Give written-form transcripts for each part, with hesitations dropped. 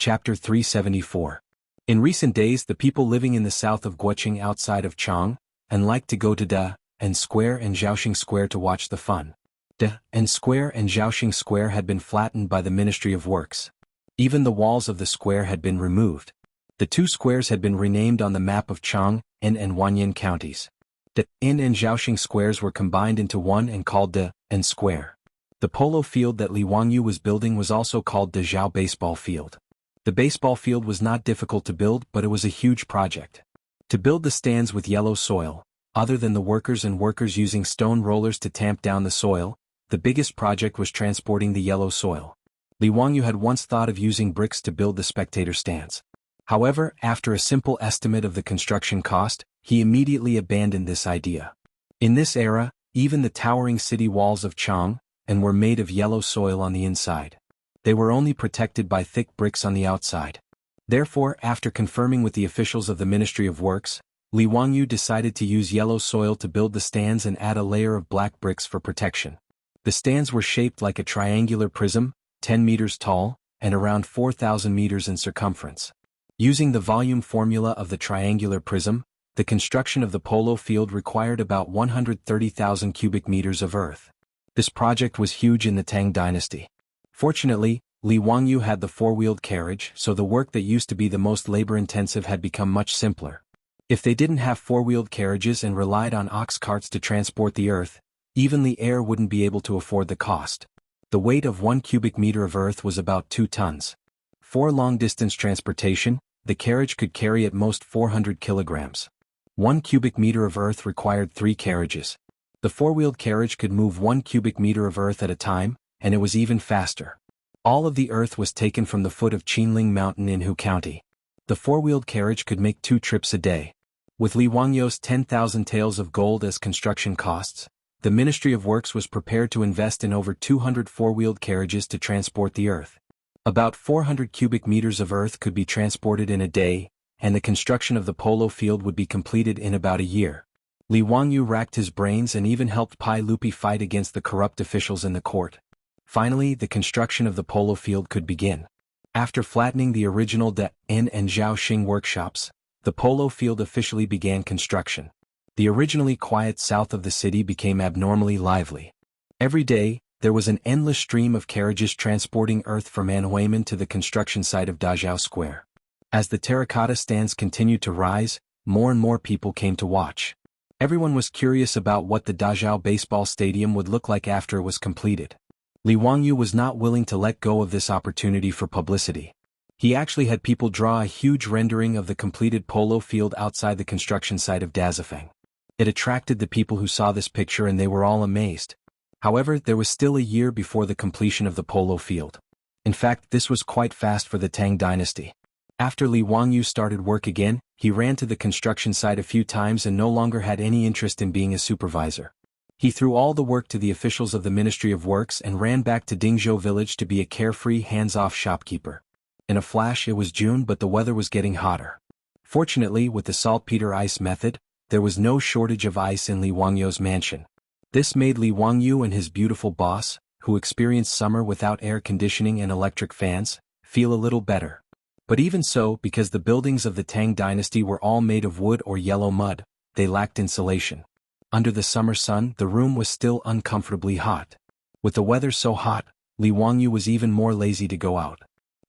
Chapter 374. In recent days the people living in the south of Guoqing outside of Chang, and like to go to Da and Square and Zhaoxing Square to watch the fun. Da and Square and Zhaoxing Square had been flattened by the Ministry of Works. Even the walls of the square had been removed. The two squares had been renamed on the map of Chang and Wanyan counties. Da and Zhaoxing squares were combined into one and called Da and Square. The polo field that Li Wangyu was building was also called Da Zhao Baseball Field. The baseball field was not difficult to build, but it was a huge project. To build the stands with yellow soil, other than the workers using stone rollers to tamp down the soil, the biggest project was transporting the yellow soil. Li Wangyu had once thought of using bricks to build the spectator stands. However, after a simple estimate of the construction cost, he immediately abandoned this idea. In this era, even the towering city walls of Chang were made of yellow soil on the inside. They were only protected by thick bricks on the outside. Therefore, after confirming with the officials of the Ministry of Works, Li Wangyu decided to use yellow soil to build the stands and add a layer of black bricks for protection. The stands were shaped like a triangular prism, 10 meters tall, and around 4,000 meters in circumference. Using the volume formula of the triangular prism, the construction of the polo field required about 130,000 cubic meters of earth. This project was huge in the Tang dynasty. Fortunately, Li Wangyu had the four-wheeled carriage, so the work that used to be the most labor-intensive had become much simpler. If they didn't have four-wheeled carriages and relied on ox carts to transport the earth, even the heir wouldn't be able to afford the cost. The weight of 1 cubic meter of earth was about 2 tons. For long-distance transportation, the carriage could carry at most 400 kilograms. 1 cubic meter of earth required 3 carriages. The four-wheeled carriage could move 1 cubic meter of earth at a time, and it was even faster. All of the earth was taken from the foot of Qinling Mountain in Hu County. The four-wheeled carriage could make 2 trips a day. With Li Wangyu's 10,000 taels of gold as construction costs, the Ministry of Works was prepared to invest in over 200 four-wheeled carriages to transport the earth. About 400 cubic meters of earth could be transported in a day, and the construction of the polo field would be completed in about a year. Li Wangyu racked his brains and even helped Pai Lupi fight against the corrupt officials in the court. Finally, the construction of the polo field could begin. After flattening the original Da and Zhaoxing workshops, the polo field officially began construction. The originally quiet south of the city became abnormally lively. Every day, there was an endless stream of carriages transporting earth from Anhuimen to the construction site of Dazhao Square. As the terracotta stands continued to rise, more and more people came to watch. Everyone was curious about what the Dazhao baseball stadium would look like after it was completed. Li Wangyu was not willing to let go of this opportunity for publicity. He actually had people draw a huge rendering of the completed polo field outside the construction site of Dazafeng. It attracted the people who saw this picture and they were all amazed. However, there was still a year before the completion of the polo field. In fact, this was quite fast for the Tang dynasty. After Li Wangyu started work again, he ran to the construction site a few times and no longer had any interest in being a supervisor. He threw all the work to the officials of the Ministry of Works and ran back to Dingzhou village to be a carefree, hands-off shopkeeper. In a flash it was June, but the weather was getting hotter. Fortunately, with the saltpeter ice method, there was no shortage of ice in Li Wangyu's mansion. This made Li Wangyu and his beautiful boss, who experienced summer without air conditioning and electric fans, feel a little better. But even so, because the buildings of the Tang dynasty were all made of wood or yellow mud, they lacked insulation. Under the summer sun, the room was still uncomfortably hot. With the weather so hot, Li Wangyu was even more lazy to go out.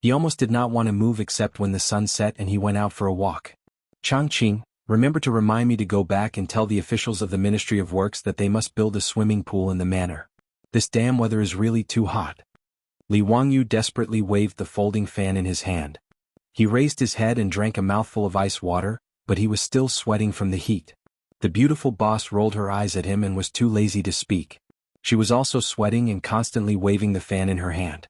He almost did not want to move except when the sun set and he went out for a walk. Changqing, remember to remind me to go back and tell the officials of the Ministry of Works that they must build a swimming pool in the manor. This damn weather is really too hot. Li Wangyu desperately waved the folding fan in his hand. He raised his head and drank a mouthful of ice water, but he was still sweating from the heat. The beautiful boss rolled her eyes at him and was too lazy to speak. She was also sweating and constantly waving the fan in her hand.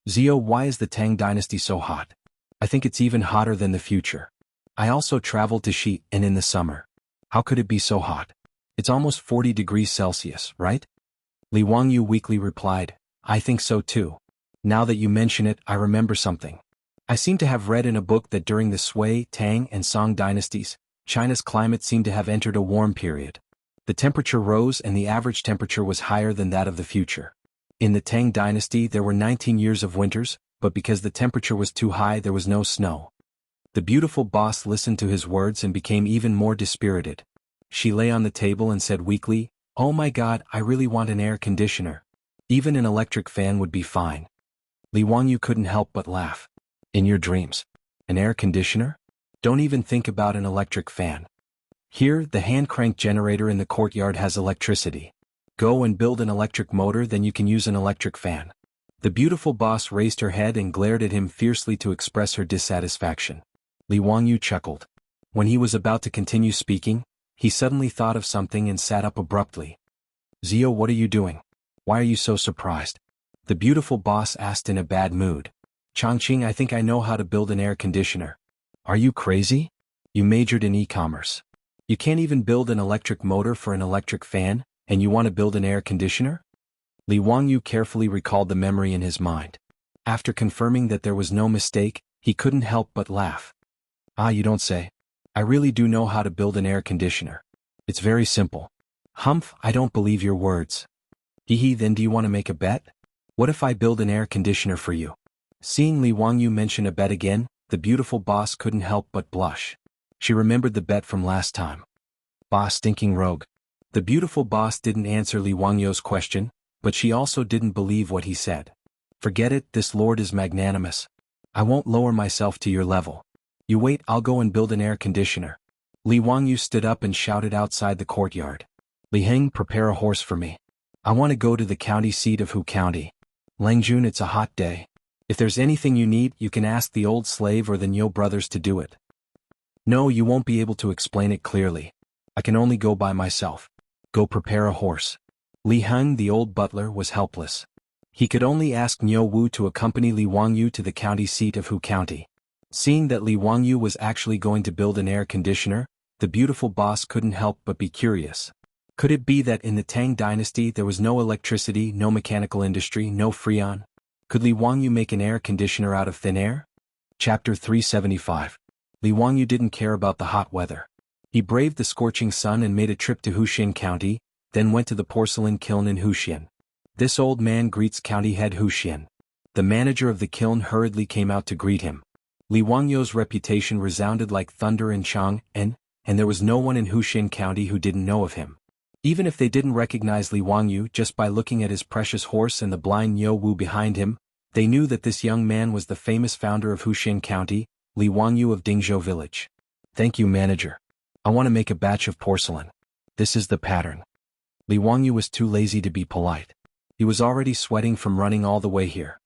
Zio, why is the Tang dynasty so hot? I think it's even hotter than the future. I also traveled to Shi and in the summer. How could it be so hot? It's almost 40 degrees Celsius, right? Li Wangyu weakly replied, I think so too. Now that you mention it, I remember something. I seem to have read in a book that during the Sui, Tang, and Song dynasties, China's climate seemed to have entered a warm period. The temperature rose and the average temperature was higher than that of the future. In the Tang dynasty there were 19 years of winters, but because the temperature was too high there was no snow. The beautiful boss listened to his words and became even more dispirited. She lay on the table and said weakly, "Oh my God, I really want an air conditioner. Even an electric fan would be fine." Li Wangyu couldn't help but laugh. "In your dreams? An air conditioner? Don't even think about an electric fan. Here, the hand-crank generator in the courtyard has electricity. Go and build an electric motor, then you can use an electric fan." The beautiful boss raised her head and glared at him fiercely to express her dissatisfaction. Li Wangyu chuckled. When he was about to continue speaking, he suddenly thought of something and sat up abruptly. "Zio, what are you doing? Why are you so surprised?" The beautiful boss asked in a bad mood. "Chongqing, I think I know how to build an air conditioner." "Are you crazy? You majored in e-commerce. You can't even build an electric motor for an electric fan, and you want to build an air conditioner?" Li Wangyu carefully recalled the memory in his mind. After confirming that there was no mistake, he couldn't help but laugh. "Ah, you don't say. I really do know how to build an air conditioner. It's very simple." "Humph, I don't believe your words." "Hee, then do you want to make a bet? What if I build an air conditioner for you?" Seeing Li Wangyu mention a bet again, the beautiful boss couldn't help but blush. She remembered the bet from last time. "Bah, stinking rogue." The beautiful boss didn't answer Li Wangyu's question, but she also didn't believe what he said. "Forget it, this lord is magnanimous. I won't lower myself to your level. You wait, I'll go and build an air conditioner." Li Wangyu stood up and shouted outside the courtyard. "Li Heng, prepare a horse for me. I want to go to the county seat of Hu County. Langjun, it's a hot day. If there's anything you need, you can ask the old slave or the Nyo brothers to do it." "No, you won't be able to explain it clearly. I can only go by myself. Go prepare a horse." Li Heng, the old butler, was helpless. He could only ask Nyo Wu to accompany Li Wangyu to the county seat of Hu County. Seeing that Li Wangyu was actually going to build an air conditioner, the beautiful boss couldn't help but be curious. Could it be that in the Tang dynasty there was no electricity, no mechanical industry, no freon? Could Li Wangyu make an air conditioner out of thin air? Chapter 375. Li Wangyu didn't care about the hot weather. He braved the scorching sun and made a trip to Huxian County, then went to the porcelain kiln in Huxian. This old man greets county head Huxian. The manager of the kiln hurriedly came out to greet him. Li Wangyu's reputation resounded like thunder in Chang'an, and there was no one in Huxian County who didn't know of him. Even if they didn't recognize Li Wangyu just by looking at his precious horse and the blind Nyo Wu behind him, they knew that this young man was the famous founder of Huxian County, Li Wangyu of Dingzhou Village. "Thank you, manager. I want to make a batch of porcelain. This is the pattern." Li Wangyu was too lazy to be polite. He was already sweating from running all the way here.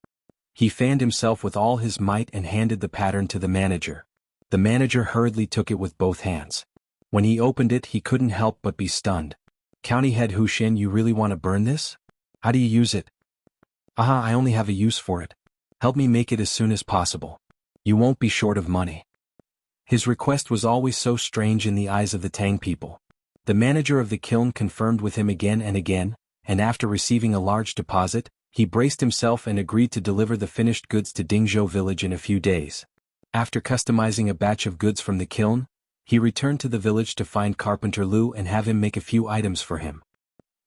He fanned himself with all his might and handed the pattern to the manager. The manager hurriedly took it with both hands. When he opened it, he couldn't help but be stunned. "County head Huxian, you really want to burn this? How do you use it?" "Aha, I only have a use for it. Help me make it as soon as possible. You won't be short of money." His request was always so strange in the eyes of the Tang people. The manager of the kiln confirmed with him again, and after receiving a large deposit, he braced himself and agreed to deliver the finished goods to Dingzhou Village in a few days. After customizing a batch of goods from the kiln, he returned to the village to find Carpenter Lu and have him make a few items for him.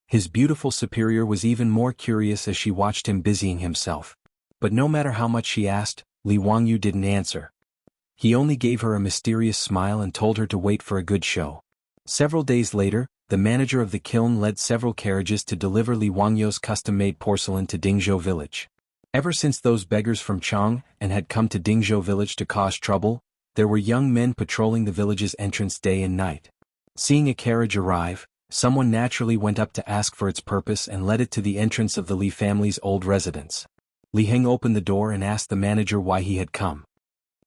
His beautiful superior was even more curious as she watched him busying himself. But no matter how much she asked, Li Wangyu didn't answer. He only gave her a mysterious smile and told her to wait for a good show. Several days later, the manager of the kiln led several carriages to deliver Li Wangyu's custom-made porcelain to Dingzhou Village. Ever since those beggars from Chang'an had come to Dingzhou Village to cause trouble, there were young men patrolling the village's entrance day and night. Seeing a carriage arrive, someone naturally went up to ask for its purpose and led it to the entrance of the Li family's old residence. Li Heng opened the door and asked the manager why he had come.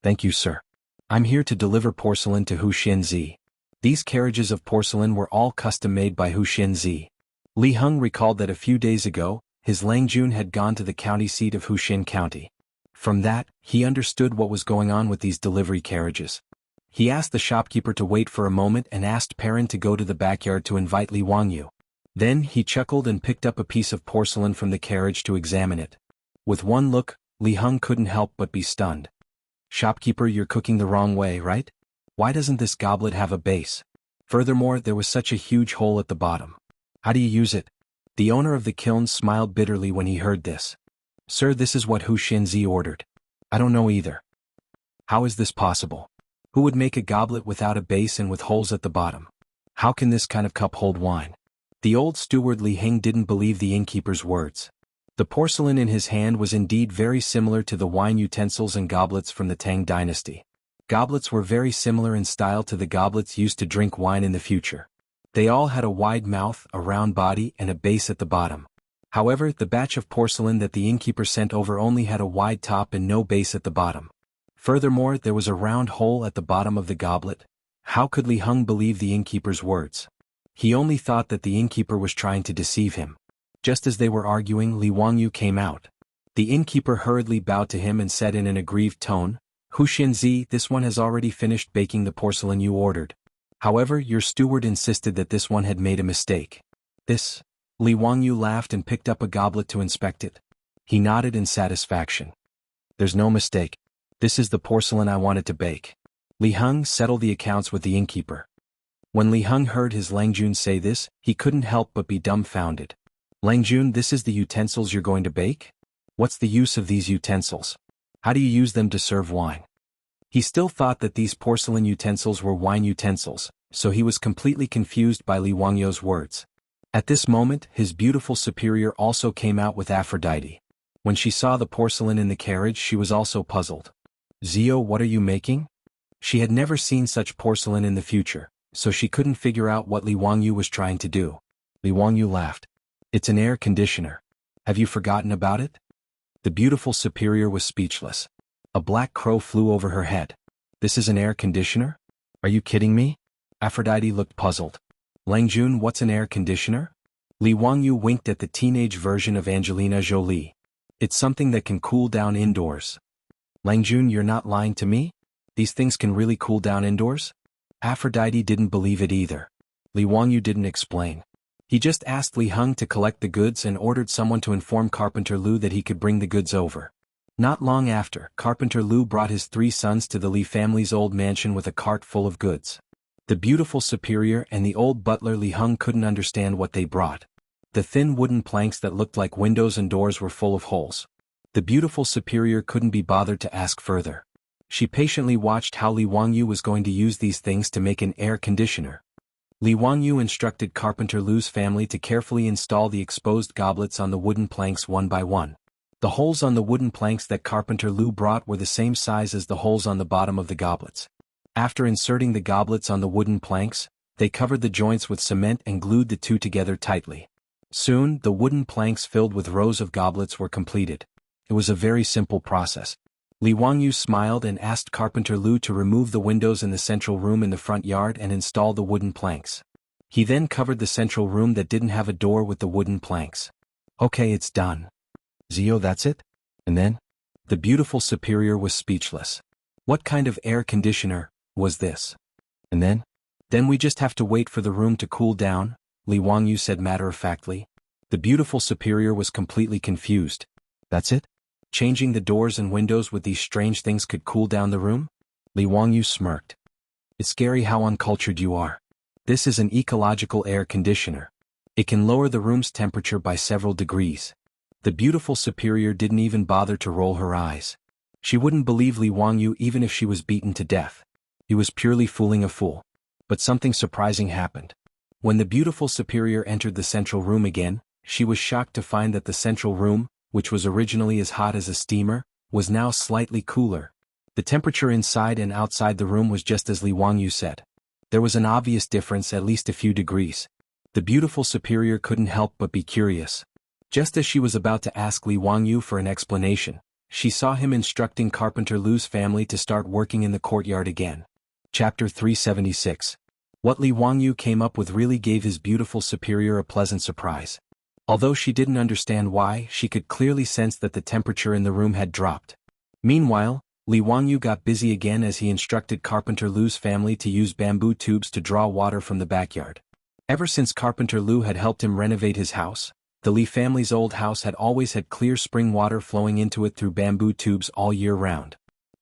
"Thank you, sir. I'm here to deliver porcelain to Huxian Zi." These carriages of porcelain were all custom-made by Huxian Zi. Li Heng recalled that a few days ago, his Langjun had gone to the county seat of Huxian County. From that, he understood what was going on with these delivery carriages. He asked the shopkeeper to wait for a moment and asked Perrin to go to the backyard to invite Li Wangyu. Then he chuckled and picked up a piece of porcelain from the carriage to examine it. With one look, Li Heng couldn't help but be stunned. "Shopkeeper, you're cooking the wrong way, right? Why doesn't this goblet have a base? Furthermore, there was such a huge hole at the bottom. How do you use it?" The owner of the kiln smiled bitterly when he heard this. "Sir, this is what Huxian Zi ordered. I don't know either. How is this possible? Who would make a goblet without a base and with holes at the bottom? How can this kind of cup hold wine? The old steward Li Heng didn't believe the innkeeper's words. The porcelain in his hand was indeed very similar to the wine utensils and goblets from the Tang dynasty. Goblets were very similar in style to the goblets used to drink wine in the future. They all had a wide mouth, a round body, and a base at the bottom. However, the batch of porcelain that the innkeeper sent over only had a wide top and no base at the bottom. Furthermore, there was a round hole at the bottom of the goblet. How could Li Heng believe the innkeeper's words? He only thought that the innkeeper was trying to deceive him. Just as they were arguing, Li Wangyu came out. The innkeeper hurriedly bowed to him and said in an aggrieved tone, "Hu Xianzi, this one has already finished baking the porcelain you ordered. However, your steward insisted that this one had made a mistake." This? Li Wangyu laughed and picked up a goblet to inspect it. He nodded in satisfaction. "There's no mistake. This is the porcelain I wanted to bake." Li Heng settled the accounts with the innkeeper. When Li Heng heard his Langjun say this, he couldn't help but be dumbfounded. "Langjun, this is the utensils you're going to bake? What's the use of these utensils? How do you use them to serve wine?" He still thought that these porcelain utensils were wine utensils, so he was completely confused by Li Wangyu's words. At this moment, his beautiful superior also came out with Aphrodite. When she saw the porcelain in the carriage, she was also puzzled. "Zio, what are you making?" She had never seen such porcelain in the future, so she couldn't figure out what Li Wangyu was trying to do. Li Wangyu laughed. "It's an air conditioner. Have you forgotten about it?" The beautiful superior was speechless. A black crow flew over her head. "This is an air conditioner? Are you kidding me?" Aphrodite looked puzzled. "Langjun, what's an air conditioner?" Li Wangyu winked at the teenage version of Angelina Jolie. "It's something that can cool down indoors." "Langjun, you're not lying to me? These things can really cool down indoors?" Aphrodite didn't believe it either. Li Wangyu didn't explain. He just asked Li Heng to collect the goods and ordered someone to inform Carpenter Lu that he could bring the goods over. Not long after, Carpenter Lu brought his 3 sons to the Li family's old mansion with a cart full of goods. The beautiful superior and the old butler Li Heng couldn't understand what they brought. The thin wooden planks that looked like windows and doors were full of holes. The beautiful superior couldn't be bothered to ask further. She patiently watched how Li Wangyu was going to use these things to make an air conditioner. Li Wangyu instructed Carpenter Lu's family to carefully install the exposed goblets on the wooden planks one by one. The holes on the wooden planks that Carpenter Lu brought were the same size as the holes on the bottom of the goblets. After inserting the goblets on the wooden planks, they covered the joints with cement and glued the two together tightly. Soon, the wooden planks filled with rows of goblets were completed. It was a very simple process. Li Wangyu smiled and asked Carpenter Lu to remove the windows in the central room in the front yard and install the wooden planks. He then covered the central room that didn't have a door with the wooden planks. "Okay, it's done. Zio, that's it? And then?" The beautiful superior was speechless. What kind of air conditioner was this? "And then? Then we just have to wait for the room to cool down," Li Wangyu said matter-of-factly. The beautiful superior was completely confused. "That's it? Changing the doors and windows with these strange things could cool down the room?" Li Wangyu smirked. "It's scary how uncultured you are. This is an ecological air conditioner. It can lower the room's temperature by several degrees." The beautiful superior didn't even bother to roll her eyes. She wouldn't believe Li Wangyu even if she was beaten to death. He was purely fooling a fool. But something surprising happened. When the beautiful superior entered the central room again, she was shocked to find that the central room, which was originally as hot as a steamer, was now slightly cooler. The temperature inside and outside the room was just as Li Wangyu said. There was an obvious difference, at least a few degrees. The beautiful superior couldn't help but be curious. Just as she was about to ask Li Wangyu for an explanation, she saw him instructing Carpenter Lu's family to start working in the courtyard again. Chapter 376. What Li Wangyu came up with really gave his beautiful superior a pleasant surprise. Although she didn't understand why, she could clearly sense that the temperature in the room had dropped. Meanwhile, Li Wangyu got busy again as he instructed Carpenter Lu's family to use bamboo tubes to draw water from the backyard. Ever since Carpenter Lu had helped him renovate his house, the Li family's old house had always had clear spring water flowing into it through bamboo tubes all year round.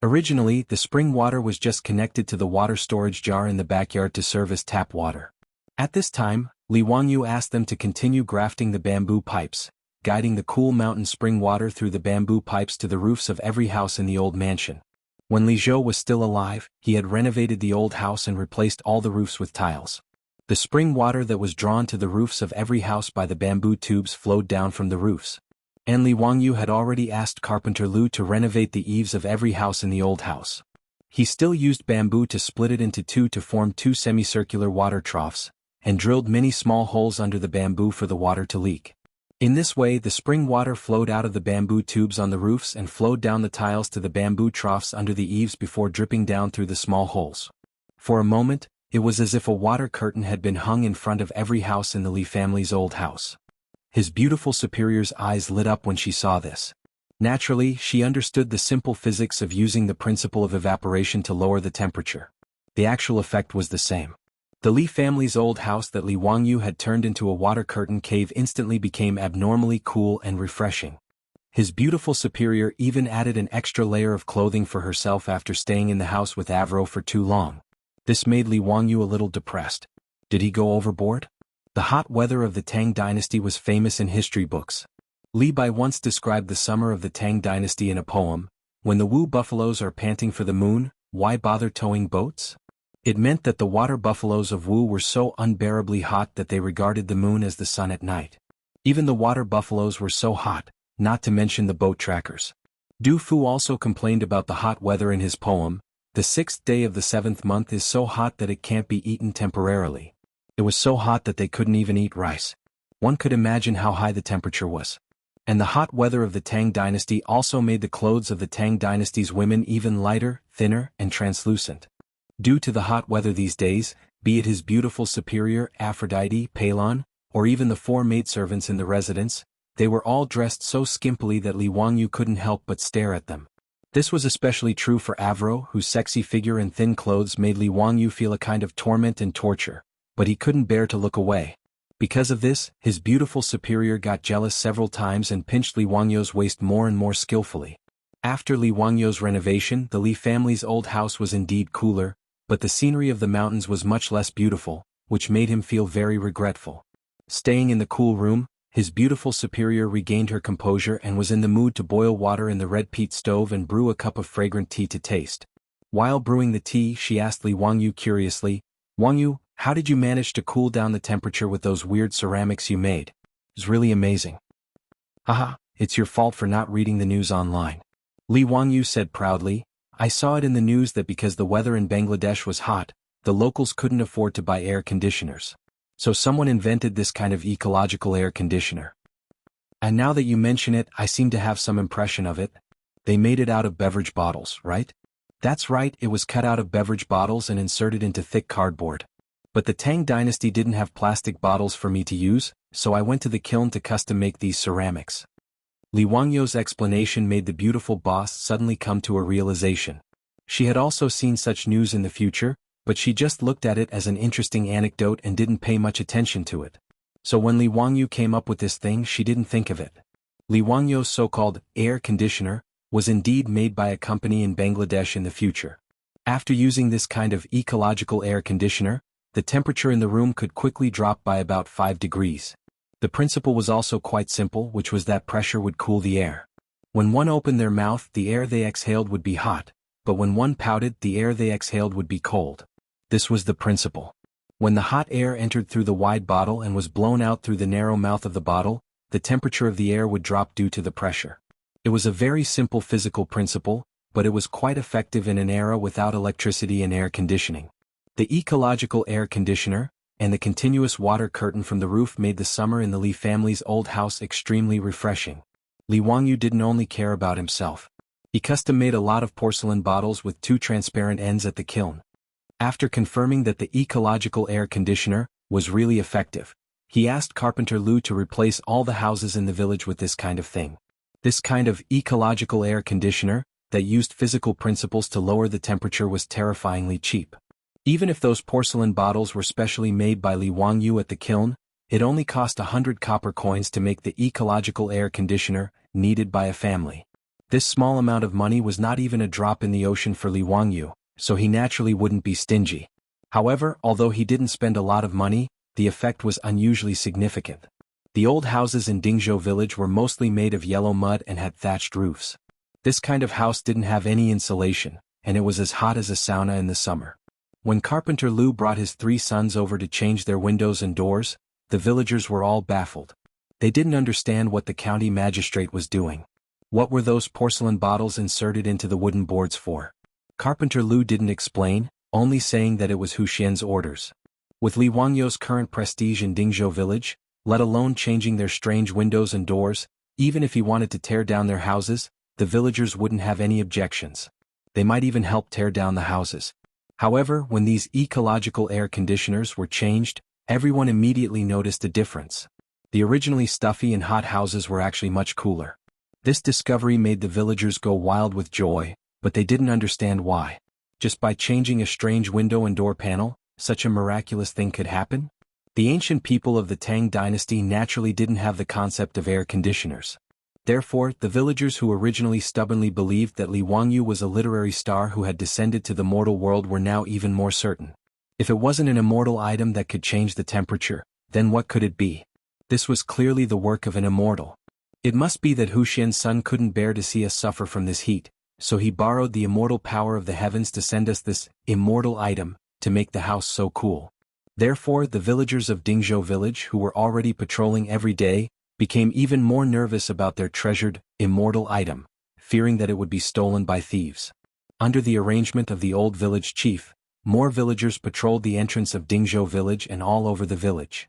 Originally, the spring water was just connected to the water storage jar in the backyard to serve as tap water. At this time, Li Wangyu asked them to continue grafting the bamboo pipes, guiding the cool mountain spring water through the bamboo pipes to the roofs of every house in the old mansion. When Li Zhou was still alive, he had renovated the old house and replaced all the roofs with tiles. The spring water that was drawn to the roofs of every house by the bamboo tubes flowed down from the roofs. And Li Wangyu had already asked Carpenter Lu to renovate the eaves of every house in the old house. He still used bamboo to split it into two to form two semicircular water troughs, and drilled many small holes under the bamboo for the water to leak. In this way, the spring water flowed out of the bamboo tubes on the roofs and flowed down the tiles to the bamboo troughs under the eaves before dripping down through the small holes. For a moment, it was as if a water curtain had been hung in front of every house in the Li family's old house. His beautiful superior's eyes lit up when she saw this. Naturally, she understood the simple physics of using the principle of evaporation to lower the temperature. The actual effect was the same. The Li family's old house that Li Wangyu had turned into a water curtain cave instantly became abnormally cool and refreshing. His beautiful superior even added an extra layer of clothing for herself after staying in the house with Avro for too long. This made Li Wangyu a little depressed. Did he go overboard? The hot weather of the Tang dynasty was famous in history books. Li Bai once described the summer of the Tang dynasty in a poem, "When the Wu buffaloes are panting for the moon, why bother towing boats?" It meant that the water buffaloes of Wu were so unbearably hot that they regarded the moon as the sun at night. Even the water buffaloes were so hot, not to mention the boat trackers. Du Fu also complained about the hot weather in his poem, "The 6th day of the 7th month is so hot that it can't be eaten temporarily." It was so hot that they couldn't even eat rice. One could imagine how high the temperature was. And the hot weather of the Tang dynasty also made the clothes of the Tang dynasty's women even lighter, thinner, and translucent. Due to the hot weather these days, be it his beautiful superior, Aphrodite, Palon, or even the 4 maidservants in the residence, they were all dressed so skimpily that Li Wangyu couldn't help but stare at them. This was especially true for Avro, whose sexy figure and thin clothes made Li Wangyu feel a kind of torment and torture, but he couldn't bear to look away. Because of this, his beautiful superior got jealous several times and pinched Li Wangyu's waist more and more skillfully. After Li Wangyu's renovation, the Li family's old house was indeed cooler, but the scenery of the mountains was much less beautiful, which made him feel very regretful. Staying in the cool room, his beautiful superior regained her composure and was in the mood to boil water in the red peat stove and brew a cup of fragrant tea to taste. While brewing the tea, she asked Li Wangyu curiously, "Wangyu, how did you manage to cool down the temperature with those weird ceramics you made? It's really amazing." "Haha, it's your fault for not reading the news online." Li Wangyu said proudly, "I saw it in the news that because the weather in Bangladesh was hot, the locals couldn't afford to buy air conditioners. So someone invented this kind of ecological air conditioner. And now that you mention it, I seem to have some impression of it. They made it out of beverage bottles, right?" "That's right, it was cut out of beverage bottles and inserted into thick cardboard. But the Tang dynasty didn't have plastic bottles for me to use, so I went to the kiln to custom make these ceramics." Li Wangyu's explanation made the beautiful boss suddenly come to a realization. She had also seen such news in the future, but she just looked at it as an interesting anecdote and didn't pay much attention to it. So when Li Wangyu came up with this thing, she didn't think of it. Li Wangyu's so-called air conditioner was indeed made by a company in Bangladesh in the future. After using this kind of ecological air conditioner, the temperature in the room could quickly drop by about 5 degrees. The principle was also quite simple, which was that pressure would cool the air. When one opened their mouth, the air they exhaled would be hot, but when one pouted, the air they exhaled would be cold. This was the principle. When the hot air entered through the wide bottle and was blown out through the narrow mouth of the bottle, the temperature of the air would drop due to the pressure. It was a very simple physical principle, but it was quite effective in an era without electricity and air conditioning. The ecological air conditioner and the continuous water curtain from the roof made the summer in the Li family's old house extremely refreshing. Li Wangyu didn't only care about himself. He custom-made a lot of porcelain bottles with 2 transparent ends at the kiln. After confirming that the ecological air conditioner was really effective, he asked Carpenter Lu to replace all the houses in the village with this kind of thing. This kind of ecological air conditioner, that used physical principles to lower the temperature, was terrifyingly cheap. Even if those porcelain bottles were specially made by Li Wangyu at the kiln, it only cost 100 copper coins to make the ecological air conditioner needed by a family. This small amount of money was not even a drop in the ocean for Li Wangyu, so he naturally wouldn't be stingy. However, although he didn't spend a lot of money, the effect was unusually significant. The old houses in Dingzhou village were mostly made of yellow mud and had thatched roofs. This kind of house didn't have any insulation, and it was as hot as a sauna in the summer. When Carpenter Lu brought his 3 sons over to change their windows and doors, the villagers were all baffled. They didn't understand what the county magistrate was doing. What were those porcelain bottles inserted into the wooden boards for? Carpenter Lu didn't explain, only saying that it was Hu Xian's orders. With Li Wangyou's current prestige in Dingzhou village, let alone changing their strange windows and doors, even if he wanted to tear down their houses, the villagers wouldn't have any objections. They might even help tear down the houses. However, when these ecological air conditioners were changed, everyone immediately noticed a difference. The originally stuffy and hot houses were actually much cooler. This discovery made the villagers go wild with joy, but they didn't understand why. Just by changing a strange window and door panel, such a miraculous thing could happen? The ancient people of the Tang dynasty naturally didn't have the concept of air conditioners. Therefore, the villagers who originally stubbornly believed that Li Wangyou was a literary star who had descended to the mortal world were now even more certain. If it wasn't an immortal item that could change the temperature, then what could it be? This was clearly the work of an immortal. It must be that Hu Xian's son couldn't bear to see us suffer from this heat, so he borrowed the immortal power of the heavens to send us this immortal item to make the house so cool. Therefore, the villagers of Dingzhou village who were already patrolling every day, became even more nervous about their treasured, immortal item, fearing that it would be stolen by thieves. Under the arrangement of the old village chief, more villagers patrolled the entrance of Dingzhou village and all over the village.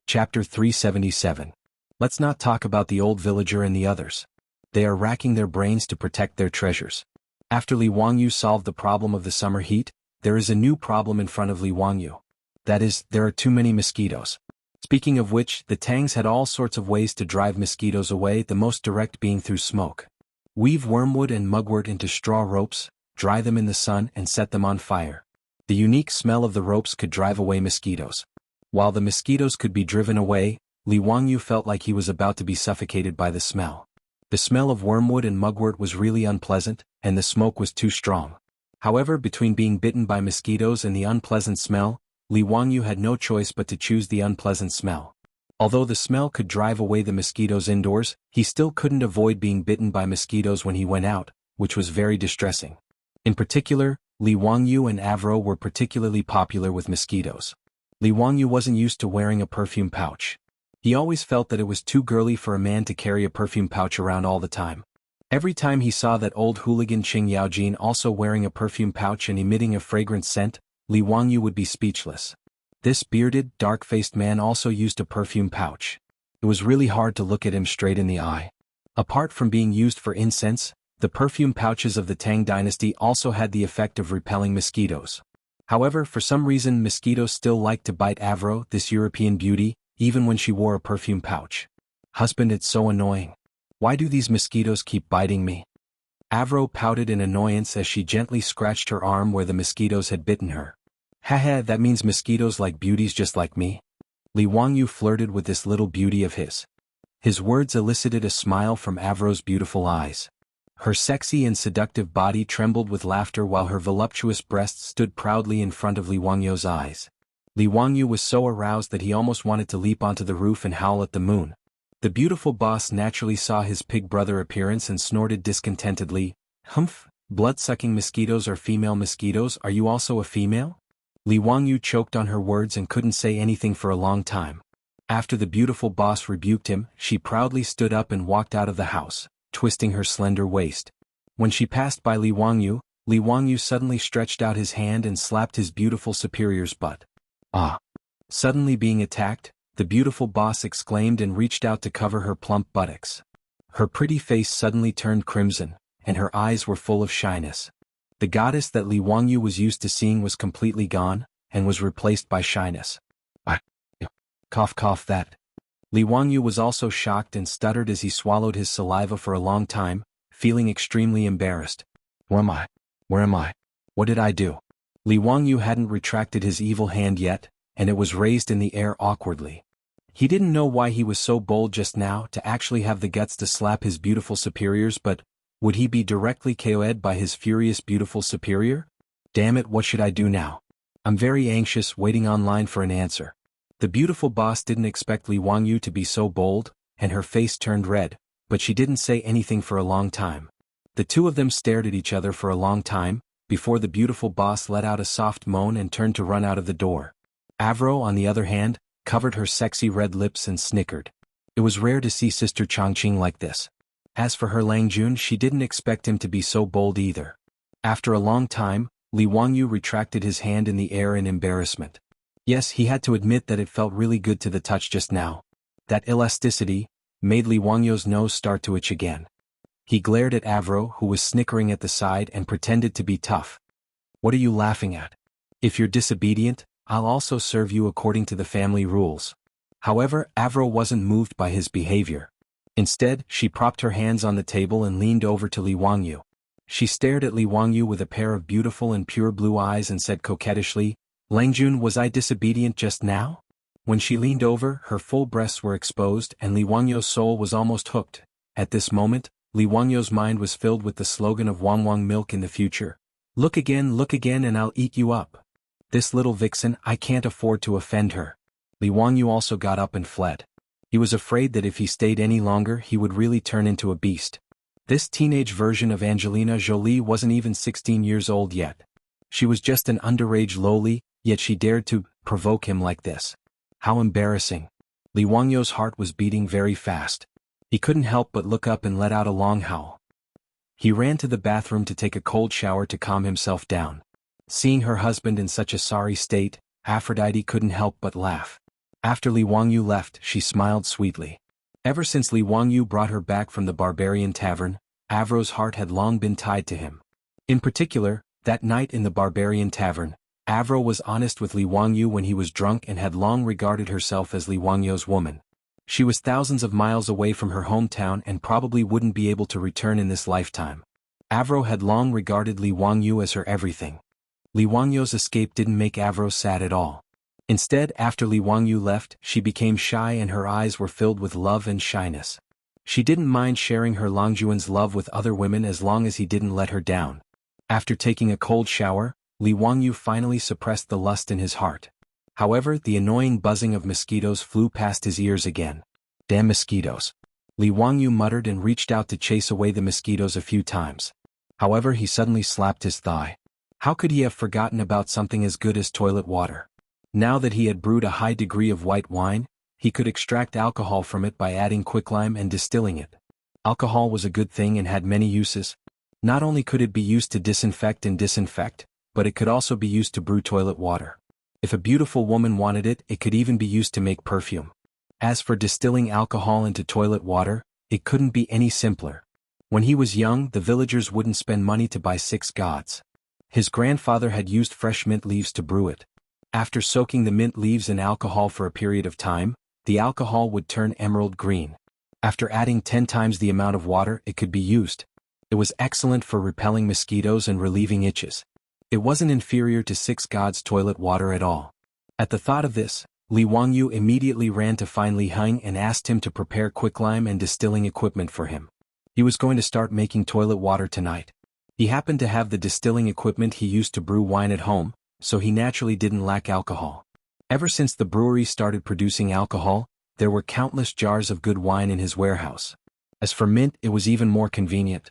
Chapter 377. Let's not talk about the old villager and the others. They are racking their brains to protect their treasures. After Li Wangyou solved the problem of the summer heat, there is a new problem in front of Li Wangyou. That is, there are too many mosquitoes. Speaking of which, the Tangs had all sorts of ways to drive mosquitoes away, the most direct being through smoke. Weave wormwood and mugwort into straw ropes, dry them in the sun and set them on fire. The unique smell of the ropes could drive away mosquitoes. While the mosquitoes could be driven away, Li Wangyou felt like he was about to be suffocated by the smell. The smell of wormwood and mugwort was really unpleasant, and the smoke was too strong. However, between being bitten by mosquitoes and the unpleasant smell, Li Wangyou had no choice but to choose the unpleasant smell. Although the smell could drive away the mosquitoes indoors, he still couldn't avoid being bitten by mosquitoes when he went out, which was very distressing. In particular, Li Wangyou and Avro were particularly popular with mosquitoes. Li Wangyou wasn't used to wearing a perfume pouch. He always felt that it was too girly for a man to carry a perfume pouch around all the time. Every time he saw that old hooligan Qing Yaojin also wearing a perfume pouch and emitting a fragrant scent, Li Wangyou would be speechless. This bearded, dark-faced man also used a perfume pouch. It was really hard to look at him straight in the eye. Apart from being used for incense, the perfume pouches of the Tang dynasty also had the effect of repelling mosquitoes. However, for some reason mosquitoes still liked to bite Avro, this European beauty, even when she wore a perfume pouch. Husband, it's so annoying. Why do these mosquitoes keep biting me? Avro pouted in annoyance as she gently scratched her arm where the mosquitoes had bitten her. Haha, that means mosquitoes like beauties just like me? Li Wangyou flirted with this little beauty of his. His words elicited a smile from Avro's beautiful eyes. Her sexy and seductive body trembled with laughter while her voluptuous breasts stood proudly in front of Li Wangyou's eyes. Li Wangyou was so aroused that he almost wanted to leap onto the roof and howl at the moon. The beautiful boss naturally saw his pig brother appearance and snorted discontentedly. Humph, blood-sucking mosquitoes are female mosquitoes, are you also a female? Li Wangyou choked on her words and couldn't say anything for a long time. After the beautiful boss rebuked him, she proudly stood up and walked out of the house, twisting her slender waist. When she passed by Li Wangyou suddenly stretched out his hand and slapped his beautiful superior's butt. Ah! Suddenly being attacked, the beautiful boss exclaimed and reached out to cover her plump buttocks. Her pretty face suddenly turned crimson, and her eyes were full of shyness. The goddess that Li Wangyou was used to seeing was completely gone, and was replaced by shyness. Cough that. Li Wangyou was also shocked and stuttered as he swallowed his saliva for a long time, feeling extremely embarrassed. Where am I? Where am I? What did I do? Li Wangyou hadn't retracted his evil hand yet, and it was raised in the air awkwardly. He didn't know why he was so bold just now to actually have the guts to slap his beautiful superiors, but would he be directly KO'd by his furious beautiful superior? Damn it, what should I do now? I'm very anxious, waiting online for an answer. The beautiful boss didn't expect Li Wangyu to be so bold, and her face turned red, but she didn't say anything for a long time. The two of them stared at each other for a long time, before the beautiful boss let out a soft moan and turned to run out of the door. Avro, on the other hand, covered her sexy red lips and snickered. It was rare to see Sister Chongqing like this. As for her Langjun, she didn't expect him to be so bold either. After a long time, Li Wangyu retracted his hand in the air in embarrassment. Yes, he had to admit that it felt really good to the touch just now. That elasticity made Li Wangyu's nose start to itch again. He glared at Avro, who was snickering at the side, and pretended to be tough. What are you laughing at? If you're disobedient, I'll also serve you according to the family rules. However, Avro wasn't moved by his behavior. Instead, she propped her hands on the table and leaned over to Li Wangyu. She stared at Li Wangyu with a pair of beautiful and pure blue eyes and said coquettishly, "Langjun, was I disobedient just now?" When she leaned over, her full breasts were exposed and Li Wangyu's soul was almost hooked. At this moment, Li Wangyu's mind was filled with the slogan of Wangwang milk in the future. Look again, and I'll eat you up. This little vixen, I can't afford to offend her." Li Wangyu also got up and fled. He was afraid that if he stayed any longer he would really turn into a beast. This teenage version of Angelina Jolie wasn't even 16 years old yet. She was just an underage loli, yet she dared to provoke him like this. How embarrassing. Li Wangyu's heart was beating very fast. He couldn't help but look up and let out a long howl. He ran to the bathroom to take a cold shower to calm himself down. Seeing her husband in such a sorry state, Aphrodite couldn't help but laugh. After Li Wangyu left, she smiled sweetly. Ever since Li Wangyu brought her back from the barbarian tavern, Avro's heart had long been tied to him. In particular, that night in the barbarian tavern, Avro was honest with Li Wangyu when he was drunk and had long regarded herself as Li Wangyu's woman. She was thousands of miles away from her hometown and probably wouldn't be able to return in this lifetime. Avro had long regarded Li Wangyu as her everything. Li Wangyu's escape didn't make Avro sad at all. Instead, after Li Wangyu left, she became shy and her eyes were filled with love and shyness. She didn't mind sharing her Longjuan's love with other women as long as he didn't let her down. After taking a cold shower, Li Wangyu finally suppressed the lust in his heart. However, the annoying buzzing of mosquitoes flew past his ears again. Damn mosquitoes. Li Wangyu muttered and reached out to chase away the mosquitoes a few times. However, he suddenly slapped his thigh. How could he have forgotten about something as good as toilet water? Now that he had brewed a high degree of white wine, he could extract alcohol from it by adding quicklime and distilling it. Alcohol was a good thing and had many uses. Not only could it be used to disinfect, but it could also be used to brew toilet water. If a beautiful woman wanted it, it could even be used to make perfume. As for distilling alcohol into toilet water, it couldn't be any simpler. When he was young, the villagers wouldn't spend money to buy 6 gods. His grandfather had used fresh mint leaves to brew it. After soaking the mint leaves in alcohol for a period of time, the alcohol would turn emerald green. After adding 10 times the amount of water, it could be used. It was excellent for repelling mosquitoes and relieving itches. It wasn't inferior to 6 gods' toilet water at all. At the thought of this, Li Wangyu immediately ran to find Li Heng and asked him to prepare quicklime and distilling equipment for him. He was going to start making toilet water tonight. He happened to have the distilling equipment he used to brew wine at home, so he naturally didn't lack alcohol. Ever since the brewery started producing alcohol, there were countless jars of good wine in his warehouse. As for mint, it was even more convenient.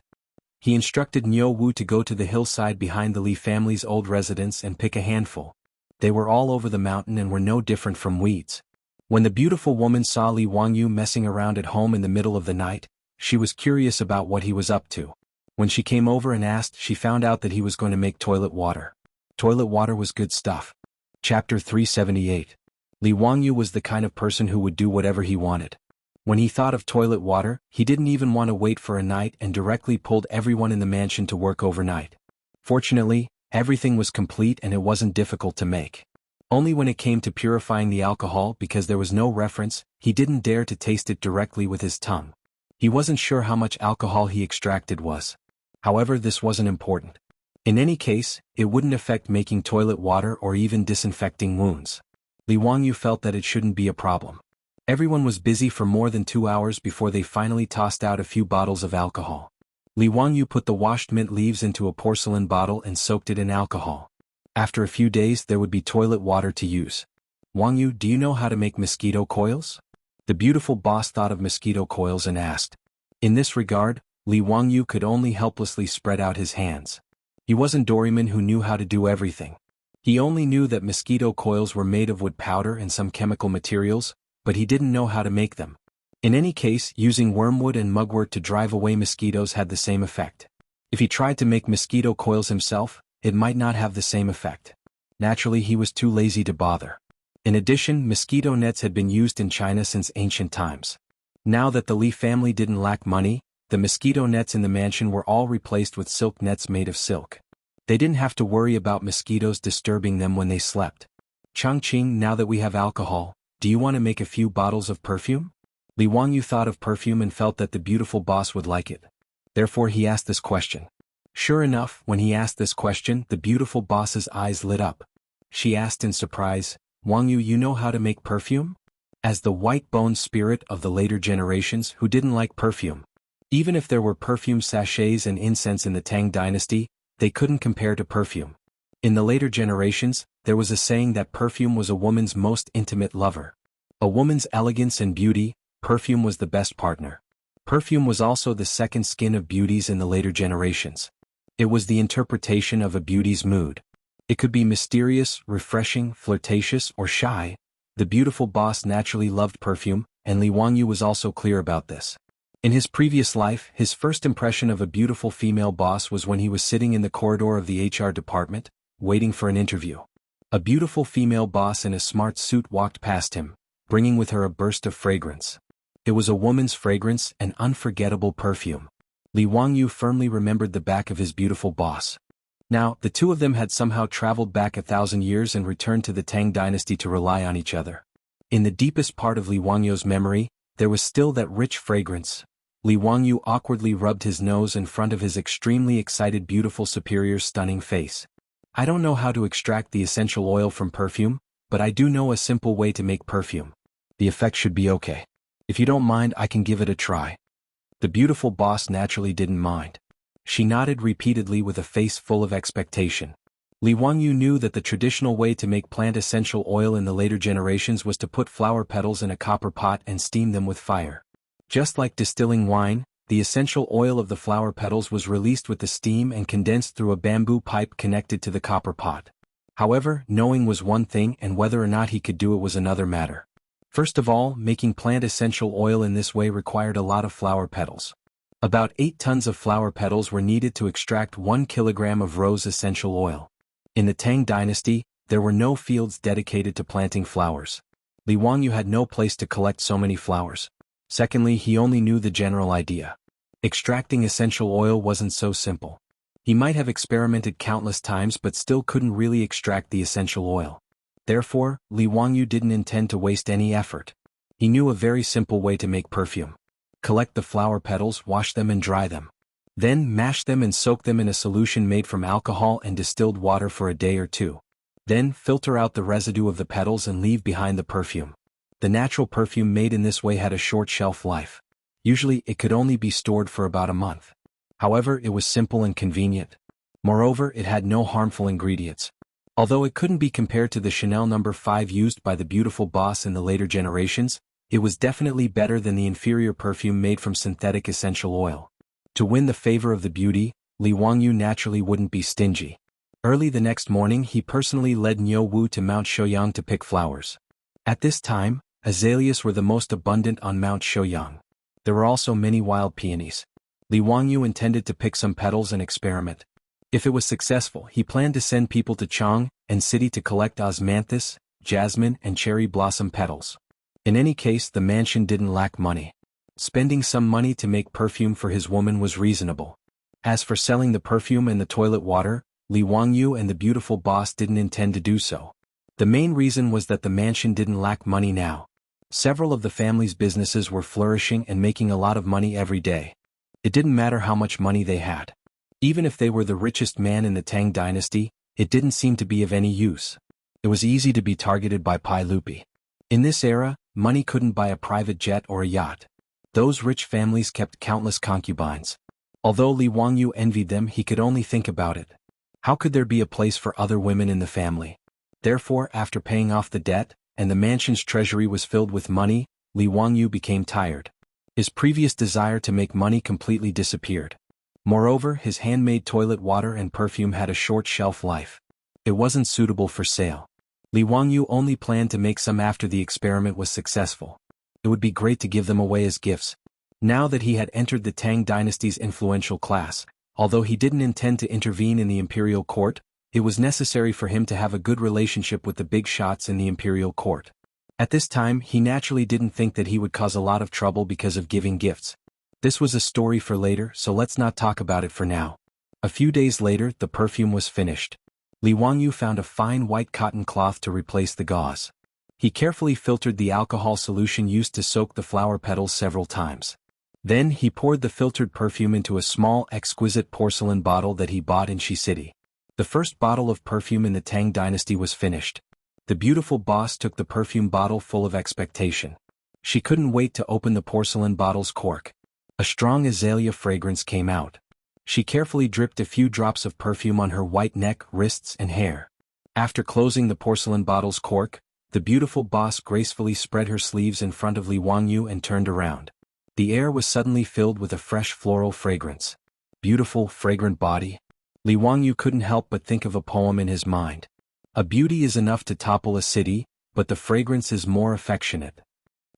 He instructed Niu Wu to go to the hillside behind the Li family's old residence and pick a handful. They were all over the mountain and were no different from weeds. When the beautiful woman saw Li Wangyu messing around at home in the middle of the night, she was curious about what he was up to. When she came over and asked, she found out that he was going to make toilet water. Toilet water was good stuff. Chapter 378. Li Wangyu was the kind of person who would do whatever he wanted. When he thought of toilet water, he didn't even want to wait for a night and directly pulled everyone in the mansion to work overnight. Fortunately, everything was complete and it wasn't difficult to make. Only when it came to purifying the alcohol, because there was no reference, he didn't dare to taste it directly with his tongue. He wasn't sure how much alcohol he extracted was. However, this wasn't important. In any case, it wouldn't affect making toilet water or even disinfecting wounds. Li Wangyu felt that it shouldn't be a problem. Everyone was busy for more than 2 hours before they finally tossed out a few bottles of alcohol. Li Wangyu put the washed mint leaves into a porcelain bottle and soaked it in alcohol. After a few days there would be toilet water to use. "Wang Yu, do you know how to make mosquito coils?" The beautiful boss thought of mosquito coils and asked. In this regard, Li Wangyu could only helplessly spread out his hands. He wasn't Doraemon who knew how to do everything. He only knew that mosquito coils were made of wood powder and some chemical materials, but he didn't know how to make them. In any case, using wormwood and mugwort to drive away mosquitoes had the same effect. If he tried to make mosquito coils himself, it might not have the same effect. Naturally, he was too lazy to bother. In addition, mosquito nets had been used in China since ancient times. Now that the Li family didn't lack money, the mosquito nets in the mansion were all replaced with silk nets made of silk. They didn't have to worry about mosquitoes disturbing them when they slept. "Chongqing, now that we have alcohol, do you want to make a few bottles of perfume?" Li Wangyu thought of perfume and felt that the beautiful boss would like it. Therefore he asked this question. Sure enough, when he asked this question, the beautiful boss's eyes lit up. She asked in surprise, "Wang Yu, you know how to make perfume?" As the white-boned spirit of the later generations who didn't like perfume. Even if there were perfume sachets and incense in the Tang dynasty, they couldn't compare to perfume. In the later generations, there was a saying that perfume was a woman's most intimate lover. A woman's elegance and beauty, perfume was the best partner. Perfume was also the second skin of beauties in the later generations. It was the interpretation of a beauty's mood. It could be mysterious, refreshing, flirtatious, or shy. The beautiful boss naturally loved perfume, and Li Wangyu was also clear about this. In his previous life, his first impression of a beautiful female boss was when he was sitting in the corridor of the HR department, waiting for an interview. A beautiful female boss in a smart suit walked past him, bringing with her a burst of fragrance. It was a woman's fragrance, an unforgettable perfume. Li Wangyu firmly remembered the back of his beautiful boss. Now, the two of them had somehow traveled back 1,000 years and returned to the Tang dynasty to rely on each other. In the deepest part of Li Wangyu's memory, there was still that rich fragrance. Li Wangyu awkwardly rubbed his nose in front of his extremely excited beautiful superior's stunning face. "I don't know how to extract the essential oil from perfume, but I do know a simple way to make perfume. The effect should be okay. If you don't mind, I can give it a try." The beautiful boss naturally didn't mind. She nodded repeatedly with a face full of expectation. Li Wangyu knew that the traditional way to make plant essential oil in the later generations was to put flower petals in a copper pot and steam them with fire. Just like distilling wine, the essential oil of the flower petals was released with the steam and condensed through a bamboo pipe connected to the copper pot. However, knowing was one thing and whether or not he could do it was another matter. First of all, making plant essential oil in this way required a lot of flower petals. About 8 tons of flower petals were needed to extract 1 kilogram of rose essential oil. In the Tang dynasty, there were no fields dedicated to planting flowers. Li Wangyu had no place to collect so many flowers. Secondly, he only knew the general idea. Extracting essential oil wasn't so simple. He might have experimented countless times but still couldn't really extract the essential oil. Therefore, Li Wangyu didn't intend to waste any effort. He knew a very simple way to make perfume. Collect the flower petals, wash them and dry them. Then mash them and soak them in a solution made from alcohol and distilled water for a day or two. Then filter out the residue of the petals and leave behind the perfume. The natural perfume made in this way had a short shelf life. Usually it could only be stored for about a month. However, it was simple and convenient. Moreover, it had no harmful ingredients. Although it couldn't be compared to the Chanel No. 5 used by the beautiful boss in the later generations, it was definitely better than the inferior perfume made from synthetic essential oil. To win the favor of the beauty, Li Wangyu naturally wouldn't be stingy. Early the next morning he personally led Niu Wu to Mount Shouyang to pick flowers. At this time, azaleas were the most abundant on Mount Shouyang. There were also many wild peonies. Li Wangyu intended to pick some petals and experiment. If it was successful, he planned to send people to Chang and city to collect osmanthus, jasmine and cherry blossom petals. In any case, the mansion didn't lack money. Spending some money to make perfume for his woman was reasonable. As for selling the perfume and the toilet water, Li Wangyu and the beautiful boss didn't intend to do so. The main reason was that the mansion didn't lack money now. Several of the family's businesses were flourishing and making a lot of money every day. It didn't matter how much money they had. Even if they were the richest man in the Tang dynasty, it didn't seem to be of any use. It was easy to be targeted by Pai Lupi. In this era, money couldn't buy a private jet or a yacht. Those rich families kept countless concubines. Although Li Wangyu envied them, he could only think about it. How could there be a place for other women in the family? Therefore, after paying off the debt, and the mansion's treasury was filled with money, Li Wangyu became tired. His previous desire to make money completely disappeared. Moreover, his handmade toilet water and perfume had a short shelf life. It wasn't suitable for sale. Li Wangyu only planned to make some after the experiment was successful. It would be great to give them away as gifts. Now that he had entered the Tang dynasty's influential class, although he didn't intend to intervene in the imperial court, it was necessary for him to have a good relationship with the big shots in the imperial court. At this time, he naturally didn't think that he would cause a lot of trouble because of giving gifts. This was a story for later, so let's not talk about it for now. A few days later, the perfume was finished. Li Wangyu found a fine white cotton cloth to replace the gauze. He carefully filtered the alcohol solution used to soak the flower petals several times. Then he poured the filtered perfume into a small, exquisite porcelain bottle that he bought in Shi City. The first bottle of perfume in the Tang dynasty was finished. The beautiful boss took the perfume bottle full of expectation. She couldn't wait to open the porcelain bottle's cork. A strong azalea fragrance came out. She carefully dripped a few drops of perfume on her white neck, wrists, and hair. After closing the porcelain bottle's cork, the beautiful boss gracefully spread her sleeves in front of Li Wangyu and turned around. The air was suddenly filled with a fresh floral fragrance. Beautiful, fragrant body. Li Wangyu couldn't help but think of a poem in his mind. A beauty is enough to topple a city, but the fragrance is more affectionate.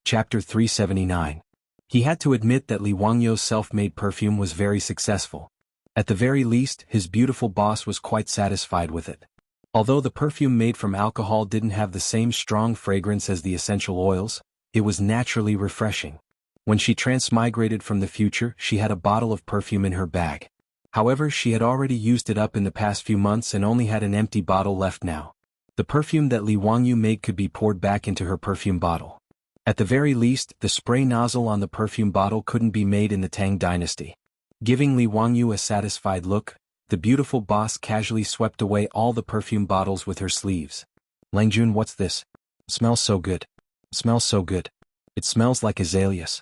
Chapter 379. He had to admit that Li Wangyu's self-made perfume was very successful. At the very least, his beautiful boss was quite satisfied with it. Although the perfume made from alcohol didn't have the same strong fragrance as the essential oils, it was naturally refreshing. When she transmigrated from the future, she had a bottle of perfume in her bag. However, she had already used it up in the past few months and only had an empty bottle left now. The perfume that Li Wangyu made could be poured back into her perfume bottle. At the very least, the spray nozzle on the perfume bottle couldn't be made in the Tang dynasty. Giving Li Wangyu a satisfied look, the beautiful boss casually swept away all the perfume bottles with her sleeves. "Langjun, what's this? Smells so good. Smells so good. It smells like azaleas."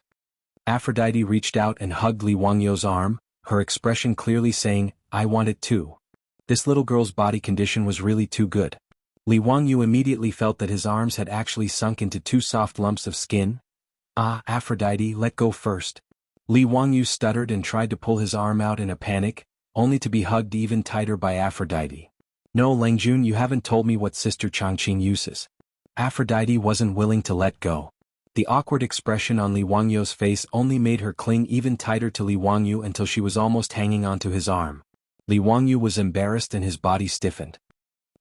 Aphrodite reached out and hugged Li Wangyu's arm, her expression clearly saying, "I want it too." This little girl's body condition was really too good. Li Wangyu immediately felt that his arms had actually sunk into two soft lumps of skin. "Ah, Aphrodite, let go first." Li Wangyu stuttered and tried to pull his arm out in a panic, only to be hugged even tighter by Aphrodite. "No, Langjun, you haven't told me what Sister Changqing uses." Aphrodite wasn't willing to let go. The awkward expression on Li Wangyu's face only made her cling even tighter to Li Wangyu until she was almost hanging onto his arm. Li Wangyu was embarrassed and his body stiffened.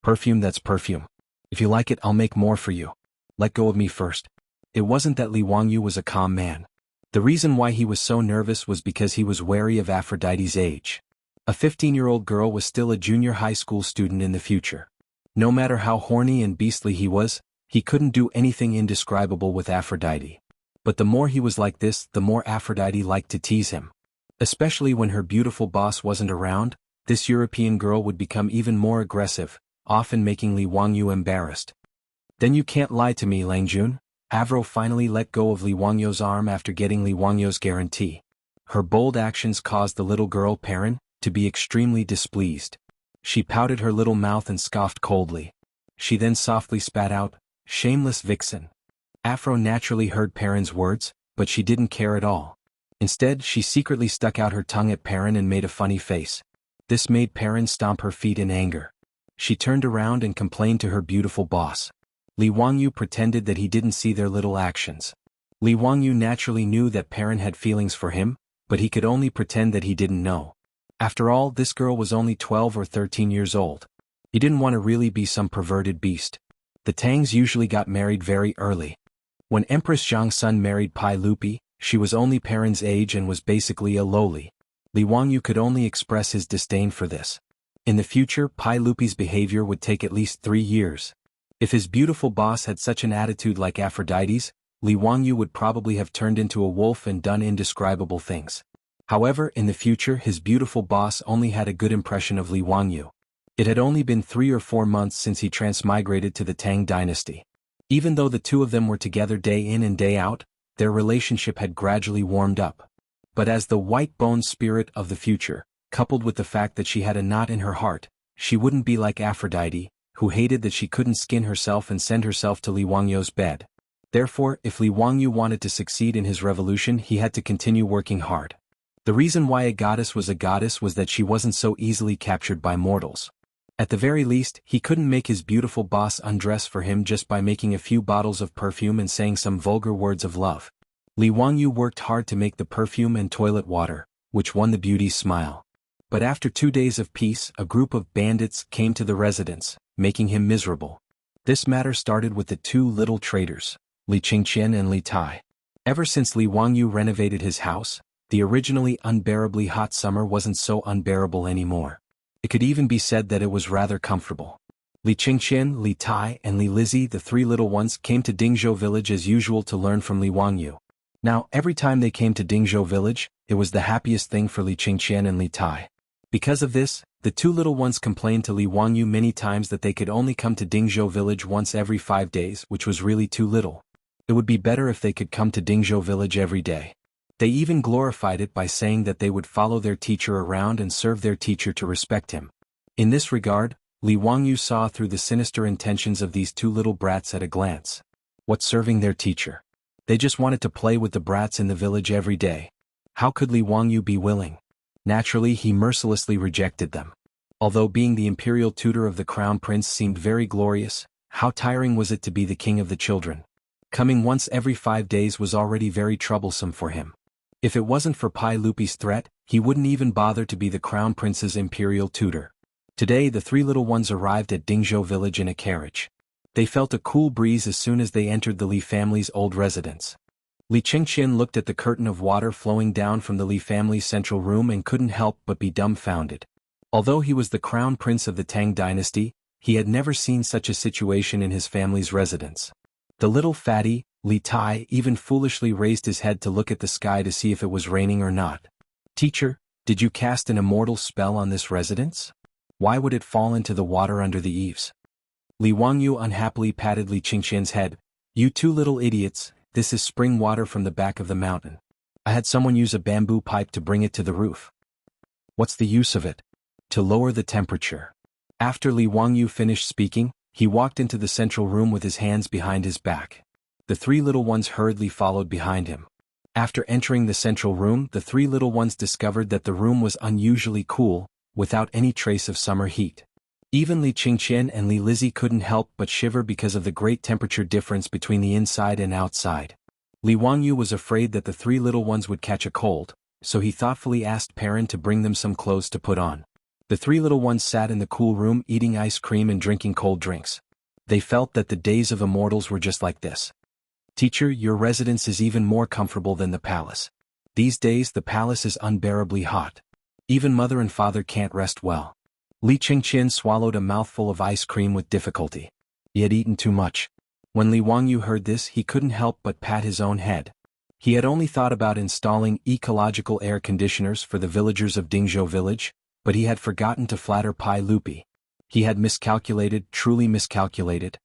"Perfume, that's perfume. If you like it, I'll make more for you. Let go of me first." It wasn't that Li Wangyu was a calm man. The reason why he was so nervous was because he was wary of Aphrodite's age. A 15-year-old girl was still a junior high school student in the future. No matter how horny and beastly he was, he couldn't do anything indescribable with Aphrodite. But the more he was like this, the more Aphrodite liked to tease him. Especially when her beautiful boss wasn't around, this European girl would become even more aggressive, often making Li Wangyu embarrassed. "Then you can't lie to me, Langjun." Avro finally let go of Li Wangyu's arm after getting Li Wangyu's guarantee. Her bold actions caused the little girl, Perrin, to be extremely displeased. She pouted her little mouth and scoffed coldly. She then softly spat out, "Shameless vixen." Afro naturally heard Perrin's words, but she didn't care at all. Instead, she secretly stuck out her tongue at Perrin and made a funny face. This made Perrin stomp her feet in anger. She turned around and complained to her beautiful boss. Li Wangyu pretended that he didn't see their little actions. Li Wangyu naturally knew that Perrin had feelings for him, but he could only pretend that he didn't know. After all, this girl was only 12 or 13 years old. He didn't want to really be some perverted beast. The Tangs usually got married very early. When Empress Zhang's son married Pai Lupi, she was only Perrin's age and was basically a lowly. Li Wangyu could only express his disdain for this. In the future, Pai Lupi's behavior would take at least 3 years. If his beautiful boss had such an attitude like Aphrodite's, Li Wangyu would probably have turned into a wolf and done indescribable things. However, in the future his beautiful boss only had a good impression of Li Wangyu. It had only been 3 or 4 months since he transmigrated to the Tang dynasty. Even though the two of them were together day in and day out, their relationship had gradually warmed up. But as the white-boned spirit of the future, coupled with the fact that she had a knot in her heart, she wouldn't be like Aphrodite, who hated that she couldn't skin herself and send herself to Li Wangyu's bed. Therefore, if Li Wangyu wanted to succeed in his revolution, he had to continue working hard. The reason why a goddess was that she wasn't so easily captured by mortals. At the very least, he couldn't make his beautiful boss undress for him just by making a few bottles of perfume and saying some vulgar words of love. Li Wangyu worked hard to make the perfume and toilet water, which won the beauty's smile. But after 2 days of peace, a group of bandits came to the residence, making him miserable. This matter started with the two little traitors, Li Qingqian and Li Tai. Ever since Li Wangyu renovated his house, the originally unbearably hot summer wasn't so unbearable anymore. It could even be said that it was rather comfortable. Li Qingqian, Li Tai, and Li Lizzie, the three little ones, came to Dingzhou village as usual to learn from Li Wangyu. Now, every time they came to Dingzhou village, it was the happiest thing for Li Qingqian and Li Tai. Because of this, the two little ones complained to Li Wangyu many times that they could only come to Dingzhou village once every 5 days, which was really too little. It would be better if they could come to Dingzhou village every day. They even glorified it by saying that they would follow their teacher around and serve their teacher to respect him. In this regard, Li Wangyu saw through the sinister intentions of these two little brats at a glance. What serving their teacher? They just wanted to play with the brats in the village every day. How could Li Wangyu be willing? Naturally, he mercilessly rejected them. Although being the imperial tutor of the crown prince seemed very glorious, how tiring was it to be the king of the children? Coming once every 5 days was already very troublesome for him. If it wasn't for Pai Lupi's threat, he wouldn't even bother to be the crown prince's imperial tutor. Today the three little ones arrived at Dingzhou village in a carriage. They felt a cool breeze as soon as they entered the Li family's old residence. Li Qingqian looked at the curtain of water flowing down from the Li family's central room and couldn't help but be dumbfounded. Although he was the crown prince of the Tang dynasty, he had never seen such a situation in his family's residence. The little fatty, Li Tai, even foolishly raised his head to look at the sky to see if it was raining or not. "Teacher, did you cast an immortal spell on this residence? Why would it fall into the water under the eaves?" Li Wangyu unhappily patted Li Qingqian's head. "You two little idiots, this is spring water from the back of the mountain. I had someone use a bamboo pipe to bring it to the roof." "What's the use of it?" "To lower the temperature." After Li Wangyu finished speaking, he walked into the central room with his hands behind his back. The three little ones hurriedly followed behind him. After entering the central room, the three little ones discovered that the room was unusually cool, without any trace of summer heat. Even Li Qingqian and Li Lizzie couldn't help but shiver because of the great temperature difference between the inside and outside. Li Wangyu was afraid that the three little ones would catch a cold, so he thoughtfully asked Perrin to bring them some clothes to put on. The three little ones sat in the cool room eating ice cream and drinking cold drinks. They felt that the days of immortals were just like this. "Teacher, your residence is even more comfortable than the palace. These days the palace is unbearably hot. Even mother and father can't rest well." Li Qingqian swallowed a mouthful of ice cream with difficulty. He had eaten too much. When Li Wangyu heard this, he couldn't help but pat his own head. He had only thought about installing ecological air conditioners for the villagers of Dingzhou village, but he had forgotten to flatter Pai Lupi. He had miscalculated, truly miscalculated.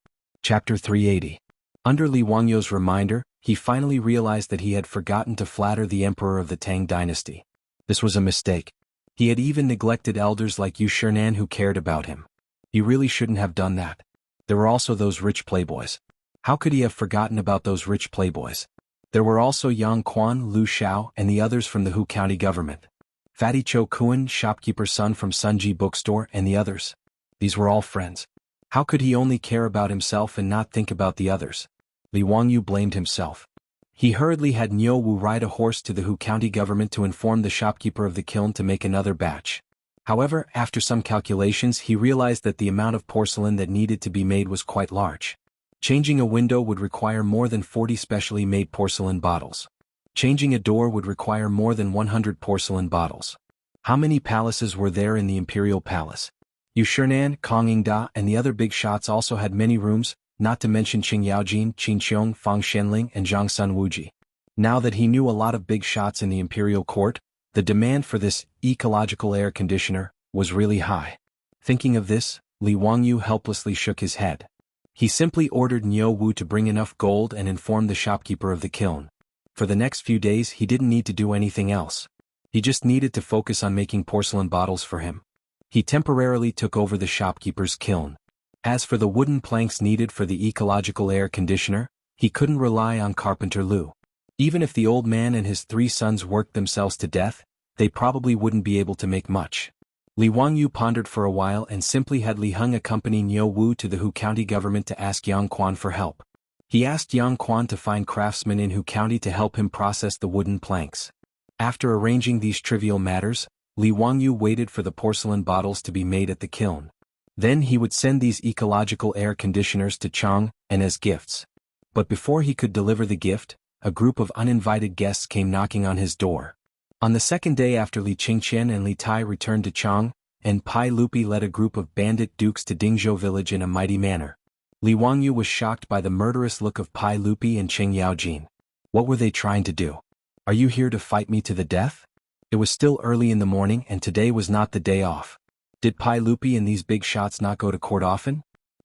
Chapter 380. Under Li Wangyu's reminder, he finally realized that he had forgotten to flatter the emperor of the Tang dynasty. This was a mistake. He had even neglected elders like Yu Shernan who cared about him. He really shouldn't have done that. There were also those rich playboys. How could he have forgotten about those rich playboys? There were also Yang Quan, Lu Xiao, and the others from the Hu County government. Fatty Cho Kuan, shopkeeper's son from Sunji bookstore, and the others. These were all friends. How could he only care about himself and not think about the others? Li Wangyu blamed himself. He hurriedly had Niu Wu ride a horse to the Hu County government to inform the shopkeeper of the kiln to make another batch. However, after some calculations, he realized that the amount of porcelain that needed to be made was quite large. Changing a window would require more than 40 specially made porcelain bottles. Changing a door would require more than 100 porcelain bottles. How many palaces were there in the imperial palace? Yu Shernan, Kongingda, and the other big shots also had many rooms, not to mention Qing Yaojin, Qin Qiong, Fang Shenling, and Zhang Sun Wuji. Now that he knew a lot of big shots in the imperial court, the demand for this ecological air conditioner was really high. Thinking of this, Li Wangyu helplessly shook his head. He simply ordered Niu Wu to bring enough gold and inform the shopkeeper of the kiln. For the next few days he didn't need to do anything else. He just needed to focus on making porcelain bottles for him. He temporarily took over the shopkeeper's kiln. As for the wooden planks needed for the ecological air conditioner, he couldn't rely on Carpenter Lu. Even if the old man and his 3 sons worked themselves to death, they probably wouldn't be able to make much. Li Wangyu pondered for a while and simply had Li Heng accompany Niu Wu to the Hu County government to ask Yang Quan for help. He asked Yang Quan to find craftsmen in Hu County to help him process the wooden planks. After arranging these trivial matters, Li Wangyu waited for the porcelain bottles to be made at the kiln. Then he would send these ecological air conditioners to Chang, and as gifts. But before he could deliver the gift, a group of uninvited guests came knocking on his door. On the second day after Li Qingqian and Li Tai returned to Chang, and Pai Lupi led a group of bandit dukes to Dingzhou village in a mighty manner. Li Wangyu was shocked by the murderous look of Pai Lupi and Cheng Yaojin. What were they trying to do? Are you here to fight me to the death? It was still early in the morning and today was not the day off. Did Pai Lupi and these big shots not go to court often?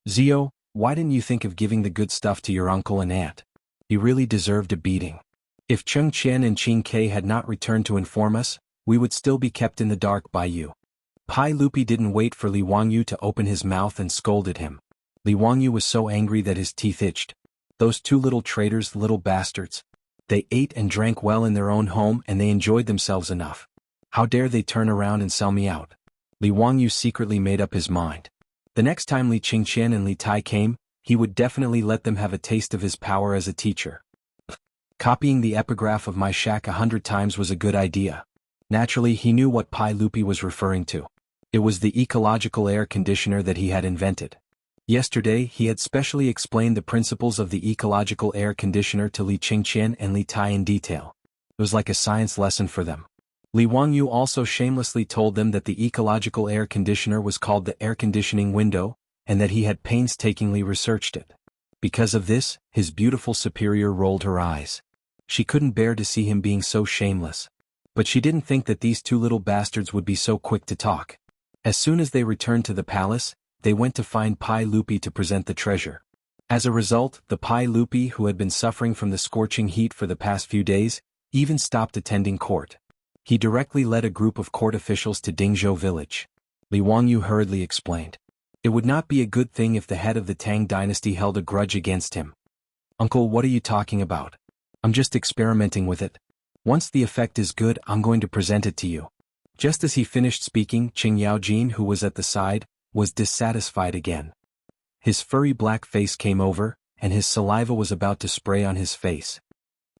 Zio, why didn't you think of giving the good stuff to your uncle and aunt? He really deserved a beating. If Cheng Qian and Qing Ke had not returned to inform us, we would still be kept in the dark by you. Pai Lupi didn't wait for Li Wangyu to open his mouth and scolded him. Li Wangyu was so angry that his teeth itched. Those 2 little traitors, little bastards. They ate and drank well in their own home and they enjoyed themselves enough. How dare they turn around and sell me out? Li Wangyu secretly made up his mind. The next time Li Qingqian and Li Tai came, he would definitely let them have a taste of his power as a teacher. Copying the epigraph of my shack 100 times was a good idea. Naturally, he knew what Pai Lupi was referring to. It was the ecological air conditioner that he had invented. Yesterday, he had specially explained the principles of the ecological air conditioner to Li Qingqian and Li Tai in detail. It was like a science lesson for them. Li Wangyu also shamelessly told them that the ecological air conditioner was called the air conditioning window, and that he had painstakingly researched it. Because of this, his beautiful superior rolled her eyes. She couldn't bear to see him being so shameless. But she didn't think that these 2 little bastards would be so quick to talk. As soon as they returned to the palace, they went to find Pai Lupi to present the treasure. As a result, the Pai Lupi who had been suffering from the scorching heat for the past few days, even stopped attending court. He directly led a group of court officials to Dingzhou village. Li Wangyu hurriedly explained. It would not be a good thing if the head of the Tang dynasty held a grudge against him. Uncle, what are you talking about? I'm just experimenting with it. Once the effect is good, I'm going to present it to you. Just as he finished speaking, Cheng Yaojin, who was at the side, was dissatisfied again. His furry black face came over, and his saliva was about to spray on his face.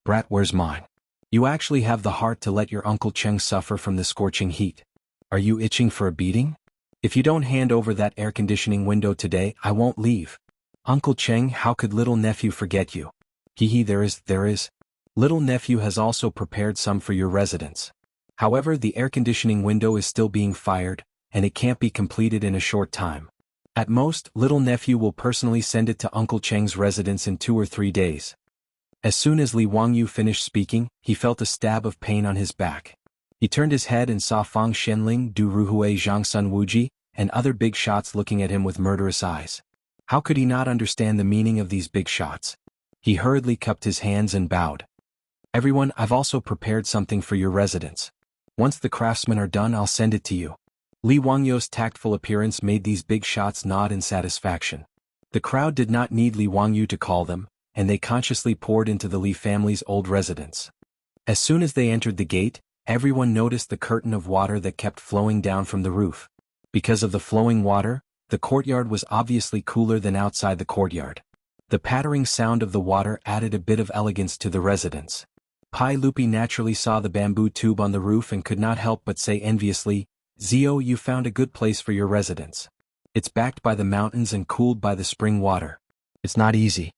Brat, where's mine? You actually have the heart to let your Uncle Cheng suffer from the scorching heat. Are you itching for a beating? If you don't hand over that air conditioning window today, I won't leave. Uncle Cheng, how could little nephew forget you? There is. Little nephew has also prepared some for your residence. However, the air conditioning window is still being fired, and it can't be completed in a short time. At most, little nephew will personally send it to Uncle Cheng's residence in 2 or 3 days. As soon as Li Wangyu finished speaking, he felt a stab of pain on his back. He turned his head and saw Fang Shenling, Du Ruhui Zhang Sun Wuji, and other big shots looking at him with murderous eyes. How could he not understand the meaning of these big shots? He hurriedly cupped his hands and bowed. Everyone, I've also prepared something for your residence. Once the craftsmen are done, I'll send it to you. Li Wangyu's tactful appearance made these big shots nod in satisfaction. The crowd did not need Li Wangyu to call them, and they consciously poured into the Li family's old residence. As soon as they entered the gate, everyone noticed the curtain of water that kept flowing down from the roof. Because of the flowing water, the courtyard was obviously cooler than outside the courtyard. The pattering sound of the water added a bit of elegance to the residence. Pai Lupi naturally saw the bamboo tube on the roof and could not help but say enviously, Zio, you found a good place for your residence. It's backed by the mountains and cooled by the spring water. It's not easy.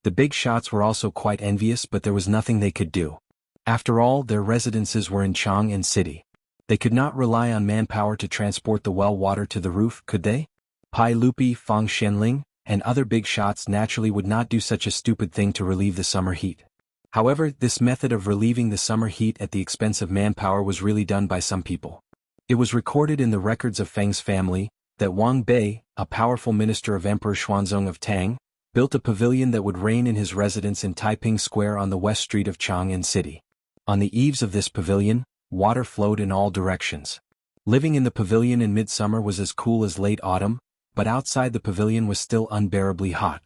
The big shots were also quite envious, but there was nothing they could do. After all, their residences were in Chang and city. They could not rely on manpower to transport the well water to the roof, could they? Pai Lupi, Fang Shenling, and other big shots naturally would not do such a stupid thing to relieve the summer heat. However, this method of relieving the summer heat at the expense of manpower was really done by some people. It was recorded in the records of Feng's family that Wang Bei, a powerful minister of Emperor Xuanzong of Tang, built a pavilion that would reign in his residence in Taiping Square on the west street of Chang'an City. On the eaves of this pavilion, water flowed in all directions. Living in the pavilion in midsummer was as cool as late autumn, but outside the pavilion was still unbearably hot.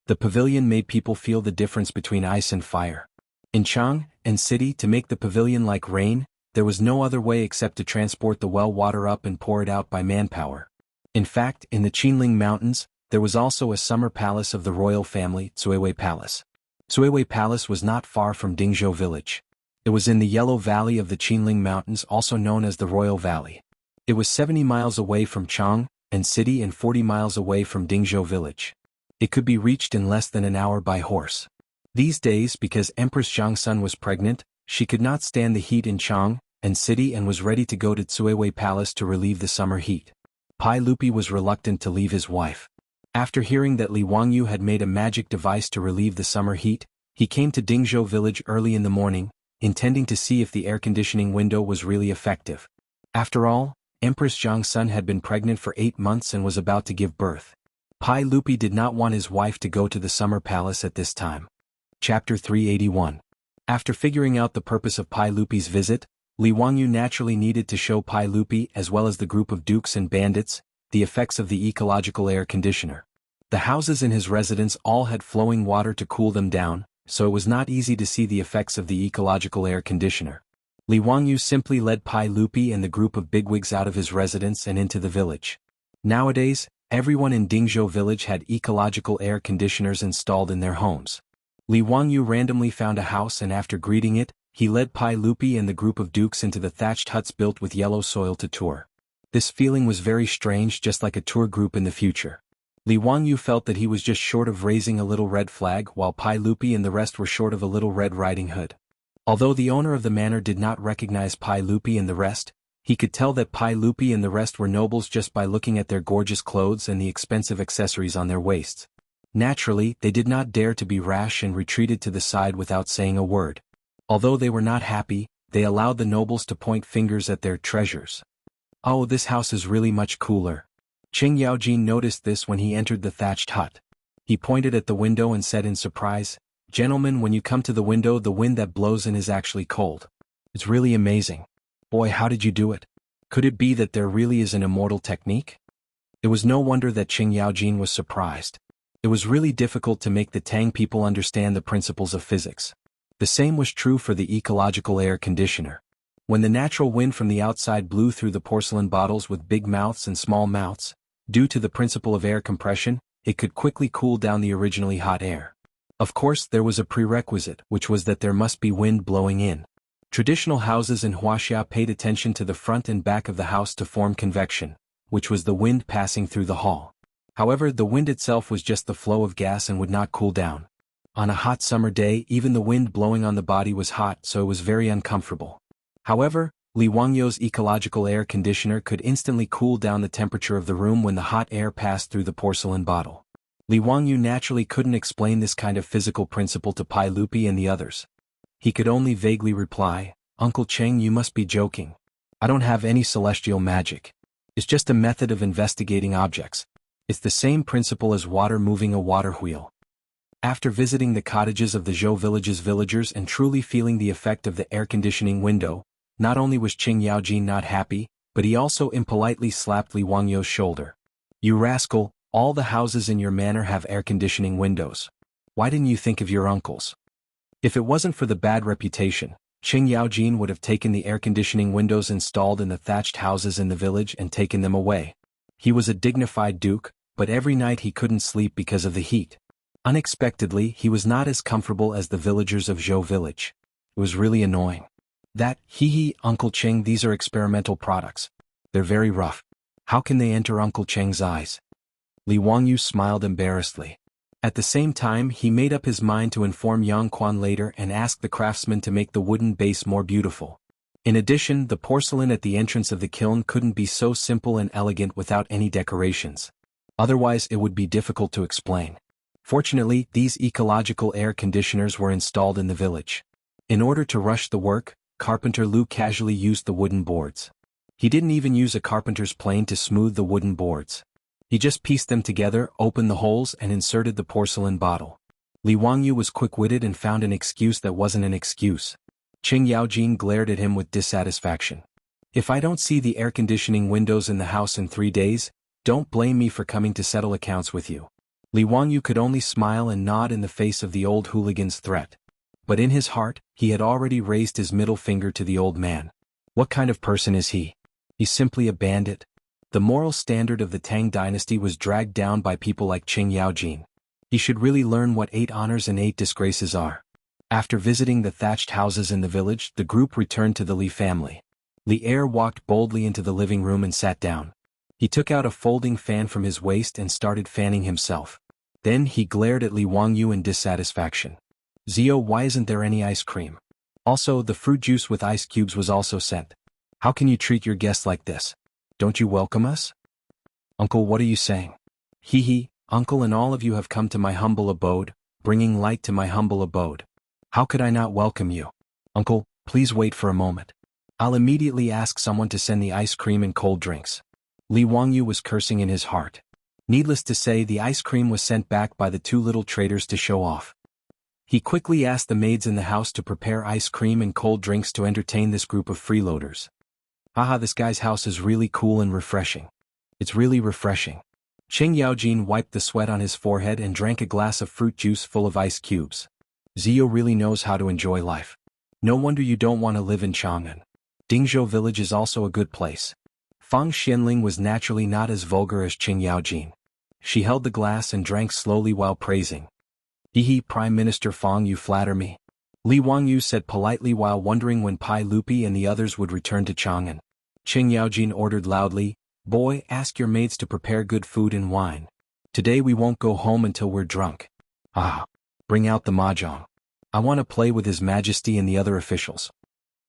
The pavilion made people feel the difference between ice and fire. In Chang and city, to make the pavilion like rain, there was no other way except to transport the well water up and pour it out by manpower. In fact, in the Qinling Mountains, there was also a summer palace of the royal family, Cuiwei Palace. Cuiwei Palace was not far from Dingzhou village. It was in the Yellow Valley of the Qinling Mountains, also known as the Royal Valley. It was 70 miles away from Chang and city and 40 miles away from Dingzhou village. It could be reached in less than an hour by horse. These days, because Empress Zhangsun was pregnant, she could not stand the heat in Chang and city and was ready to go to Cuiwei Palace to relieve the summer heat. Pai Lupi was reluctant to leave his wife. After hearing that Li Wangyu had made a magic device to relieve the summer heat, he came to Dingzhou village early in the morning, intending to see if the air conditioning window was really effective. After all, Empress Zhangsun had been pregnant for 8 months and was about to give birth. Pai Lupi did not want his wife to go to the summer palace at this time. Chapter 381. After figuring out the purpose of Pai Lupi's visit, Li Wangyu naturally needed to show Pai Lupi as well as the group of dukes and bandits the effects of the ecological air conditioner. The houses in his residence all had flowing water to cool them down, so it was not easy to see the effects of the ecological air conditioner. Li Wangyu simply led Pai Lupi and the group of bigwigs out of his residence and into the village. Nowadays, everyone in Dingzhou village had ecological air conditioners installed in their homes. Li Wangyu randomly found a house and after greeting it, he led Pai Lupi and the group of dukes into the thatched huts built with yellow soil to tour. This feeling was very strange, just like a tour group in the future. Li Wangyu felt that he was just short of raising a little red flag while Pai Lupi and the rest were short of a little red riding hood. Although the owner of the manor did not recognize Pai Lupi and the rest, he could tell that Pai Lupi and the rest were nobles just by looking at their gorgeous clothes and the expensive accessories on their waists. Naturally, they did not dare to be rash and retreated to the side without saying a word. Although they were not happy, they allowed the nobles to point fingers at their treasures. "Oh, this house is really much cooler." Qing Yaojin noticed this when he entered the thatched hut. He pointed at the window and said in surprise, "Gentlemen, when you come to the window, the wind that blows in is actually cold. It's really amazing. Boy, how did you do it? Could it be that there really is an immortal technique?" It was no wonder that Qing Yaojin was surprised. It was really difficult to make the Tang people understand the principles of physics. The same was true for the ecological air conditioner. When the natural wind from the outside blew through the porcelain bottles with big mouths and small mouths, due to the principle of air compression, it could quickly cool down the originally hot air. Of course, there was a prerequisite, which was that there must be wind blowing in. Traditional houses in Wuxia paid attention to the front and back of the house to form convection, which was the wind passing through the hall. However, the wind itself was just the flow of gas and would not cool down. On a hot summer day, even the wind blowing on the body was hot, so it was very uncomfortable. However, Li Wangyu's ecological air conditioner could instantly cool down the temperature of the room when the hot air passed through the porcelain bottle. Li Wangyu naturally couldn't explain this kind of physical principle to Pai Lupi and the others. He could only vaguely reply, "Uncle Cheng, you must be joking. I don't have any celestial magic. It's just a method of investigating objects. It's the same principle as water moving a water wheel." After visiting the cottages of the Zhou village's villagers and truly feeling the effect of the air conditioning window, not only was Qing Yaojin not happy, but he also impolitely slapped Li Wangyu's shoulder. "You rascal, all the houses in your manor have air conditioning windows. Why didn't you think of your uncles?" If it wasn't for the bad reputation, Qing Yaojin would have taken the air conditioning windows installed in the thatched houses in the village and taken them away. He was a dignified duke, but every night he couldn't sleep because of the heat. Unexpectedly, he was not as comfortable as the villagers of Zhou village. It was really annoying. Hee, Uncle Cheng, these are experimental products. They're very rough. How can they enter Uncle Cheng's eyes?" Li Wangyu smiled embarrassedly. At the same time, he made up his mind to inform Yang Quan later and ask the craftsman to make the wooden base more beautiful. In addition, the porcelain at the entrance of the kiln couldn't be so simple and elegant without any decorations. Otherwise, it would be difficult to explain. Fortunately, these ecological air conditioners were installed in the village. In order to rush the work, Carpenter Lu casually used the wooden boards. He didn't even use a carpenter's plane to smooth the wooden boards. He just pieced them together, opened the holes and inserted the porcelain bottle. Li Wangyu was quick-witted and found an excuse that wasn't an excuse. Qing Yaojin glared at him with dissatisfaction. "If I don't see the air conditioning windows in the house in 3 days, Don't blame me for coming to settle accounts with you. Li Wangyu could only smile and nod in the face of the old hooligan's threat. But in his heart, he had already raised his middle finger to the old man. What kind of person is he? He's simply a bandit. The moral standard of the Tang dynasty was dragged down by people like Qing Yaojin. He should really learn what 8 honors and 8 disgraces are. After visiting the thatched houses in the village, the group returned to the Li family. Li Er walked boldly into the living room and sat down. He took out a folding fan from his waist and started fanning himself. Then he glared at Li Wangyu in dissatisfaction. Zio, why isn't there any ice cream? Also, the fruit juice with ice cubes was also sent. How can you treat your guests like this? Don't you welcome us? Uncle, what are you saying? Hee, uncle, and all of you have come to my humble abode, bringing light to my humble abode. How could I not welcome you? Uncle, please wait for a moment. I'll immediately ask someone to send the ice cream and cold drinks. Li Wangyu was cursing in his heart. Needless to say, the ice cream was sent back by the 2 little traitors to show off. He quickly asked the maids in the house to prepare ice cream and cold drinks to entertain this group of freeloaders. Haha, this guy's house is really cool and refreshing. It's really refreshing. Qing Yaojin wiped the sweat on his forehead and drank a glass of fruit juice full of ice cubes. Zio really knows how to enjoy life. No wonder you don't want to live in Chang'an. Dingzhou village is also a good place. Fang Xianling was naturally not as vulgar as Qing Yaojin. She held the glass and drank slowly while praising. Hehe, Prime Minister Fang, you flatter me. Li Wangyu said politely while wondering when Pai Lupi and the others would return to Chang'an. Qing Yaojin ordered loudly, "Boy, ask your maids to prepare good food and wine. Today we won't go home until we're drunk. Bring out the mahjong. I want to play with His Majesty and the other officials."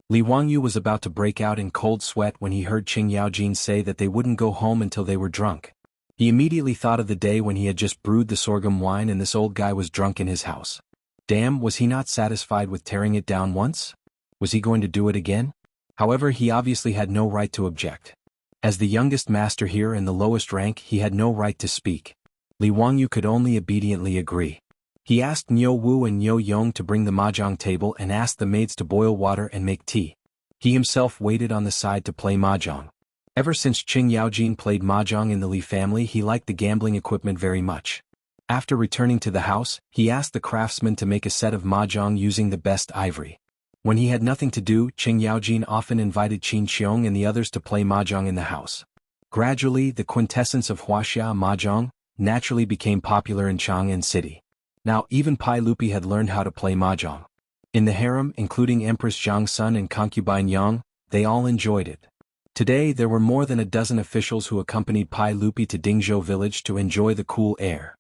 Li Wangyu was about to break out in cold sweat when he heard Qing Yaojin say that they wouldn't go home until they were drunk. He immediately thought of the day when he had just brewed the sorghum wine and this old guy was drunk in his house. Damn, was he not satisfied with tearing it down once? Was he going to do it again? However, he obviously had no right to object. As the youngest master here and the lowest rank, he had no right to speak. Li Wangyu could only obediently agree. He asked Niu Wu and Niu Yong to bring the mahjong table and asked the maids to boil water and make tea. He himself waited on the side to play mahjong. Ever since Qing Yaojin played mahjong in the Li family, he liked the gambling equipment very much. After returning to the house, he asked the craftsman to make a set of mahjong using the best ivory. When he had nothing to do, Qing Yaojin often invited Qin Qiong and the others to play mahjong in the house. Gradually, the quintessence of Wuxia mahjong naturally became popular in Chang'an City. Now even Pai Lupi had learned how to play mahjong. In the harem, including Empress Zhang's son and concubine Yang, they all enjoyed it. Today there were more than a dozen officials who accompanied Pai Lupi to Dingzhou village to enjoy the cool air.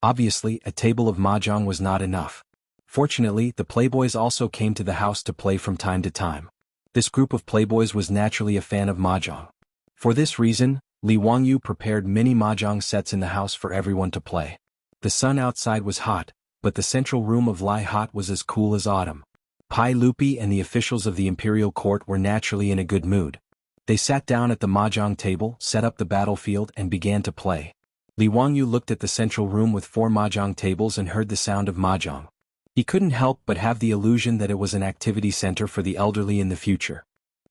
Obviously, a table of mahjong was not enough. Fortunately, the playboys also came to the house to play from time to time. This group of playboys was naturally a fan of mahjong. For this reason, Li Wangyu prepared many mahjong sets in the house for everyone to play. The sun outside was hot, but the central room of Lai Hot was as cool as autumn. Pai Lupi and the officials of the imperial court were naturally in a good mood. They sat down at the mahjong table, set up the battlefield and began to play. Li Wangyu looked at the central room with 4 mahjong tables and heard the sound of mahjong. He couldn't help but have the illusion that it was an activity center for the elderly in the future.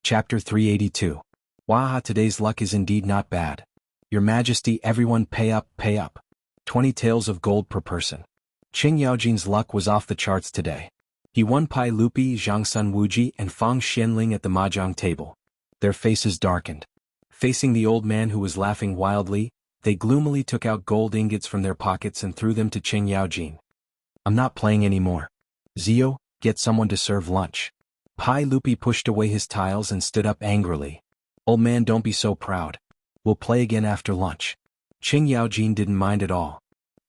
Chapter 382. Waha, today's luck is indeed not bad. Your Majesty, everyone pay up, pay up. 20 taels of gold per person. Qing Yaojin's luck was off the charts today. He won Pai Lupi, Zhang Sun Wuji and Fang Xianling at the mahjong table. Their faces darkened. Facing the old man who was laughing wildly, they gloomily took out gold ingots from their pockets and threw them to Qing Yaojin. I'm not playing anymore. Zio, get someone to serve lunch. Pai Lupi pushed away his tiles and stood up angrily. Old man, don't be so proud. We'll play again after lunch. Qing Yaojin didn't mind at all.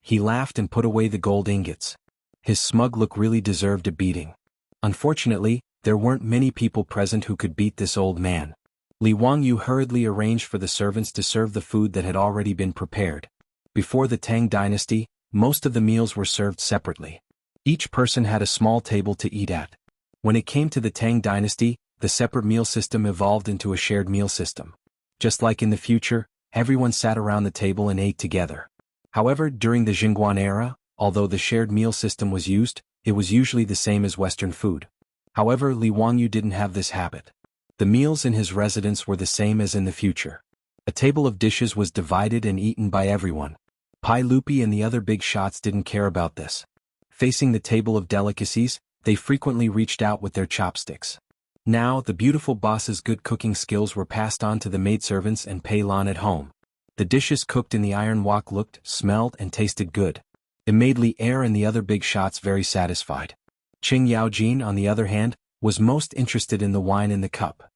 He laughed and put away the gold ingots. His smug look really deserved a beating. Unfortunately, there weren't many people present who could beat this old man. Li Wangyu hurriedly arranged for the servants to serve the food that had already been prepared. Before the Tang dynasty, most of the meals were served separately. Each person had a small table to eat at. When it came to the Tang dynasty, the separate meal system evolved into a shared meal system. Just like in the future, everyone sat around the table and ate together. However, during the Jingguan era, although the shared meal system was used, it was usually the same as Western food. However, Li Wangyu didn't have this habit. The meals in his residence were the same as in the future. A table of dishes was divided and eaten by everyone. Pai Lupi and the other big shots didn't care about this. Facing the table of delicacies, they frequently reached out with their chopsticks. Now, the beautiful boss's good cooking skills were passed on to the maidservants and Pei Lan at home. The dishes cooked in the iron wok looked, smelled, and tasted good. It made Li Er and the other big shots very satisfied. Qing Yaojin, on the other hand, was most interested in the wine in the cup.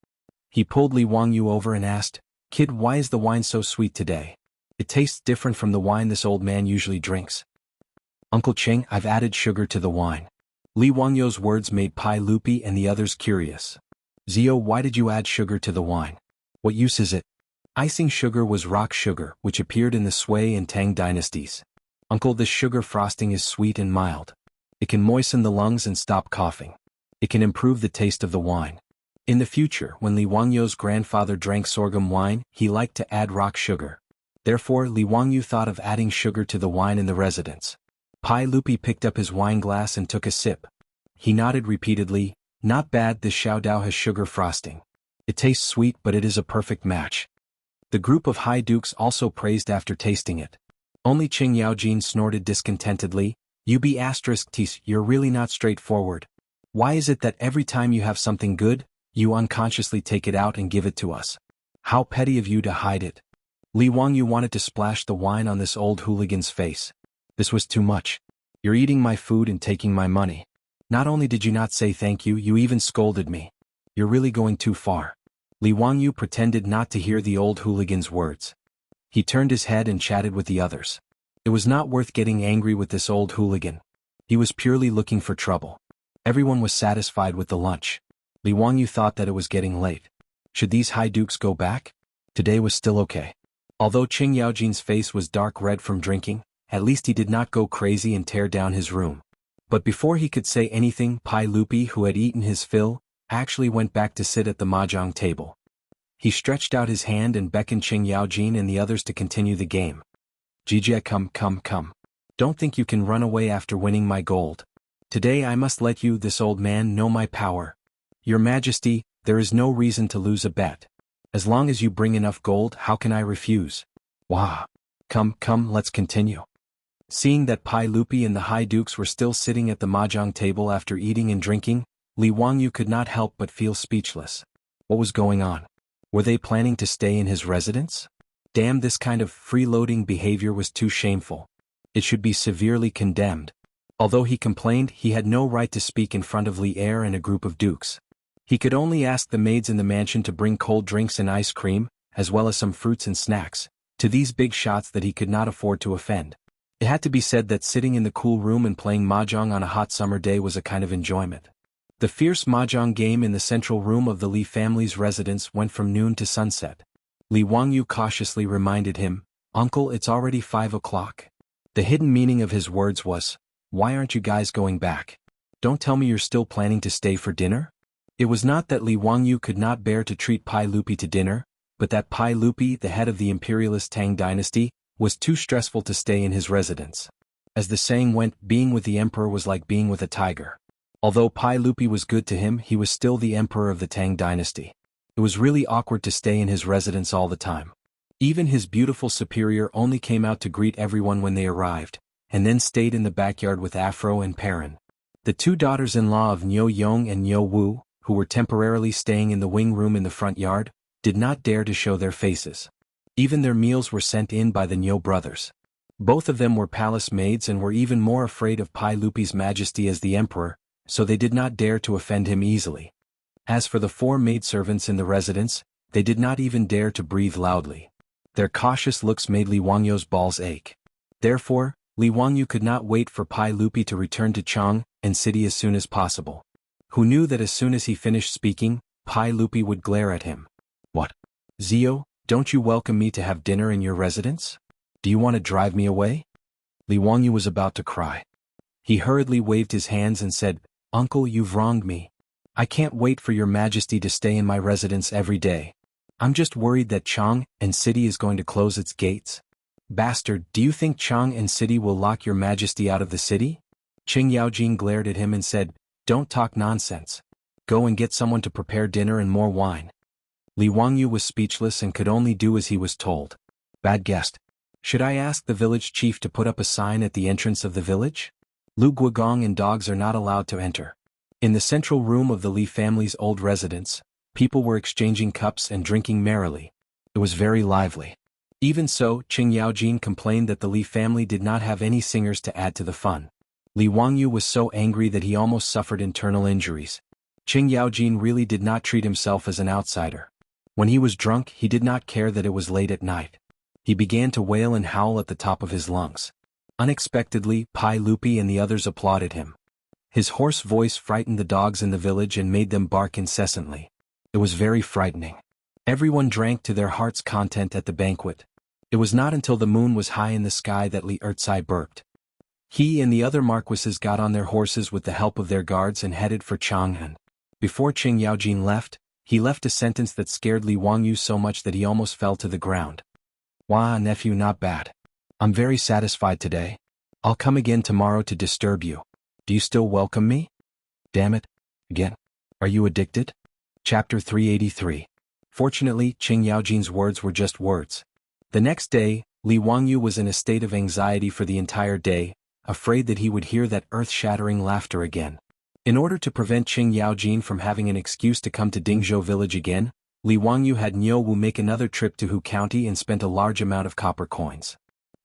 He pulled Li Wangyu over and asked, "Kid, why is the wine so sweet today? It tastes different from the wine this old man usually drinks." "Uncle Qing, I've added sugar to the wine." Li Wangyu's words made Pai Lupi and the others curious. "Zio, why did you add sugar to the wine? What use is it?" Icing sugar was rock sugar, which appeared in the Sui and Tang dynasties. "Uncle, this sugar frosting is sweet and mild. It can moisten the lungs and stop coughing. It can improve the taste of the wine." In the future, when Li Wangyu's grandfather drank sorghum wine, he liked to add rock sugar. Therefore, Li Wangyu thought of adding sugar to the wine in the residence. Pai Lupi picked up his wine glass and took a sip. He nodded repeatedly. "Not bad, this Xiaodao has sugar frosting. It tastes sweet, but it is a perfect match." The group of high dukes also praised after tasting it. Only Qing Yaojin snorted discontentedly. "You be *ts, you're really not straightforward. Why is it that every time you have something good, you unconsciously take it out and give it to us? How petty of you to hide it." Li Wangyu wanted to splash the wine on this old hooligan's face. This was too much. "You're eating my food and taking my money. Not only did you not say thank you, you even scolded me. You're really going too far." Li Wangyu pretended not to hear the old hooligan's words. He turned his head and chatted with the others. It was not worth getting angry with this old hooligan. He was purely looking for trouble. Everyone was satisfied with the lunch. Li Wangyu thought that it was getting late. Should these high dukes go back? Today was still okay. Although Qing Yaojin's face was dark red from drinking, at least he did not go crazy and tear down his room. But before he could say anything, Pai Lupi, who had eaten his fill, actually went back to sit at the mahjong table. He stretched out his hand and beckoned Qing Yaojin and the others to continue the game. "Jijie, come. Don't think you can run away after winning my gold. Today I must let you, this old man, know my power. Your Majesty, there is no reason to lose a bet. As long as you bring enough gold, how can I refuse? Wah! Come, let's continue." Seeing that Pai Lupi and the high dukes were still sitting at the mahjong table after eating and drinking, Li Wangyu could not help but feel speechless. What was going on? Were they planning to stay in his residence? Damn, this kind of freeloading behavior was too shameful. It should be severely condemned. Although he complained, he had no right to speak in front of Li Er and a group of dukes. He could only ask the maids in the mansion to bring cold drinks and ice cream, as well as some fruits and snacks, to these big shots that he could not afford to offend. It had to be said that sitting in the cool room and playing mahjong on a hot summer day was a kind of enjoyment. The fierce mahjong game in the central room of the Li family's residence went from noon to sunset. Li Wangyu cautiously reminded him, "Uncle, it's already 5 o'clock." The hidden meaning of his words was, "Why aren't you guys going back? Don't tell me you're still planning to stay for dinner?" It was not that Li Wangyu could not bear to treat Pai Lupi to dinner, but that Pai Lupi, the head of the imperialist Tang dynasty, was too stressful to stay in his residence. As the saying went, being with the emperor was like being with a tiger. Although Pai Lupi was good to him, he was still the emperor of the Tang dynasty. It was really awkward to stay in his residence all the time. Even his beautiful superior only came out to greet everyone when they arrived, and then stayed in the backyard with Afro and Perrin. The two daughters-in-law of Niu Yong and Niu Wu, who were temporarily staying in the wing room in the front yard, did not dare to show their faces. Even their meals were sent in by the Niu brothers. Both of them were palace maids and were even more afraid of Pai Lupi's majesty as the emperor, so they did not dare to offend him easily. As for the 4 maidservants in the residence, they did not even dare to breathe loudly. Their cautious looks made Li Wangyu's balls ache. Therefore, Li Wangyu could not wait for Pai Lupi to return to Chang and city as soon as possible. Who knew that as soon as he finished speaking, Pai Lupi would glare at him. "What? Zio, don't you welcome me to have dinner in your residence? Do you want to drive me away?" Li Wangyu was about to cry. He hurriedly waved his hands and said, "Uncle, you've wronged me. I can't wait for your majesty to stay in my residence every day. I'm just worried that Chang and city is going to close its gates. Bastard, do you think Chang and city will lock your majesty out of the city?" Qing Yaojin glared at him and said, "Don't talk nonsense. Go and get someone to prepare dinner and more wine." Li Wangyu was speechless and could only do as he was told. Bad guest. Should I ask the village chief to put up a sign at the entrance of the village? Lu Guogong and dogs are not allowed to enter. In the central room of the Li family's old residence, people were exchanging cups and drinking merrily. It was very lively. Even so, Qing Yaojin complained that the Li family did not have any singers to add to the fun. Li Wangyu was so angry that he almost suffered internal injuries. Qing Yaojin really did not treat himself as an outsider. When he was drunk, he did not care that it was late at night. He began to wail and howl at the top of his lungs. Unexpectedly, Pai Lupi and the others applauded him. His hoarse voice frightened the dogs in the village and made them bark incessantly. It was very frightening. Everyone drank to their heart's content at the banquet. It was not until the moon was high in the sky that Li Ertsai burped. He and the other marquises got on their horses with the help of their guards and headed for Chang'an. Before Qing Yaojin left, he left a sentence that scared Li Wangyu so much that he almost fell to the ground. Wah, nephew, not bad. I'm very satisfied today. I'll come again tomorrow to disturb you. Do you still welcome me? Damn it. Again. Are you addicted? Chapter 383. Fortunately, Qing Yaojin's words were just words. The next day, Li Wangyu was in a state of anxiety for the entire day, afraid that he would hear that earth-shattering laughter again. In order to prevent Qing Yaojin from having an excuse to come to Dingzhou village again, Li Wangyu had Niu Wu make another trip to Hu County and spent a large amount of copper coins.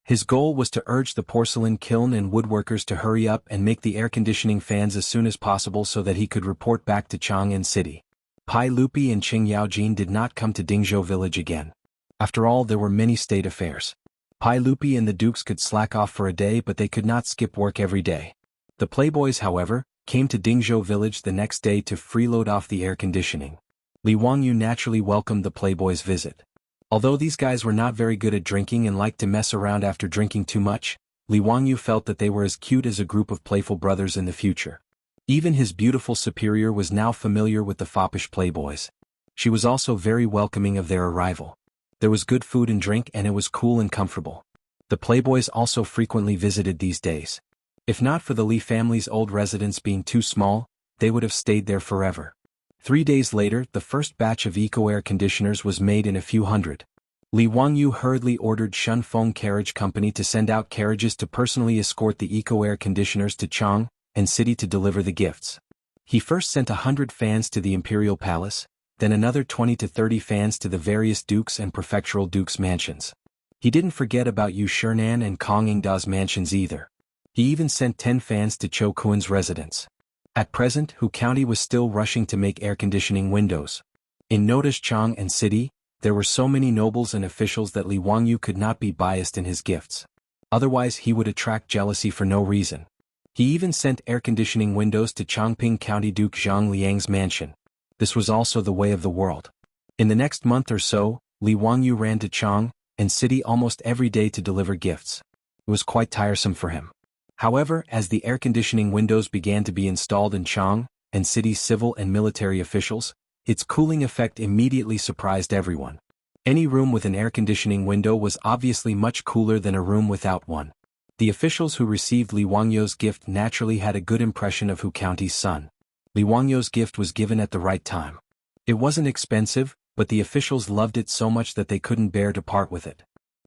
His goal was to urge the porcelain kiln and woodworkers to hurry up and make the air conditioning fans as soon as possible so that he could report back to Chang'an City. Pai Lupi and Qing Yaojin did not come to Dingzhou village again. After all, there were many state affairs. Pai Lupi and the dukes could slack off for a day, but they could not skip work every day. The playboys, however, came to Dingzhou village the next day to freeload off the air conditioning. Li Wangyu naturally welcomed the playboys' visit. Although these guys were not very good at drinking and liked to mess around after drinking too much, Li Wangyu felt that they were as cute as a group of playful brothers in the future. Even his beautiful superior was now familiar with the foppish playboys. She was also very welcoming of their arrival. There was good food and drink and it was cool and comfortable. The playboys also frequently visited these days. If not for the Li family's old residence being too small, they would have stayed there forever. 3 days later, the first batch of eco-air conditioners was made in a few hundred. Li Wangyu hurriedly ordered Shunfeng Carriage Company to send out carriages to personally escort the eco-air conditioners to Chang'an City to deliver the gifts. He first sent 100 fans to the Imperial Palace, then another 20 to 30 fans to the various dukes and prefectural dukes' mansions. He didn't forget about Yu Shernan and Kong Yingda's mansions either. He even sent 10 fans to Cho Kuan's residence. At present, Hu County was still rushing to make air conditioning windows. In Noda's Chang'an City, there were so many nobles and officials that Li Wangyu could not be biased in his gifts. Otherwise he would attract jealousy for no reason. He even sent air conditioning windows to Chongping County Duke Zhang Liang's mansion. This was also the way of the world. In the next month or so, Li Wangyu ran to Chang'an City almost every day to deliver gifts. It was quite tiresome for him. However, as the air conditioning windows began to be installed in Chang'an City's civil and military officials, its cooling effect immediately surprised everyone. Any room with an air conditioning window was obviously much cooler than a room without one. The officials who received Li Wangyu's gift naturally had a good impression of Hu County's son. Li Wangyu's gift was given at the right time. It wasn't expensive, but the officials loved it so much that they couldn't bear to part with it.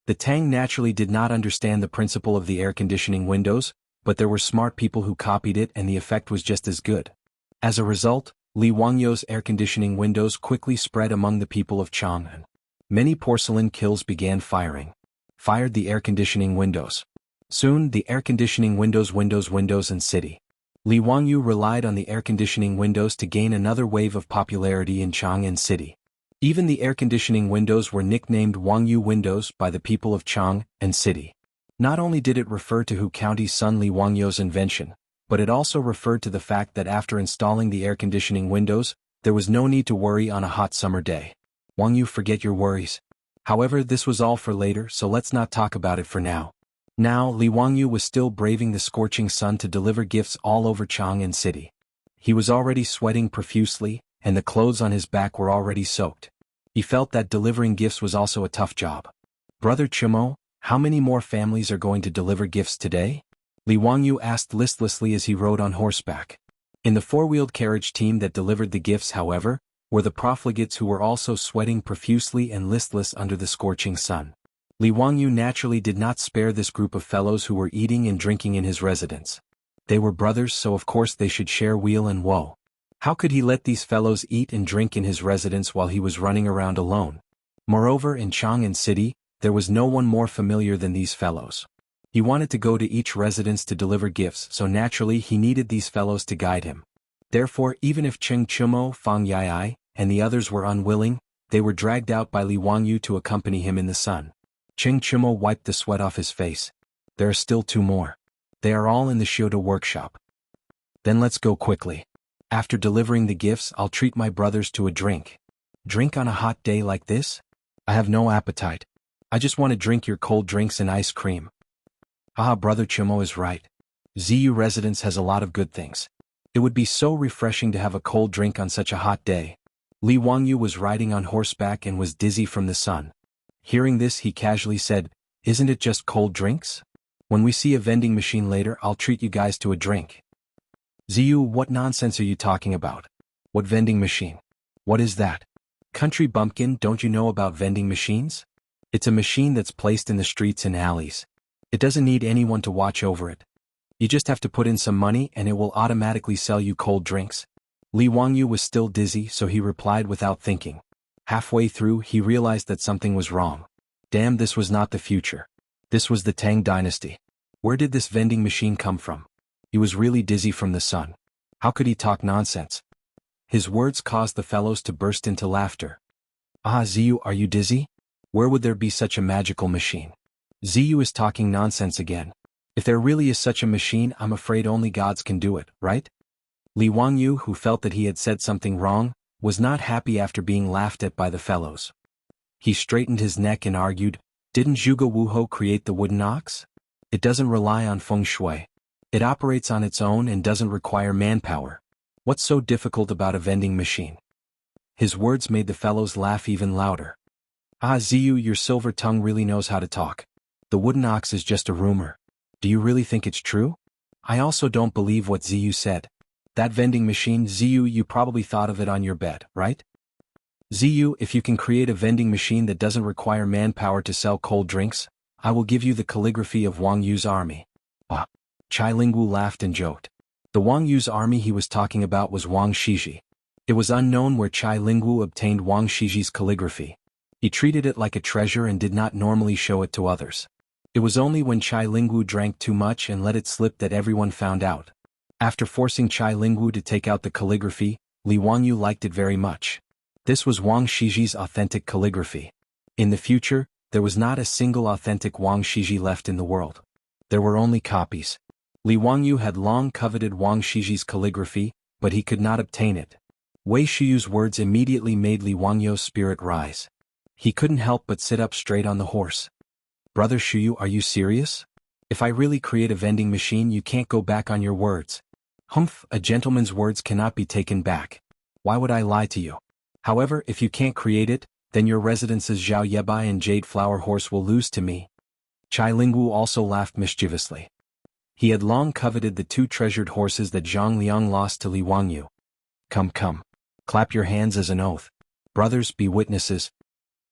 The Tang naturally did not understand the principle of the air conditioning windows, but there were smart people who copied it and the effect was just as good. As a result, Li Wangyu's air conditioning windows quickly spread among the people of Chang'an. Many porcelain kilns began firing. Fired the air conditioning windows. Soon, the air conditioning windows in city. Li Wangyu relied on the air conditioning windows to gain another wave of popularity in Chang'an City. Even the air conditioning windows were nicknamed Wangyu windows by the people of Chang'an City. Not only did it refer to Hu County's son Li Wangyu's invention, but it also referred to the fact that after installing the air conditioning windows, there was no need to worry on a hot summer day. Wangyu, forget your worries. However, this was all for later, so let's not talk about it for now. Now, Li Wangyu was still braving the scorching sun to deliver gifts all over Chang'an City. He was already sweating profusely, and the clothes on his back were already soaked. He felt that delivering gifts was also a tough job. Brother Chumo, how many more families are going to deliver gifts today? Li Wangyu asked listlessly as he rode on horseback. In the four-wheeled carriage team that delivered the gifts, however, were the profligates who were also sweating profusely and listless under the scorching sun. Li Wangyu naturally did not spare this group of fellows who were eating and drinking in his residence. They were brothers, so of course they should share weal and woe. How could he let these fellows eat and drink in his residence while he was running around alone? Moreover, in Chang'an City, there was no one more familiar than these fellows. He wanted to go to each residence to deliver gifts, so naturally he needed these fellows to guide him. Therefore, even if Cheng Chumo, Fang Yai, and the others were unwilling, they were dragged out by Li Wangyu to accompany him in the sun. Cheng Chumo wiped the sweat off his face. There are still 2 more. They are all in the Shioda workshop. Then let's go quickly. After delivering the gifts, I'll treat my brothers to a drink. Drink on a hot day like this? I have no appetite. I just want to drink your cold drinks and ice cream. Ah, Brother Chumo is right. Ziyu residence has a lot of good things. It would be so refreshing to have a cold drink on such a hot day. Li Wangyu was riding on horseback and was dizzy from the sun. Hearing this, he casually said, "Isn't it just cold drinks? When we see a vending machine later, I'll treat you guys to a drink." Ziyu, what nonsense are you talking about? What vending machine? What is that? Country bumpkin, don't you know about vending machines? It's a machine that's placed in the streets and alleys. It doesn't need anyone to watch over it. You just have to put in some money and it will automatically sell you cold drinks. Li Wangyu was still dizzy, so he replied without thinking. Halfway through, he realized that something was wrong. Damn, this was not the future. This was the Tang dynasty. Where did this vending machine come from? He was really dizzy from the sun. How could he talk nonsense? His words caused the fellows to burst into laughter. Ah, Ziyu, are you dizzy? Where would there be such a magical machine? Ziyu is talking nonsense again. If there really is such a machine, I'm afraid only gods can do it, right? Li Wangyu, who felt that he had said something wrong, was not happy after being laughed at by the fellows. He straightened his neck and argued, "Didn't Zhuge Wuho create the wooden ox? It doesn't rely on feng shui. It operates on its own and doesn't require manpower. What's so difficult about a vending machine?" His words made the fellows laugh even louder. Ah, Ziyu, your silver tongue really knows how to talk. The wooden ox is just a rumor. Do you really think it's true? I also don't believe what Ziyu said. That vending machine, Ziyu, you probably thought of it on your bed, right? Ziyu, if you can create a vending machine that doesn't require manpower to sell cold drinks, I will give you the calligraphy of Wang Yu's army. Ah. Chai Lingwu laughed and joked. The Wang Yu's army he was talking about was Wang Shiji. It was unknown where Chai Lingwu obtained Wang Shiji's calligraphy. He treated it like a treasure and did not normally show it to others. It was only when Chai Lingwu drank too much and let it slip that everyone found out. After forcing Chai Lingwu to take out the calligraphy, Li Wangyu liked it very much. This was Wang Shiji's authentic calligraphy. In the future, there was not a single authentic Wang Shiji left in the world. There were only copies. Li Wangyu had long coveted Wang Shiji's calligraphy, but he could not obtain it. Wei Shiyu's words immediately made Li Wangyu's spirit rise. He couldn't help but sit up straight on the horse. Brother Shiyu, are you serious? If I really create a vending machine, you can't go back on your words. Humph, a gentleman's words cannot be taken back. Why would I lie to you? However, if you can't create it, then your residence's Zhao Yebai and Jade Flower Horse will lose to me. Chai Lingwu also laughed mischievously. He had long coveted the 2 treasured horses that Zhang Liang lost to Li Wangyu. Come. Clap your hands as an oath. Brothers, be witnesses.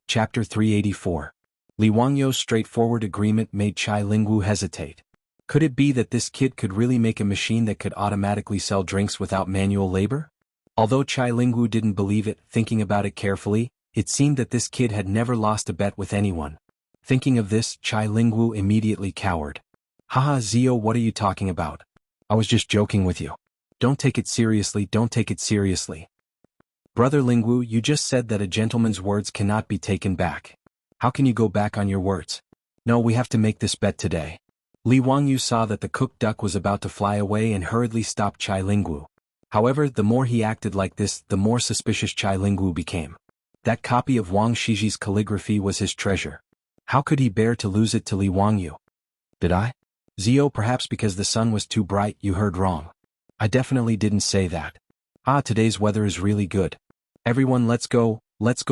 Chapter 384. Li Wangyu's straightforward agreement made Chai Lingwu hesitate. Could it be that this kid could really make a machine that could automatically sell drinks without manual labor? Although Chai Lingwu didn't believe it, thinking about it carefully, it seemed that this kid had never lost a bet with anyone. Thinking of this, Chai Lingwu immediately cowered. Haha, Zio, what are you talking about? I was just joking with you. Don't take it seriously, don't take it seriously. Brother Lingwu, you just said that a gentleman's words cannot be taken back. How can you go back on your words? No, we have to make this bet today. Li Wangyu saw that the cooked duck was about to fly away and hurriedly stopped Chai Lingwu. However, the more he acted like this, the more suspicious Chai Lingwu became. That copy of Wang Shiji's calligraphy was his treasure. How could he bear to lose it to Li Wangyu? Did I? Zio, perhaps because the sun was too bright, you heard wrong. I definitely didn't say that. Ah, today's weather is really good. Everyone, let's go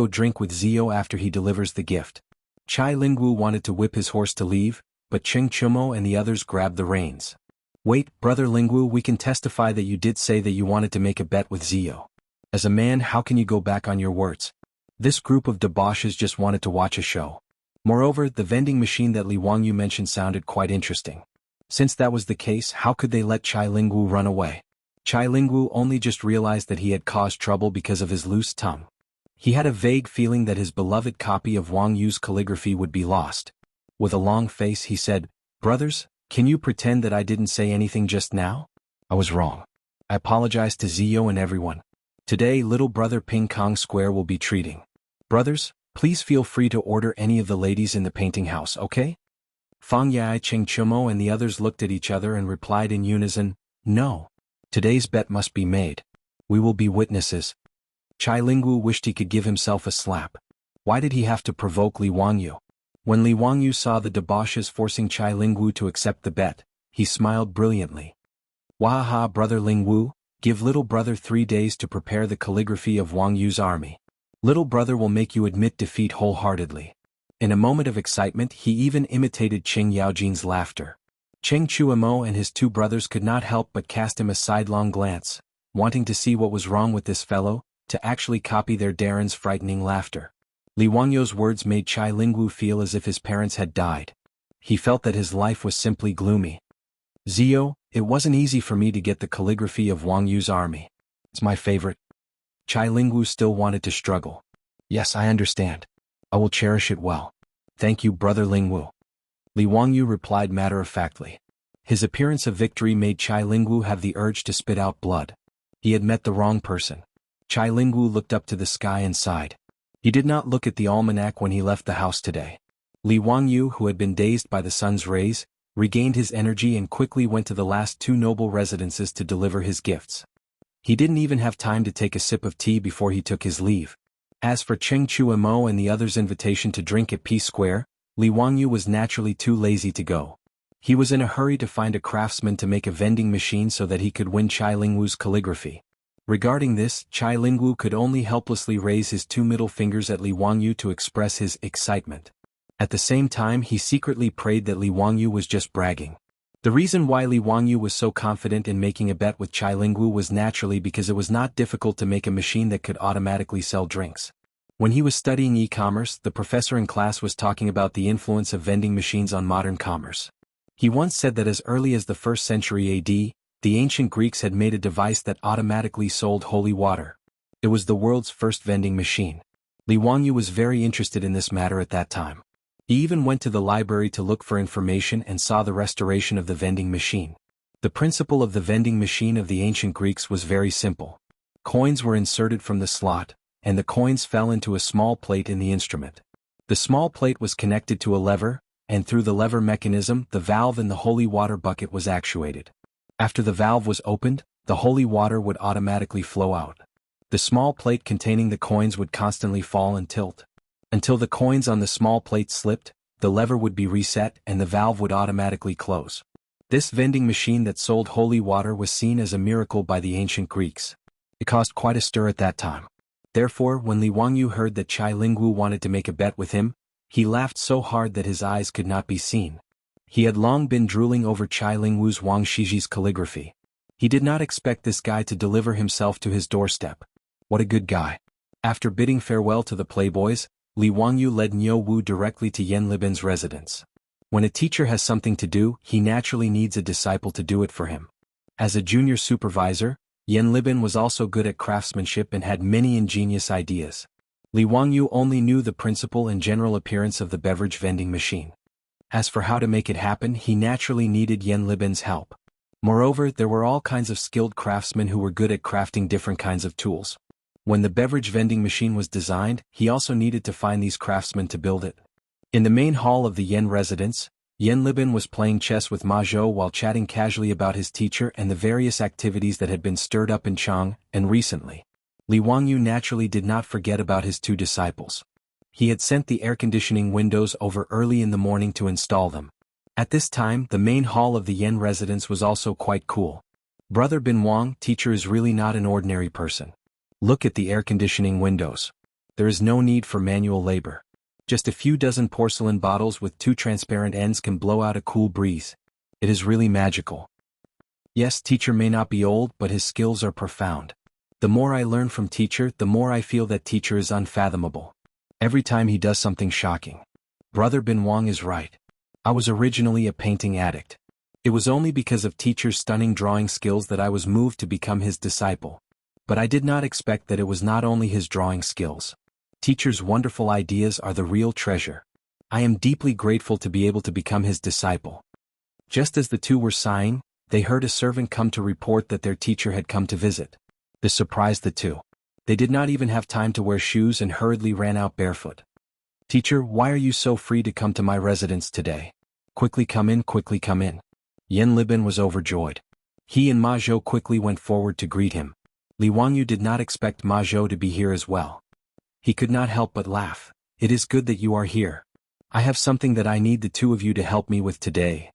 drink with Zio after he delivers the gift. Chai Lingwu wanted to whip his horse to leave, but Cheng Chumo and the others grabbed the reins. Wait, Brother Lingwu, we can testify that you did say that you wanted to make a bet with Zio. As a man, how can you go back on your words? This group of debauches just wanted to watch a show. Moreover, the vending machine that Li Wangyu mentioned sounded quite interesting. Since that was the case, how could they let Chai Lingwu run away? Chai Lingwu only just realized that he had caused trouble because of his loose tongue. He had a vague feeling that his beloved copy of Wang Yu's calligraphy would be lost. With a long face he said, "Brothers, can you pretend that I didn't say anything just now? I was wrong. I apologize to Zio and everyone. Today little brother Ping Kong Square will be treating. Brothers, please feel free to order any of the ladies in the painting house, okay?" Fang Yai, Cheng Chumo and the others looked at each other and replied in unison, "No. Today's bet must be made. We will be witnesses." Chai Lingwu wished he could give himself a slap. Why did he have to provoke Li Wangyu? When Li Wangyu saw the debauches forcing Chai Lingwu to accept the bet, he smiled brilliantly. "Wahaha, brother Lingwu, give little brother 3 days to prepare the calligraphy of Wang Yu's army. Little brother will make you admit defeat wholeheartedly." In a moment of excitement, he even imitated Cheng Yaojin's laughter. Cheng Chuamo and his 2 brothers could not help but cast him a sidelong glance, wanting to see what was wrong with this fellow, to actually copy their Darren's frightening laughter. Li Wangyu's words made Chai Lingwu feel as if his parents had died. He felt that his life was simply gloomy. "Zio, it wasn't easy for me to get the calligraphy of Wang Yu's army. It's my favorite." Chai Lingwu still wanted to struggle. "Yes, I understand. I will cherish it well. Thank you, brother Lingwu." Li Wangyu replied matter-of-factly. His appearance of victory made Chai Lingwu have the urge to spit out blood. He had met the wrong person. Chai Lingwu looked up to the sky and sighed. He did not look at the almanac when he left the house today. Li Wangyu, who had been dazed by the sun's rays, regained his energy and quickly went to the last 2 noble residences to deliver his gifts. He didn't even have time to take a sip of tea before he took his leave. As for Cheng Chuamo and the others' invitation to drink at Peace Square, Li Wangyu was naturally too lazy to go. He was in a hurry to find a craftsman to make a vending machine so that he could win Chai Lingwu's calligraphy. Regarding this, Chai Lingwu could only helplessly raise his 2 middle fingers at Li Wangyu to express his excitement. At the same time, he secretly prayed that Li Wangyu was just bragging. The reason why Li Wangyu was so confident in making a bet with Chai Lingwu was naturally because it was not difficult to make a machine that could automatically sell drinks. When he was studying e-commerce, the professor in class was talking about the influence of vending machines on modern commerce. He once said that as early as the 1st century AD, the ancient Greeks had made a device that automatically sold holy water. It was the world's first vending machine. Li Wangyu was very interested in this matter at that time. He even went to the library to look for information and saw the restoration of the vending machine. The principle of the vending machine of the ancient Greeks was very simple. Coins were inserted from the slot, and the coins fell into a small plate in the instrument. The small plate was connected to a lever, and through the lever mechanism, the valve in the holy water bucket was actuated. After the valve was opened, the holy water would automatically flow out. The small plate containing the coins would constantly fall and tilt. Until the coins on the small plate slipped, the lever would be reset and the valve would automatically close. This vending machine that sold holy water was seen as a miracle by the ancient Greeks. It caused quite a stir at that time. Therefore, when Li Wangyu heard that Chai Lingwu wanted to make a bet with him, he laughed so hard that his eyes could not be seen. He had long been drooling over Chai Lingwu's Wang Shiji's calligraphy. He did not expect this guy to deliver himself to his doorstep. What a good guy. After bidding farewell to the playboys, Li Wangyu led Niu Wu directly to Yan Libin's residence. When a teacher has something to do, he naturally needs a disciple to do it for him. As a junior supervisor, Yan Libin was also good at craftsmanship and had many ingenious ideas. Li Wangyu only knew the principle and general appearance of the beverage vending machine. As for how to make it happen, he naturally needed Yan Libin's help. Moreover, there were all kinds of skilled craftsmen who were good at crafting different kinds of tools. When the beverage vending machine was designed, he also needed to find these craftsmen to build it. In the main hall of the Yan residence, Yan Libin was playing chess with Ma Zhou while chatting casually about his teacher and the various activities that had been stirred up in Chang, and recently. Li Wangyu naturally did not forget about his 2 disciples. He had sent the air conditioning windows over early in the morning to install them. At this time, the main hall of the Yan residence was also quite cool. Brother Bin Wang, teacher is really not an ordinary person. Look at the air conditioning windows. There is no need for manual labor. Just a few dozen porcelain bottles with 2 transparent ends can blow out a cool breeze. It is really magical. Yes, teacher may not be old, but his skills are profound. The more I learn from teacher, the more I feel that teacher is unfathomable. Every time he does something shocking. Brother Bin Wang is right. I was originally a painting addict. It was only because of teacher's stunning drawing skills that I was moved to become his disciple. But I did not expect that it was not only his drawing skills. Teacher's wonderful ideas are the real treasure. I am deeply grateful to be able to become his disciple. Just as the two were sighing, they heard a servant come to report that their teacher had come to visit. This surprised the two. They did not even have time to wear shoes and hurriedly ran out barefoot. Teacher, why are you so free to come to my residence today? Quickly come in, quickly come in. Yan Libin was overjoyed. He and Ma Zhou quickly went forward to greet him. Li Wangyu did not expect Ma Zhou to be here as well. He could not help but laugh. It is good that you are here. I have something that I need the two of you to help me with today.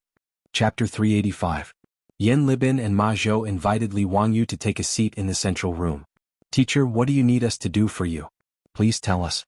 Chapter 385. Yan Libin and Ma Zhou invited Li Wangyu to take a seat in the central room. Teacher, what do you need us to do for you? Please tell us.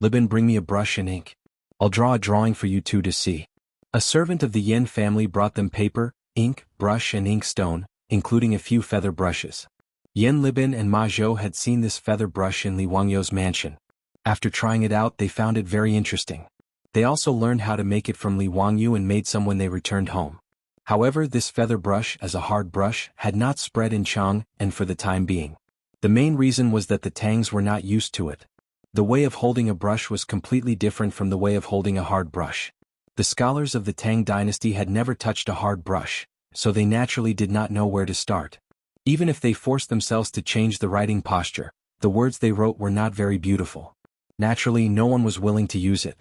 Libin, bring me a brush and ink. I'll draw a drawing for you two to see. A servant of the Yan family brought them paper, ink, brush and ink stone, including a few feather brushes. Yan Libin and Ma Zhou had seen this feather brush in Li Wangyu's mansion. After trying it out, they found it very interesting. They also learned how to make it from Li Wangyu and made some when they returned home. However, this feather brush, as a hard brush, had not spread in Chang, and for the time being. The main reason was that the Tangs were not used to it. The way of holding a brush was completely different from the way of holding a hard brush. The scholars of the Tang dynasty had never touched a hard brush, so they naturally did not know where to start. Even if they forced themselves to change the writing posture, the words they wrote were not very beautiful. Naturally, no one was willing to use it.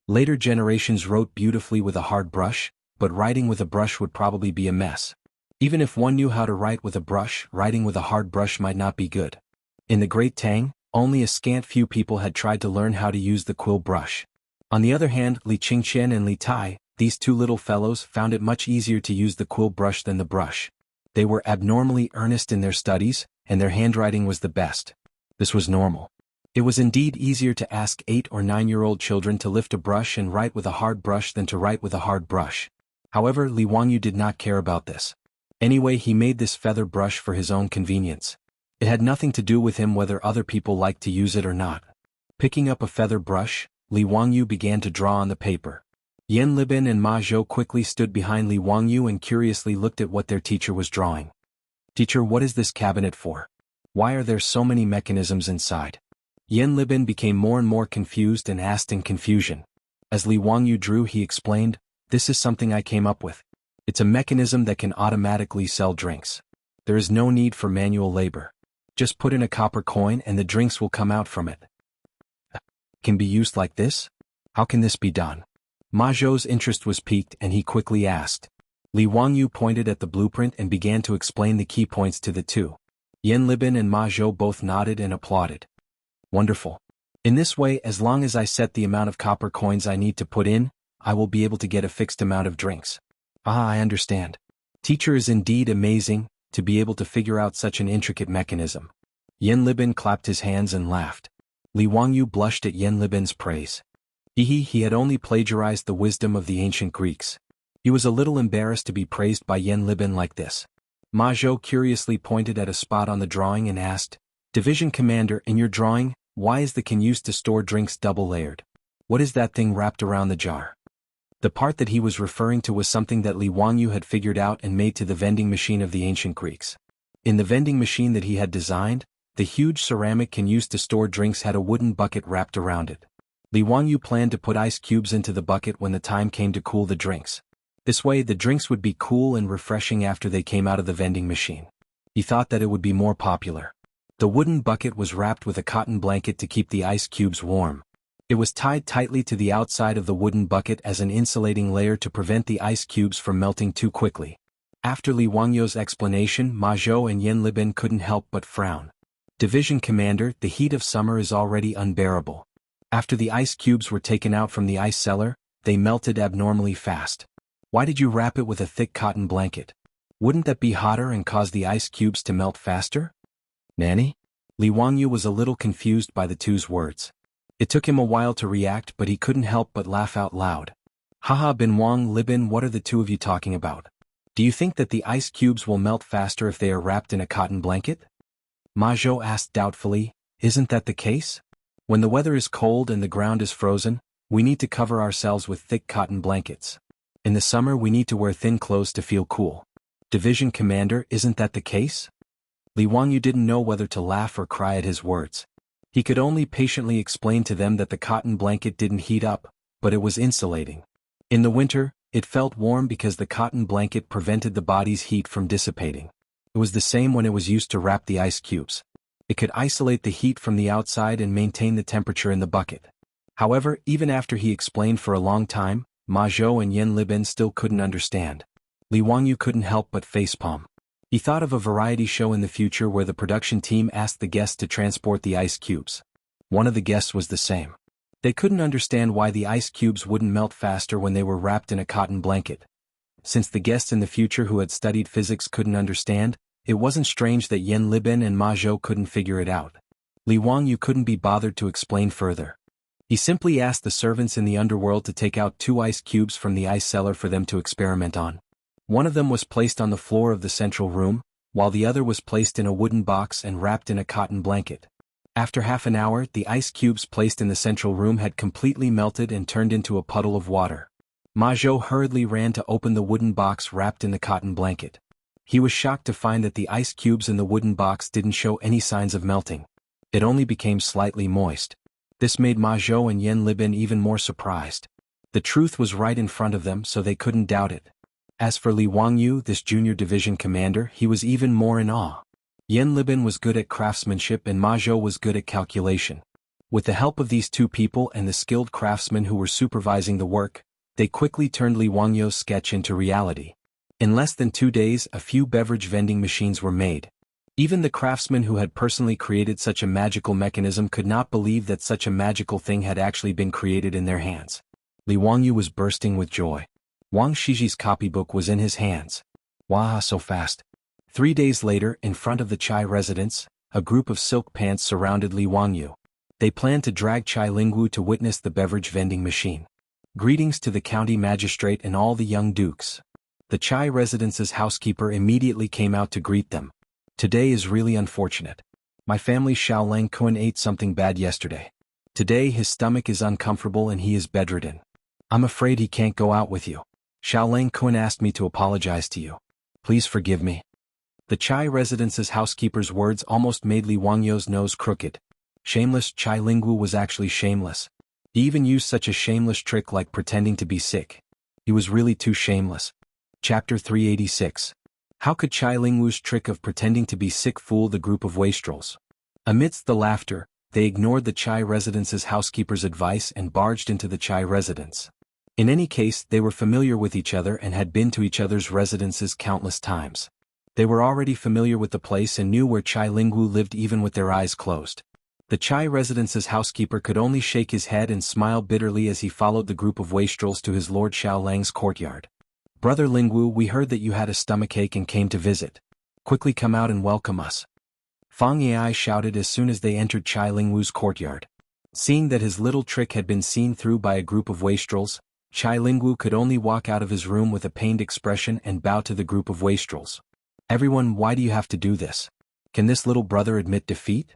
Later generations wrote beautifully with a hard brush, but writing with a brush would probably be a mess. Even if one knew how to write with a brush, writing with a hard brush might not be good. In the Great Tang, only a scant few people had tried to learn how to use the quill brush. On the other hand, Li Qingqian and Li Tai, these two little fellows, found it much easier to use the quill brush than the brush. They were abnormally earnest in their studies, and their handwriting was the best. This was normal. It was indeed easier to ask 8 or 9-year-old children to lift a brush and write with a hard brush than to write with a hard brush. However, Li Wangyu did not care about this. Anyway, he made this feather brush for his own convenience. It had nothing to do with him whether other people liked to use it or not. Picking up a feather brush, Li Wangyu began to draw on the paper. Yan Libin and Ma Zhou quickly stood behind Li Wangyu and curiously looked at what their teacher was drawing. Teacher, what is this cabinet for? Why are there so many mechanisms inside? Yan Libin became more and more confused and asked in confusion. As Li Wangyu drew, he explained, "This is something I came up with. It's a mechanism that can automatically sell drinks. There is no need for manual labor. Just put in a copper coin and the drinks will come out from it." Can be used like this? How can this be done? Ma Zhou's interest was piqued and he quickly asked. Li Wangyu pointed at the blueprint and began to explain the key points to the two. Yan Libin and Ma Zhou both nodded and applauded. Wonderful. In this way, as long as I set the amount of copper coins I need to put in, I will be able to get a fixed amount of drinks. Ah, I understand. Teacher is indeed amazing, to be able to figure out such an intricate mechanism. Yan Libin clapped his hands and laughed. Li Wangyu blushed at Yan Libin's praise. He had only plagiarized the wisdom of the ancient Greeks. He was a little embarrassed to be praised by Yan Libin like this. Ma Zhou curiously pointed at a spot on the drawing and asked, "Division Commander, in your drawing, why is the can used to store drinks double-layered? What is that thing wrapped around the jar?" The part that he was referring to was something that Li Wangyu had figured out and made to the vending machine of the ancient Greeks. In the vending machine that he had designed, the huge ceramic can used to store drinks had a wooden bucket wrapped around it. Li Wangyu planned to put ice cubes into the bucket when the time came to cool the drinks. This way the drinks would be cool and refreshing after they came out of the vending machine. He thought that it would be more popular. The wooden bucket was wrapped with a cotton blanket to keep the ice cubes warm. It was tied tightly to the outside of the wooden bucket as an insulating layer to prevent the ice cubes from melting too quickly. After Li Wangyu's explanation, Ma Zhou and Yan Libin couldn't help but frown. "Division Commander, the heat of summer is already unbearable. After the ice cubes were taken out from the ice cellar, they melted abnormally fast. Why did you wrap it with a thick cotton blanket? Wouldn't that be hotter and cause the ice cubes to melt faster?" "Nanny?" Li Wangyu was a little confused by the two's words. It took him a while to react, but he couldn't help but laugh out loud. "Haha, Bin Wang, Libin, what are the two of you talking about? Do you think that the ice cubes will melt faster if they are wrapped in a cotton blanket?" Ma Zhou asked doubtfully, isn't that the case? When the weather is cold and the ground is frozen, we need to cover ourselves with thick cotton blankets. In the summer we need to wear thin clothes to feel cool. Division Commander, isn't that the case? Li Wangyu didn't know whether to laugh or cry at his words. He could only patiently explain to them that the cotton blanket didn't heat up, but it was insulating. In the winter, it felt warm because the cotton blanket prevented the body's heat from dissipating. It was the same when it was used to wrap the ice cubes. It could isolate the heat from the outside and maintain the temperature in the bucket. However, even after he explained for a long time, Ma Zhou and Yan Libin still couldn't understand. Li Wangyu couldn't help but facepalm. He thought of a variety show in the future where the production team asked the guests to transport the ice cubes. One of the guests was the same. They couldn't understand why the ice cubes wouldn't melt faster when they were wrapped in a cotton blanket. Since the guests in the future who had studied physics couldn't understand, it wasn't strange that Yan Libin and Ma Zhou couldn't figure it out. Li Wangyu couldn't be bothered to explain further. He simply asked the servants in the underworld to take out 2 ice cubes from the ice cellar for them to experiment on. One of them was placed on the floor of the central room, while the other was placed in a wooden box and wrapped in a cotton blanket. After half an hour, the ice cubes placed in the central room had completely melted and turned into a puddle of water. Ma Zhou hurriedly ran to open the wooden box wrapped in the cotton blanket. He was shocked to find that the ice cubes in the wooden box didn't show any signs of melting. It only became slightly moist. This made Ma Zhou and Yan Libin even more surprised. The truth was right in front of them, so they couldn't doubt it. As for Li Wangyu, this junior division commander, he was even more in awe. Yan Libin was good at craftsmanship and Ma Zhou was good at calculation. With the help of these 2 people and the skilled craftsmen who were supervising the work, they quickly turned Li Wangyu's sketch into reality. In less than 2 days, a few beverage vending machines were made. Even the craftsmen who had personally created such a magical mechanism could not believe that such a magical thing had actually been created in their hands. Li Wangyu was bursting with joy. Wang Shiji's copybook was in his hands. Wow, so fast. 3 days later, in front of the Chai residence, a group of silk pants surrounded Li Wangyu. They planned to drag Chai Lingwu to witness the beverage vending machine. Greetings to the county magistrate and all the young dukes. The Chai residence's housekeeper immediately came out to greet them. Today is really unfortunate. My family Xiaolang Kun ate something bad yesterday. Today his stomach is uncomfortable and he is bedridden. I'm afraid he can't go out with you. Xiaolang Kun asked me to apologize to you. Please forgive me. The Chai residence's housekeeper's words almost made Li Wangyu's nose crooked. Shameless Chai Lingwu was actually shameless. He even used such a shameless trick like pretending to be sick. He was really too shameless. Chapter 386. How could Chai Lingwu's trick of pretending to be sick fool the group of wastrels? Amidst the laughter, they ignored the Chai residence's housekeeper's advice and barged into the Chai residence. In any case, they were familiar with each other and had been to each other's residences countless times. They were already familiar with the place and knew where Chai Lingwu lived even with their eyes closed. The Chai residence's housekeeper could only shake his head and smile bitterly as he followed the group of wastrels to his Lord Xiaolang's courtyard. Brother Lingwu, we heard that you had a stomachache and came to visit. Quickly come out and welcome us. Fang Yai shouted as soon as they entered Chai Lingwu's courtyard. Seeing that his little trick had been seen through by a group of wastrels, Chai Lingwu could only walk out of his room with a pained expression and bow to the group of wastrels. Everyone, why do you have to do this? Can this little brother admit defeat?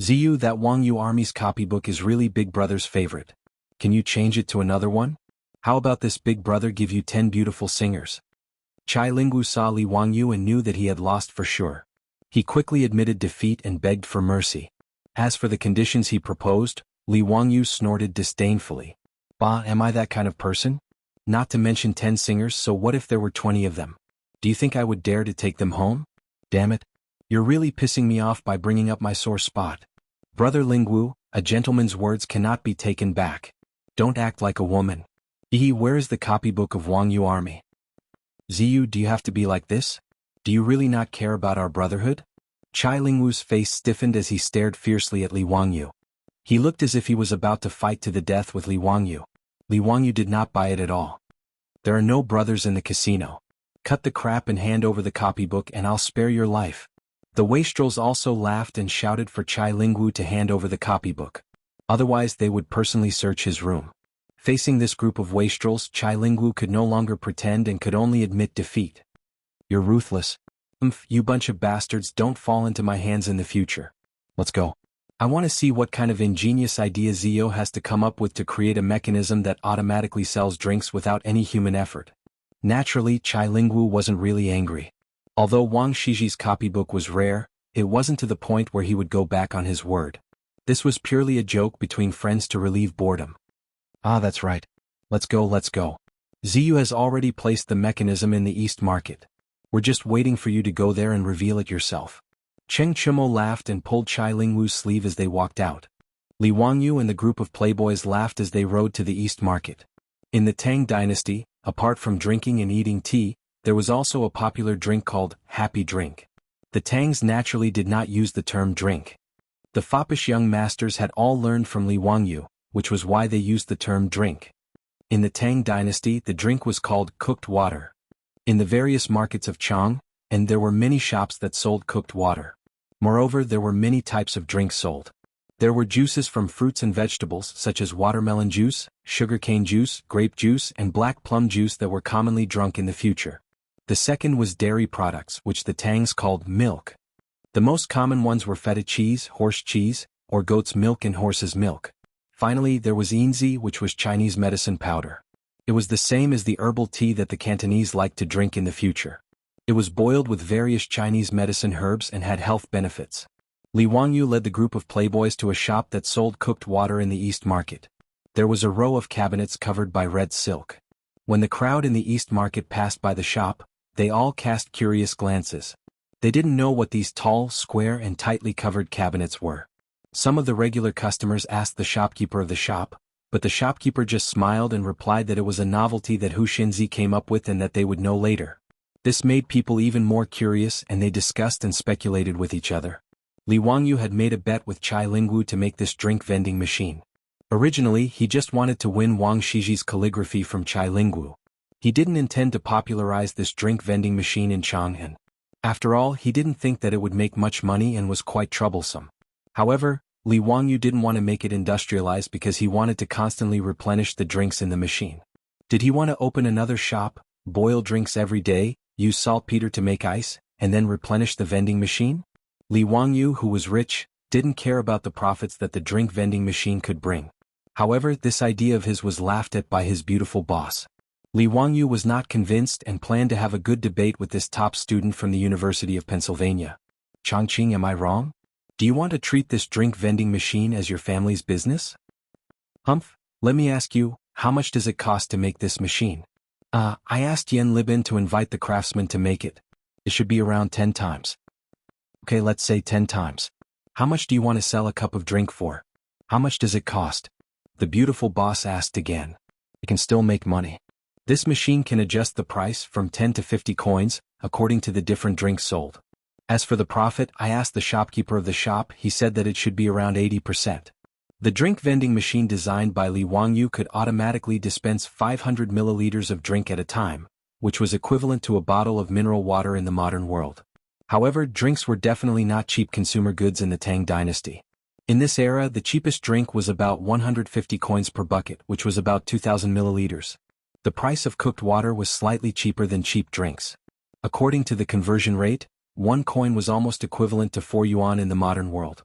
Ziyu, that Wangyu army's copybook is really Big Brother's favorite. Can you change it to another one? How about this Big Brother give you 10 beautiful singers? Chai Lingwu saw Li Wangyu and knew that he had lost for sure. He quickly admitted defeat and begged for mercy. As for the conditions he proposed, Li Wangyu snorted disdainfully. Bah, am I that kind of person? Not to mention 10 singers, so what if there were 20 of them? Do you think I would dare to take them home? Damn it. You're really pissing me off by bringing up my sore spot. Brother Lingwu, a gentleman's words cannot be taken back. Don't act like a woman. Where is the copybook of Wangyu army? Ziyu, do you have to be like this? Do you really not care about our brotherhood? Chai Lingwu's face stiffened as he stared fiercely at Li Wangyu. He looked as if he was about to fight to the death with Li Wangyu. Li Wangyu did not buy it at all. There are no brothers in the casino. Cut the crap and hand over the copybook and I'll spare your life. The wastrels also laughed and shouted for Chai Lingwu to hand over the copybook. Otherwise they would personally search his room. Facing this group of wastrels, Chai Lingwu could no longer pretend and could only admit defeat. You're ruthless. You bunch of bastards, don't fall into my hands in the future. Let's go. I want to see what kind of ingenious idea Zio has to come up with to create a mechanism that automatically sells drinks without any human effort. Naturally, Chai Lingwu wasn't really angry. Although Wang Shiji's copybook was rare, it wasn't to the point where he would go back on his word. This was purely a joke between friends to relieve boredom. Ah, that's right. Let's go, let's go. Ziyu has already placed the mechanism in the East Market. We're just waiting for you to go there and reveal it yourself. Cheng Chumo laughed and pulled Chai Lingwu's sleeve as they walked out. Li Wangyu and the group of playboys laughed as they rode to the East Market. In the Tang dynasty, apart from drinking and eating tea, there was also a popular drink called Happy Drink. The Tangs naturally did not use the term drink. The foppish young masters had all learned from Li Wangyu, which was why they used the term drink. In the Tang dynasty, the drink was called cooked water. In the various markets of Chang, and there were many shops that sold cooked water. Moreover, there were many types of drinks sold. There were juices from fruits and vegetables such as watermelon juice, sugarcane juice, grape juice, and black plum juice that were commonly drunk in the future. The second was dairy products, which the Tangs called milk. The most common ones were feta cheese, horse cheese, or goat's milk and horse's milk. Finally, there was yinzi, which was Chinese medicine powder. It was the same as the herbal tea that the Cantonese liked to drink in the future. It was boiled with various Chinese medicine herbs and had health benefits. Li Wangyu led the group of playboys to a shop that sold cooked water in the East Market. There was a row of cabinets covered by red silk. When the crowd in the East Market passed by the shop, they all cast curious glances. They didn't know what these tall, square, and tightly covered cabinets were. Some of the regular customers asked the shopkeeper of the shop, but the shopkeeper just smiled and replied that it was a novelty that Hu Xinzi came up with and that they would know later. This made people even more curious and they discussed and speculated with each other. Li Wangyu had made a bet with Chai Lingwu to make this drink vending machine. Originally, he just wanted to win Wang Shiji's calligraphy from Chai Lingwu. He didn't intend to popularize this drink vending machine in Chang'an. After all, he didn't think that it would make much money and was quite troublesome. However, Li Wangyu didn't want to make it industrialized because he wanted to constantly replenish the drinks in the machine. Did he want to open another shop, boil drinks every day, use saltpeter to make ice, and then replenish the vending machine? Li Wangyu, who was rich, didn't care about the profits that the drink vending machine could bring. However, this idea of his was laughed at by his beautiful boss. Li Wangyu was not convinced and planned to have a good debate with this top student from the University of Pennsylvania. Chongqing, am I wrong? Do you want to treat this drink vending machine as your family's business? Humph, let me ask you, how much does it cost to make this machine? I asked Yen Libin to invite the craftsman to make it. It should be around 10 times. Okay, let's say 10 times. How much do you want to sell a cup of drink for? How much does it cost? The beautiful boss asked again. It can still make money. This machine can adjust the price from 10 to 50 coins, according to the different drinks sold. As for the profit, I asked the shopkeeper of the shop, he said that it should be around 80%. The drink vending machine designed by Li Wangyu could automatically dispense 500 milliliters of drink at a time, which was equivalent to a bottle of mineral water in the modern world. However, drinks were definitely not cheap consumer goods in the Tang dynasty. In this era, the cheapest drink was about 150 coins per bucket, which was about 2,000 milliliters. The price of cooked water was slightly cheaper than cheap drinks. According to the conversion rate, 1 coin was almost equivalent to 4 yuan in the modern world.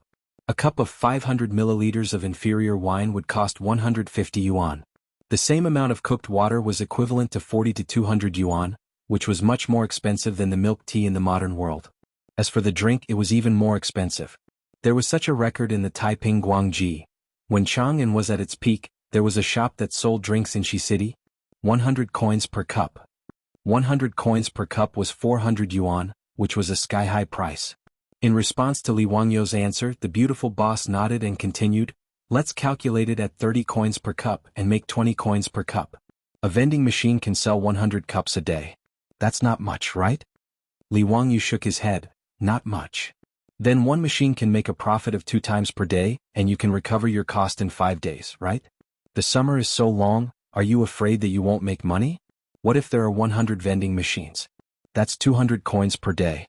A cup of 500 milliliters of inferior wine would cost 150 yuan. The same amount of cooked water was equivalent to 40 to 200 yuan, which was much more expensive than the milk tea in the modern world. As for the drink, it was even more expensive. There was such a record in the Taiping Guangji. When Chang'an was at its peak, there was a shop that sold drinks in Shi City. 100 coins per cup. 100 coins per cup was 400 yuan, which was a sky-high price. In response to Li Wangyu's answer, the beautiful boss nodded and continued, let's calculate it at 30 coins per cup and make 20 coins per cup. A vending machine can sell 100 cups a day. That's not much, right? Li Wangyu shook his head, not much. Then one machine can make a profit of 2 times per day, and you can recover your cost in 5 days, right? The summer is so long, are you afraid that you won't make money? What if there are 100 vending machines? That's 200 coins per day.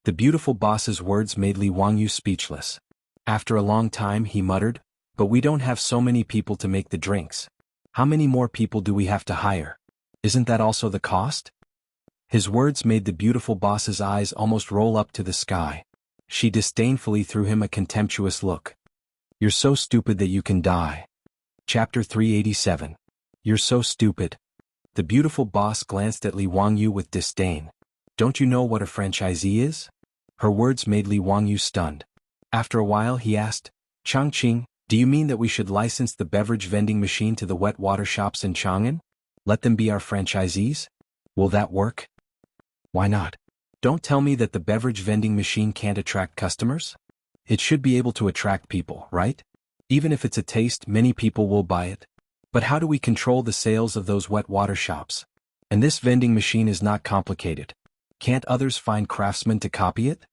The beautiful boss's words made Li Wangyu speechless. After a long time he muttered, but we don't have so many people to make the drinks. How many more people do we have to hire? Isn't that also the cost? His words made the beautiful boss's eyes almost roll up to the sky. She disdainfully threw him a contemptuous look. You're so stupid that you can die. Chapter 387. You're so stupid. The beautiful boss glanced at Li Wangyu with disdain. Don't you know what a franchisee is? Her words made Li Wangyu stunned. After a while he asked, Changqing, do you mean that we should license the beverage vending machine to the wet water shops in Chang'an? Let them be our franchisees? Will that work? Why not? Don't tell me that the beverage vending machine can't attract customers? It should be able to attract people, right? Even if it's a taste, many people will buy it. But how do we control the sales of those wet water shops? And this vending machine is not complicated. Can't others find craftsmen to copy it?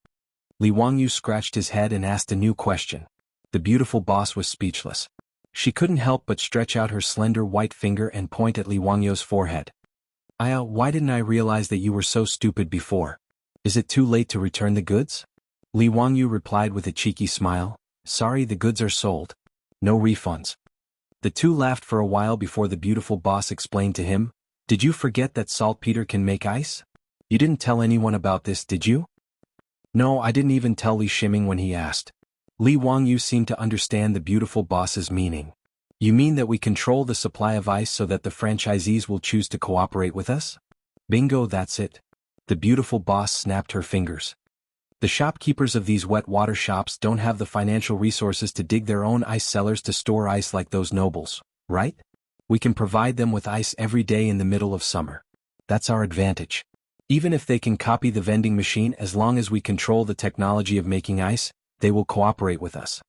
Li Wangyu scratched his head and asked a new question. The beautiful boss was speechless. She couldn't help but stretch out her slender white finger and point at Li Wangyu's forehead. Why didn't I realize that you were so stupid before? Is it too late to return the goods? Li Wangyu replied with a cheeky smile. Sorry, the goods are sold. No refunds. The two laughed for a while before the beautiful boss explained to him, Did you forget that saltpeter can make ice? You didn't tell anyone about this, did you? No, I didn't even tell Li Shiming when he asked. Li Wangyu seemed to understand the beautiful boss's meaning. You mean that we control the supply of ice so that the franchisees will choose to cooperate with us? Bingo, that's it. The beautiful boss snapped her fingers. The shopkeepers of these wet water shops don't have the financial resources to dig their own ice cellars to store ice like those nobles, right? We can provide them with ice every day in the middle of summer. That's our advantage. Even if they can copy the vending machine, as long as we control the technology of making ice, they will cooperate with us.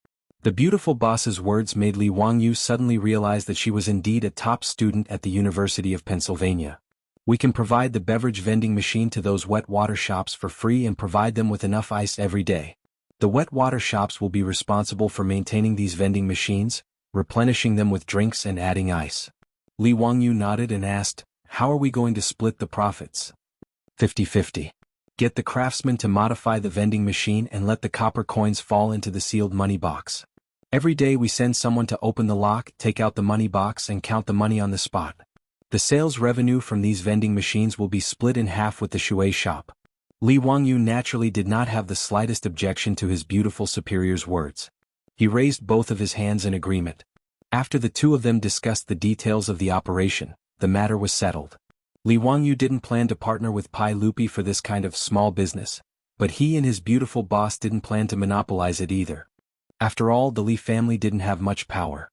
The beautiful boss's words made Li Wangyu suddenly realize that she was indeed a top student at the University of Pennsylvania. We can provide the beverage vending machine to those wet water shops for free and provide them with enough ice every day. The wet water shops will be responsible for maintaining these vending machines, replenishing them with drinks and adding ice. Li Wangyu nodded and asked, How are we going to split the profits? 50-50. Get the craftsman to modify the vending machine and let the copper coins fall into the sealed money box. Every day we send someone to open the lock, take out the money box and count the money on the spot. The sales revenue from these vending machines will be split in half with the Shui shop. Li Wangyu naturally did not have the slightest objection to his beautiful superior's words. He raised both of his hands in agreement. After the two of them discussed the details of the operation, the matter was settled. Li Wangyu didn't plan to partner with Pai Lupi for this kind of small business, but he and his beautiful boss didn't plan to monopolize it either. After all, the Li family didn't have much power.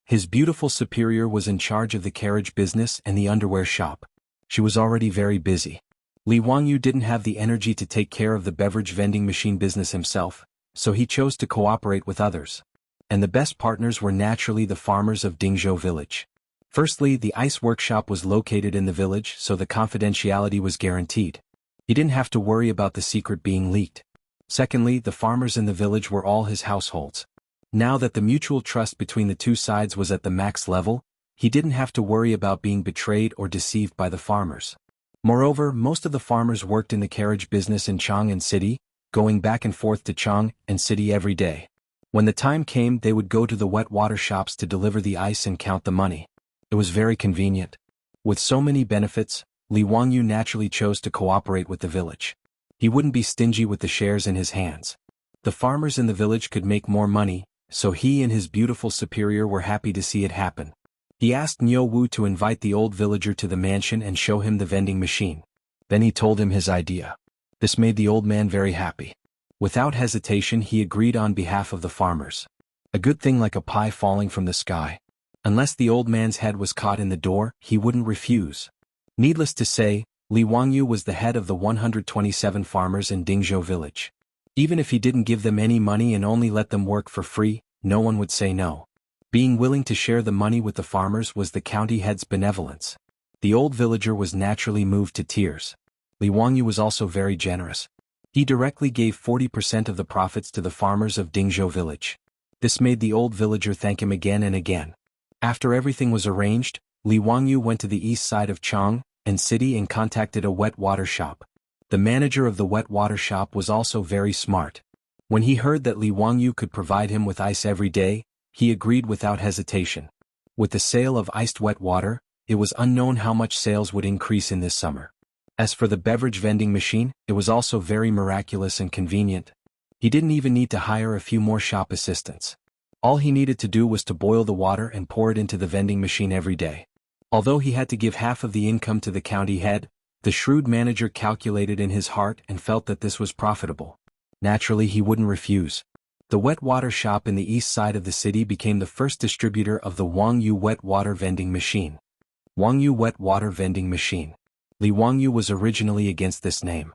His beautiful superior was in charge of the carriage business and the underwear shop. She was already very busy. Li Wangyu didn't have the energy to take care of the beverage vending machine business himself, so he chose to cooperate with others. And the best partners were naturally the farmers of Dingzhou village. Firstly, the ice workshop was located in the village, so the confidentiality was guaranteed. He didn't have to worry about the secret being leaked. Secondly, the farmers in the village were all his households. Now that the mutual trust between the two sides was at the max level, he didn't have to worry about being betrayed or deceived by the farmers. Moreover, most of the farmers worked in the carriage business in Chang'an City, going back and forth to Chang'an City every day. When the time came, they would go to the wet water shops to deliver the ice and count the money. It was very convenient. With so many benefits, Li Wangyu naturally chose to cooperate with the village. He wouldn't be stingy with the shares in his hands. The farmers in the village could make more money, so he and his beautiful superior were happy to see it happen. He asked Niu Wu to invite the old villager to the mansion and show him the vending machine. Then he told him his idea. This made the old man very happy. Without hesitation, he agreed on behalf of the farmers. A good thing like a pie falling from the sky. Unless the old man's head was caught in the door, he wouldn't refuse. Needless to say, Li Wangyu was the head of the 127 farmers in Dingzhou village. Even if he didn't give them any money and only let them work for free, no one would say no. Being willing to share the money with the farmers was the county head's benevolence. The old villager was naturally moved to tears. Li Wangyu was also very generous. He directly gave 40% of the profits to the farmers of Dingzhou village. This made the old villager thank him again and again. After everything was arranged, Li Wangyu went to the east side of Chang'an City and contacted a wet water shop. The manager of the wet water shop was also very smart. When he heard that Li Wangyu could provide him with ice every day, he agreed without hesitation. With the sale of iced wet water, it was unknown how much sales would increase in this summer. As for the beverage vending machine, it was also very miraculous and convenient. He didn't even need to hire a few more shop assistants. All he needed to do was to boil the water and pour it into the vending machine every day. Although he had to give half of the income to the county head, the shrewd manager calculated in his heart and felt that this was profitable. Naturally, he wouldn't refuse. The wet water shop in the east side of the city became the first distributor of the Wangyu wet water vending machine. Wangyu wet water vending machine. Li Wangyu was originally against this name.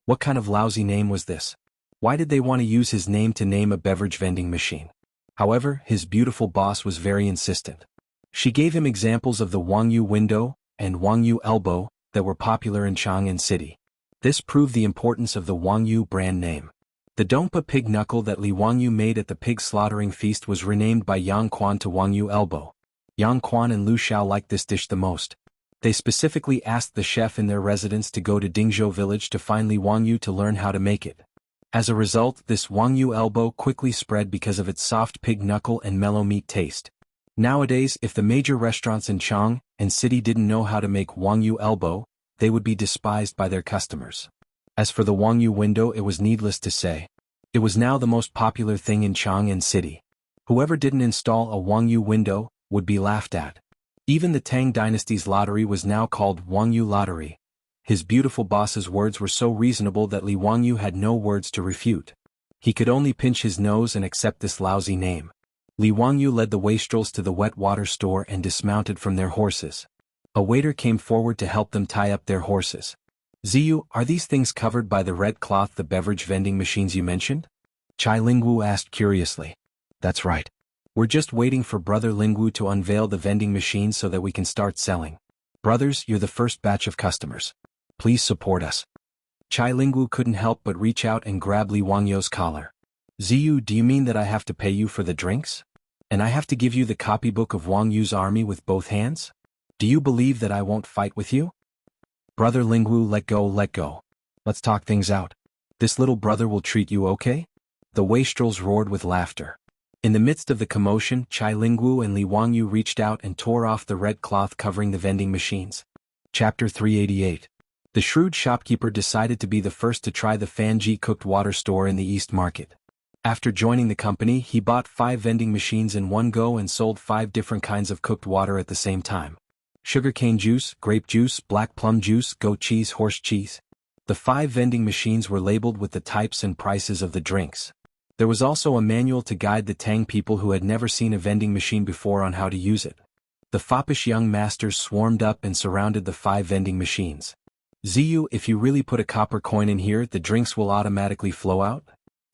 What kind of lousy name was this? Why did they want to use his name to name a beverage vending machine? However, his beautiful boss was very insistent. She gave him examples of the Wangyu window and Wangyu elbow that were popular in Chang'an City. This proved the importance of the Wangyu brand name. The Dongpa pig knuckle that Li Wangyu made at the pig slaughtering feast was renamed by Yang Quan to Wangyu elbow. Yang Quan and Lu Xiao liked this dish the most. They specifically asked the chef in their residence to go to Dingzhou village to find Li Wangyu to learn how to make it. As a result, this Wangyu elbow quickly spread because of its soft pig knuckle and mellow meat taste. Nowadays, if the major restaurants in Chang'an City didn't know how to make Wangyu elbow, they would be despised by their customers. As for the Wangyu window, it was needless to say. It was now the most popular thing in Chang'an City. Whoever didn't install a Wangyu window would be laughed at. Even the Tang dynasty's lottery was now called Wangyu Lottery. His beautiful boss's words were so reasonable that Li Wangyu had no words to refute. He could only pinch his nose and accept this lousy name. Li Wangyu led the wastrels to the wet water store and dismounted from their horses. A waiter came forward to help them tie up their horses. Ziyu, are these things covered by the red cloth, the beverage vending machines you mentioned? Chai Lingwu asked curiously. That's right. We're just waiting for Brother Lingwu to unveil the vending machines so that we can start selling. Brothers, you're the first batch of customers. Please support us. Chai Lingwu couldn't help but reach out and grab Li Wangyu's collar. Ziyu, do you mean that I have to pay you for the drinks? And I have to give you the copybook of Wangyu's army with both hands? Do you believe that I won't fight with you? Brother Lingwu, let go, let go. Let's talk things out. This little brother will treat you okay? The wastrels roared with laughter. In the midst of the commotion, Chai Lingwu and Li Wangyu reached out and tore off the red cloth covering the vending machines. Chapter 388. The shrewd shopkeeper decided to be the first to try the Fanji cooked water store in the East Market. After joining the company, he bought 5 vending machines in one go and sold 5 different kinds of cooked water at the same time. Sugarcane juice, grape juice, black plum juice, goat cheese, horse cheese. The 5 vending machines were labeled with the types and prices of the drinks. There was also a manual to guide the Tang people who had never seen a vending machine before on how to use it. The foppish young masters swarmed up and surrounded the 5 vending machines. Ziyu, if you really put a copper coin in here, the drinks will automatically flow out?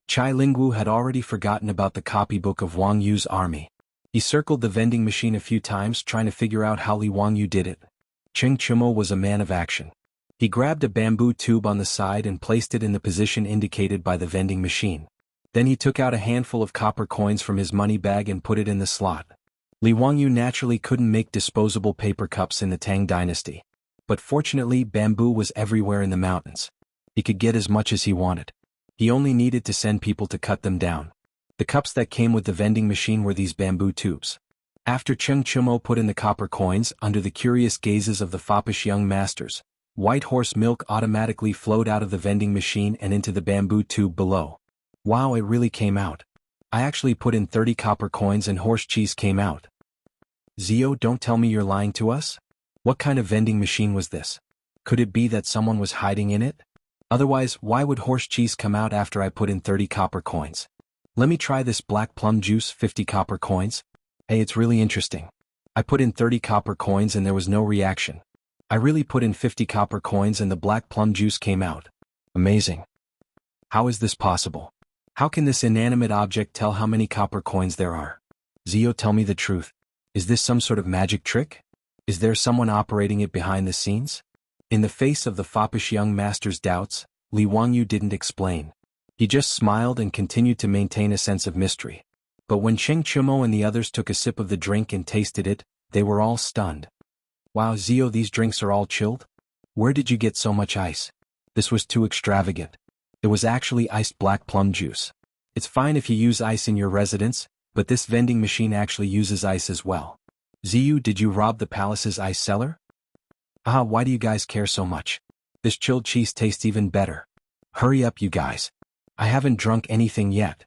Chai Lingwu had already forgotten about the copybook of Wang Yu's army. He circled the vending machine a few times trying to figure out how Li Wangyu did it. Cheng Chumo was a man of action. He grabbed a bamboo tube on the side and placed it in the position indicated by the vending machine. Then he took out a handful of copper coins from his money bag and put it in the slot. Li Wangyu naturally couldn't make disposable paper cups in the Tang dynasty. But fortunately, bamboo was everywhere in the mountains. He could get as much as he wanted. He only needed to send people to cut them down. The cups that came with the vending machine were these bamboo tubes. After Cheng Chumo put in the copper coins, under the curious gazes of the foppish young masters, white horse milk automatically flowed out of the vending machine and into the bamboo tube below. Wow, it really came out. I actually put in 30 copper coins and horse cheese came out. Zio, don't tell me you're lying to us? What kind of vending machine was this? Could it be that someone was hiding in it? Otherwise, why would horse cheese come out after I put in 30 copper coins? Let me try this black plum juice, 50 copper coins. Hey, it's really interesting. I put in 30 copper coins and there was no reaction. I really put in 50 copper coins and the black plum juice came out. Amazing. How is this possible? How can this inanimate object tell how many copper coins there are? Zio, tell me the truth. Is this some sort of magic trick? Is there someone operating it behind the scenes? In the face of the foppish young master's doubts, Li Wangyu didn't explain. He just smiled and continued to maintain a sense of mystery. But when Cheng Chumo and the others took a sip of the drink and tasted it, they were all stunned. Wow, Zio, these drinks are all chilled? Where did you get so much ice? This was too extravagant. It was actually iced black plum juice. It's fine if you use ice in your residence, but this vending machine actually uses ice as well. Ziyu, did you rob the palace's ice cellar? Why do you guys care so much? This chilled cheese tastes even better. Hurry up, you guys. I haven't drunk anything yet.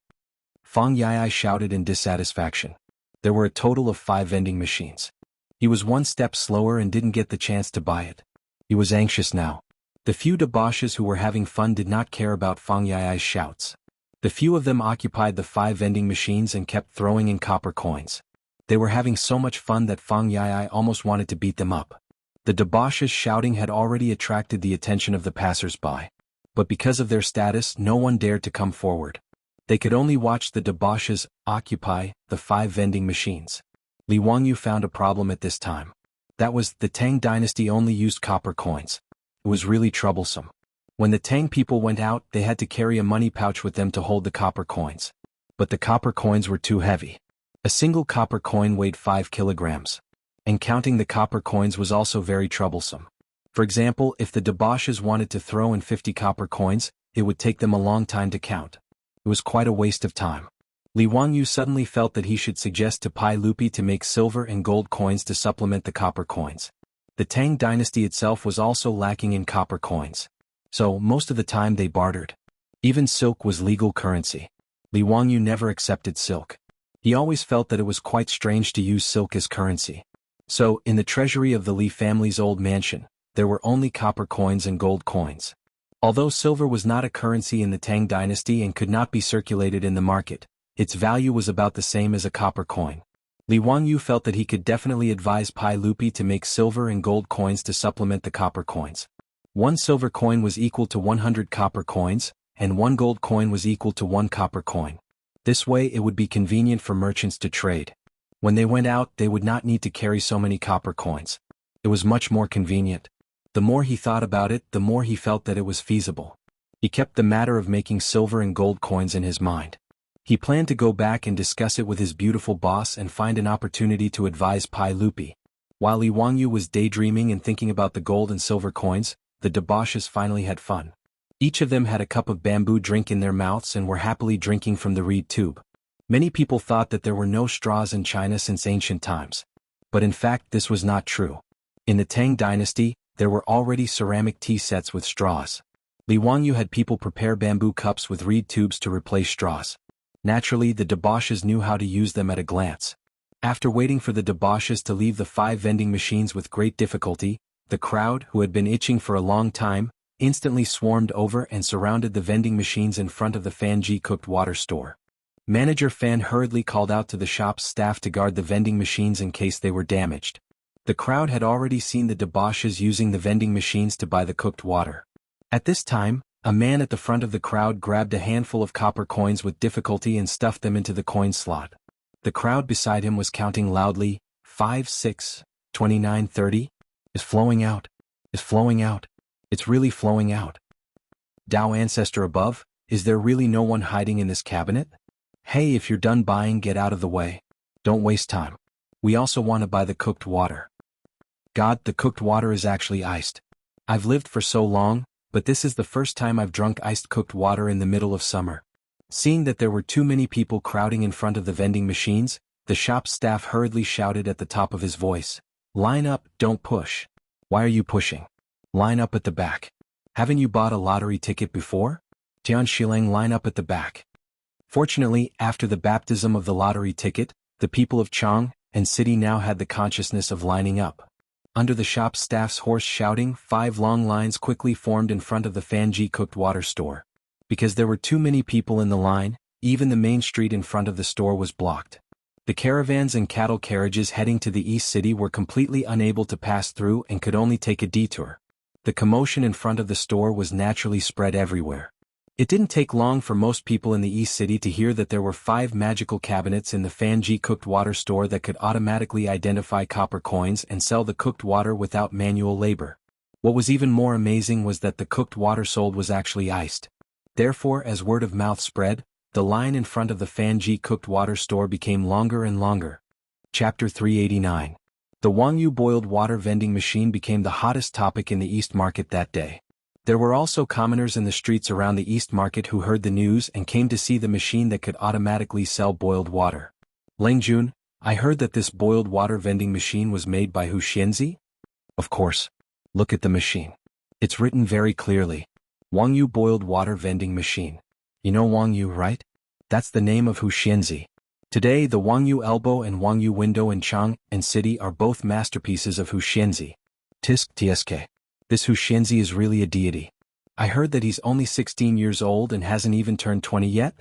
Fang Yai shouted in dissatisfaction. There were a total of 5 vending machines. He was one step slower and didn't get the chance to buy it. He was anxious now. The few debauches who were having fun did not care about Fang Yai's shouts. The few of them occupied the 5 vending machines and kept throwing in copper coins. They were having so much fun that Fang Yai almost wanted to beat them up. The debauches shouting had already attracted the attention of the passers-by. But because of their status, no one dared to come forward. They could only watch the debauches occupy the 5 vending machines. Li Wangyu found a problem at this time. That was, the Tang dynasty only used copper coins. It was really troublesome. When the Tang people went out, they had to carry a money pouch with them to hold the copper coins. But the copper coins were too heavy. A single copper coin weighed 5 kilograms. And counting the copper coins was also very troublesome. For example, if the debauches wanted to throw in 50 copper coins, it would take them a long time to count. It was quite a waste of time. Li Wangyu suddenly felt that he should suggest to Pai Lupi to make silver and gold coins to supplement the copper coins. The Tang dynasty itself was also lacking in copper coins. So, most of the time they bartered. Even silk was legal currency. Li Wangyu never accepted silk. He always felt that it was quite strange to use silk as currency. So, in the treasury of the Li family's old mansion, there were only copper coins and gold coins. Although silver was not a currency in the Tang dynasty and could not be circulated in the market, its value was about the same as a copper coin. Li Wangyu felt that he could definitely advise Pai Lupi to make silver and gold coins to supplement the copper coins. 1 silver coin was equal to 100 copper coins, and 1 gold coin was equal to 1 copper coin. This way it would be convenient for merchants to trade. When they went out, they would not need to carry so many copper coins. It was much more convenient. The more he thought about it, the more he felt that it was feasible. He kept the matter of making silver and gold coins in his mind. He planned to go back and discuss it with his beautiful boss and find an opportunity to advise Pai Lupi. While Li Wangyu was daydreaming and thinking about the gold and silver coins, the debauches finally had fun. Each of them had a cup of bamboo drink in their mouths and were happily drinking from the reed tube. Many people thought that there were no straws in China since ancient times. But in fact this was not true. In the Tang dynasty, there were already ceramic tea sets with straws. Li Wangyu had people prepare bamboo cups with reed tubes to replace straws. Naturally, the debauches knew how to use them at a glance. After waiting for the debauches to leave the 5 vending machines with great difficulty, the crowd, who had been itching for a long time, instantly swarmed over and surrounded the vending machines in front of the Fanji cooked water store. Manager Fan hurriedly called out to the shop's staff to guard the vending machines in case they were damaged. The crowd had already seen the debauches using the vending machines to buy the cooked water. At this time, a man at the front of the crowd grabbed a handful of copper coins with difficulty and stuffed them into the coin slot. The crowd beside him was counting loudly, 5, 6, 29, 30. Is flowing out. Is flowing out. It's really flowing out. Dao ancestor above, is there really no one hiding in this cabinet? Hey, if you're done buying, get out of the way. Don't waste time. We also want to buy the cooked water. God, the cooked water is actually iced. I've lived for so long, but this is the first time I've drunk iced cooked water in the middle of summer. Seeing that there were too many people crowding in front of the vending machines, the shop staff hurriedly shouted at the top of his voice. Line up, don't push. Why are you pushing? Line up at the back. Haven't you bought a lottery ticket before? Tian Shilang, line up at the back. Fortunately, after the baptism of the lottery ticket, the people of Chang and city now had the consciousness of lining up. Under the shop staff's hoarse shouting, 5 long lines quickly formed in front of the Fanji cooked water store. Because there were too many people in the line, even the main street in front of the store was blocked. The caravans and cattle carriages heading to the East City were completely unable to pass through and could only take a detour. The commotion in front of the store was naturally spread everywhere. It didn't take long for most people in the East City to hear that there were 5 magical cabinets in the Fanji cooked water store that could automatically identify copper coins and sell the cooked water without manual labor. What was even more amazing was that the cooked water sold was actually iced. Therefore, as word of mouth spread, the line in front of the Fanji cooked water store became longer and longer. Chapter 389. The Wangyu boiled water vending machine became the hottest topic in the East Market that day. There were also commoners in the streets around the East Market who heard the news and came to see the machine that could automatically sell boiled water. Lengjun, I heard that this boiled water vending machine was made by Hu Xianzi? Of course. Look at the machine. It's written very clearly. Wang Yu boiled water vending machine. You know Wang Yu, right? That's the name of Huxianzi. Today the Wang Yu elbow and Wang Yu window in Chang and City are both masterpieces of Huxianzi. Tisk tsk. This Huxianzi is really a deity. I heard that he's only 16 years old and hasn't even turned 20 yet?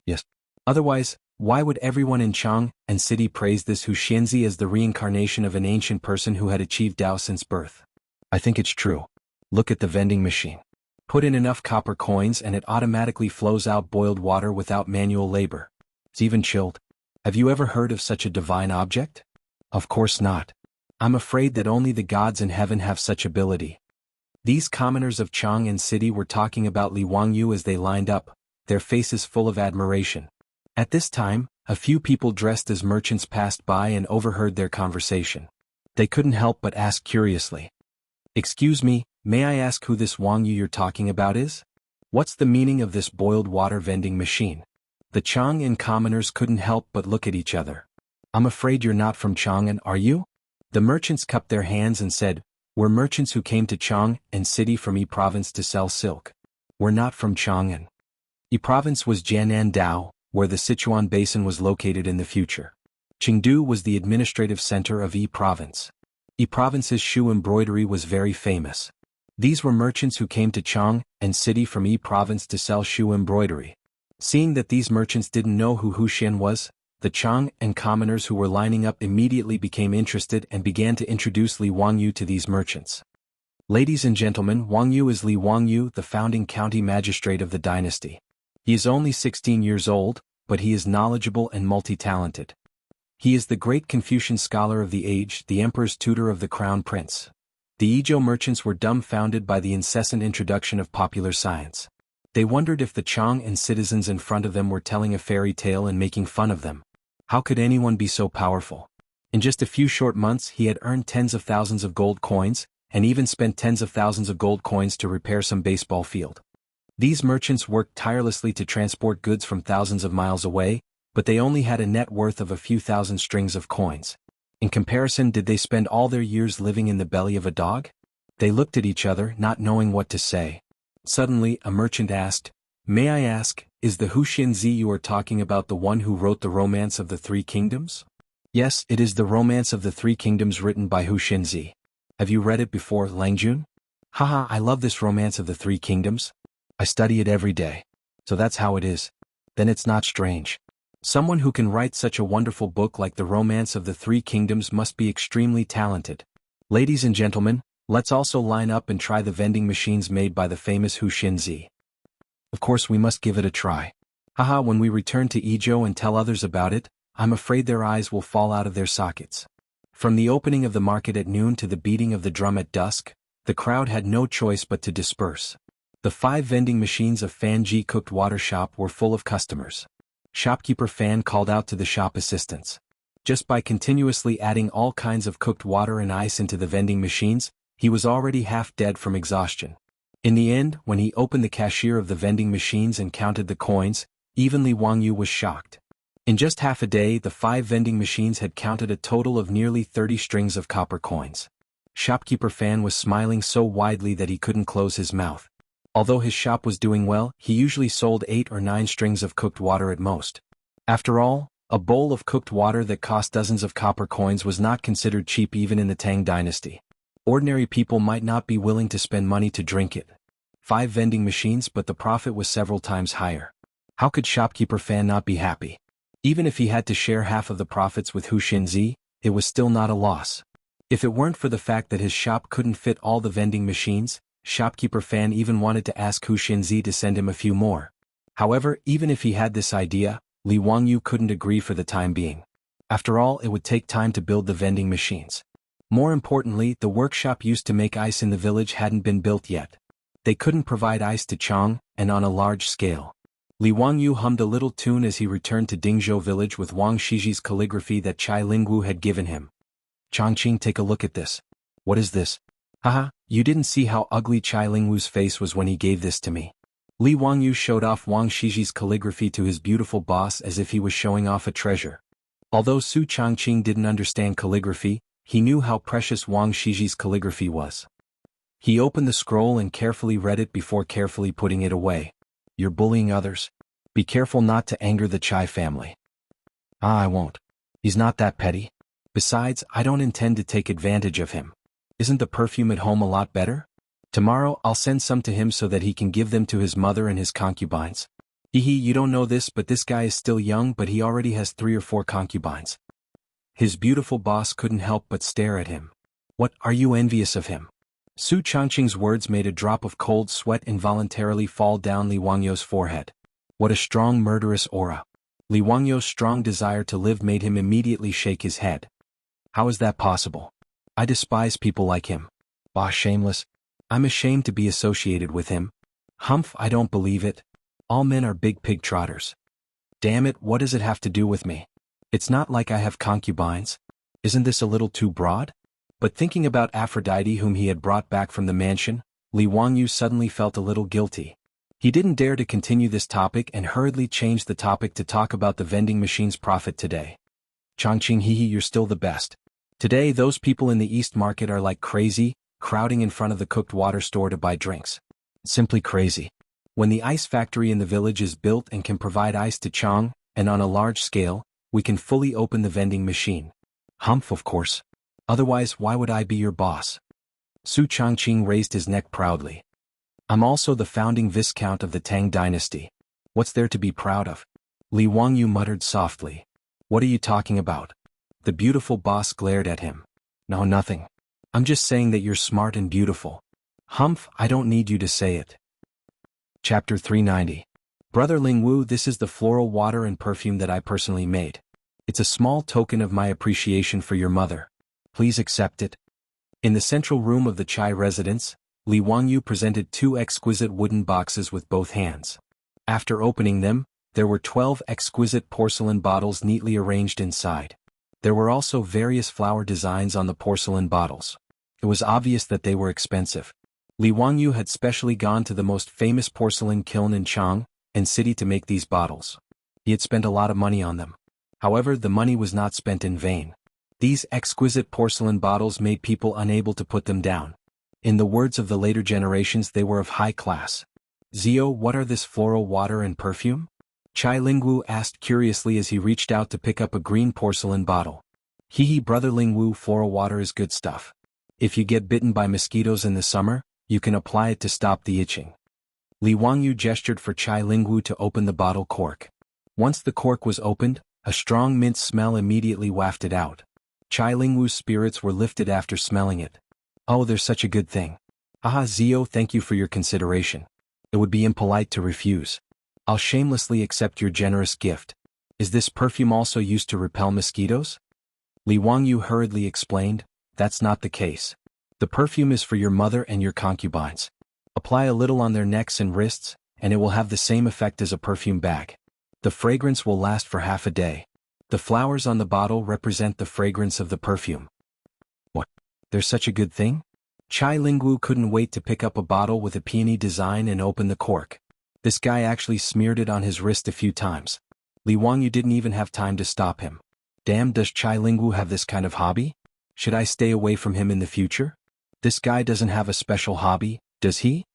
Yes. Otherwise, why would everyone in Chang and City praise this Huxianzi as the reincarnation of an ancient person who had achieved Tao since birth? I think it's true. Look at the vending machine. Put in enough copper coins and it automatically flows out boiled water without manual labor. It's even chilled. Have you ever heard of such a divine object? Of course not. I'm afraid that only the gods in heaven have such ability. These commoners of Chang and City were talking about Li Wangyu as they lined up, their faces full of admiration. At this time, a few people dressed as merchants passed by and overheard their conversation. They couldn't help but ask curiously. Excuse me, may I ask who this Wangyu you're talking about is? What's the meaning of this boiled water vending machine? The Chang'an commoners couldn't help but look at each other. I'm afraid you're not from Chang'an, are you? The merchants cupped their hands and said, we're merchants who came to Chang and City from Yi province to sell silk. We're not from Chang'an. Yi province was Jianan Dao, where the Sichuan Basin was located in the future. Chengdu was the administrative center of Yi province. Yi province's shoe embroidery was very famous. These were merchants who came to Chang and City from Yi province to sell shoe embroidery. Seeing that these merchants didn't know who Huxian was, the Chang and commoners who were lining up immediately became interested and began to introduce Li Wangyu to these merchants. Ladies and gentlemen, Wangyu is Li Wangyu, the founding county magistrate of the dynasty. He is only 16 years old, but he is knowledgeable and multi-talented. He is the great Confucian scholar of the age, the emperor's tutor of the crown prince. The Izhou merchants were dumbfounded by the incessant introduction of popular science. They wondered if the Chang and citizens in front of them were telling a fairy tale and making fun of them. How could anyone be so powerful? In just a few short months he had earned tens of thousands of gold coins, and even spent tens of thousands of gold coins to repair some baseball field. These merchants worked tirelessly to transport goods from thousands of miles away, but they only had a net worth of a few thousand strings of coins. In comparison, did they spend all their years living in the belly of a dog? They looked at each other, not knowing what to say. Suddenly, a merchant asked, may I ask, is the Huxianzi you are talking about the one who wrote the Romance of the Three Kingdoms? Yes, it is the Romance of the Three Kingdoms written by Huxianzi. Have you read it before, Langjun? Haha, I love this Romance of the Three Kingdoms. I study it every day. So that's how it is. Then it's not strange. Someone who can write such a wonderful book like the Romance of the Three Kingdoms must be extremely talented. Ladies and gentlemen, let's also line up and try the vending machines made by the famous Huxianzi. Of course we must give it a try. Haha, when we return to Izhou and tell others about it, I'm afraid their eyes will fall out of their sockets. From the opening of the market at noon to the beating of the drum at dusk, the crowd had no choice but to disperse. The 5 vending machines of Fan Ji cooked water shop were full of customers. Shopkeeper Fan called out to the shop assistants. Just by continuously adding all kinds of cooked water and ice into the vending machines, he was already half dead from exhaustion. In the end, when he opened the cashier of the vending machines and counted the coins, even Li Wangyu was shocked. In just half a day, the 5 vending machines had counted a total of nearly 30 strings of copper coins. Shopkeeper Fan was smiling so widely that he couldn't close his mouth. Although his shop was doing well, he usually sold 8 or 9 strings of cooked water at most. After all, a bowl of cooked water that cost dozens of copper coins was not considered cheap even in the Tang dynasty. Ordinary people might not be willing to spend money to drink it. 5 vending machines, but the profit was several times higher. How could shopkeeper Fan not be happy? Even if he had to share half of the profits with Huxianzi, it was still not a loss. If it weren't for the fact that his shop couldn't fit all the vending machines, shopkeeper Fan even wanted to ask Huxianzi to send him a few more. However, even if he had this idea, Li Wangyu couldn't agree for the time being. After all, it would take time to build the vending machines. More importantly, the workshop used to make ice in the village hadn't been built yet. They couldn't provide ice to Chang, and on a large scale. Li Wangyu hummed a little tune as he returned to Dingzhou village with Wang Shiji's calligraphy that Chai Lingwu had given him. Changqing, take a look at this. What is this? Haha, you didn't see how ugly Chai Lingwu's face was when he gave this to me. Li Wangyu showed off Wang Shiji's calligraphy to his beautiful boss as if he was showing off a treasure. Although Su Changqing didn't understand calligraphy, he knew how precious Wang Shiji's calligraphy was. He opened the scroll and carefully read it before carefully putting it away. You're bullying others? Be careful not to anger the Chai family. I won't. He's not that petty. Besides, I don't intend to take advantage of him. Isn't the perfume at home a lot better? Tomorrow I'll send some to him so that he can give them to his mother and his concubines. You don't know this, but this guy is still young, but he already has 3 or 4 concubines. His beautiful boss couldn't help but stare at him. What, are you envious of him? Su Changqing's words made a drop of cold sweat involuntarily fall down Li Wangyou's forehead. What a strong murderous aura. Li Wangyou's strong desire to live made him immediately shake his head. How is that possible? I despise people like him. Bah, shameless. I'm ashamed to be associated with him. Humph, I don't believe it. All men are big pig trotters. Damn it, what does it have to do with me? It's not like I have concubines. Isn't this a little too broad? But thinking about Aphrodite whom he had brought back from the mansion, Li Wangyou suddenly felt a little guilty. He didn't dare to continue this topic and hurriedly changed the topic to talk about the vending machine's profit today. Changqing, you're still the best. Today those people in the East Market are like crazy, crowding in front of the cooked water store to buy drinks. Simply crazy. When the ice factory in the village is built and can provide ice to Chang, and on a large scale, we can fully open the vending machine. Humph, of course. Otherwise, why would I be your boss? Su Changqing raised his neck proudly. I'm also the founding viscount of the Tang dynasty. What's there to be proud of? Li Wangyou muttered softly. What are you talking about? The beautiful boss glared at him. No, nothing. I'm just saying that you're smart and beautiful. Humph, I don't need you to say it. Chapter 390. Brother Lingwu, this is the floral water and perfume that I personally made. It's a small token of my appreciation for your mother. Please accept it. In the central room of the Chai residence, Li Wangyou presented 2 exquisite wooden boxes with both hands. After opening them, there were 12 exquisite porcelain bottles neatly arranged inside. There were also various flower designs on the porcelain bottles. It was obvious that they were expensive. Li Wangyou had specially gone to the most famous porcelain kiln in Chang and city to make these bottles. He had spent a lot of money on them. However, the money was not spent in vain. These exquisite porcelain bottles made people unable to put them down. In the words of the later generations, they were of high class. Zio, what are this floral water and perfume? Chai Lingwu asked curiously as he reached out to pick up a green porcelain bottle. Brother Lingwu, floral water is good stuff. If you get bitten by mosquitoes in the summer, you can apply it to stop the itching. Li Wangyou gestured for Chai Lingwu to open the bottle cork. Once the cork was opened, a strong mint smell immediately wafted out. Chai Lingwu's spirits were lifted after smelling it. Oh, there's such a good thing. Zio, thank you for your consideration. It would be impolite to refuse. I'll shamelessly accept your generous gift. Is this perfume also used to repel mosquitoes? Li Wangyou hurriedly explained, that's not the case. The perfume is for your mother and your concubines. Apply a little on their necks and wrists, and it will have the same effect as a perfume bag. The fragrance will last for half a day. The flowers on the bottle represent the fragrance of the perfume. What? There's such a good thing? Chai Lingwu couldn't wait to pick up a bottle with a peony design and open the cork. This guy actually smeared it on his wrist a few times. Li Wangyou didn't even have time to stop him. Damn, does Chai Lingwu have this kind of hobby? Should I stay away from him in the future? This guy doesn't have a special hobby, does he?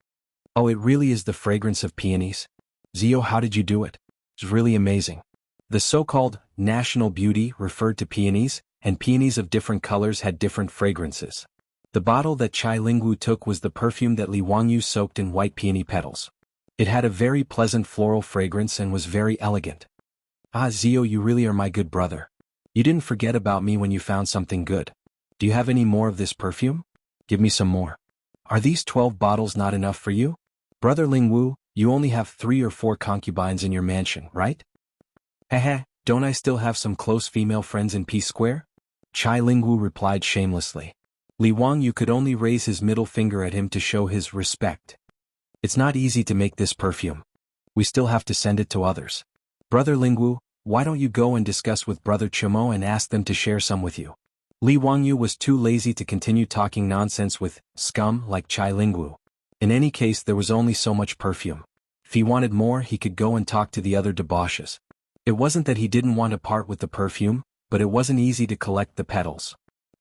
Oh, it really is the fragrance of peonies. Zio, how did you do it? It's really amazing. The so-called national beauty referred to peonies, and peonies of different colors had different fragrances. The bottle that Chai Lingwu took was the perfume that Li Wangyou soaked in white peony petals. It had a very pleasant floral fragrance and was very elegant. Zio, you really are my good brother. You didn't forget about me when you found something good. Do you have any more of this perfume? Give me some more. Are these 12 bottles not enough for you? Brother Lingwu, you only have 3 or 4 concubines in your mansion, right? Don't I still have some close female friends in Peace Square? Chai Lingwu replied shamelessly. Li Wangyou could only raise his middle finger at him to show his respect. It's not easy to make this perfume. We still have to send it to others. Brother Lingwu, why don't you go and discuss with Brother Chumo and ask them to share some with you? Li Wangyou was too lazy to continue talking nonsense with scum like Chai Lingwu. In any case, there was only so much perfume. If he wanted more, he could go and talk to the other debauches. It wasn't that he didn't want to part with the perfume, but it wasn't easy to collect the petals.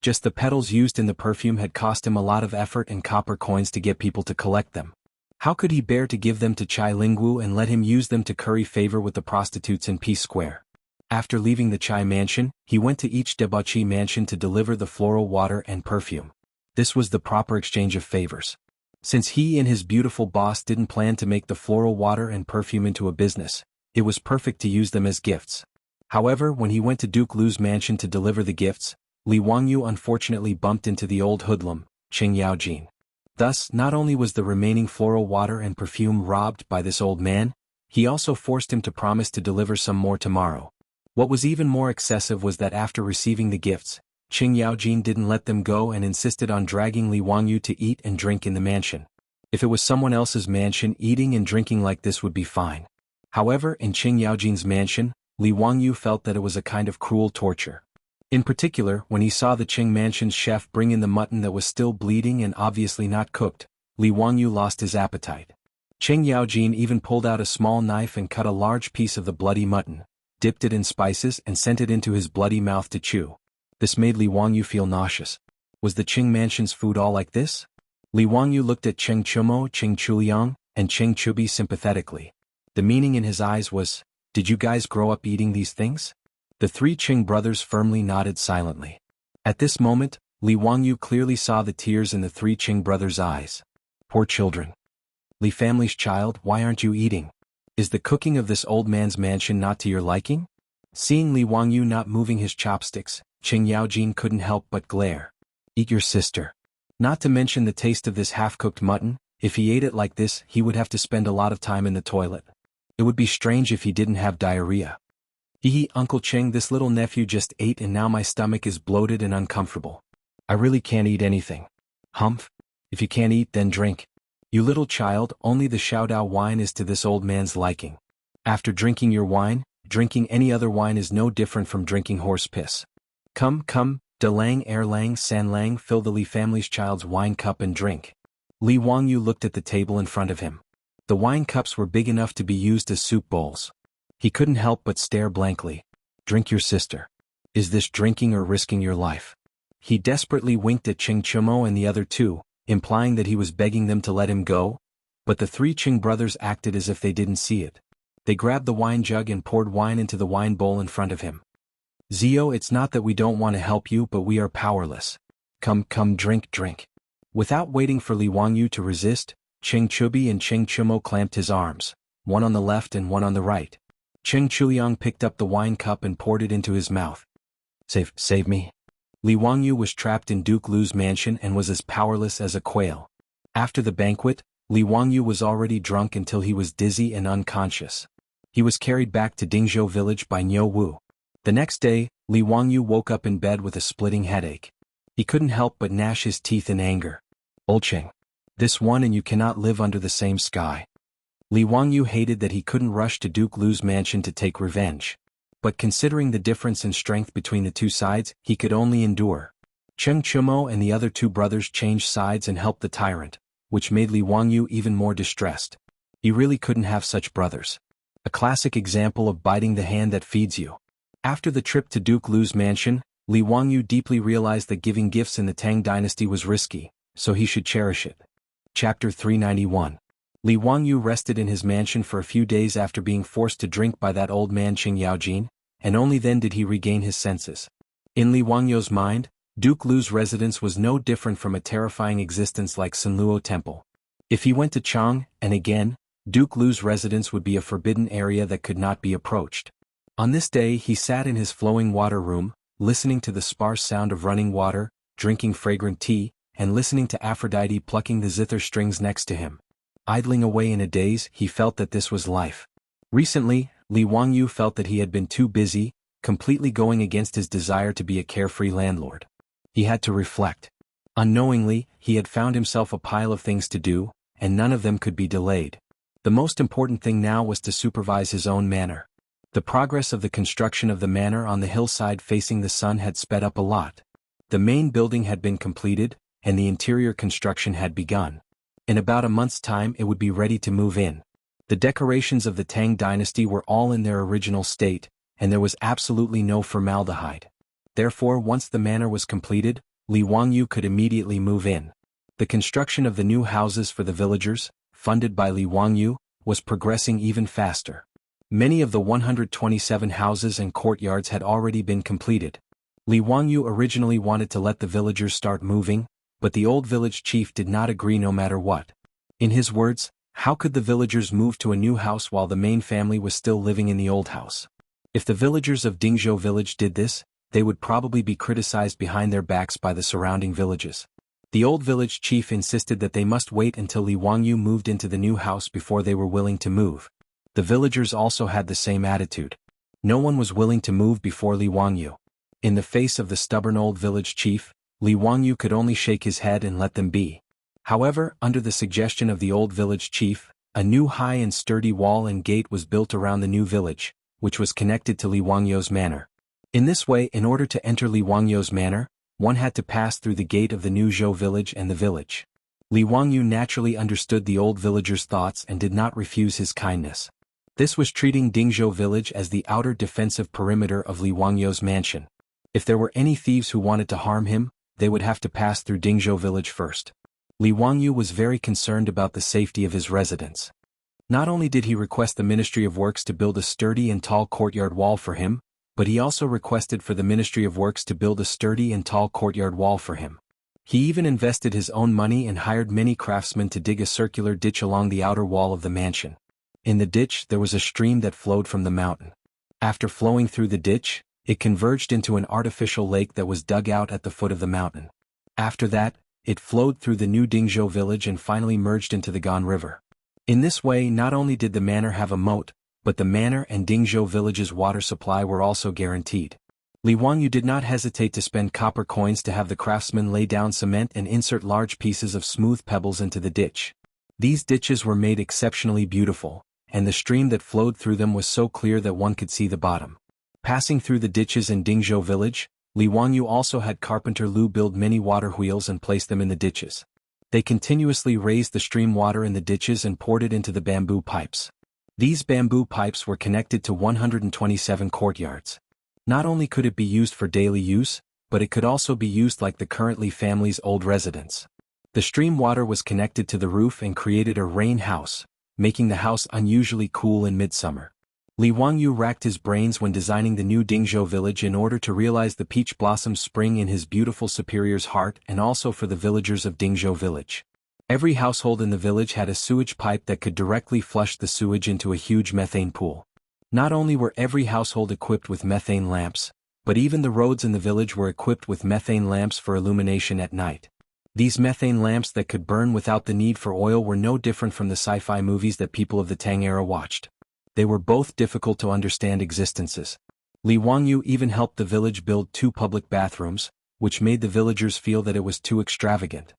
Just the petals used in the perfume had cost him a lot of effort and copper coins to get people to collect them. How could he bear to give them to Chai Lingwu and let him use them to curry favor with the prostitutes in Peace Square? After leaving the Chai mansion, he went to each debauchee mansion to deliver the floral water and perfume. This was the proper exchange of favors. Since he and his beautiful boss didn't plan to make the floral water and perfume into a business, it was perfect to use them as gifts. However, when he went to Duke Lu's mansion to deliver the gifts, Li Wangyu unfortunately bumped into the old hoodlum, Qing Yaojin. Thus, not only was the remaining floral water and perfume robbed by this old man, he also forced him to promise to deliver some more tomorrow. What was even more excessive was that after receiving the gifts, Qing Yaojin didn't let them go and insisted on dragging Li Wangyu to eat and drink in the mansion. If it was someone else's mansion, eating and drinking like this would be fine. However, in Qing Yaojin's mansion, Li Wangyu felt that it was a kind of cruel torture. In particular, when he saw the Qing mansion's chef bring in the mutton that was still bleeding and obviously not cooked, Li Wangyu lost his appetite. Qing Yaojin even pulled out a small knife and cut a large piece of the bloody mutton, dipped it in spices and sent it into his bloody mouth to chew. This made Li Wangyu feel nauseous. Was the Qing mansion's food all like this? Li Wangyu looked at Cheng Chumo, Cheng Chuliang, and Cheng Chubi sympathetically. The meaning in his eyes was, "Did you guys grow up eating these things?" The three Qing brothers firmly nodded silently. At this moment, Li Wangyu clearly saw the tears in the three Qing brothers' eyes. Poor children. Li family's child, why aren't you eating? Is the cooking of this old man's mansion not to your liking? Seeing Li Wangyu not moving his chopsticks, Qing Yaojin couldn't help but glare. Eat your sister. Not to mention the taste of this half-cooked mutton, if he ate it like this, he would have to spend a lot of time in the toilet. It would be strange if he didn't have diarrhea. Hee, Uncle Qing, this little nephew just ate and now my stomach is bloated and uncomfortable. I really can't eat anything. Humph. If you can't eat, then drink. You little child, only the Shaodao wine is to this old man's liking. After drinking your wine, drinking any other wine is no different from drinking horse piss. Come, De Lang, Erlang, San Lang, fill the Li family's child's wine cup and drink. Li Wangyu looked at the table in front of him. The wine cups were big enough to be used as soup bowls. He couldn't help but stare blankly. Drink your sister. Is this drinking or risking your life? He desperately winked at Cheng Chumo and the other two, implying that he was begging them to let him go, but the three Qing brothers acted as if they didn't see it. They grabbed the wine jug and poured wine into the wine bowl in front of him. Zio, it's not that we don't want to help you, but we are powerless. Come, drink. Without waiting for Li Wangyu to resist, Cheng Chubi and Cheng Chumo clamped his arms, one on the left and one on the right. Cheng Chuliang picked up the wine cup and poured it into his mouth. Save me. Li Wangyu was trapped in Duke Lu's mansion and was as powerless as a quail. After the banquet, Li Wangyu was already drunk until he was dizzy and unconscious. He was carried back to Dingzhou village by Niu Wu. The next day, Li Wangyu woke up in bed with a splitting headache. He couldn't help but gnash his teeth in anger. Old Qing. This one and you cannot live under the same sky. Li Wangyu hated that he couldn't rush to Duke Lu's mansion to take revenge. But considering the difference in strength between the two sides, he could only endure. Cheng Chumo and the other two brothers changed sides and helped the tyrant, which made Li Wangyu even more distressed. He really couldn't have such brothers. A classic example of biting the hand that feeds you. After the trip to Duke Lu's mansion, Li Wangyu deeply realized that giving gifts in the Tang dynasty was risky, so he should cherish it. Chapter 391. Li Wangyu rested in his mansion for a few days after being forced to drink by that old man Qing Yaojin, and only then did he regain his senses. In Li Wangyu's mind, Duke Lu's residence was no different from a terrifying existence like Sunluo Temple. If he went to Chang, and again, Duke Lu's residence would be a forbidden area that could not be approached. On this day he sat in his flowing water room, listening to the sparse sound of running water, drinking fragrant tea, and listening to Aphrodite plucking the zither strings next to him. Idling away in a daze, he felt that this was life. Recently, Li Wangyu felt that he had been too busy, completely going against his desire to be a carefree landlord. He had to reflect. Unknowingly, he had found himself a pile of things to do, and none of them could be delayed. The most important thing now was to supervise his own manor. The progress of the construction of the manor on the hillside facing the sun had sped up a lot. The main building had been completed, and the interior construction had begun. In about a month's time it would be ready to move in. The decorations of the Tang dynasty were all in their original state, and there was absolutely no formaldehyde. Therefore, once the manor was completed, Li Wangyu could immediately move in. The construction of the new houses for the villagers, funded by Li Wangyu, was progressing even faster. Many of the 127 houses and courtyards had already been completed. Li Wangyu originally wanted to let the villagers start moving, but the old village chief did not agree no matter what. In his words, how could the villagers move to a new house while the main family was still living in the old house? If the villagers of Dingzhou village did this, they would probably be criticized behind their backs by the surrounding villages. The old village chief insisted that they must wait until Li Wangyu moved into the new house before they were willing to move. The villagers also had the same attitude. No one was willing to move before Li Wangyu. In the face of the stubborn old village chief, Li Wangyu could only shake his head and let them be. However, under the suggestion of the old village chief, a new high and sturdy wall and gate was built around the new village, which was connected to Li Wangyu's manor. In this way, in order to enter Li Wangyu's manor, one had to pass through the gate of the new Zhou village and the village. Li Wangyu naturally understood the old villager's thoughts and did not refuse his kindness. This was treating Dingzhou village as the outer defensive perimeter of Li Wangyu's mansion. If there were any thieves who wanted to harm him, they would have to pass through Dingzhou village first. Li Wangyu was very concerned about the safety of his residents. Not only did he request the Ministry of Works to build a sturdy and tall courtyard wall for him, but he also requested for the Ministry of Works to build a sturdy and tall courtyard wall for him. He even invested his own money and hired many craftsmen to dig a circular ditch along the outer wall of the mansion. In the ditch there was a stream that flowed from the mountain. After flowing through the ditch, it converged into an artificial lake that was dug out at the foot of the mountain. After that, it flowed through the new Dingzhou village and finally merged into the Gan River. In this way, not only did the manor have a moat, but the manor and Dingzhou village's water supply were also guaranteed. Li Wangyu did not hesitate to spend copper coins to have the craftsmen lay down cement and insert large pieces of smooth pebbles into the ditch. These ditches were made exceptionally beautiful, and the stream that flowed through them was so clear that one could see the bottom. Passing through the ditches in Dingzhou village, Li Wangyu also had carpenter Lu build many water wheels and place them in the ditches. They continuously raised the stream water in the ditches and poured it into the bamboo pipes. These bamboo pipes were connected to 127 courtyards. Not only could it be used for daily use, but it could also be used like the currently family's old residence. The stream water was connected to the roof and created a rain house, making the house unusually cool in midsummer. Li Wangyu racked his brains when designing the new Dingzhou village in order to realize the peach blossom spring in his beautiful superior's heart and also for the villagers of Dingzhou village. Every household in the village had a sewage pipe that could directly flush the sewage into a huge methane pool. Not only were every household equipped with methane lamps, but even the roads in the village were equipped with methane lamps for illumination at night. These methane lamps that could burn without the need for oil were no different from the sci-fi movies that people of the Tang era watched. They were both difficult to understand existences. Li Wangyu even helped the village build 2 public bathrooms, which made the villagers feel that it was too extravagant.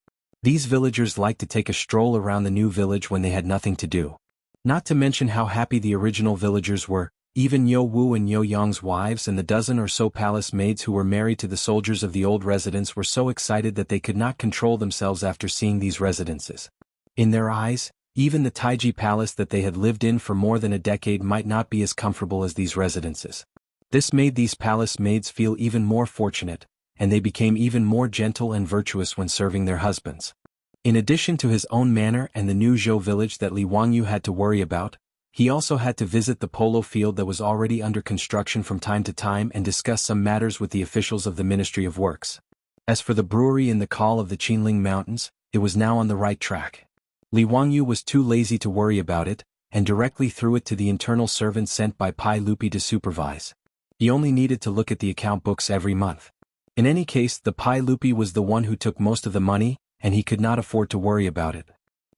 These villagers liked to take a stroll around the new village when they had nothing to do. Not to mention how happy the original villagers were. Even Yo Wu and Yo Yang's wives and the dozen or so palace maids who were married to the soldiers of the old residence were so excited that they could not control themselves after seeing these residences. In their eyes, even the Taiji palace that they had lived in for more than a decade might not be as comfortable as these residences. This made these palace maids feel even more fortunate, and they became even more gentle and virtuous when serving their husbands. In addition to his own manor and the new Zhou village that Li Wangyu had to worry about, he also had to visit the polo field that was already under construction from time to time and discuss some matters with the officials of the Ministry of Works. As for the brewery in the call of the Qinling Mountains, it was now on the right track. Li Wangyu was too lazy to worry about it, and directly threw it to the internal servant sent by Pai Lupi to supervise. He only needed to look at the account books every month. In any case, the Pai Lupi was the one who took most of the money, and he could not afford to worry about it.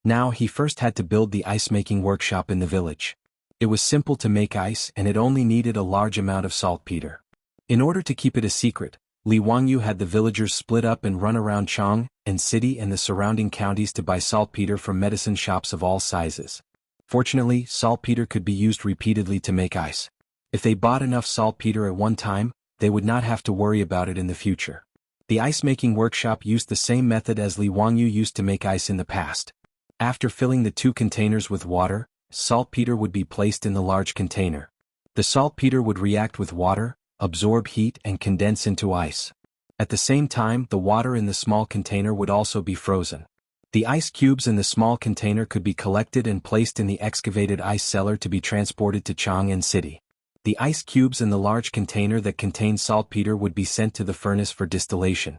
Now he first had to build the ice-making workshop in the village. It was simple to make ice and it only needed a large amount of saltpeter. In order to keep it a secret, Li Wangyu had the villagers split up and run around Chang and city and the surrounding counties to buy saltpeter from medicine shops of all sizes. Fortunately, saltpeter could be used repeatedly to make ice. If they bought enough saltpeter at one time, they would not have to worry about it in the future. The ice-making workshop used the same method as Li Wangyu used to make ice in the past. After filling the 2 containers with water, saltpeter would be placed in the large container. The saltpeter would react with water, absorb heat and condense into ice. At the same time, the water in the small container would also be frozen. The ice cubes in the small container could be collected and placed in the excavated ice cellar to be transported to Chang'an City. The ice cubes in the large container that contained saltpeter would be sent to the furnace for distillation.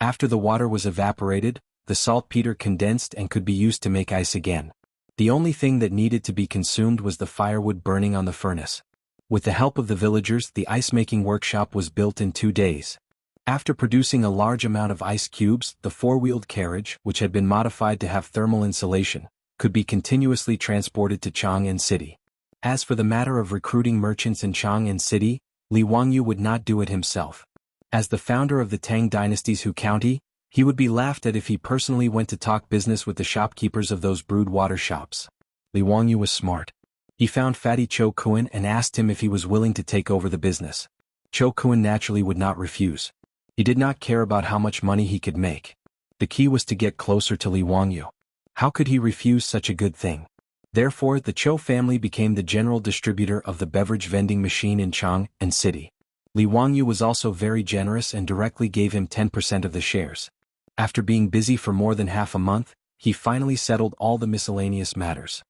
After the water was evaporated, the saltpeter condensed and could be used to make ice again. The only thing that needed to be consumed was the firewood burning on the furnace. With the help of the villagers, the ice-making workshop was built in 2 days. After producing a large amount of ice cubes, the four-wheeled carriage, which had been modified to have thermal insulation, could be continuously transported to Chang'an City. As for the matter of recruiting merchants in Chang'an City, Li Wangyu would not do it himself. As the founder of the Tang dynasty's Hu County, he would be laughed at if he personally went to talk business with the shopkeepers of those brewed water shops. Li Wangyu was smart. He found Fatty Cho Kuan and asked him if he was willing to take over the business. Cho Kuan naturally would not refuse. He did not care about how much money he could make. The key was to get closer to Li Wangyu. How could he refuse such a good thing? Therefore, the Cho family became the general distributor of the beverage vending machine in Chang'an City. Li Wangyu was also very generous and directly gave him 10% of the shares. After being busy for more than half a month, he finally settled all the miscellaneous matters.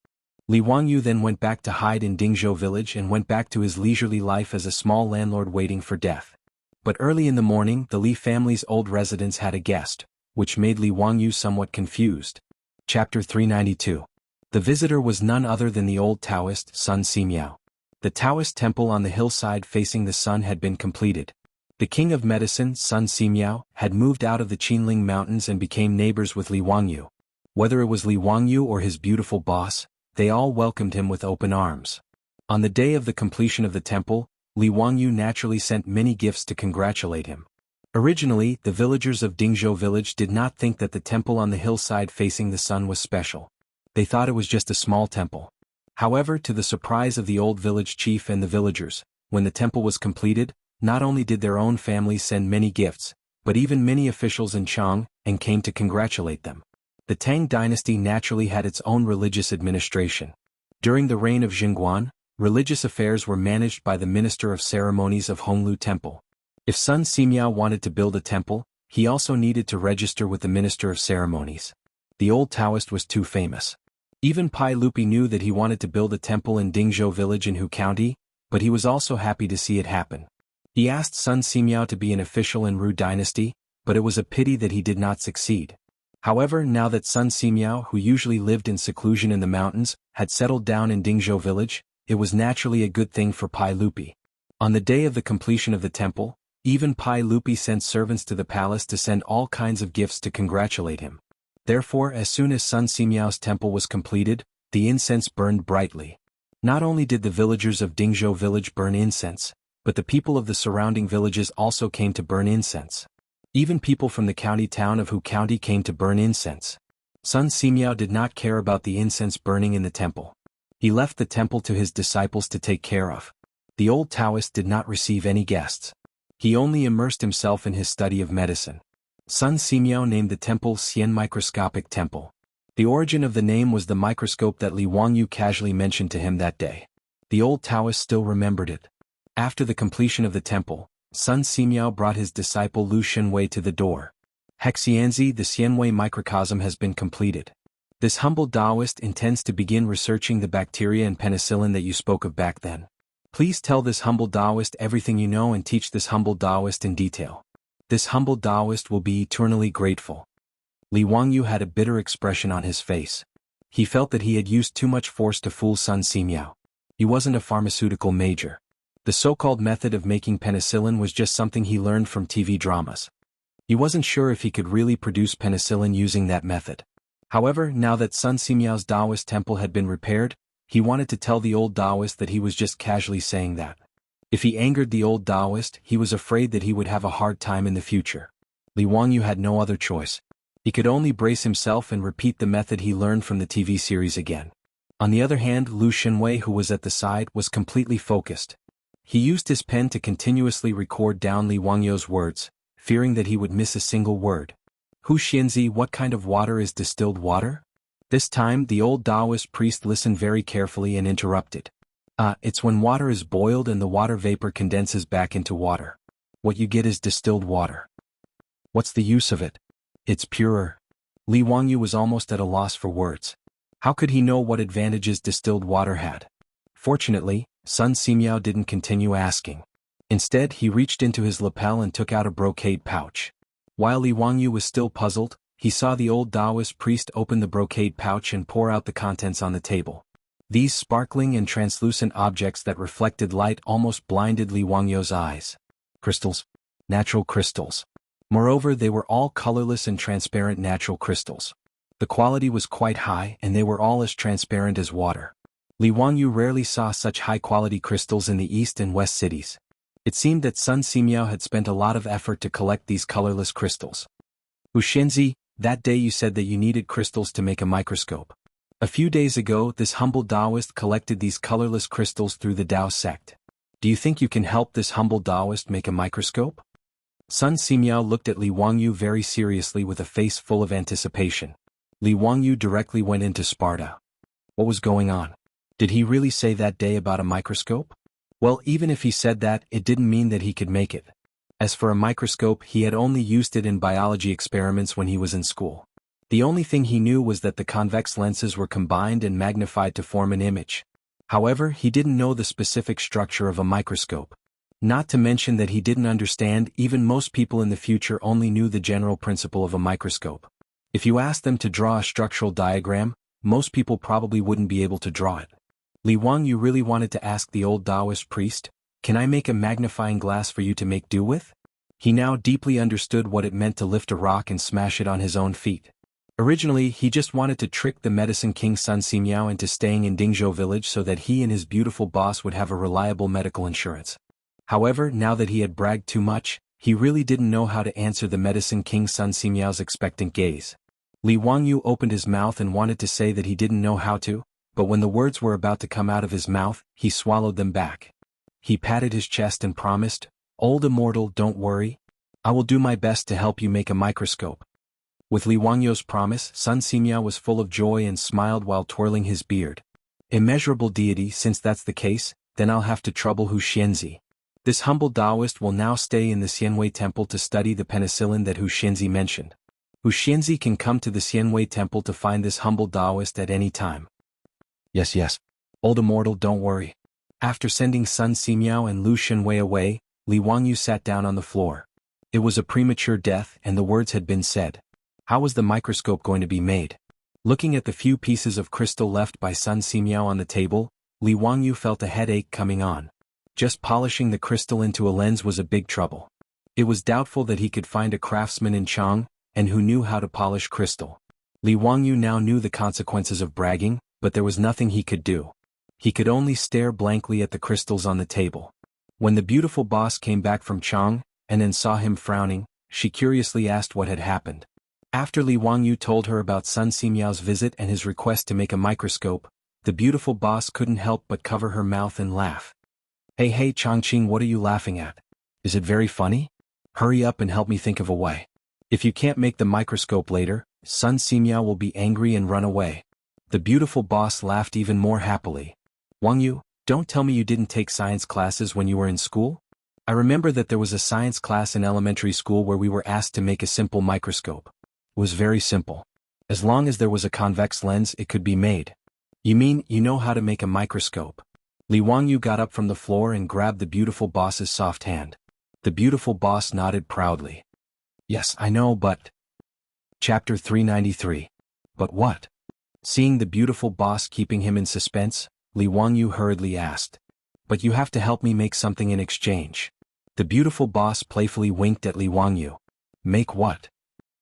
Li Wangyu then went back to hide in Dingzhou village and went back to his leisurely life as a small landlord waiting for death. But early in the morning, the Li family's old residence had a guest, which made Li Wangyu somewhat confused. Chapter 392. The visitor was none other than the old Taoist Sun Simiao. The Taoist temple on the hillside facing the sun had been completed. The king of medicine, Sun Simiao, had moved out of the Qinling Mountains and became neighbors with Li Wangyu. Whether it was Li Wangyu or his beautiful boss, they all welcomed him with open arms. On the day of the completion of the temple, Li Wangyu naturally sent many gifts to congratulate him. Originally, the villagers of Dingzhou village did not think that the temple on the hillside facing the sun was special. They thought it was just a small temple. However, to the surprise of the old village chief and the villagers, when the temple was completed, not only did their own families send many gifts, but even many officials in Chang'an came to congratulate them. The Tang dynasty naturally had its own religious administration. During the reign of Jingguan, religious affairs were managed by the Minister of Ceremonies of Honglu Temple. If Sun Simiao wanted to build a temple, he also needed to register with the Minister of Ceremonies. The old Taoist was too famous. Even Pai Lupi knew that he wanted to build a temple in Dingzhou village in Hu County, but he was also happy to see it happen. He asked Sun Simiao to be an official in Ru dynasty, but it was a pity that he did not succeed. However, now that Sun Simiao, who usually lived in seclusion in the mountains, had settled down in Dingzhou village, it was naturally a good thing for Pai Lupi. On the day of the completion of the temple, even Pai Lupi sent servants to the palace to send all kinds of gifts to congratulate him. Therefore, as soon as Sun Simiao's temple was completed, the incense burned brightly. Not only did the villagers of Dingzhou village burn incense, but the people of the surrounding villages also came to burn incense. Even people from the county town of Hu County came to burn incense. Sun Simiao did not care about the incense burning in the temple. He left the temple to his disciples to take care of. The old Taoist did not receive any guests. He only immersed himself in his study of medicine. Sun Simiao named the temple Xian Microscopic Temple. The origin of the name was the microscope that Li Wangyu casually mentioned to him that day. The old Taoist still remembered it. After the completion of the temple, Sun Simiao brought his disciple Lu Shenwei to the door. Hexianzi, the Xianwei microcosm has been completed. This humble Taoist intends to begin researching the bacteria and penicillin that you spoke of back then. Please tell this humble Taoist everything you know and teach this humble Taoist in detail. This humble Taoist will be eternally grateful. Li Wangyu had a bitter expression on his face. He felt that he had used too much force to fool Sun Simiao. He wasn't a pharmaceutical major. The so-called method of making penicillin was just something he learned from TV dramas. He wasn't sure if he could really produce penicillin using that method. However, now that Sun Simiao's Taoist temple had been repaired, he wanted to tell the old Taoist that he was just casually saying that. If he angered the old Taoist, he was afraid that he would have a hard time in the future. Li Wangyu had no other choice. He could only brace himself and repeat the method he learned from the TV series again. On the other hand, Lu Shenwei, who was at the side, was completely focused. He used his pen to continuously record down Li Wangyu's words, fearing that he would miss a single word. Hu Xianzi, what kind of water is distilled water? This time, the old Taoist priest listened very carefully and interrupted. It's when water is boiled and the water vapor condenses back into water. What you get is distilled water. What's the use of it? It's purer. Li Wangyu was almost at a loss for words. How could he know what advantages distilled water had? Fortunately, Sun Simiao didn't continue asking. Instead, he reached into his lapel and took out a brocade pouch. While Li Wangyu was still puzzled, he saw the old Taoist priest open the brocade pouch and pour out the contents on the table. These sparkling and translucent objects that reflected light almost blinded Li Wangyu's eyes. Crystals. Natural crystals. Moreover, they were all colorless and transparent natural crystals. The quality was quite high and they were all as transparent as water. Li Wangyu rarely saw such high-quality crystals in the east and west cities. It seemed that Sun Simiao had spent a lot of effort to collect these colorless crystals. Wuxianzi, that day you said that you needed crystals to make a microscope. A few days ago, this humble Taoist collected these colorless crystals through the Tao sect. Do you think you can help this humble Taoist make a microscope? Sun Simiao looked at Li Wangyu very seriously with a face full of anticipation. Li Wangyu directly went into Sparta. What was going on? Did he really say that day about a microscope? Well, even if he said that, it didn't mean that he could make it. As for a microscope, he had only used it in biology experiments when he was in school. The only thing he knew was that the convex lenses were combined and magnified to form an image. However, he didn't know the specific structure of a microscope. Not to mention that he didn't understand, even most people in the future only knew the general principle of a microscope. If you asked them to draw a structural diagram, most people probably wouldn't be able to draw it. Li Wangyu really wanted to ask the old Taoist priest, "Can I make a magnifying glass for you to make do with?" He now deeply understood what it meant to lift a rock and smash it on his own feet. Originally, he just wanted to trick the medicine king Sun Simiao into staying in Dingzhou village so that he and his beautiful boss would have a reliable medical insurance. However, now that he had bragged too much, he really didn't know how to answer the medicine king Sun Simiao's expectant gaze. Li Wangyu opened his mouth and wanted to say that he didn't know how to, but when the words were about to come out of his mouth, he swallowed them back. He patted his chest and promised, "Old immortal, don't worry. I will do my best to help you make a microscope." With Li Wangyu's promise, Sun Simiao was full of joy and smiled while twirling his beard. "Immeasurable deity, since that's the case, then I'll have to trouble Hu Xianzi. This humble Taoist will now stay in the Xianwei temple to study the penicillin that Hu Xianzi mentioned. Hu Xianzi can come to the Xianwei temple to find this humble Taoist at any time." Yes. Old immortal, don't worry. After sending Sun Simiao and Lu Shenwei away, Li Wangyu sat down on the floor. It was a premature death and the words had been said. How was the microscope going to be made? Looking at the few pieces of crystal left by Sun Simiao on the table, Li Wangyu felt a headache coming on. Just polishing the crystal into a lens was a big trouble. It was doubtful that he could find a craftsman in Chang, and who knew how to polish crystal. Li Wangyu now knew the consequences of bragging, but there was nothing he could do. He could only stare blankly at the crystals on the table. When the beautiful boss came back from Chang, and then saw him frowning, she curiously asked what had happened. After Li Wangyu told her about Sun Simiao's visit and his request to make a microscope, the beautiful boss couldn't help but cover her mouth and laugh. Hey Changqing, what are you laughing at? Is it very funny? Hurry up and help me think of a way. If you can't make the microscope later, Sun Simiao will be angry and run away. The beautiful boss laughed even more happily. Wangyu, don't tell me you didn't take science classes when you were in school? I remember that there was a science class in elementary school where we were asked to make a simple microscope. It was very simple. As long as there was a convex lens, it could be made. You mean you know how to make a microscope? Li Wangyu got up from the floor and grabbed the beautiful boss's soft hand. The beautiful boss nodded proudly. Yes, I know, but... Chapter 393. But what? Seeing the beautiful boss keeping him in suspense, Li Wangyu hurriedly asked. But you have to help me make something in exchange. The beautiful boss playfully winked at Li Wangyu. Make what?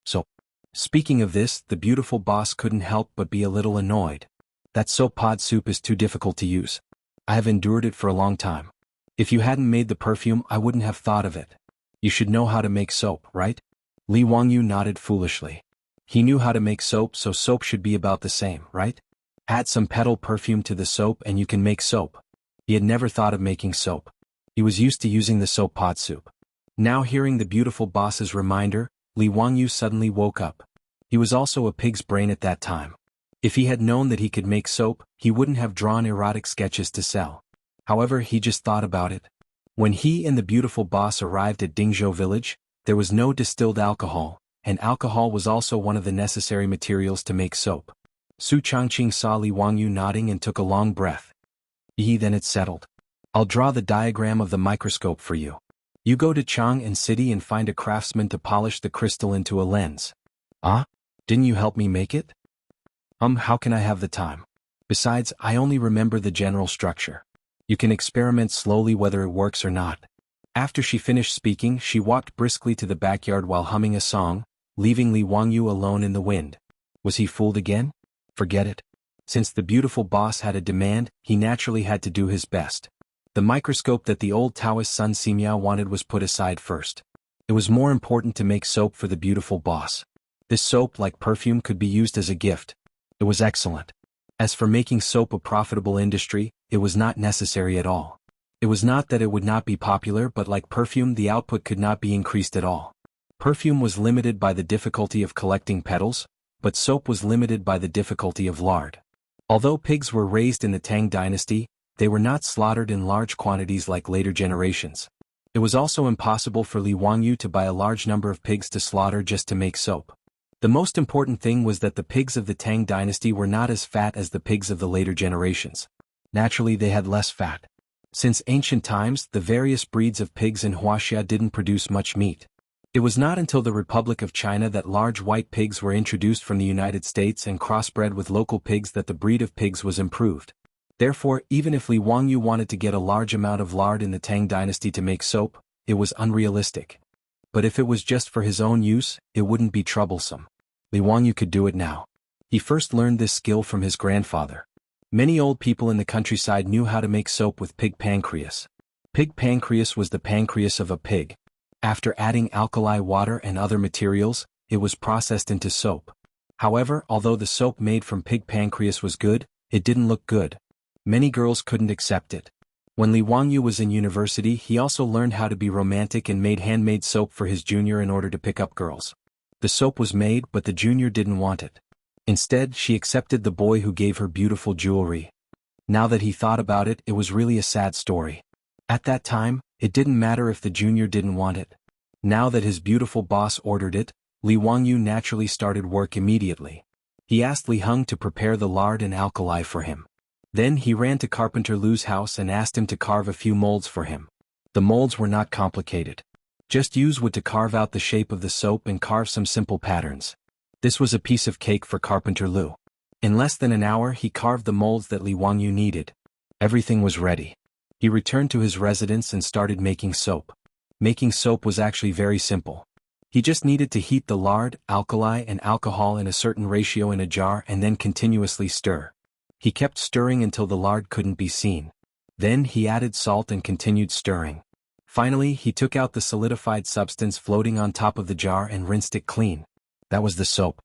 So, speaking of this, the beautiful boss couldn't help but be a little annoyed. That soap pod soup is too difficult to use. I have endured it for a long time. If you hadn't made the perfume, I wouldn't have thought of it. You should know how to make soap, right? Li Wangyu nodded foolishly. He knew how to make soap, so soap should be about the same, right? Add some petal perfume to the soap and you can make soap. He had never thought of making soap. He was used to using the soap pot soup. Now hearing the beautiful boss's reminder, Li Wangyu suddenly woke up. He was also a pig's brain at that time. If he had known that he could make soap, he wouldn't have drawn erotic sketches to sell. However, he just thought about it. When he and the beautiful boss arrived at Dingzhou village, There was no distilled alcohol, and alcohol was also one of the necessary materials to make soap. Su Changqing saw Li Wangyu nodding and took a long breath. Then it's settled. I'll draw the diagram of the microscope for you. You go to Chang'an City and find a craftsman to polish the crystal into a lens. Ah? Didn't you help me make it? How can I have the time? Besides, I only remember the general structure. You can experiment slowly whether it works or not. After she finished speaking, she walked briskly to the backyard while humming a song, leaving Li Wangyu alone in the wind. Was he fooled again? Forget it. Since the beautiful boss had a demand, he naturally had to do his best. The microscope that the old Taoist Sun Simiao wanted was put aside first. It was more important to make soap for the beautiful boss. This soap, like perfume, could be used as a gift. It was excellent. As for making soap a profitable industry, it was not necessary at all. It was not that it would not be popular, but like perfume, the output could not be increased at all. Perfume was limited by the difficulty of collecting petals, but soap was limited by the difficulty of lard. Although pigs were raised in the Tang dynasty, they were not slaughtered in large quantities like later generations. It was also impossible for Li Wangyu to buy a large number of pigs to slaughter just to make soap. The most important thing was that the pigs of the Tang dynasty were not as fat as the pigs of the later generations. Naturally, they had less fat. Since ancient times, the various breeds of pigs in Wuxia didn't produce much meat. It was not until the Republic of China that large white pigs were introduced from the United States and crossbred with local pigs that the breed of pigs was improved. Therefore, even if Li Wangyu wanted to get a large amount of lard in the Tang dynasty to make soap, it was unrealistic. But if it was just for his own use, it wouldn't be troublesome. Li Wangyu could do it now. He first learned this skill from his grandfather. Many old people in the countryside knew how to make soap with pig pancreas. Pig pancreas was the pancreas of a pig. After adding alkali water and other materials, it was processed into soap. However, although the soap made from pig pancreas was good, it didn't look good. Many girls couldn't accept it. When Li Wangyu was in university, he also learned how to be romantic and made handmade soap for his junior in order to pick up girls. The soap was made, but the junior didn't want it. Instead, she accepted the boy who gave her beautiful jewelry. Now that he thought about it, it was really a sad story. At that time, it didn't matter if the junior didn't want it. Now that his beautiful boss ordered it, Li Wangyu naturally started work immediately. He asked Li Heng to prepare the lard and alkali for him. Then he ran to Carpenter Lu's house and asked him to carve a few molds for him. The molds were not complicated. Just use wood to carve out the shape of the soap and carve some simple patterns. This was a piece of cake for Carpenter Lu. In less than an hour, he carved the molds that Li Wangyu needed. Everything was ready. He returned to his residence and started making soap. Making soap was actually very simple. He just needed to heat the lard, alkali, and alcohol in a certain ratio in a jar and then continuously stir. He kept stirring until the lard couldn't be seen. Then he added salt and continued stirring. Finally, he took out the solidified substance floating on top of the jar and rinsed it clean. That was the soap.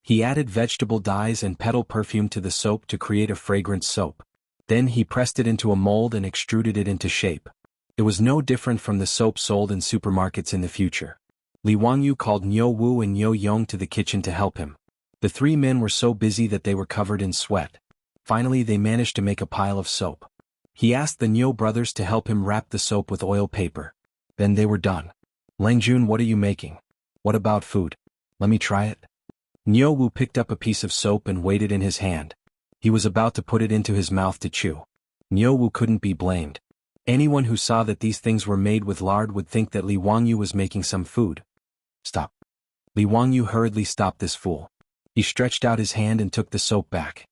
He added vegetable dyes and petal perfume to the soap to create a fragrant soap. Then he pressed it into a mold and extruded it into shape. It was no different from the soap sold in supermarkets in the future. Li Wangyu called Niu Wu and Niu Yong to the kitchen to help him. The three men were so busy that they were covered in sweat. Finally, they managed to make a pile of soap. He asked the Niu brothers to help him wrap the soap with oil paper. Then they were done. Langjun, what are you making? What about food? Let me try it. Niu Wu picked up a piece of soap and weighed it in his hand. He was about to put it into his mouth to chew. Niu Wu couldn't be blamed. Anyone who saw that these things were made with lard would think that Li Wangyu was making some food. Stop. Li Wangyu hurriedly stopped this fool. He stretched out his hand and took the soap back.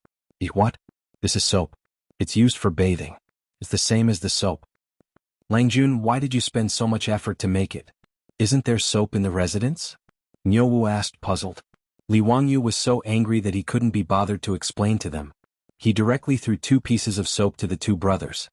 What? This is soap. It's used for bathing. It's the same as the soap. Langjun, why did you spend so much effort to make it? Isn't there soap in the residence? Niu Wu asked, puzzled. Li Wangyu was so angry that he couldn't be bothered to explain to them. He directly threw 2 pieces of soap to the 2 brothers.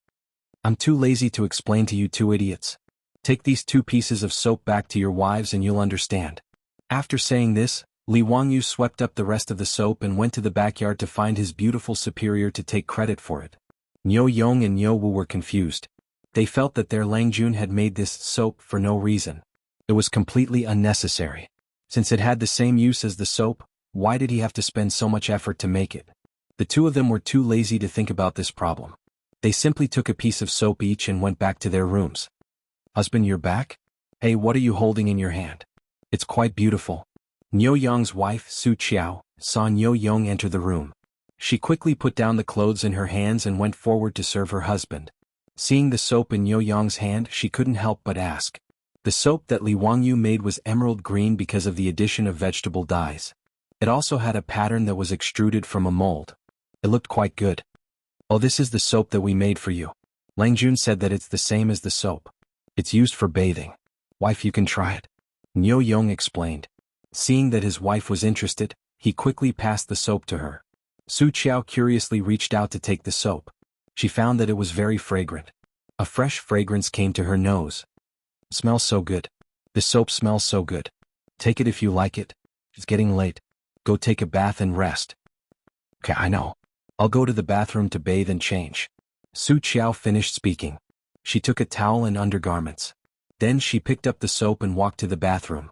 I'm too lazy to explain to you 2 idiots. Take these 2 pieces of soap back to your wives and you'll understand. After saying this, Li Wangyu swept up the rest of the soap and went to the backyard to find his beautiful superior to take credit for it. Niu Yong and Niu Wu were confused. They felt that their Langjun had made this soap for no reason. It was completely unnecessary. Since it had the same use as the soap, why did he have to spend so much effort to make it? The 2 of them were too lazy to think about this problem. They simply took a piece of soap each and went back to their rooms. Husband, you're back? Hey, what are you holding in your hand? It's quite beautiful. Niu Yong's wife, Su Qiao, saw Niu Yong enter the room. She quickly put down the clothes in her hands and went forward to serve her husband. Seeing the soap in Niu Yong's hand, she couldn't help but ask. The soap that Li Wangyu made was emerald green because of the addition of vegetable dyes. It also had a pattern that was extruded from a mold. It looked quite good. Oh, this is the soap that we made for you. Lang Jun said that it's the same as the soap. It's used for bathing. Wife, you can try it. Niu Yong explained. Seeing that his wife was interested, he quickly passed the soap to her. Su Qiao curiously reached out to take the soap. She found that it was very fragrant. A fresh fragrance came to her nose. Smells so good. The soap smells so good. Take it if you like it. It's getting late. Go take a bath and rest. Okay, I know. I'll go to the bathroom to bathe and change. Su Qiao finished speaking. She took a towel and undergarments. Then she picked up the soap and walked to the bathroom.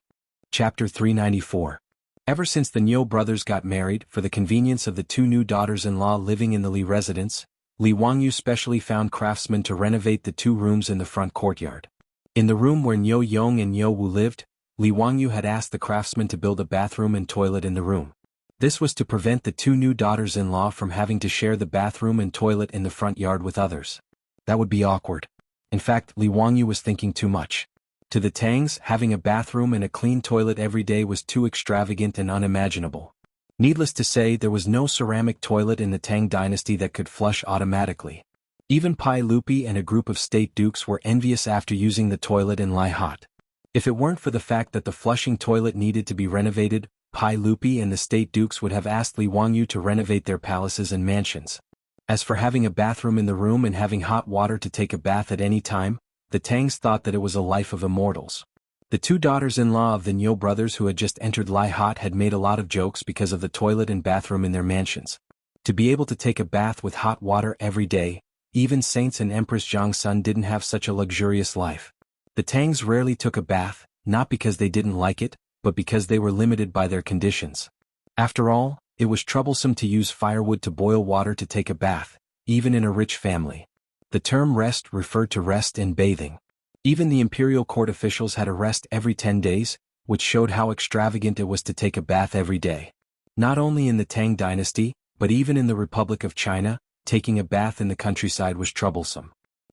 Chapter 394. Ever since the Niu brothers got married, for the convenience of the two new daughters-in-law living in the Li residence, Li Wangyu specially found craftsmen to renovate the two rooms in the front courtyard. In the room where Niu Yong and Niu Wu lived, Li Wangyu had asked the craftsman to build a bathroom and toilet in the room. This was to prevent the two new daughters-in-law from having to share the bathroom and toilet in the front yard with others. That would be awkward. In fact, Li Wangyu was thinking too much. To the Tangs, having a bathroom and a clean toilet every day was too extravagant and unimaginable. Needless to say, there was no ceramic toilet in the Tang dynasty that could flush automatically. Even Pai Lupi and a group of state dukes were envious after using the toilet in Lai Hot. If it weren't for the fact that the flushing toilet needed to be renovated, Pai Lupi and the state dukes would have asked Li Wangyu to renovate their palaces and mansions. As for having a bathroom in the room and having hot water to take a bath at any time, the Tangs thought that it was a life of immortals. The two daughters-in-law of the Niu brothers who had just entered Lai Hot had made a lot of jokes because of the toilet and bathroom in their mansions. To be able to take a bath with hot water every day, even Saints and Empress Zhangsun didn't have such a luxurious life. The Tangs rarely took a bath, not because they didn't like it, but because they were limited by their conditions. After all, it was troublesome to use firewood to boil water to take a bath, even in a rich family. The term rest referred to rest and bathing. Even the imperial court officials had a rest every 10 days, which showed how extravagant it was to take a bath every day. Not only in the Tang dynasty, but even in the Republic of China, taking a bath in the countryside was troublesome.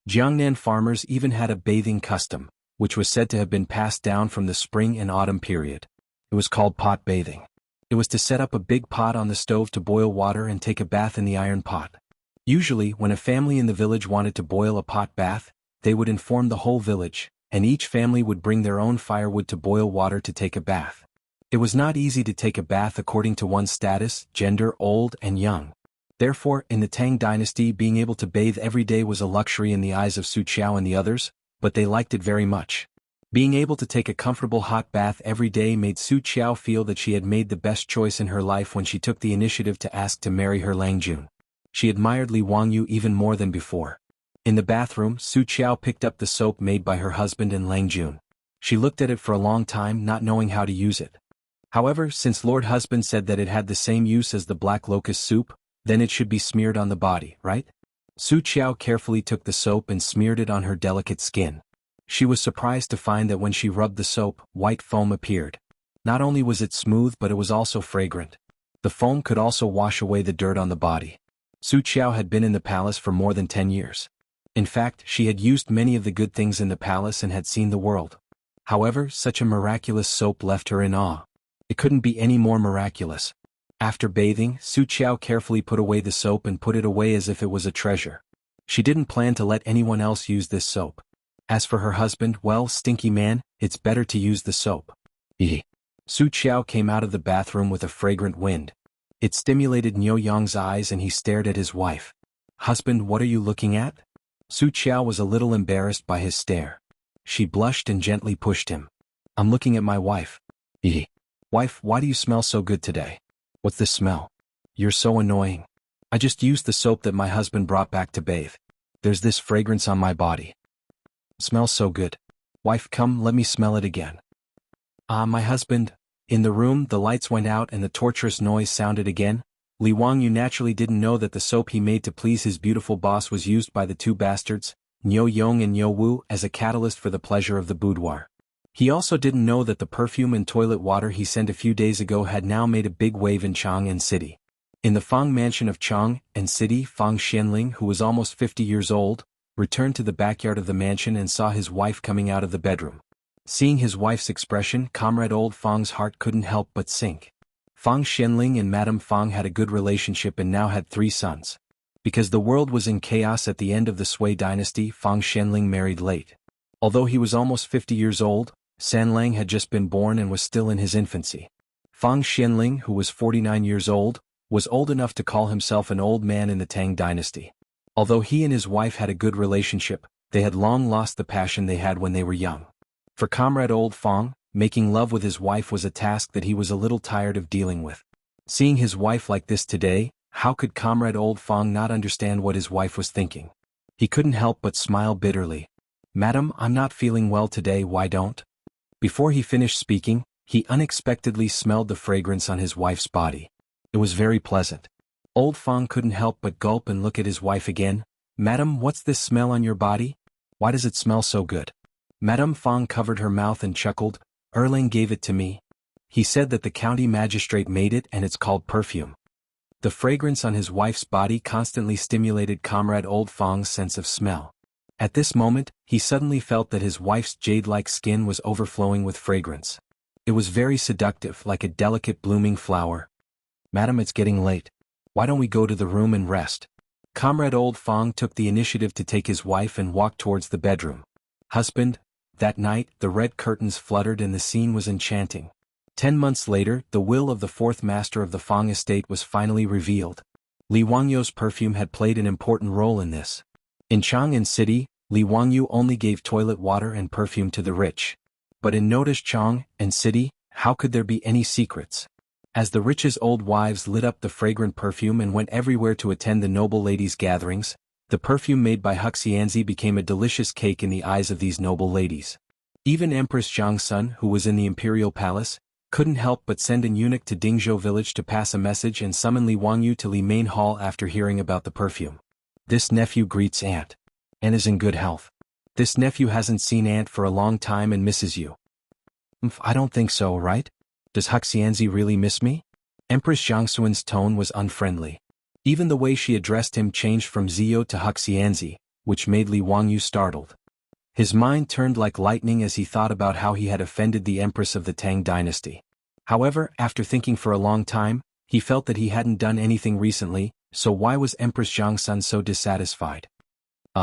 Jiangnan farmers even had a bathing custom, which was said to have been passed down from the spring and autumn period. It was called pot bathing. It was to set up a big pot on the stove to boil water and take a bath in the iron pot. Usually, when a family in the village wanted to boil a pot bath, they would inform the whole village, and each family would bring their own firewood to boil water to take a bath. It was not easy to take a bath according to one's status, gender, old and young. Therefore, in the Tang dynasty, being able to bathe every day was a luxury in the eyes of Su Qiao and the others, but they liked it very much. Being able to take a comfortable hot bath every day made Su Qiao feel that she had made the best choice in her life when she took the initiative to ask to marry her Lang Jun. She admired Li Wangyu even more than before. In the bathroom, Su Qiao picked up the soap made by her husband and Lang Jun. She looked at it for a long time, not knowing how to use it. However, since Lord Husband said that it had the same use as the black locust soup, then it should be smeared on the body, right? Su Qiao carefully took the soap and smeared it on her delicate skin. She was surprised to find that when she rubbed the soap, white foam appeared. Not only was it smooth, but it was also fragrant. The foam could also wash away the dirt on the body. Su Qiao had been in the palace for more than 10 years. In fact, she had used many of the good things in the palace and had seen the world. However, such a miraculous soap left her in awe. It couldn't be any more miraculous. After bathing, Su Qiao carefully put away the soap and put it away as if it was a treasure. She didn't plan to let anyone else use this soap. As for her husband, well, stinky man, it's better to use the soap. Su Qiao came out of the bathroom with a fragrant wind. It stimulated Niu Yong's eyes and he stared at his wife. Husband, what are you looking at? Su Qiao was a little embarrassed by his stare. She blushed and gently pushed him. I'm looking at my wife. Wife, why do you smell so good today? What's this smell? You're so annoying. I just used the soap that my husband brought back to bathe. There's this fragrance on my body. Smells so good. Wife, come, let me smell it again. My husband. In the room, the lights went out and the torturous noise sounded again. Li Wangyu naturally didn't know that the soap he made to please his beautiful boss was used by the two bastards, Niu Yong and Niu Wu, as a catalyst for the pleasure of the boudoir. He also didn't know that the perfume and toilet water he sent a few days ago had now made a big wave in Chang'an City. In the Fang mansion of Chang'an City, Fang Xianling, who was almost 50 years old, returned to the backyard of the mansion and saw his wife coming out of the bedroom. Seeing his wife's expression, Comrade Old Fang's heart couldn't help but sink. Fang Xianling and Madame Fang had a good relationship and now had 3 sons. Because the world was in chaos at the end of the Sui dynasty, Fang Xianling married late. Although he was almost 50 years old, San Lang had just been born and was still in his infancy. Fang Xianling, who was 49 years old, was old enough to call himself an old man in the Tang dynasty. Although he and his wife had a good relationship, they had long lost the passion they had when they were young. For Comrade Old Fang, making love with his wife was a task that he was a little tired of dealing with. Seeing his wife like this today, how could Comrade Old Fang not understand what his wife was thinking? He couldn't help but smile bitterly. "Madam, I'm not feeling well today, why don't?" Before he finished speaking, he unexpectedly smelled the fragrance on his wife's body. It was very pleasant. Old Fang couldn't help but gulp and look at his wife again. "Madam, what's this smell on your body? Why does it smell so good?" Madame Fang covered her mouth and chuckled. "Erlang gave it to me. He said that the county magistrate made it and it's called perfume." The fragrance on his wife's body constantly stimulated Comrade Old Fang's sense of smell. At this moment, he suddenly felt that his wife's jade-like skin was overflowing with fragrance. It was very seductive, like a delicate blooming flower. "Madam, it's getting late. Why don't we go to the room and rest?" Comrade Old Fang took the initiative to take his wife and walk towards the bedroom. "Husband." That night, the red curtains fluttered and the scene was enchanting. 10 months later, the will of the 4th master of the Fang estate was finally revealed. Li Wangyu's perfume had played an important role in this. In Chang'an City, Li Wangyu only gave toilet water and perfume to the rich. But in notice Chang'an City, how could there be any secrets? As the rich's old wives lit up the fragrant perfume and went everywhere to attend the noble ladies' gatherings, the perfume made by Huxianzi became a delicious cake in the eyes of these noble ladies. Even Empress Zhang's son, who was in the imperial palace, couldn't help but send an eunuch to Dingzhou village to pass a message and summon Li Wangyu to Li Main Hall after hearing about the perfume. "This nephew greets Aunt. Aunt is in good health. This nephew hasn't seen Aunt for a long time and misses you." I don't think so, right? Does Huxianzi really miss me?" Empress Zhangxuan's tone was unfriendly. Even the way she addressed him changed from Zio to Huxianzi, which made Li Wangyu startled. His mind turned like lightning as he thought about how he had offended the empress of the Tang dynasty. However, after thinking for a long time, he felt that he hadn't done anything recently, so why was Empress Zhangsun so dissatisfied?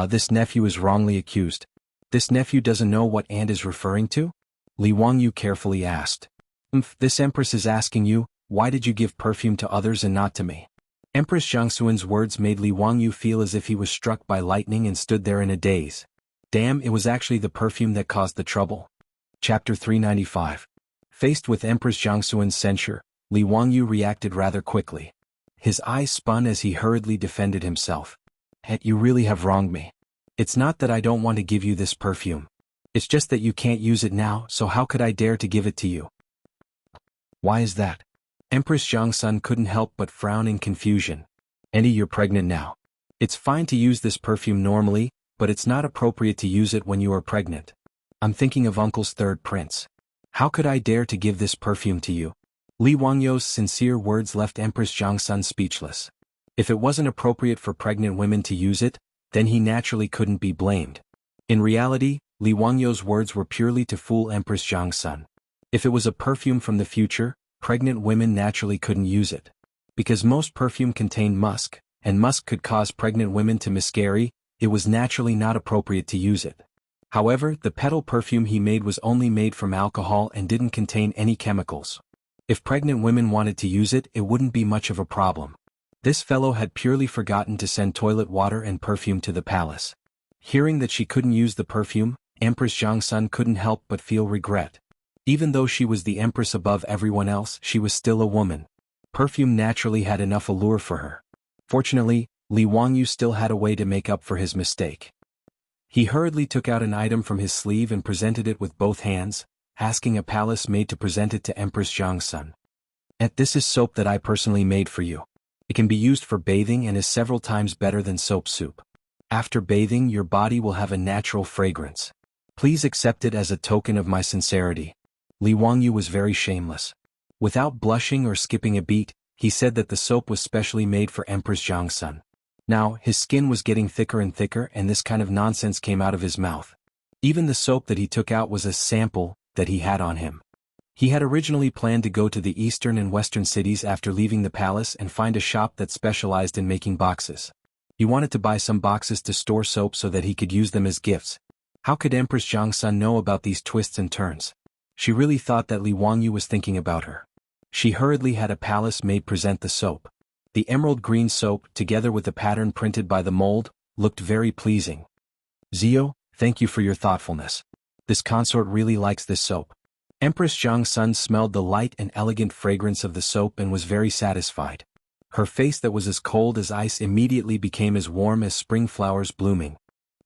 This nephew is wrongly accused. This nephew doesn't know what Aunt is referring to?" Li Wangyu carefully asked. This empress is asking you, why did you give perfume to others and not to me?" Empress Zhangxuan's words made Li Wangyu feel as if he was struck by lightning and stood there in a daze. Damn, it was actually the perfume that caused the trouble. Chapter 395. Faced with Empress Zhangxuan's censure, Li Wangyu reacted rather quickly. His eyes spun as he hurriedly defended himself. You really have wronged me. It's not that I don't want to give you this perfume. It's just that you can't use it now, so how could I dare to give it to you?" "Why is that?" Empress Zhangsun couldn't help but frown in confusion. "Andy, you're pregnant now. It's fine to use this perfume normally, but it's not appropriate to use it when you are pregnant. I'm thinking of Uncle's 3rd prince. How could I dare to give this perfume to you?" Li Wangyu's sincere words left Empress Zhangsun speechless. If it wasn't appropriate for pregnant women to use it, then he naturally couldn't be blamed. In reality, Li Wangyu's words were purely to fool Empress Zhangsun. If it was a perfume from the future, pregnant women naturally couldn't use it. Because most perfume contained musk, and musk could cause pregnant women to miscarry, it was naturally not appropriate to use it. However, the petal perfume he made was only made from alcohol and didn't contain any chemicals. If pregnant women wanted to use it, it wouldn't be much of a problem. This fellow had purely forgotten to send toilet water and perfume to the palace. Hearing that she couldn't use the perfume, Empress Zhangsun couldn't help but feel regret. Even though she was the empress above everyone else, she was still a woman. Perfume naturally had enough allure for her. Fortunately, Li Wangyu still had a way to make up for his mistake. He hurriedly took out an item from his sleeve and presented it with both hands, asking a palace maid to present it to Empress Zhangsun. "This is soap that I personally made for you. It can be used for bathing and is several times better than soap soup. After bathing, your body will have a natural fragrance. Please accept it as a token of my sincerity. Li Wangyu was very shameless. Without blushing or skipping a beat, he said that the soap was specially made for Empress Zhang's son. Now, his skin was getting thicker and thicker, and this kind of nonsense came out of his mouth. Even the soap that he took out was a sample that he had on him. He had originally planned to go to the eastern and western cities after leaving the palace and find a shop that specialized in making boxes. He wanted to buy some boxes to store soap so that he could use them as gifts. How could Empress Zhang's son know about these twists and turns? She really thought that Li Wangyu was thinking about her. She hurriedly had a palace maid present the soap. The emerald green soap, together with the pattern printed by the mold, looked very pleasing. Zio, thank you for your thoughtfulness. This consort really likes this soap. Empress Zhang's son smelled the light and elegant fragrance of the soap and was very satisfied. Her face that was as cold as ice immediately became as warm as spring flowers blooming.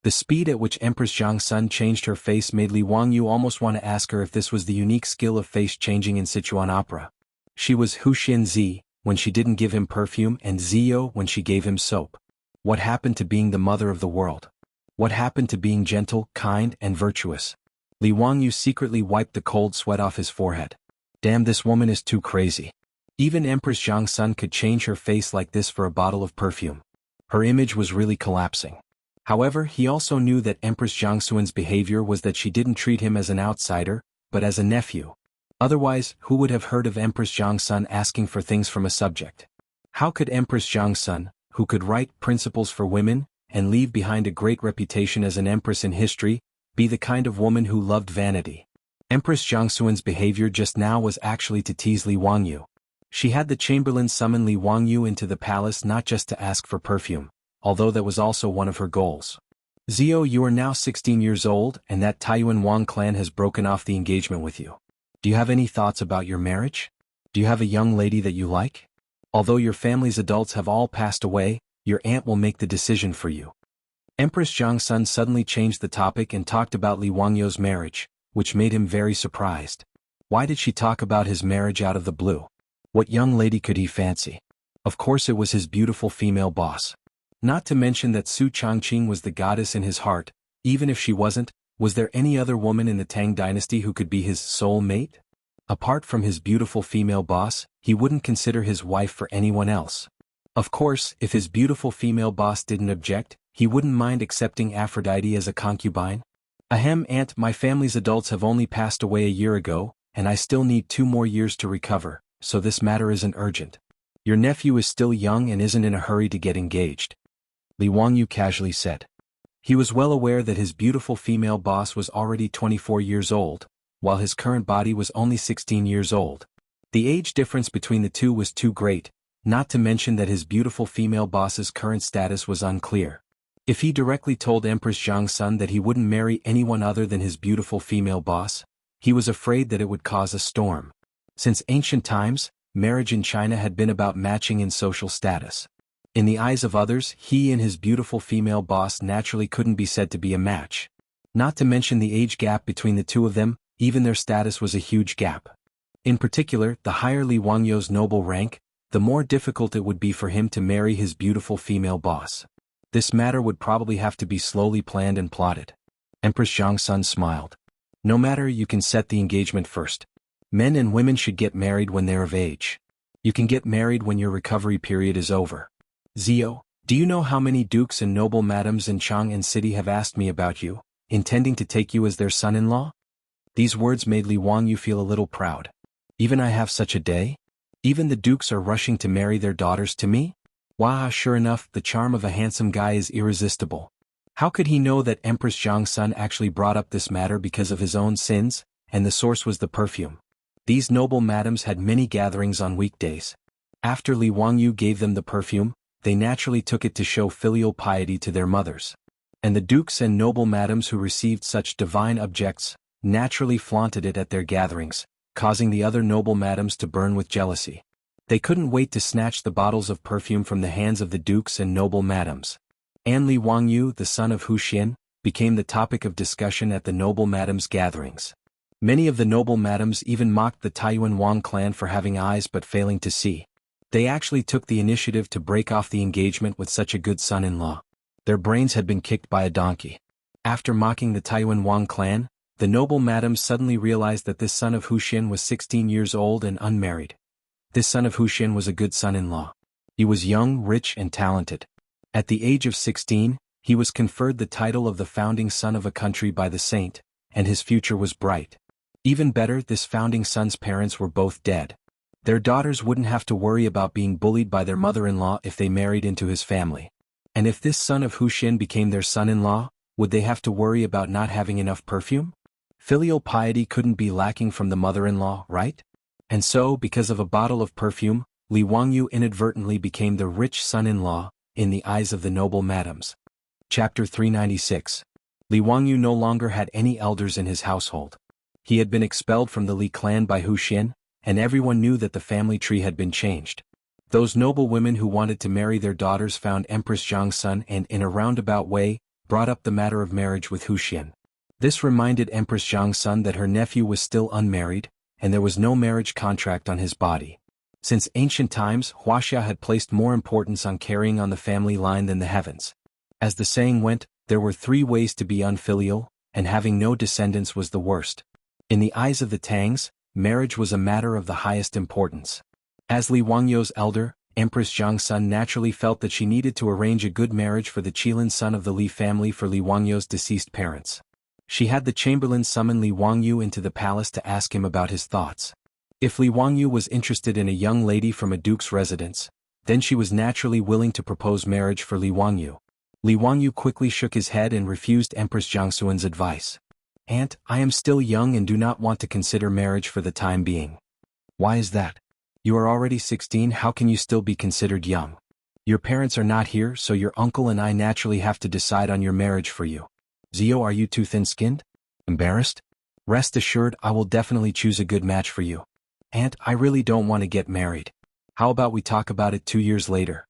The speed at which Empress Zhang's son changed her face made Li Wangyu almost want to ask her if this was the unique skill of face changing in Sichuan opera. She was Huxian Zi when she didn't give him perfume and Zio when she gave him soap. What happened to being the mother of the world? What happened to being gentle, kind, and virtuous? Li Wangyu secretly wiped the cold sweat off his forehead. Damn, this woman is too crazy. Even Empress Zhang's son could change her face like this for a bottle of perfume. Her image was really collapsing. However, he also knew that Empress Jiangxuan's behavior was that she didn't treat him as an outsider, but as a nephew. Otherwise, who would have heard of Empress Zhang's son asking for things from a subject? How could Empress Zhang's son, who could write Principles for Women, and leave behind a great reputation as an empress in history, be the kind of woman who loved vanity? Empress Jiangxuan's behavior just now was actually to tease Li Wangyu. She had the chamberlain summon Li Wangyu into the palace not just to ask for perfume, although that was also one of her goals. Zio, you are now 16 years old, and that Taiyuan Wang clan has broken off the engagement with you. Do you have any thoughts about your marriage? Do you have a young lady that you like? Although your family's adults have all passed away, your aunt will make the decision for you. Empress Zhang's son suddenly changed the topic and talked about Li Wangyu's marriage, which made him very surprised. Why did she talk about his marriage out of the blue? What young lady could he fancy? Of course it was his beautiful female boss. Not to mention that Su Changqing was the goddess in his heart. Even if she wasn't, was there any other woman in the Tang dynasty who could be his soul mate? Apart from his beautiful female boss, he wouldn't consider his wife for anyone else. Of course, if his beautiful female boss didn't object, he wouldn't mind accepting Aphrodite as a concubine. Ahem, aunt, my family's adults have only passed away a year ago, and I still need 2 more years to recover, so this matter isn't urgent. Your nephew is still young and isn't in a hurry to get engaged. Li Wangyu casually said. He was well aware that his beautiful female boss was already 24 years old, while his current body was only 16 years old. The age difference between the two was too great, not to mention that his beautiful female boss's current status was unclear. If he directly told Empress Zhang's son that he wouldn't marry anyone other than his beautiful female boss, he was afraid that it would cause a storm. Since ancient times, marriage in China had been about matching in social status. In the eyes of others, he and his beautiful female boss naturally couldn't be said to be a match. Not to mention the age gap between the two of them, even their status was a huge gap. In particular, the higher Li Wangyu's noble rank, the more difficult it would be for him to marry his beautiful female boss. This matter would probably have to be slowly planned and plotted. Empress Zhang's son smiled. No matter, you can set the engagement first. Men and women should get married when they're of age. You can get married when your recovery period is over. Zio, do you know how many dukes and noble madams in Chang'an City have asked me about you, intending to take you as their son-in-law? These words made Li Wangyu feel a little proud. Even I have such a day? Even the dukes are rushing to marry their daughters to me? Wah, sure enough, the charm of a handsome guy is irresistible. How could he know that Empress Zhang's son actually brought up this matter because of his own sins, and the source was the perfume? These noble madams had many gatherings on weekdays. After Li Wangyu gave them the perfume, they naturally took it to show filial piety to their mothers. And the dukes and noble madams who received such divine objects naturally flaunted it at their gatherings, causing the other noble madams to burn with jealousy. They couldn't wait to snatch the bottles of perfume from the hands of the dukes and noble madams. And Li Wangyu, the son of Hu Xian, became the topic of discussion at the noble madams' gatherings. Many of the noble madams even mocked the Taiyuan Wang clan for having eyes but failing to see. They actually took the initiative to break off the engagement with such a good son-in-law. Their brains had been kicked by a donkey. After mocking the Taiyuan Wang clan, the noble madam suddenly realized that this son of Huxian was 16 years old and unmarried. This son of Huxian was a good son-in-law. He was young, rich, and talented. At the age of 16, he was conferred the title of the founding son of a country by the saint, and his future was bright. Even better, this founding son's parents were both dead. Their daughters wouldn't have to worry about being bullied by their mother-in-law if they married into his family. And if this son of Huxian became their son-in-law, would they have to worry about not having enough perfume? Filial piety couldn't be lacking from the mother-in-law, right? And so, because of a bottle of perfume, Li Wangyu inadvertently became the rich son-in-law, in the eyes of the noble madams. Chapter 396. Li Wangyu no longer had any elders in his household. He had been expelled from the Li clan by Huxian, and everyone knew that the family tree had been changed. Those noble women who wanted to marry their daughters found Empress Zhang's son and, in a roundabout way, brought up the matter of marriage with Huxian. This reminded Empress Zhang's son that her nephew was still unmarried, and there was no marriage contract on his body. Since ancient times, Wuxia had placed more importance on carrying on the family line than the heavens. As the saying went, there were 3 ways to be unfilial, and having no descendants was the worst. In the eyes of the Tangs, marriage was a matter of the highest importance. As Li Wangyu's elder, Empress Zhang's son naturally felt that she needed to arrange a good marriage for the Qilin son of the Li family for Li Wangyu's deceased parents. She had the chamberlain summon Li Wangyu into the palace to ask him about his thoughts. If Li Wangyu was interested in a young lady from a duke's residence, then she was naturally willing to propose marriage for Li Wangyu. Li Wangyu quickly shook his head and refused Empress Jiangxuan's advice. "Aunt, I am still young and do not want to consider marriage for the time being." "Why is that? You are already 16, how can you still be considered young? Your parents are not here, so your uncle and I naturally have to decide on your marriage for you." "Zio, are you too thin-skinned? Embarrassed? Rest assured, I will definitely choose a good match for you." "Aunt, I really don't want to get married. How about we talk about it 2 years later?"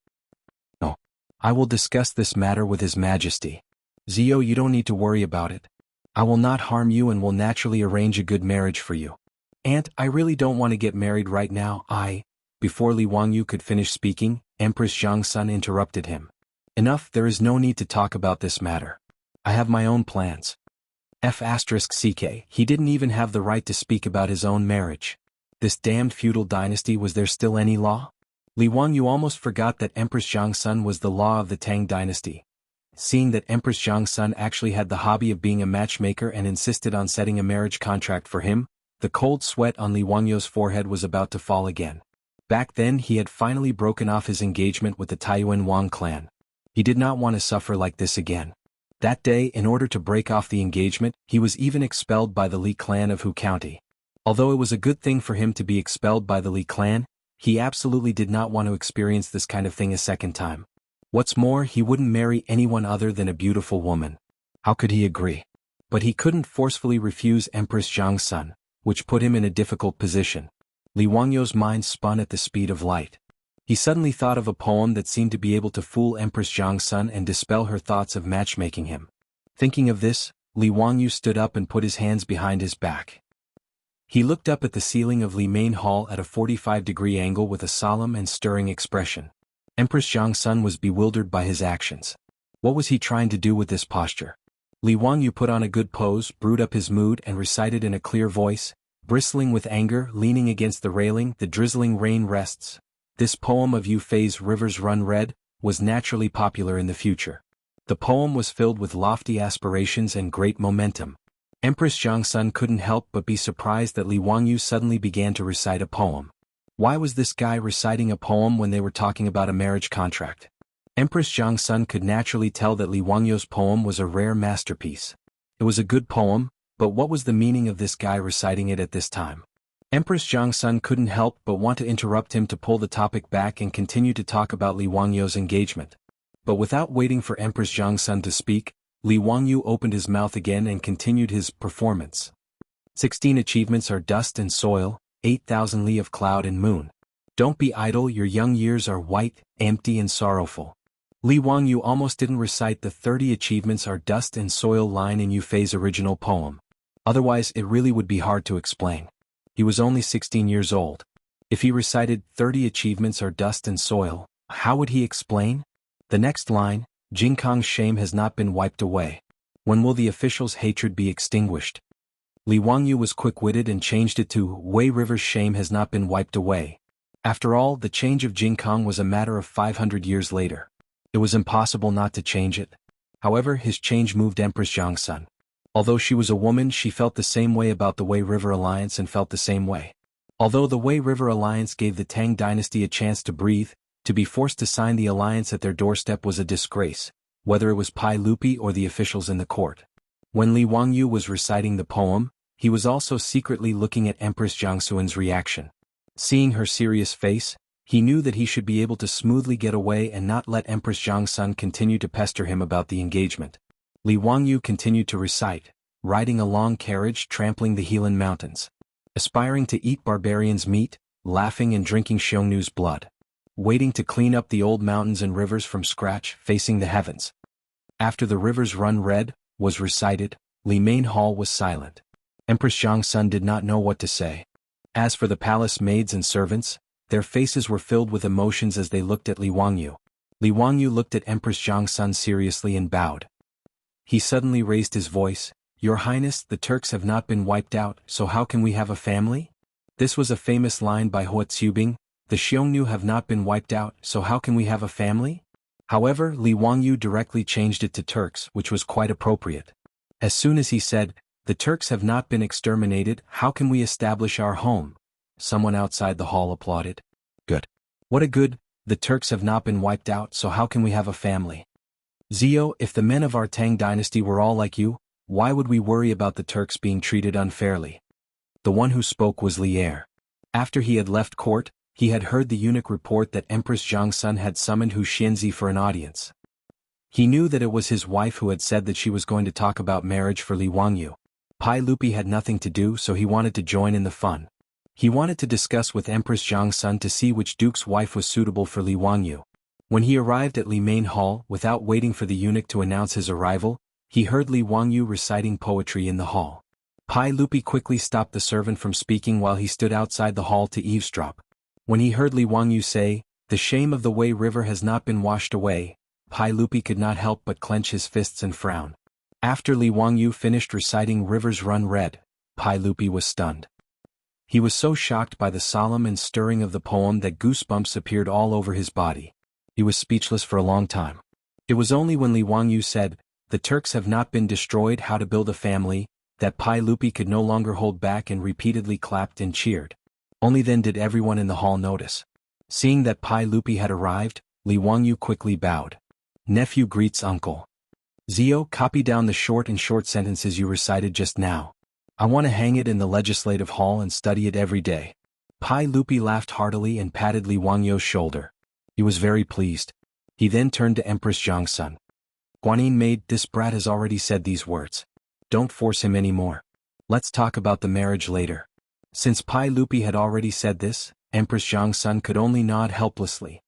"No. I will discuss this matter with His Majesty. Zio, you don't need to worry about it. I will not harm you and will naturally arrange a good marriage for you." "Aunt, I really don't want to get married right now, Before Li Wangyu could finish speaking, Empress Zhang's son interrupted him. "Enough, there is no need to talk about this matter. I have my own plans." F***ck, he didn't even have the right to speak about his own marriage. This damned feudal dynasty, was there still any law? Li Wangyu almost forgot that Empress Zhang's son was the law of the Tang dynasty. Seeing that Empress Zhang's son actually had the hobby of being a matchmaker and insisted on setting a marriage contract for him, the cold sweat on Li Wangyu's forehead was about to fall again. Back then he had finally broken off his engagement with the Taiyuan Wang clan. He did not want to suffer like this again. That day, in order to break off the engagement, he was even expelled by the Li clan of Hu County. Although it was a good thing for him to be expelled by the Li clan, he absolutely did not want to experience this kind of thing a second time. What's more, he wouldn't marry anyone other than a beautiful woman. How could he agree? But he couldn't forcefully refuse Empress Zhang's son, which put him in a difficult position. Li Wangyu's mind spun at the speed of light. He suddenly thought of a poem that seemed to be able to fool Empress Zhang's son and dispel her thoughts of matchmaking him. Thinking of this, Li Wangyu stood up and put his hands behind his back. He looked up at the ceiling of Li Main Hall at a 45-degree angle with a solemn and stirring expression. Empress Zhang's son was bewildered by his actions. What was he trying to do with this posture? Li Wangyu put on a good pose, brewed up his mood and recited in a clear voice, bristling with anger, leaning against the railing, the drizzling rain rests. This poem of Yufei's Rivers Run Red was naturally popular in the future. The poem was filled with lofty aspirations and great momentum. Empress Zhang's son couldn't help but be surprised that Li Wangyu suddenly began to recite a poem. Why was this guy reciting a poem when they were talking about a marriage contract? Empress Zhang's son could naturally tell that Li Wangyu's poem was a rare masterpiece. It was a good poem, but what was the meaning of this guy reciting it at this time? Empress Zhang's son couldn't help but want to interrupt him to pull the topic back and continue to talk about Li Wangyu's engagement. But without waiting for Empress Zhang's son to speak, Li Wangyu opened his mouth again and continued his performance. 16 achievements are dust and soil, 8,000 li of cloud and moon. Don't be idle, your young years are white, empty and sorrowful. Li Wangyu almost didn't recite the 30 achievements are dust and soil line in Yufei's original poem. Otherwise it really would be hard to explain. He was only 16 years old. If he recited 30 achievements are dust and soil, how would he explain? The next line, Jingkong's shame has not been wiped away. When will the officials' hatred be extinguished? Li Wangyu was quick-witted and changed it to, Wei River's shame has not been wiped away. After all, the change of Jingkong was a matter of 500 years later. It was impossible not to change it. However, his change moved Empress Jiangsun. Although she was a woman, she felt the same way about the Wei River Alliance and felt the same way. Although the Wei River Alliance gave the Tang dynasty a chance to breathe, to be forced to sign the alliance at their doorstep was a disgrace, whether it was Pai Lupi or the officials in the court. When Li Wangyu was reciting the poem, he was also secretly looking at Empress Jiangsun's reaction. Seeing her serious face, he knew that he should be able to smoothly get away and not let Empress Jiangsun continue to pester him about the engagement. Li Wangyu continued to recite, riding a long carriage trampling the Helan Mountains. Aspiring to eat barbarians' meat, laughing and drinking Xiongnu's blood. Waiting to clean up the old mountains and rivers from scratch, facing the heavens. After the rivers run red, was recited, Li Main Hall was silent. Empress Jiangsun did not know what to say. As for the palace maids and servants, their faces were filled with emotions as they looked at Li Wangyu. Li Wangyu looked at Empress Jiangsun seriously and bowed. He suddenly raised his voice, "Your Highness, the Turks have not been wiped out, so how can we have a family?" This was a famous line by Hua Tsubing, "The Xiongnu have not been wiped out, so how can we have a family?" However, Li Wangyu directly changed it to Turks, which was quite appropriate. As soon as he said, "The Turks have not been exterminated, how can we establish our home?" Someone outside the hall applauded. "Good. What a good, the Turks have not been wiped out, so how can we have a family?" "Zio, if the men of our Tang dynasty were all like you, why would we worry about the Turks being treated unfairly?" The one who spoke was Li Er. After he had left court, he had heard the eunuch report that Empress Jiangsun had summoned Hu Xianzi for an audience. He knew that it was his wife who had said that she was going to talk about marriage for Li Wangyu. Pai Lupi had nothing to do, so he wanted to join in the fun. He wanted to discuss with Empress Jiangsun to see which duke's wife was suitable for Li Wangyu. When he arrived at Li Main Hall, without waiting for the eunuch to announce his arrival, he heard Li Wangyu reciting poetry in the hall. Pai Lupi quickly stopped the servant from speaking while he stood outside the hall to eavesdrop. When he heard Li Wangyu say, "The shame of the Wei River has not been washed away," Pai Lupi could not help but clench his fists and frown. After Li Wangyu finished reciting Rivers Run Red, Pai Lupi was stunned. He was so shocked by the solemn and stirring of the poem that goosebumps appeared all over his body. He was speechless for a long time. It was only when Li Wangyu said, "The Turks have not been destroyed, how to build a family," that Pai Lupi could no longer hold back and repeatedly clapped and cheered. Only then did everyone in the hall notice. Seeing that Pai Lupi had arrived, Li Wangyu quickly bowed. "Nephew greets uncle. Zio, copy down the short sentences you recited just now. I want to hang it in the legislative hall and study it every day." Pai Lupi laughed heartily and patted Li Wangyu's shoulder. He was very pleased. He then turned to Empress Jiangsun. "Guanyin maid, this brat has already said these words. Don't force him anymore. Let's talk about the marriage later." Since Pai Lupi had already said this, Empress Jiangsun could only nod helplessly.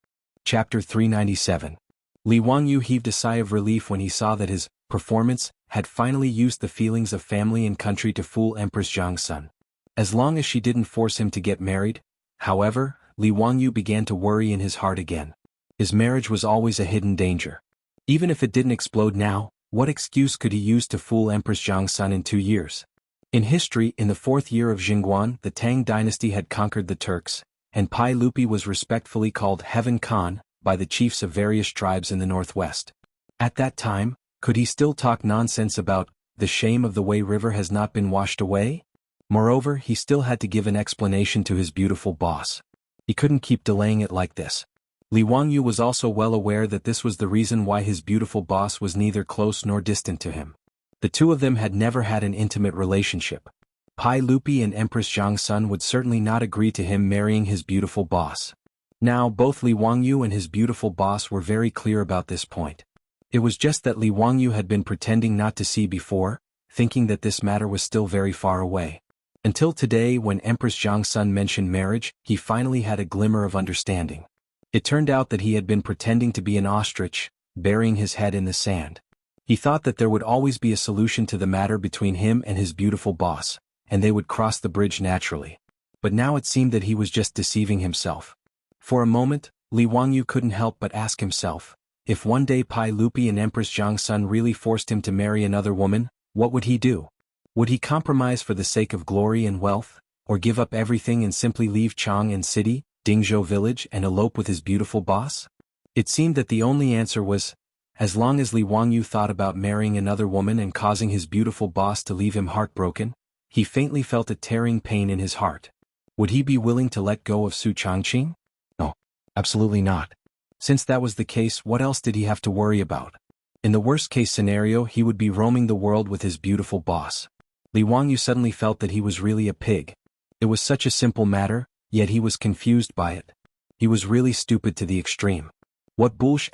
Chapter 397. Li Wangyu heaved a sigh of relief when he saw that his performance had finally used the feelings of family and country to fool Empress Jiangsun. As long as she didn't force him to get married, however, Li Wangyu began to worry in his heart again. His marriage was always a hidden danger. Even if it didn't explode now, what excuse could he use to fool Empress Jiangsun in 2 years? In history, in the 4th year of Jingguan, the Tang dynasty had conquered the Turks, and Pai Lupi was respectfully called Heaven Khan by the chiefs of various tribes in the northwest. At that time, could he still talk nonsense about, "The shame of the Wei River has not been washed away"? Moreover, he still had to give an explanation to his beautiful boss. He couldn't keep delaying it like this. Li Wangyu was also well aware that this was the reason why his beautiful boss was neither close nor distant to him. The two of them had never had an intimate relationship. Pai Lupi and Empress Jiangsun would certainly not agree to him marrying his beautiful boss. Now both Li Wangyu and his beautiful boss were very clear about this point. It was just that Li Wangyu had been pretending not to see before, thinking that this matter was still very far away. Until today, when Empress Jiangsun mentioned marriage, he finally had a glimmer of understanding. It turned out that he had been pretending to be an ostrich, burying his head in the sand. He thought that there would always be a solution to the matter between him and his beautiful boss, and they would cross the bridge naturally. But now it seemed that he was just deceiving himself. For a moment, Li Wangyu couldn't help but ask himself, If one day Pai Lupi and Empress Zhang's son really forced him to marry another woman, what would he do? Would he compromise for the sake of glory and wealth, or give up everything and simply leave Chang'an City, Dingzhou village and elope with his beautiful boss? It seemed that the only answer was, as long as Li Wangyu thought about marrying another woman and causing his beautiful boss to leave him heartbroken, he faintly felt a tearing pain in his heart. Would he be willing to let go of Su Changqing? No, absolutely not. Since that was the case, what else did he have to worry about? In the worst-case scenario, he would be roaming the world with his beautiful boss. Li Wangyu suddenly felt that he was really a pig. It was such a simple matter, yet he was confused by it. He was really stupid to the extreme. What bullsh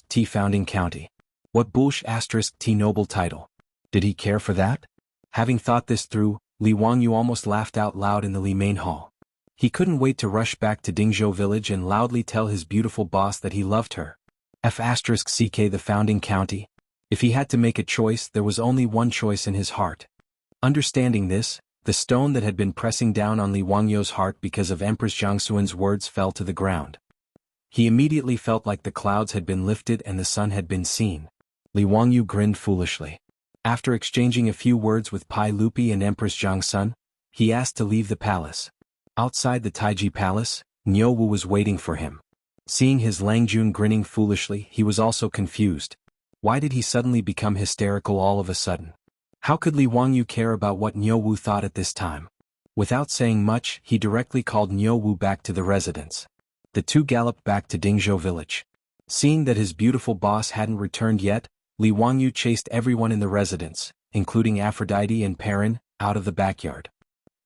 * T founding county? What bullsh * T noble title? Did he care for that? Having thought this through, Li Wangyu almost laughed out loud in the Li main hall. He couldn't wait to rush back to Dingzhou village and loudly tell his beautiful boss that he loved her. F * CK the founding county. If he had to make a choice, there was only one choice in his heart. Understanding this, the stone that had been pressing down on Li Wangyu's heart because of Empress Jiangxuan's words fell to the ground. He immediately felt like the clouds had been lifted and the sun had been seen. Li Wangyu grinned foolishly. After exchanging a few words with Pai Lupi and Empress Jiangxun, he asked to leave the palace. Outside the Taiji Palace, Niu Wu was waiting for him. Seeing his Langjun grinning foolishly, he was also confused. Why did he suddenly become hysterical all of a sudden? How could Li Wangyu care about what Niu Wu thought at this time? Without saying much, he directly called Niu Wu back to the residence. The two galloped back to Dingzhou village. Seeing that his beautiful boss hadn't returned yet, Li Wangyu chased everyone in the residence, including Aphrodite and Perrin, out of the backyard.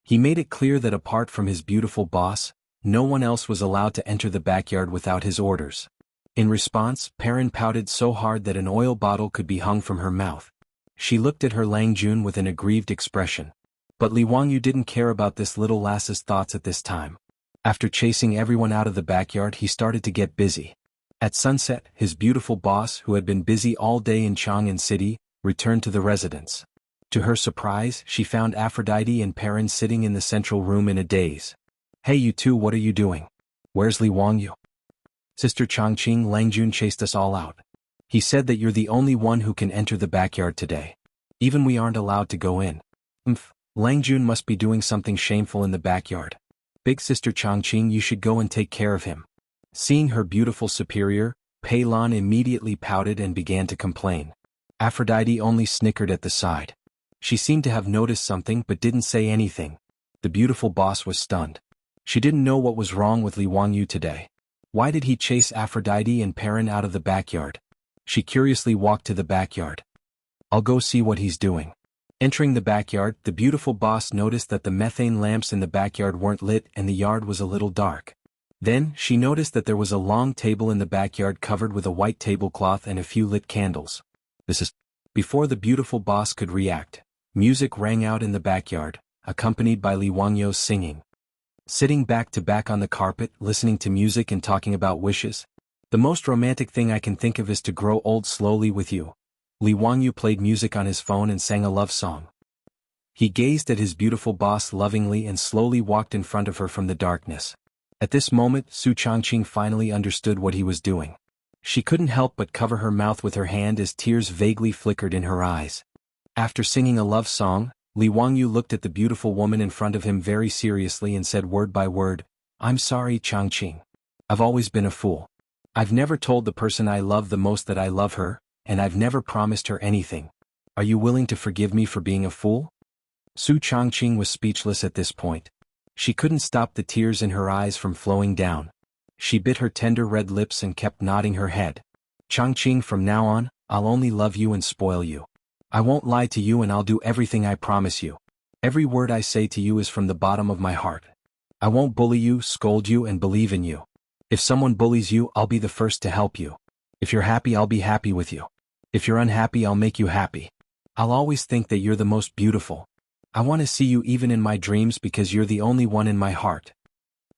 He made it clear that apart from his beautiful boss, no one else was allowed to enter the backyard without his orders. In response, Perrin pouted so hard that an oil bottle could be hung from her mouth. She looked at her Langjun with an aggrieved expression. But Li Wangyu didn't care about this little lass's thoughts at this time. After chasing everyone out of the backyard, he started to get busy. At sunset, his beautiful boss, who had been busy all day in Chang'an City, returned to the residence. To her surprise, she found Aphrodite and Perrin sitting in the central room in a daze. "Hey you two, what are you doing? Where's Li Wangyu? Sister Changqing Langjun chased us all out. He said that you're the only one who can enter the backyard today. Even we aren't allowed to go in." Langjun must be doing something shameful in the backyard. "Big Sister Changqing, you should go and take care of him." Seeing her beautiful superior, Pei Lan immediately pouted and began to complain. Aphrodite only snickered at the side. She seemed to have noticed something but didn't say anything. The beautiful boss was stunned. She didn't know what was wrong with Li Wangyu today. Why did he chase Aphrodite and Perrin out of the backyard? She curiously walked to the backyard. "I'll go see what he's doing." Entering the backyard, the beautiful boss noticed that the methane lamps in the backyard weren't lit and the yard was a little dark. Then, she noticed that there was a long table in the backyard covered with a white tablecloth and a few lit candles. Before the beautiful boss could react, music rang out in the backyard, accompanied by Li Wangyu's singing. Sitting back to back on the carpet, listening to music and talking about wishes. "The most romantic thing I can think of is to grow old slowly with you." Li Wangyu played music on his phone and sang a love song. He gazed at his beautiful boss lovingly and slowly walked in front of her from the darkness. At this moment, Su Changqing finally understood what he was doing. She couldn't help but cover her mouth with her hand as tears vaguely flickered in her eyes. After singing a love song, Li Wangyu looked at the beautiful woman in front of him very seriously and said word by word, "I'm sorry, Changqing. I've always been a fool. I've never told the person I love the most that I love her, and I've never promised her anything. Are you willing to forgive me for being a fool?" Su Changqing was speechless at this point. She couldn't stop the tears in her eyes from flowing down. She bit her tender red lips and kept nodding her head. "Changqing, from now on, I'll only love you and spoil you. I won't lie to you and I'll do everything I promise you. Every word I say to you is from the bottom of my heart. I won't bully you, scold you, and believe in you. If someone bullies you, I'll be the first to help you. If you're happy, I'll be happy with you. If you're unhappy, I'll make you happy. I'll always think that you're the most beautiful. I want to see you even in my dreams because you're the only one in my heart."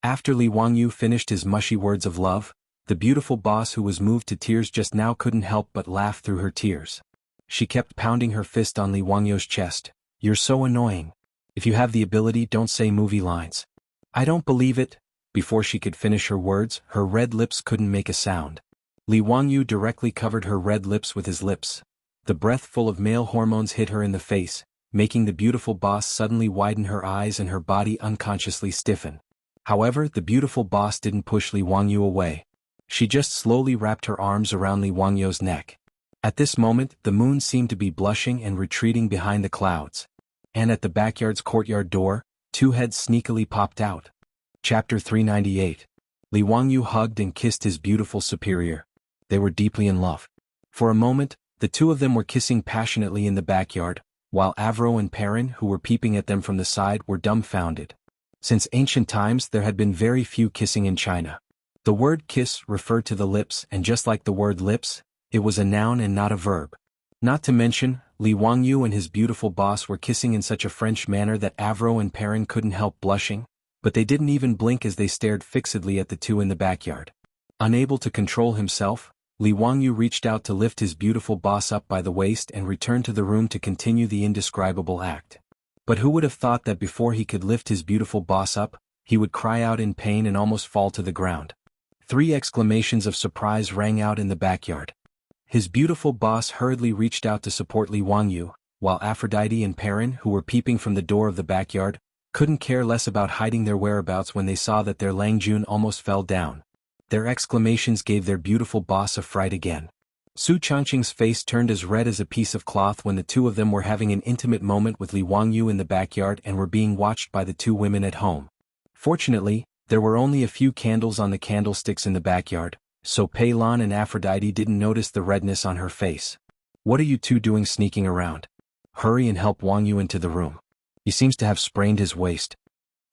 After Li Wangyu finished his mushy words of love, the beautiful boss who was moved to tears just now couldn't help but laugh through her tears. She kept pounding her fist on Li Wangyu's chest. "You're so annoying. If you have the ability, don't say movie lines." "I don't believe it." Before she could finish her words, her red lips couldn't make a sound. Li Wangyu directly covered her red lips with his lips. The breath full of male hormones hit her in the face, making the beautiful boss suddenly widen her eyes and her body unconsciously stiffen. However, the beautiful boss didn't push Li Wangyu away. She just slowly wrapped her arms around Li Wangyu's neck. At this moment, the moon seemed to be blushing and retreating behind the clouds. And at the backyard's courtyard door, two heads sneakily popped out. Chapter 398. Li Wangyu hugged and kissed his beautiful superior. They were deeply in love. For a moment, the two of them were kissing passionately in the backyard, while Avro and Perrin, who were peeping at them from the side, were dumbfounded. Since ancient times there had been very few kissing in China. The word kiss referred to the lips, and just like the word lips, it was a noun and not a verb. Not to mention, Li Wangyu and his beautiful boss were kissing in such a French manner that Avro and Perrin couldn't help blushing, but they didn't even blink as they stared fixedly at the two in the backyard. Unable to control himself, Li Wangyu reached out to lift his beautiful boss up by the waist and returned to the room to continue the indescribable act. But who would have thought that before he could lift his beautiful boss up, he would cry out in pain and almost fall to the ground. 3 exclamations of surprise rang out in the backyard. His beautiful boss hurriedly reached out to support Li Wangyu, while Aphrodite and Perrin, who were peeping from the door of the backyard, couldn't care less about hiding their whereabouts when they saw that their Langjun almost fell down. Their exclamations gave their beautiful boss a fright again. Su Changqing's face turned as red as a piece of cloth when the two of them were having an intimate moment with Li Wangyu in the backyard and were being watched by the two women at home. Fortunately, there were only a few candles on the candlesticks in the backyard, so Pei Lan and Aphrodite didn't notice the redness on her face. "What are you two doing sneaking around? Hurry and help Wangyu into the room. He seems to have sprained his waist."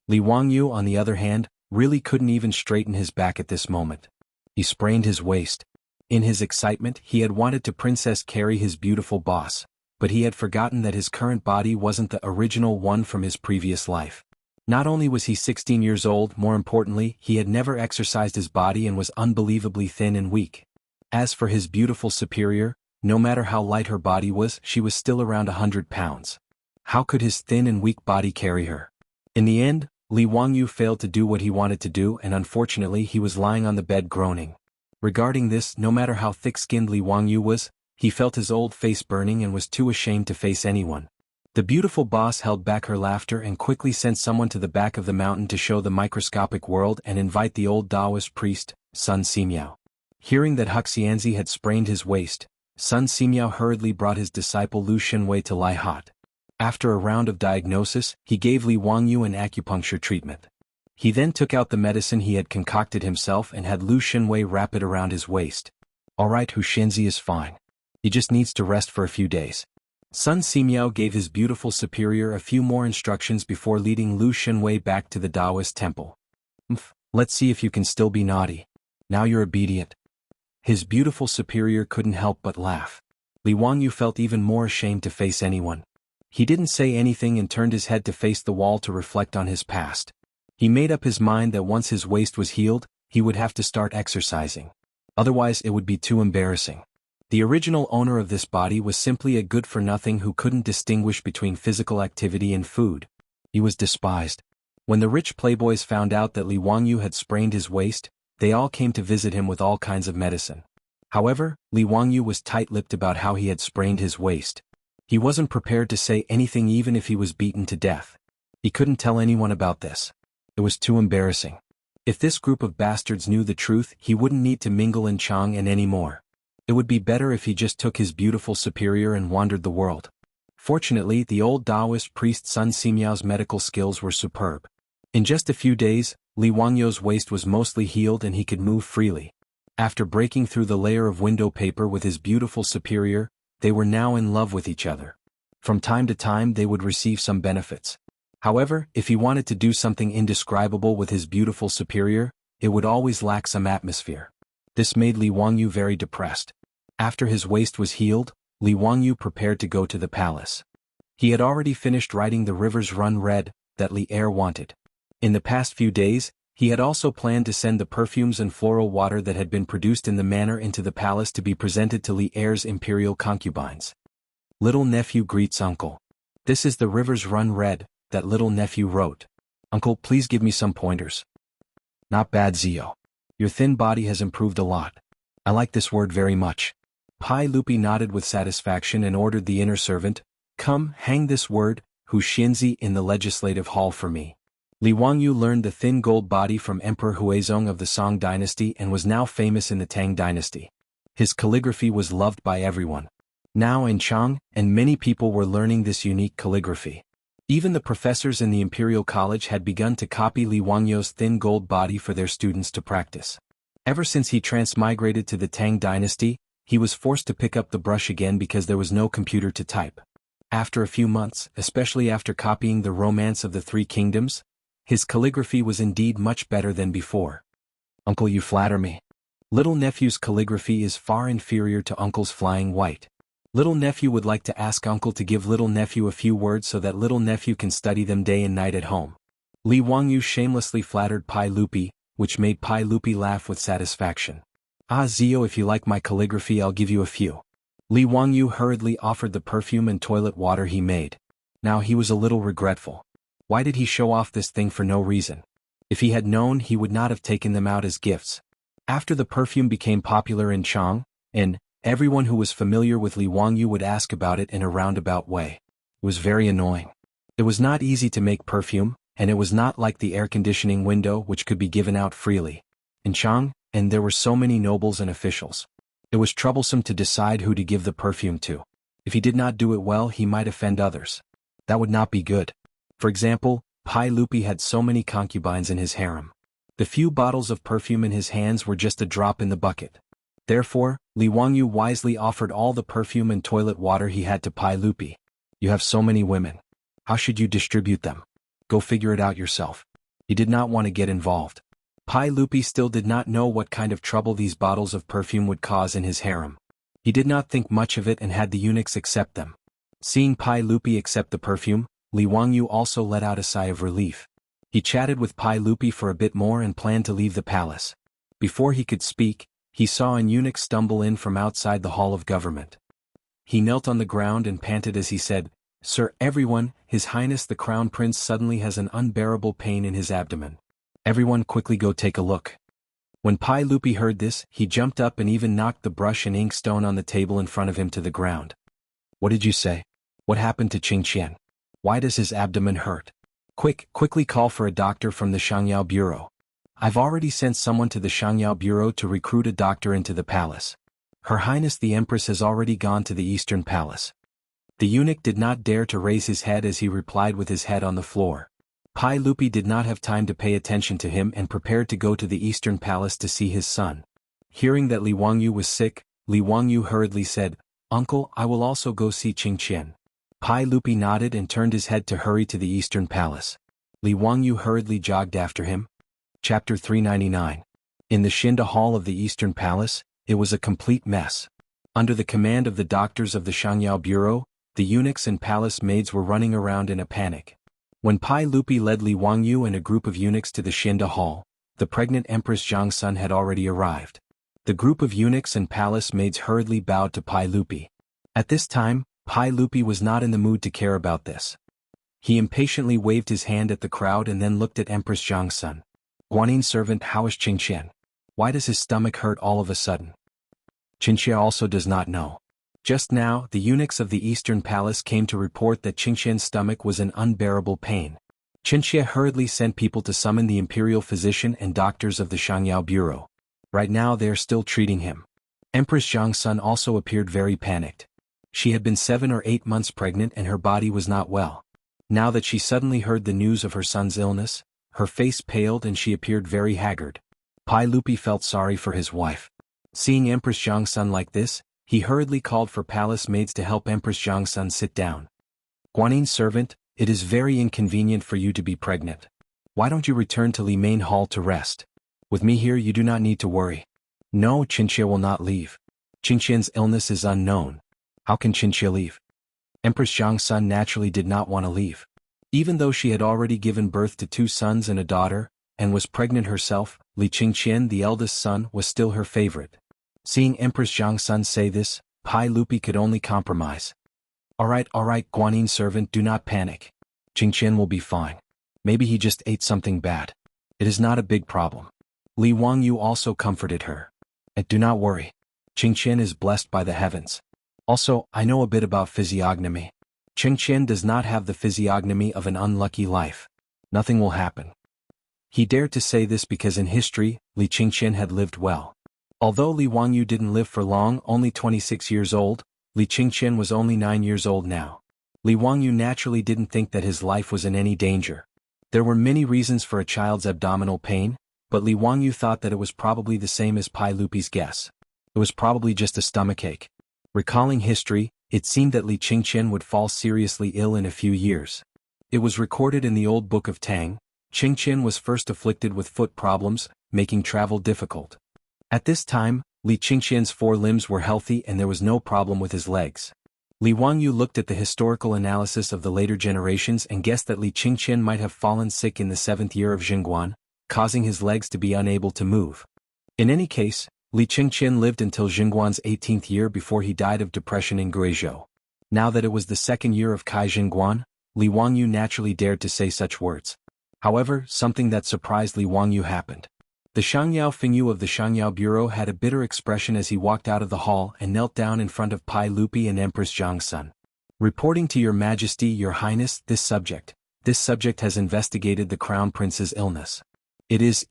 Li Wangyu, on the other hand, really couldn't even straighten his back at this moment. He sprained his waist. In his excitement, he had wanted to princess carry his beautiful boss, but he had forgotten that his current body wasn't the original one from his previous life. Not only was he 16 years old, more importantly, he had never exercised his body and was unbelievably thin and weak. As for his beautiful superior, no matter how light her body was, she was still around 100 pounds. How could his thin and weak body carry her? In the end, Li Wangyu failed to do what he wanted to do, and unfortunately he was lying on the bed groaning. Regarding this, no matter how thick-skinned Li Wangyu was, he felt his old face burning and was too ashamed to face anyone. The beautiful boss held back her laughter and quickly sent someone to the back of the mountain to show the microscopic world and invite the old Taoist priest, Sun Simiao. Hearing that Huxianzi had sprained his waist, Sun Simiao hurriedly brought his disciple Lu Xinwei to lie hot. After a round of diagnosis, he gave Li Wangyu an acupuncture treatment. He then took out the medicine he had concocted himself and had Lu Xinwei wrap it around his waist. "Alright, Huxianzi is fine. He just needs to rest for a few days." Sun Simiao gave his beautiful superior a few more instructions before leading Lu Xinwei back to the Taoist temple. Let's see if you can still be naughty. Now you're obedient." His beautiful superior couldn't help but laugh. Li Wangyu felt even more ashamed to face anyone. He didn't say anything and turned his head to face the wall to reflect on his past. He made up his mind that once his waist was healed, he would have to start exercising. Otherwise it would be too embarrassing. The original owner of this body was simply a good-for-nothing who couldn't distinguish between physical activity and food. He was despised. When the rich playboys found out that Li Wangyu had sprained his waist, they all came to visit him with all kinds of medicine. However, Li Wangyu was tight-lipped about how he had sprained his waist. He wasn't prepared to say anything even if he was beaten to death. He couldn't tell anyone about this. It was too embarrassing. If this group of bastards knew the truth, he wouldn't need to mingle in Chang'an anymore. It would be better if he just took his beautiful superior and wandered the world. Fortunately, the old Taoist priest Sun Simiao's medical skills were superb. In just a few days, Li Wangyu's waist was mostly healed and he could move freely. After breaking through the layer of window paper with his beautiful superior, they were now in love with each other. From time to time they would receive some benefits. However, if he wanted to do something indescribable with his beautiful superior, it would always lack some atmosphere. This made Li Wangyu very depressed. After his waist was healed, Li Wangyu prepared to go to the palace. He had already finished writing The Rivers Run Red that Li Er wanted. In the past few days, he had also planned to send the perfumes and floral water that had been produced in the manor into the palace to be presented to Li Er's imperial concubines. Little nephew greets uncle. "This is The Rivers Run Red," that little nephew wrote. "Uncle, please give me some pointers." "Not bad, Zio. Your thin body has improved a lot. I like this word very much. Pai Lupi nodded with satisfaction and ordered the inner servant, "Come, hang this word, Hu Xianzi, in the legislative hall for me." Li Wangyu learned the thin gold body from Emperor Huizong of the Song dynasty and was now famous in the Tang dynasty. His calligraphy was loved by everyone. Now in Chang, and many people were learning this unique calligraphy. Even the professors in the Imperial College had begun to copy Li Wangyu's thin gold body for their students to practice. Ever since he transmigrated to the Tang dynasty, he was forced to pick up the brush again because there was no computer to type. After a few months, especially after copying the Romance of the Three Kingdoms, his calligraphy was indeed much better than before. "Uncle, you flatter me." Little nephew's calligraphy is far inferior to uncle's flying white. Little nephew would like to ask uncle to give little nephew a few words so that little nephew can study them day and night at home. Li Wangyu shamelessly flattered Pai Lupi, which made Pai Lupi laugh with satisfaction. "Ah Zio, if you like my calligraphy I'll give you a few." Li Wangyu hurriedly offered the perfume and toilet water he made. Now he was a little regretful. Why did he show off this thing for no reason? If he had known, he would not have taken them out as gifts. After the perfume became popular in Chang, everyone who was familiar with Li Wangyu would ask about it in a roundabout way. It was very annoying. It was not easy to make perfume, and it was not like the air conditioning window which could be given out freely. In Chang, there were so many nobles and officials. It was troublesome to decide who to give the perfume to. If he did not do it well, he might offend others. That would not be good. For example, Pai Lupi had so many concubines in his harem. The few bottles of perfume in his hands were just a drop in the bucket. Therefore, Li Wangyu wisely offered all the perfume and toilet water he had to Pai Lupi. "You have so many women. How should you distribute them? Go figure it out yourself." He did not want to get involved. Pai Lupi still did not know what kind of trouble these bottles of perfume would cause in his harem. He did not think much of it and had the eunuchs accept them. Seeing Pai Lupi accept the perfume, Li Wangyu also let out a sigh of relief. He chatted with Pai Lupi for a bit more and planned to leave the palace. Before he could speak, he saw an eunuch stumble in from outside the hall of government. He knelt on the ground and panted as he said, "Sir, everyone, His Highness the Crown Prince suddenly has an unbearable pain in his abdomen. Everyone quickly go take a look." When Pai Lupi heard this, he jumped up and even knocked the brush and inkstone on the table in front of him to the ground. "What did you say? What happened to Qingqian? Why does his abdomen hurt? Quickly call for a doctor from the Shangyao Bureau." "I've already sent someone to the Shangyao Bureau to recruit a doctor into the palace. Her Highness the Empress has already gone to the Eastern Palace." The eunuch did not dare to raise his head as he replied with his head on the floor. Pai Lupi did not have time to pay attention to him and prepared to go to the Eastern Palace to see his son. Hearing that Li Wangyu was sick, Li Wangyu hurriedly said, "Uncle, I will also go see Qingqian." Pai Lupi nodded and turned his head to hurry to the Eastern Palace. Li Wangyu hurriedly jogged after him. Chapter 399. In the Shinda Hall of the Eastern Palace, it was a complete mess. Under the command of the doctors of the Shangyao Bureau, the eunuchs and palace maids were running around in a panic. When Pai Lupi led Li Wangyu and a group of eunuchs to the Shinda Hall, the pregnant Empress Zhangsun had already arrived. The group of eunuchs and palace maids hurriedly bowed to Pai Lupi. At this time, Pai Lupi was not in the mood to care about this. He impatiently waved his hand at the crowd and then looked at Empress Zhangsun. "Guanyin servant, how is Qingqian? Why does his stomach hurt all of a sudden?" Qingqian also does not know. Just now, the eunuchs of the Eastern Palace came to report that Qingqian's stomach was in unbearable pain. Qingqian hurriedly sent people to summon the imperial physician and doctors of the Shangyao Bureau. Right now they are still treating him. Empress Zhangsun also appeared very panicked. She had been 7 or 8 months pregnant and her body was not well. Now that she suddenly heard the news of her son's illness, her face paled and she appeared very haggard. Pai Lupi felt sorry for his wife. Seeing Empress Zhangsun like this, he hurriedly called for palace maids to help Empress Zhangsun sit down. "Guanyin servant, it is very inconvenient for you to be pregnant. Why don't you return to Li Main Hall to rest? With me here you do not need to worry." "No, Qingqian will not leave. Qingqian's illness is unknown. How can Qingqian leave?" Empress Zhangsun naturally did not want to leave. Even though she had already given birth to 2 sons and a daughter, and was pregnant herself, Li Qingqian, the eldest son, was still her favorite. Seeing Empress Zhangsun say this, Pai Lupi could only compromise. All right, Guanyin servant, do not panic. Qingqian will be fine. Maybe he just ate something bad. It is not a big problem." Li Wangyu also comforted her. Do not worry. Qingqian is blessed by the heavens. Also, I know a bit about physiognomy. Qingqian does not have the physiognomy of an unlucky life. Nothing will happen. He dared to say this because in history, Li Qingqian had lived well. Although Li Wangyu didn't live for long, only 26 years old, Li Qingqian was only 9 years old now. Li Wangyu naturally didn't think that his life was in any danger. There were many reasons for a child's abdominal pain, but Li Wangyu thought that it was probably the same as Pai Lupi's guess. It was probably just a stomachache. Recalling history, it seemed that Li Qingqian would fall seriously ill in a few years. It was recorded in the old book of Tang. Qingqian was first afflicted with foot problems, making travel difficult. At this time, Li Qingqian's 4 limbs were healthy and there was no problem with his legs. Li Wangyu looked at the historical analysis of the later generations and guessed that Li Qingqian might have fallen sick in the 7th year of Jingguan, causing his legs to be unable to move. In any case, Li Qingqian lived until Jingguan's 18th year before he died of depression in Guizhou. Now that it was the 2nd year of Kai Jingguan, Li Wangyu naturally dared to say such words. However, something that surprised Li Wangyu happened. The Shangyao Fengyu of the Shangyao Bureau had a bitter expression as he walked out of the hall and knelt down in front of Pai Lupi and Empress Zhangsun. Reporting to Your Majesty, Your Highness, this subject has investigated the Crown Prince's illness. It is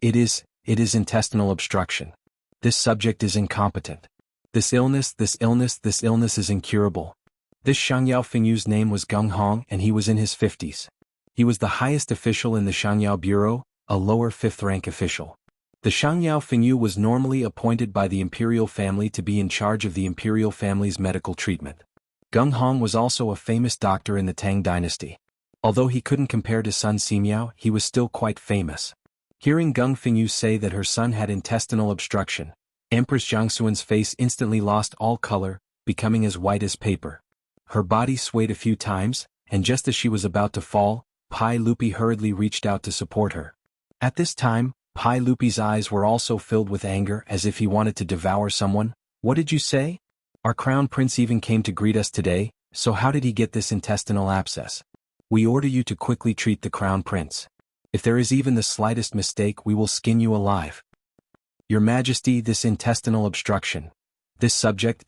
intestinal obstruction. This subject is incompetent. This illness is incurable. This Shangyao Fengyu's name was Gung Hong and he was in his 50s. He was the highest official in the Shangyao Bureau, a lower 5th-rank official. The Shangyao Fengyu was normally appointed by the imperial family to be in charge of the imperial family's medical treatment. Gung Hong was also a famous doctor in the Tang dynasty. Although he couldn't compare to Sun Simiao, he was still quite famous. Hearing Gung Fengyu say that her son had intestinal obstruction, Empress Zhangsuan's face instantly lost all color, becoming as white as paper. Her body swayed a few times, and just as she was about to fall, Pai Lupi hurriedly reached out to support her. At this time, Pai Lupi's eyes were also filled with anger as if he wanted to devour someone. What did you say? Our crown prince even came to greet us today, so how did he get this intestinal abscess? We order you to quickly treat the crown prince. If there is even the slightest mistake, we will skin you alive. Your Majesty, this intestinal obstruction. This subject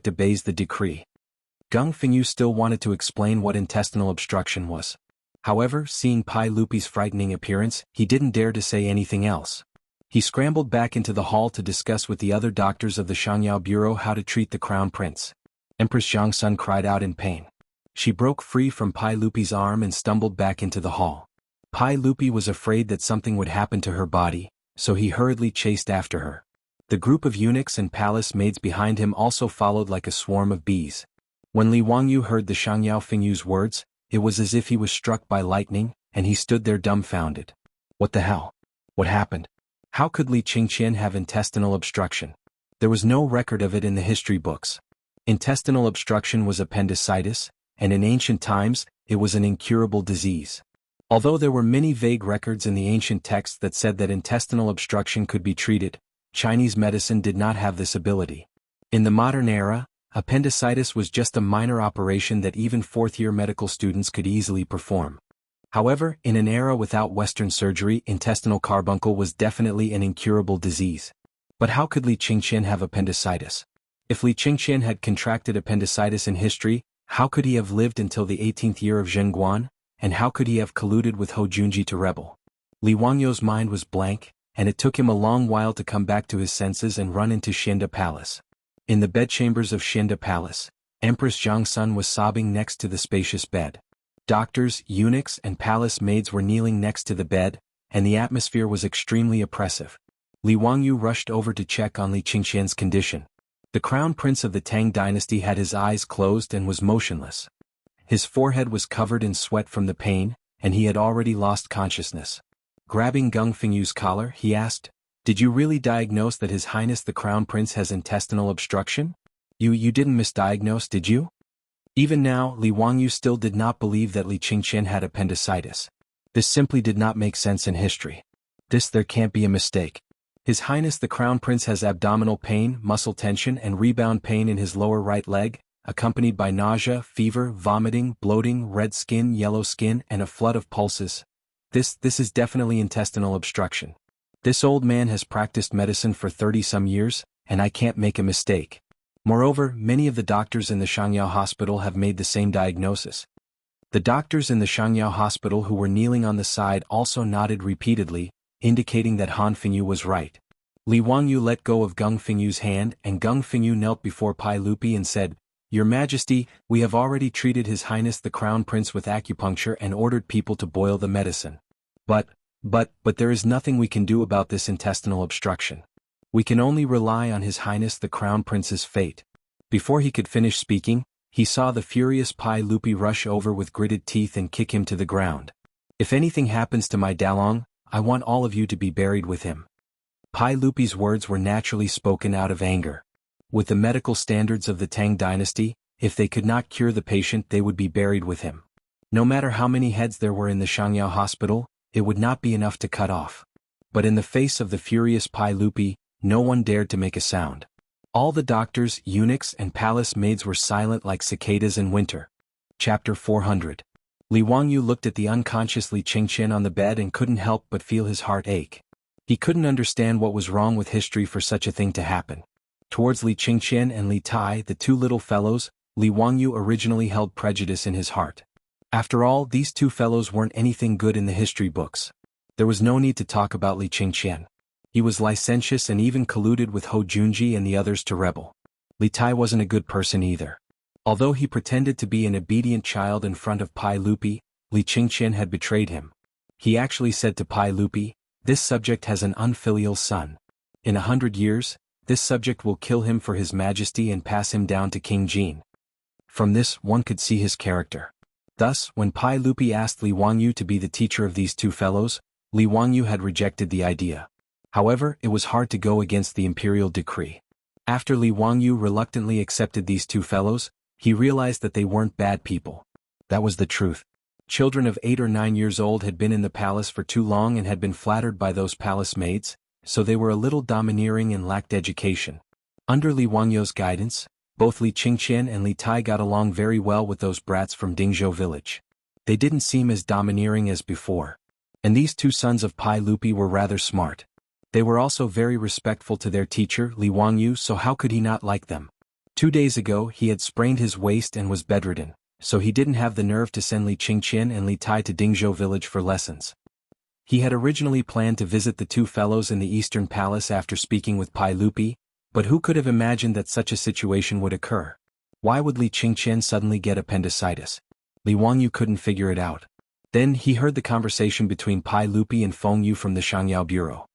obeys the decree. Gung Fengyu still wanted to explain what intestinal obstruction was. However, seeing Pai Lupi's frightening appearance, he didn't dare to say anything else. He scrambled back into the hall to discuss with the other doctors of the Shangyao Bureau how to treat the crown prince. Empress Zhangsun cried out in pain. She broke free from Pai Lupi's arm and stumbled back into the hall. Pai Lupi was afraid that something would happen to her body, so he hurriedly chased after her. The group of eunuchs and palace maids behind him also followed like a swarm of bees. When Li Wangyu heard the Shangyao Fengyu's words, it was as if he was struck by lightning, and he stood there dumbfounded. What the hell? What happened? How could Li Qingqian have intestinal obstruction? There was no record of it in the history books. Intestinal obstruction was appendicitis, and in ancient times, it was an incurable disease. Although there were many vague records in the ancient texts that said that intestinal obstruction could be treated, Chinese medicine did not have this ability. In the modern era, appendicitis was just a minor operation that even 4th-year medical students could easily perform. However, in an era without Western surgery, intestinal carbuncle was definitely an incurable disease. But how could Li Qingqian have appendicitis? If Li Qingqian had contracted appendicitis in history, how could he have lived until the 18th year of Zhengguan, and how could he have colluded with Hou Junji to rebel? Li Wangyu's mind was blank, and it took him a long while to come back to his senses and run into Xinda Palace. In the bedchambers of Xinda Palace, Empress Zhangsun was sobbing next to the spacious bed. Doctors, eunuchs, and palace maids were kneeling next to the bed, and the atmosphere was extremely oppressive. Li Wangyu rushed over to check on Li Qingqian's condition. The crown prince of the Tang dynasty had his eyes closed and was motionless. His forehead was covered in sweat from the pain, and he had already lost consciousness. Grabbing Gung Fengyu's collar, he asked, "Did you really diagnose that His Highness the Crown Prince has intestinal obstruction? You didn't misdiagnose, did you?" Even now, Li Wangyu still did not believe that Li Qingqian had appendicitis. This simply did not make sense in history. There can't be a mistake. His Highness the Crown Prince has abdominal pain, muscle tension, and rebound pain in his lower right leg, accompanied by nausea, fever, vomiting, bloating, red skin, yellow skin, and a flood of pulses. This is definitely intestinal obstruction. This old man has practiced medicine for 30-some years, and I can't make a mistake. Moreover, many of the doctors in the Shangyao hospital have made the same diagnosis. The doctors in the Shangyao hospital who were kneeling on the side also nodded repeatedly, indicating that Han Fengyu was right. Li Wangyu let go of Gung Fengyu's hand, and Gung Fengyu knelt before Pai Lupi and said, "Your Majesty, we have already treated His Highness the Crown Prince with acupuncture and ordered people to boil the medicine. But there is nothing we can do about this intestinal obstruction. We can only rely on His Highness the Crown Prince's fate." Before he could finish speaking, he saw the furious Pai Lupi rush over with gritted teeth and kick him to the ground. "If anything happens to my Dalong, I want all of you to be buried with him." Pai Lupi's words were naturally spoken out of anger. With the medical standards of the Tang dynasty, if they could not cure the patient they would be buried with him. No matter how many heads there were in the Shangyao hospital, it would not be enough to cut off. But in the face of the furious Pai Lupi, no one dared to make a sound. All the doctors, eunuchs and palace maids were silent like cicadas in winter. Chapter 400. Li Wangyu looked at the unconscious Li Qingqian on the bed and couldn't help but feel his heart ache. He couldn't understand what was wrong with history for such a thing to happen. Towards Li Qingqian and Li Tai, the two little fellows, Li Wangyu originally held prejudice in his heart. After all, these two fellows weren't anything good in the history books. There was no need to talk about Li Qingqian. He was licentious and even colluded with Ho Junji and the others to rebel. Li Tai wasn't a good person either. Although he pretended to be an obedient child in front of Pai Lupi, Li Qingqian had betrayed him. He actually said to Pai Lupi, "This subject has an unfilial son. In 100 years, this subject will kill him for His Majesty and pass him down to King Jin." From this, one could see his character. Thus, when Pai Lupi asked Li Wangyu to be the teacher of these two fellows, Li Wangyu had rejected the idea. However, it was hard to go against the imperial decree. After Li Wangyu reluctantly accepted these two fellows, he realized that they weren't bad people. That was the truth. Children of 8 or 9 years old had been in the palace for too long and had been flattered by those palace maids, so they were a little domineering and lacked education. Under Li Wangyu's guidance, both Li Qingqian and Li Tai got along very well with those brats from Dingzhou village. They didn't seem as domineering as before. And these two sons of Pai Lupi were rather smart. They were also very respectful to their teacher, Li Wangyu, so how could he not like them? 2 days ago he had sprained his waist and was bedridden, so he didn't have the nerve to send Li Qingqian and Li Tai to Dingzhou village for lessons. He had originally planned to visit the two fellows in the Eastern Palace after speaking with Pai Lupi, but who could have imagined that such a situation would occur? Why would Li Qingqian suddenly get appendicitis? Li Wangyu couldn't figure it out. Then he heard the conversation between Pai Lupi and Feng Yu from the Shangyao bureau.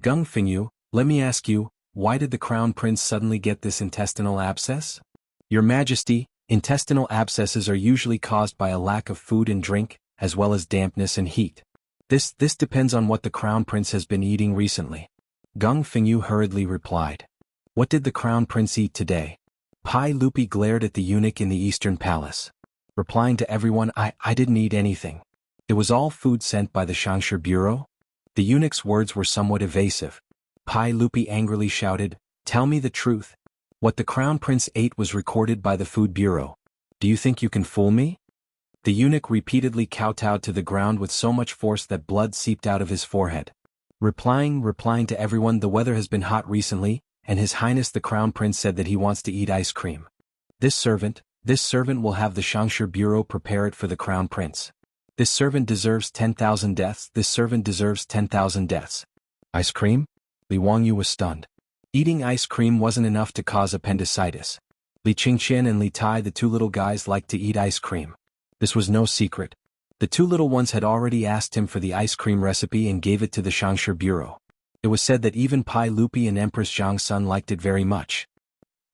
"Gung Fengyu, let me ask you, why did the Crown Prince suddenly get this intestinal abscess?" "Your Majesty, intestinal abscesses are usually caused by a lack of food and drink, as well as dampness and heat. This depends on what the Crown Prince has been eating recently." Gung Fengyu hurriedly replied. "What did the Crown Prince eat today?" Pai Lupi glared at the eunuch in the Eastern Palace. Replying to everyone, I didn't eat anything. It was all food sent by the Shangshi Bureau." The eunuch's words were somewhat evasive. Pai Lupi angrily shouted, "Tell me the truth. What the Crown Prince ate was recorded by the Food Bureau. Do you think you can fool me?" The eunuch repeatedly kowtowed to the ground with so much force that blood seeped out of his forehead. Replying to everyone, "The weather has been hot recently, and His Highness the Crown Prince said that he wants to eat ice cream. This servant will have the Shangshi Bureau prepare it for the Crown Prince. This servant deserves 10,000 deaths. This servant deserves 10,000 deaths." Ice cream? Li Wangyu was stunned. Eating ice cream wasn't enough to cause appendicitis. Li Qingqian and Li Tai, the two little guys, liked to eat ice cream. This was no secret. The two little ones had already asked him for the ice cream recipe and gave it to the Shangshi Bureau. It was said that even Pai Lupi and Empress Zhang Sun liked it very much.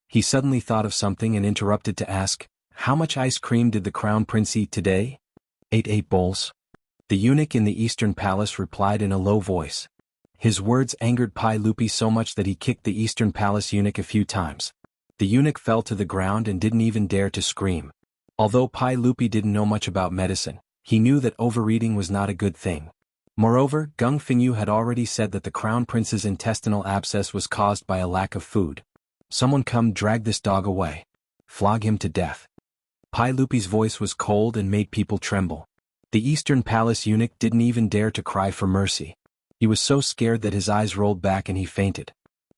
He suddenly thought of something and interrupted to ask, "How much ice cream did the Crown Prince eat today?" "8 bowls." The eunuch in the Eastern Palace replied in a low voice. His words angered Pai Lupi so much that he kicked the Eastern Palace eunuch a few times. The eunuch fell to the ground and didn't even dare to scream. Although Pai Lupi didn't know much about medicine, he knew that overeating was not a good thing. Moreover, Gung Fengyu had already said that the Crown Prince's intestinal abscess was caused by a lack of food. "Someone come drag this dog away. Flog him to death." Pai Lupi's voice was cold and made people tremble. The Eastern Palace eunuch didn't even dare to cry for mercy. He was so scared that his eyes rolled back and he fainted.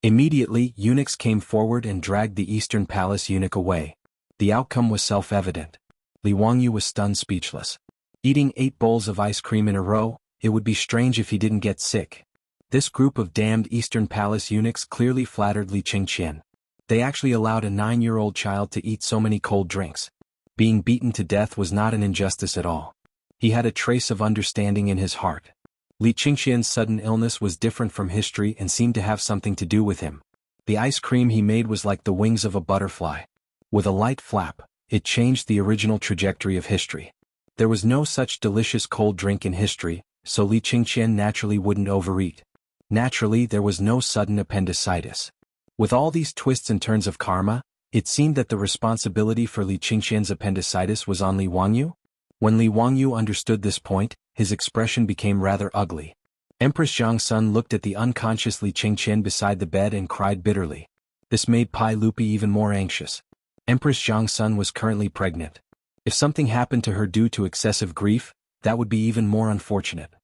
Immediately, eunuchs came forward and dragged the Eastern Palace eunuch away. The outcome was self-evident. Li Wangyu was stunned speechless. Eating 8 bowls of ice cream in a row, it would be strange if he didn't get sick. This group of damned Eastern Palace eunuchs clearly flattered Li Qingqian. They actually allowed a 9-year-old child to eat so many cold drinks. Being beaten to death was not an injustice at all. He had a trace of understanding in his heart. Li Qingqian's sudden illness was different from history and seemed to have something to do with him. The ice cream he made was like the wings of a butterfly. With a light flap, it changed the original trajectory of history. There was no such delicious cold drink in history, so Li Qingqian naturally wouldn't overeat. Naturally, there was no sudden appendicitis. With all these twists and turns of karma, it seemed that the responsibility for Li Qingqian's appendicitis was on Li Wangyu. When Li Wangyu understood this point, his expression became rather ugly. Empress Zhangsun looked at the unconscious Li Qingqian beside the bed and cried bitterly. This made Pai Lupi even more anxious. Empress Zhangsun was currently pregnant. If something happened to her due to excessive grief, that would be even more unfortunate.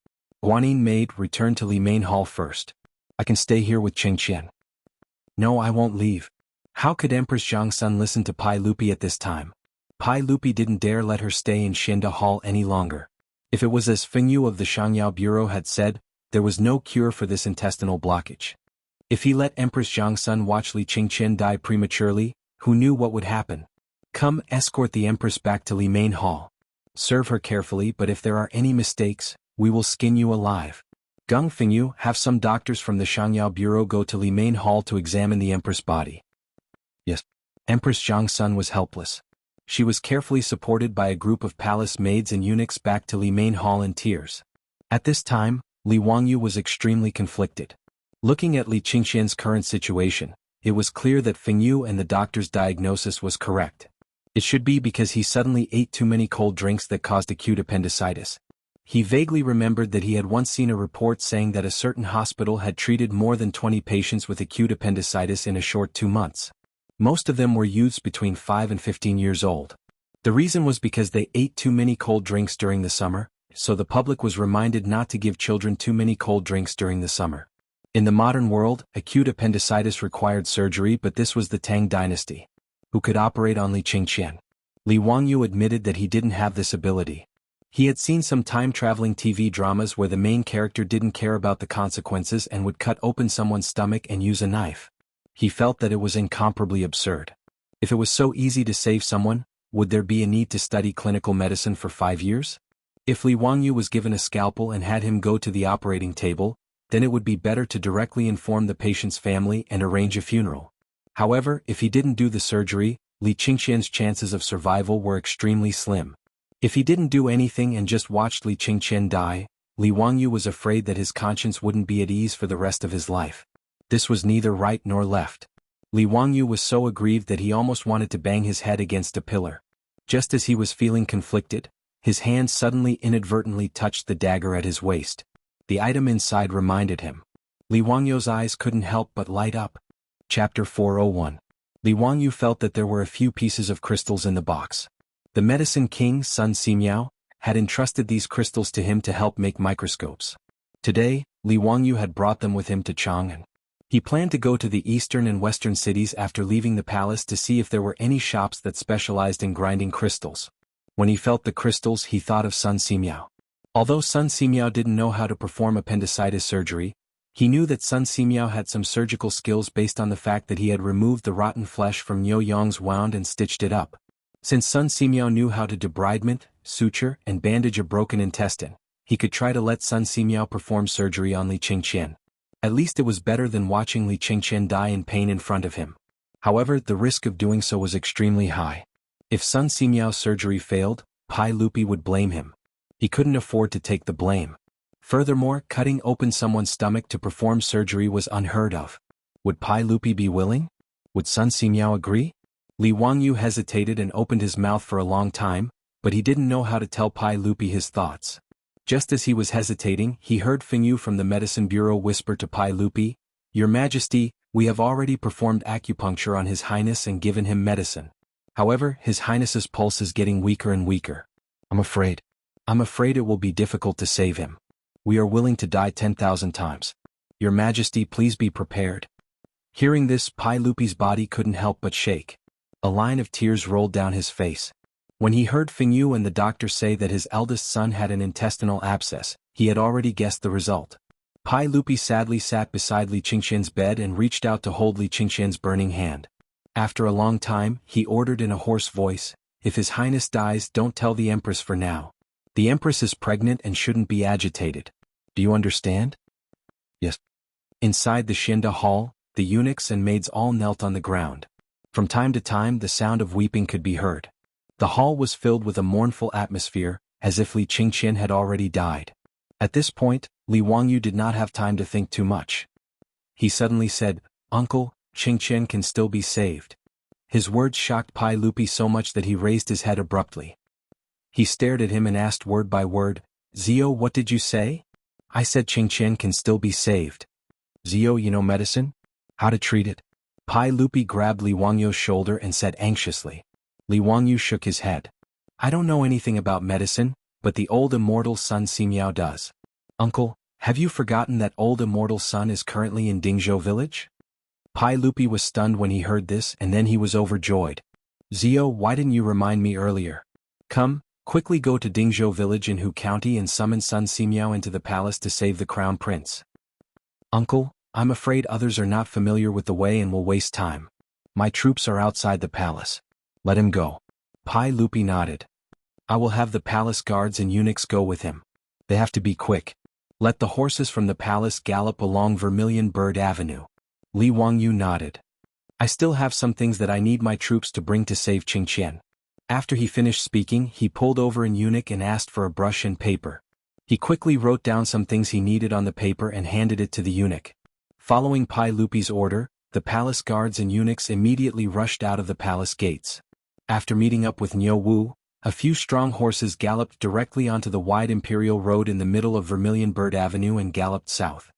Guanyin maid returned to Li Main Hall first. I can stay here with Qingqian. No, I won't leave. How could Empress Zhangsun listen to Pai Lupi at this time? Pai Lupi didn't dare let her stay in Xinda Hall any longer. If it was as Fengyu of the Shangyao Bureau had said, there was no cure for this intestinal blockage. If he let Empress Zhangsun watch Li Qingqian die prematurely, who knew what would happen? Come, escort the Empress back to Li Main Hall. Serve her carefully, but if there are any mistakes, we will skin you alive. Gung Fengyu, have some doctors from the Shangyao Bureau go to Li Main Hall to examine the Empress' body. Yes. Empress Zhangsun was helpless. She was carefully supported by a group of palace maids and eunuchs back to Li Main Hall in tears. At this time, Li Wangyu was extremely conflicted. Looking at Li Qingqian's current situation, it was clear that Fengyu and the doctor's diagnosis was correct. It should be because he suddenly ate too many cold drinks that caused acute appendicitis. He vaguely remembered that he had once seen a report saying that a certain hospital had treated more than 20 patients with acute appendicitis in a short 2 months. Most of them were youths between 5 and 15 years old. The reason was because they ate too many cold drinks during the summer, so the public was reminded not to give children too many cold drinks during the summer. In the modern world, acute appendicitis required surgery, but this was the Tang dynasty. Who could operate on Li Qingqian? Li Wangyu admitted that he didn't have this ability. He had seen some time-traveling TV dramas where the main character didn't care about the consequences and would cut open someone's stomach and use a knife. He felt that it was incomparably absurd. If it was so easy to save someone, would there be a need to study clinical medicine for 5 years? If Li Wangyu was given a scalpel and had him go to the operating table, then it would be better to directly inform the patient's family and arrange a funeral. However, if he didn't do the surgery, Li Qingqian's chances of survival were extremely slim. If he didn't do anything and just watched Li Qingqian die, Li Wangyu was afraid that his conscience wouldn't be at ease for the rest of his life. This was neither right nor left. Li Wangyu was so aggrieved that he almost wanted to bang his head against a pillar. Just as he was feeling conflicted, his hand suddenly inadvertently touched the dagger at his waist. The item inside reminded him. Li Wangyu's eyes couldn't help but light up. Chapter 401. Li Wangyu felt that there were a few pieces of crystals in the box. The medicine king, Sun Simiao, had entrusted these crystals to him to help make microscopes. Today, Li Wangyu had brought them with him to Chang'an. He planned to go to the eastern and western cities after leaving the palace to see if there were any shops that specialized in grinding crystals. When he felt the crystals, he thought of Sun Simiao. Although Sun Simiao didn't know how to perform appendicitis surgery, he knew that Sun Simiao had some surgical skills based on the fact that he had removed the rotten flesh from Niu Yong's wound and stitched it up. Since Sun Simiao knew how to debridement, suture, and bandage a broken intestine, he could try to let Sun Simiao perform surgery on Li Qingqian. At least it was better than watching Li Qingqian die in pain in front of him. However, the risk of doing so was extremely high. If Sun Simiao's surgery failed, Pai Lupi would blame him. He couldn't afford to take the blame. Furthermore, cutting open someone's stomach to perform surgery was unheard of. Would Pai Lupi be willing? Would Sun Simiao agree? Li Wangyu hesitated and opened his mouth for a long time, but he didn't know how to tell Pai Lupi his thoughts. Just as he was hesitating, he heard Fengyu from the medicine bureau whisper to Pai Lupi, "Your Majesty, we have already performed acupuncture on His Highness and given him medicine. However, His Highness's pulse is getting weaker and weaker. I'm afraid it will be difficult to save him. We are willing to die 10,000 times. Your Majesty, please be prepared." Hearing this, Pai Lupi's body couldn't help but shake. A line of tears rolled down his face. When he heard Feng Yu and the doctor say that his eldest son had an intestinal abscess, he had already guessed the result. Pai Lupi sadly sat beside Li Qingxian's bed and reached out to hold Li Qingxian's burning hand. After a long time, he ordered in a hoarse voice, "If His Highness dies, don't tell the Empress for now. The Empress is pregnant and shouldn't be agitated. Do you understand?" "Yes." Inside the Shinda hall, the eunuchs and maids all knelt on the ground. From time to time the sound of weeping could be heard. The hall was filled with a mournful atmosphere, as if Li Qingxian had already died. At this point, Li Wangyu did not have time to think too much. He suddenly said, "Uncle, Qingxian can still be saved." His words shocked Pai Lupi so much that he raised his head abruptly. He stared at him and asked word by word, "Zio, what did you say?" "I said Qingxian can still be saved." "Zio, you know medicine? How to treat it?" Pai Lupi grabbed Li Wangyu's shoulder and said anxiously. Li Wangyu shook his head. "I don't know anything about medicine, but the old immortal Sun Simiao does." "Uncle, have you forgotten that old immortal Sun is currently in Dingzhou village?" Pai Lupi was stunned when he heard this, and then he was overjoyed. "Zio, why didn't you remind me earlier? Come, quickly go to Dingzhou village in Hu County and summon Sun Simiao into the palace to save the crown prince." "Uncle, I'm afraid others are not familiar with the way and will waste time. My troops are outside the palace. Let him go." Pai Lupi nodded. "I will have the palace guards and eunuchs go with him. They have to be quick. Let the horses from the palace gallop along Vermilion Bird Avenue." Li Wangyu nodded. "I still have some things that I need my troops to bring to save Qingxian." After he finished speaking, he pulled over an eunuch and asked for a brush and paper. He quickly wrote down some things he needed on the paper and handed it to the eunuch. Following Pai Lupi's order, the palace guards and eunuchs immediately rushed out of the palace gates. After meeting up with Niu Wu, a few strong horses galloped directly onto the wide imperial road in the middle of Vermilion Bird Avenue and galloped south.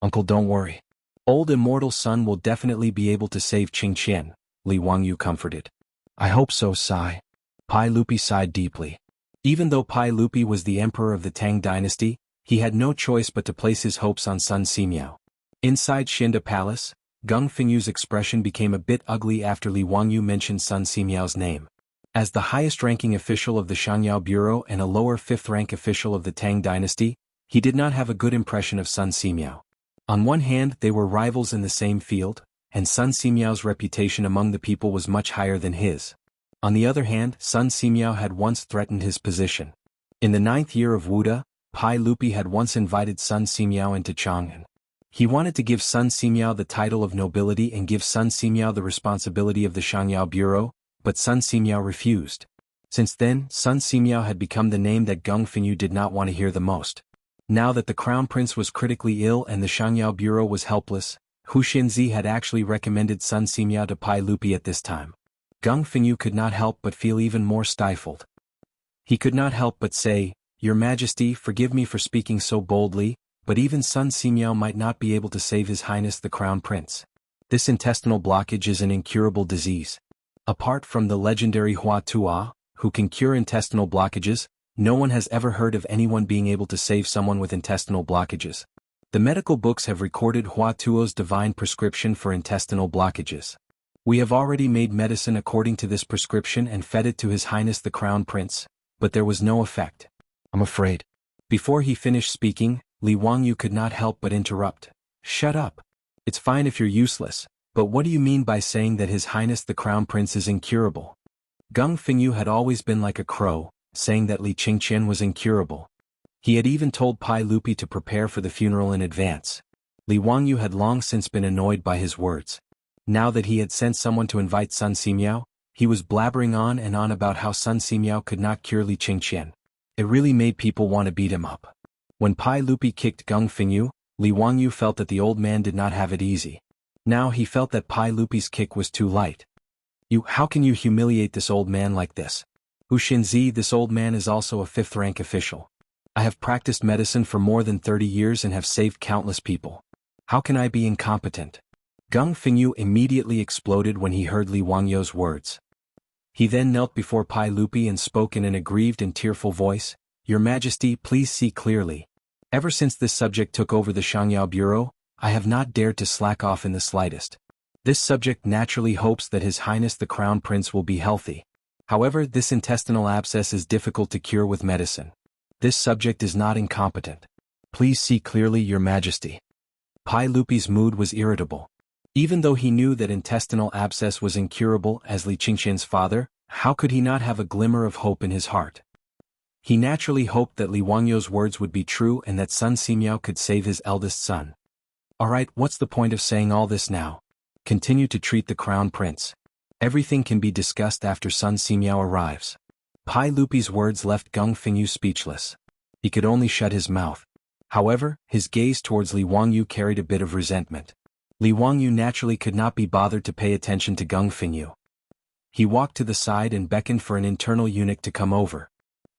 "Uncle, don't worry. Old immortal Sun will definitely be able to save Qingxian," Li Wangyu comforted. "I hope so, Sai." Pai Lupi sighed deeply. Even though Pai Lupi was the emperor of the Tang dynasty, he had no choice but to place his hopes on Sun Simiao. Inside Shinda Palace, Gung Fengyu's expression became a bit ugly after Li Wangyu mentioned Sun Simiao's name. As the highest-ranking official of the Shangyao Bureau and a lower fifth-rank official of the Tang dynasty, he did not have a good impression of Sun Simiao. On one hand, they were rivals in the same field, and Sun Simiao's reputation among the people was much higher than his. On the other hand, Sun Simiao had once threatened his position. In the 9th year of Wuda, Pai Lupi had once invited Sun Simiao into Chang'an. He wanted to give Sun Simiao the title of nobility and give Sun Simiao the responsibility of the Shangyao Bureau, but Sun Simiao refused. Since then, Sun Simiao had become the name that Gung Fenyu did not want to hear the most. Now that the crown prince was critically ill and the Shangyao Bureau was helpless, Hu Xinzi had actually recommended Sun Simiao to Pai Lupi at this time. Gung Fenyu could not help but feel even more stifled. He could not help but say, "Your Majesty, forgive me for speaking so boldly, but even Sun Simiao might not be able to save His Highness the Crown Prince. This intestinal blockage is an incurable disease. Apart from the legendary Hua Tuo, who can cure intestinal blockages, no one has ever heard of anyone being able to save someone with intestinal blockages. The medical books have recorded Hua Tuo's divine prescription for intestinal blockages. We have already made medicine according to this prescription and fed it to His Highness the Crown Prince, but there was no effect. I'm afraid." Before he finished speaking, Li Wangyu could not help but interrupt. "Shut up. It's fine if you're useless, but what do you mean by saying that His Highness the Crown Prince is incurable?" Gung Fenyu had always been like a crow, saying that Li Qingxian was incurable. He had even told Pai Lupi to prepare for the funeral in advance. Li Wangyu had long since been annoyed by his words. Now that he had sent someone to invite Sun Simiao, he was blabbering on and on about how Sun Simiao could not cure Li Qingxian. It really made people want to beat him up. When Pai Lupi kicked Gung Fenyu, Li Wangyu felt that the old man did not have it easy. Now he felt that Pai Lupi's kick was too light. How can you humiliate this old man like this? Hu Xinzi, this old man is also a fifth-rank official. I have practiced medicine for more than 30 years and have saved countless people. How can I be incompetent?" Gung Fenyu immediately exploded when he heard Li Wangyu's words. He then knelt before Pai Lupi and spoke in an aggrieved and tearful voice, "Your Majesty, please see clearly. Ever since this subject took over the Shangyao Bureau, I have not dared to slack off in the slightest. This subject naturally hopes that His Highness the Crown Prince will be healthy. However, this intestinal abscess is difficult to cure with medicine. This subject is not incompetent. Please see clearly, Your Majesty. Pai Lupi's mood was irritable. Even though he knew that intestinal abscess was incurable as Li Qingxian's father, how could he not have a glimmer of hope in his heart? He naturally hoped that Li Wangyou's words would be true and that Sun Simiao could save his eldest son. Alright, what's the point of saying all this now? Continue to treat the Crown Prince. Everything can be discussed after Sun Simiao arrives. Pai Lupi's words left Geng Fengyu speechless. He could only shut his mouth. However, his gaze towards Li Wangyu carried a bit of resentment. Li Wangyu naturally could not be bothered to pay attention to Geng Fengyu. He walked to the side and beckoned for an internal eunuch to come over.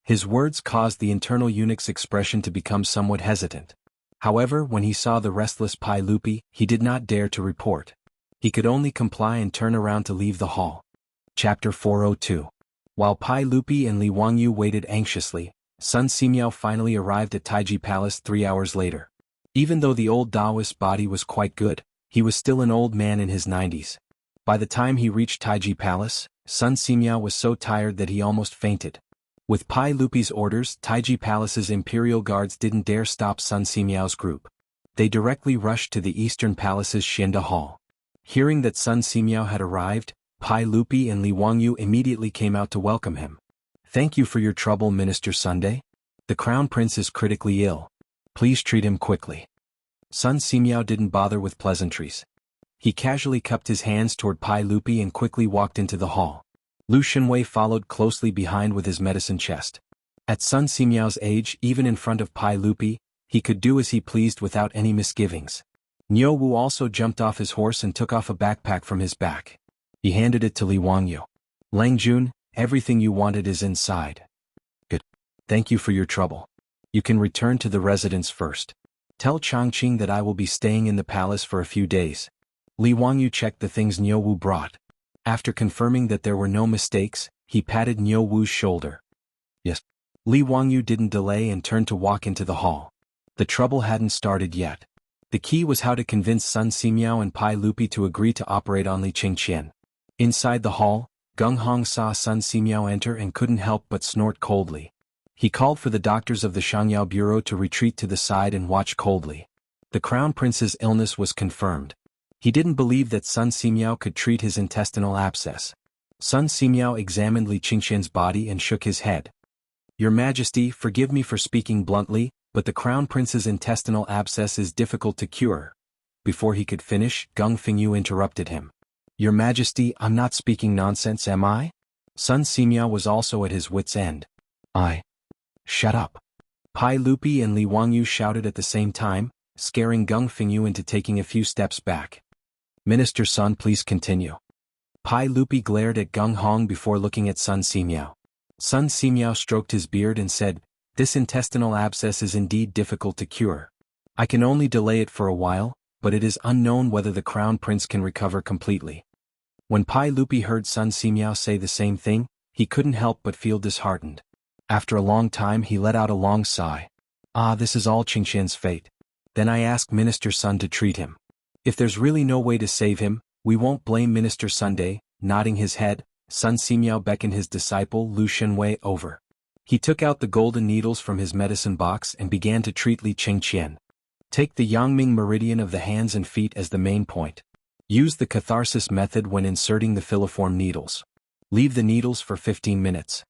His words caused the internal eunuch's expression to become somewhat hesitant. However, when he saw the restless Pai Lupi, he did not dare to report. He could only comply and turn around to leave the hall. Chapter 402. While Pai Lupi and Li Wangyu waited anxiously, Sun Simiao finally arrived at Taiji Palace 3 hours later. Even though the old Taoist's body was quite good, he was still an old man in his 90s. By the time he reached Taiji Palace, Sun Simiao was so tired that he almost fainted. With Pai Lupi's orders, Taiji Palace's imperial guards didn't dare stop Sun Simiao's group. They directly rushed to the Eastern Palace's Xinda Hall. Hearing that Sun Simiao had arrived, Pai Lupi and Li Wangyu immediately came out to welcome him. Thank you for your trouble, Minister Sunday. The Crown Prince is critically ill. Please treat him quickly. Sun Simiao didn't bother with pleasantries. He casually cupped his hands toward Pai Lupi and quickly walked into the hall. Lu Shenwei followed closely behind with his medicine chest. At Sun Simiao's age, even in front of Pai Lupi, he could do as he pleased without any misgivings. Niu Wu also jumped off his horse and took off a backpack from his back. He handed it to Li Wangyu. Lang Jun, everything you wanted is inside. Good. Thank you for your trouble. You can return to the residence first. Tell Changqing that I will be staying in the palace for a few days. Li Wangyu checked the things Niu Wu brought. After confirming that there were no mistakes, he patted Niu Wu's shoulder. Yes. Li Wangyu didn't delay and turned to walk into the hall. The trouble hadn't started yet. The key was how to convince Sun Simiao and Pai Lupi to agree to operate on Li Qingxian. Inside the hall, Geng Hong saw Sun Simiao enter and couldn't help but snort coldly. He called for the doctors of the Shangyao Bureau to retreat to the side and watch coldly. The Crown Prince's illness was confirmed. He didn't believe that Sun Simiao could treat his intestinal abscess. Sun Simiao examined Li Qingxian's body and shook his head. Your Majesty, forgive me for speaking bluntly, but the Crown Prince's intestinal abscess is difficult to cure. Before he could finish, Geng Fengyu interrupted him. Your Majesty, I'm not speaking nonsense, am I? Sun Simiao was also at his wit's end. Shut up. Pai Lupi and Li Wangyu shouted at the same time, scaring Geng Fengyu into taking a few steps back. Minister Sun, please continue. Pai Lupi glared at Geng Hong before looking at Sun Simiao. Sun Simiao stroked his beard and said, This intestinal abscess is indeed difficult to cure. I can only delay it for a while, but it is unknown whether the Crown Prince can recover completely. When Pai Lupi heard Sun Simiao say the same thing, he couldn't help but feel disheartened. After a long time he let out a long sigh. This is all Qingxian's fate. Then I ask Minister Sun to treat him. If there's really no way to save him, we won't blame Minister Sunday. Nodding his head, Sun Simiao beckoned his disciple Lu Shenwei over. He took out the golden needles from his medicine box and began to treat Li Qingxian. Take the Yangming meridian of the hands and feet as the main point. Use the catharsis method when inserting the filiform needles. Leave the needles for 15 minutes.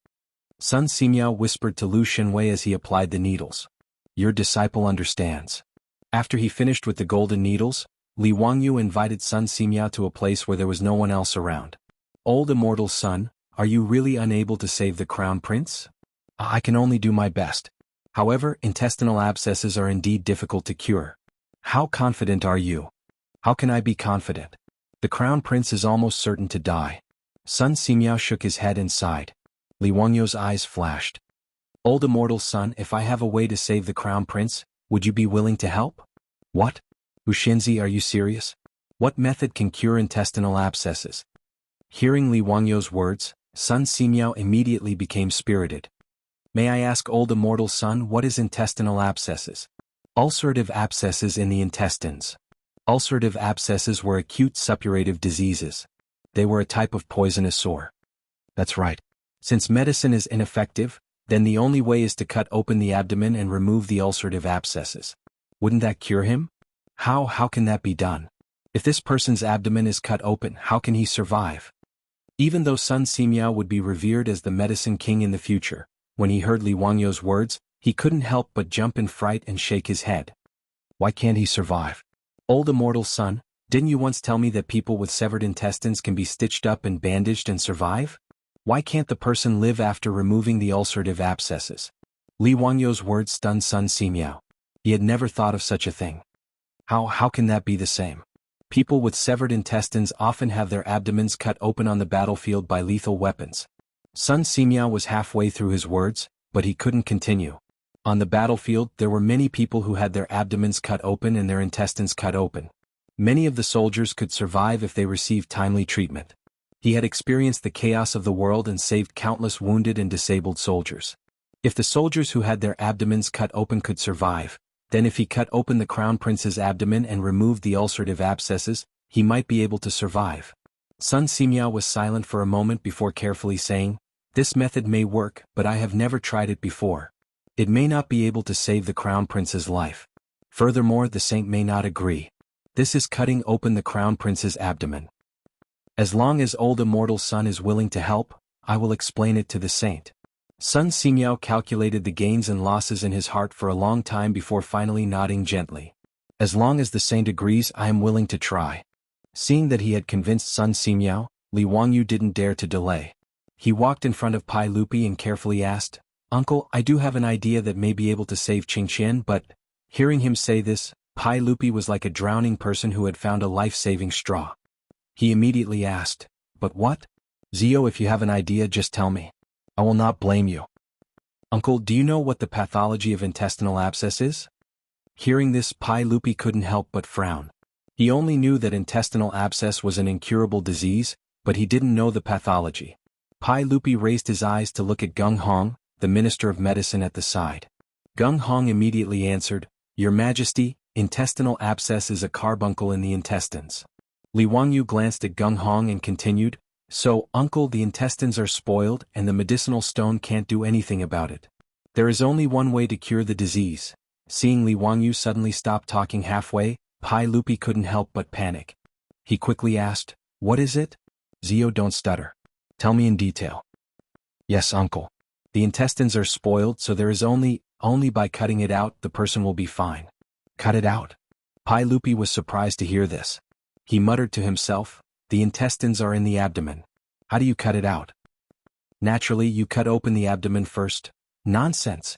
Sun Simiao whispered to Lu Shenwei as he applied the needles. Your disciple understands. After he finished with the golden needles, Li Wangyu invited Sun Simiao to a place where there was no one else around. Old immortal son, are you really unable to save the Crown Prince? I can only do my best. However, intestinal abscesses are indeed difficult to cure. How confident are you? How can I be confident? The Crown Prince is almost certain to die. Sun Simiao shook his head and sighed. Li Wangyu's eyes flashed. Old immortal son, if I have a way to save the Crown Prince, would you be willing to help? What? Ushinzi, are you serious? What method can cure intestinal abscesses? Hearing Li Wangyu's words, Sun Simiao immediately became spirited. May I ask old immortal son, what is intestinal abscesses? Ulcerative abscesses in the intestines. Ulcerative abscesses were acute suppurative diseases. They were a type of poisonous sore. That's right. Since medicine is ineffective, then the only way is to cut open the abdomen and remove the ulcerative abscesses. Wouldn't that cure him? How can that be done? If this person's abdomen is cut open, how can he survive? Even though Sun Simiao would be revered as the medicine king in the future, when he heard Li Wangyou's words, he couldn't help but jump in fright and shake his head. Why can't he survive? Old immortal son, didn't you once tell me that people with severed intestines can be stitched up and bandaged and survive? Why can't the person live after removing the ulcerative abscesses? Li Wangyou's words stunned Sun Simiao. He had never thought of such a thing. How can that be the same? People with severed intestines often have their abdomens cut open on the battlefield by lethal weapons. Sun Simiao was halfway through his words, but he couldn't continue. On the battlefield, there were many people who had their abdomens cut open and their intestines cut open. Many of the soldiers could survive if they received timely treatment. He had experienced the chaos of the world and saved countless wounded and disabled soldiers. If the soldiers who had their abdomens cut open could survive, then if he cut open the crown prince's abdomen and removed the ulcerative abscesses, he might be able to survive. Sun Simiao was silent for a moment before carefully saying, "This method may work, but I have never tried it before. It may not be able to save the crown prince's life. Furthermore, the saint may not agree. This is cutting open the crown prince's abdomen. As long as old immortal Sun is willing to help, I will explain it to the saint." Sun Simiao calculated the gains and losses in his heart for a long time before finally nodding gently. "As long as the saint agrees, I am willing to try." Seeing that he had convinced Sun Simiao, Li Wangyou didn't dare to delay. He walked in front of Pai Lupi and carefully asked, "Uncle, I do have an idea that may be able to save Qingqian, but..." Hearing him say this, Pai Lupi was like a drowning person who had found a life-saving straw. He immediately asked, "But what?" "Zio, if you have an idea, just tell me. I will not blame you." "Uncle, do you know what the pathology of intestinal abscess is?" Hearing this, Pai Lupi couldn't help but frown. He only knew that intestinal abscess was an incurable disease, but he didn't know the pathology. Pai Lupi raised his eyes to look at Gung Hong, the Minister of Medicine at the side. Gung Hong immediately answered, "Your Majesty, intestinal abscess is a carbuncle in the intestines." Li Wangyou glanced at Gung Hong and continued, "So, uncle, the intestines are spoiled and the medicinal stone can't do anything about it. There is only one way to cure the disease." Seeing Li Wangyou suddenly stop talking halfway, Pai Lupi couldn't help but panic. He quickly asked, "What is it?" "Zio, don't stutter. Tell me in detail." "Yes, uncle. The intestines are spoiled, so there is only by cutting it out the person will be fine." "Cut it out?" Pai Lupi was surprised to hear this. He muttered to himself, "The intestines are in the abdomen. How do you cut it out?" "Naturally, you cut open the abdomen first." "Nonsense."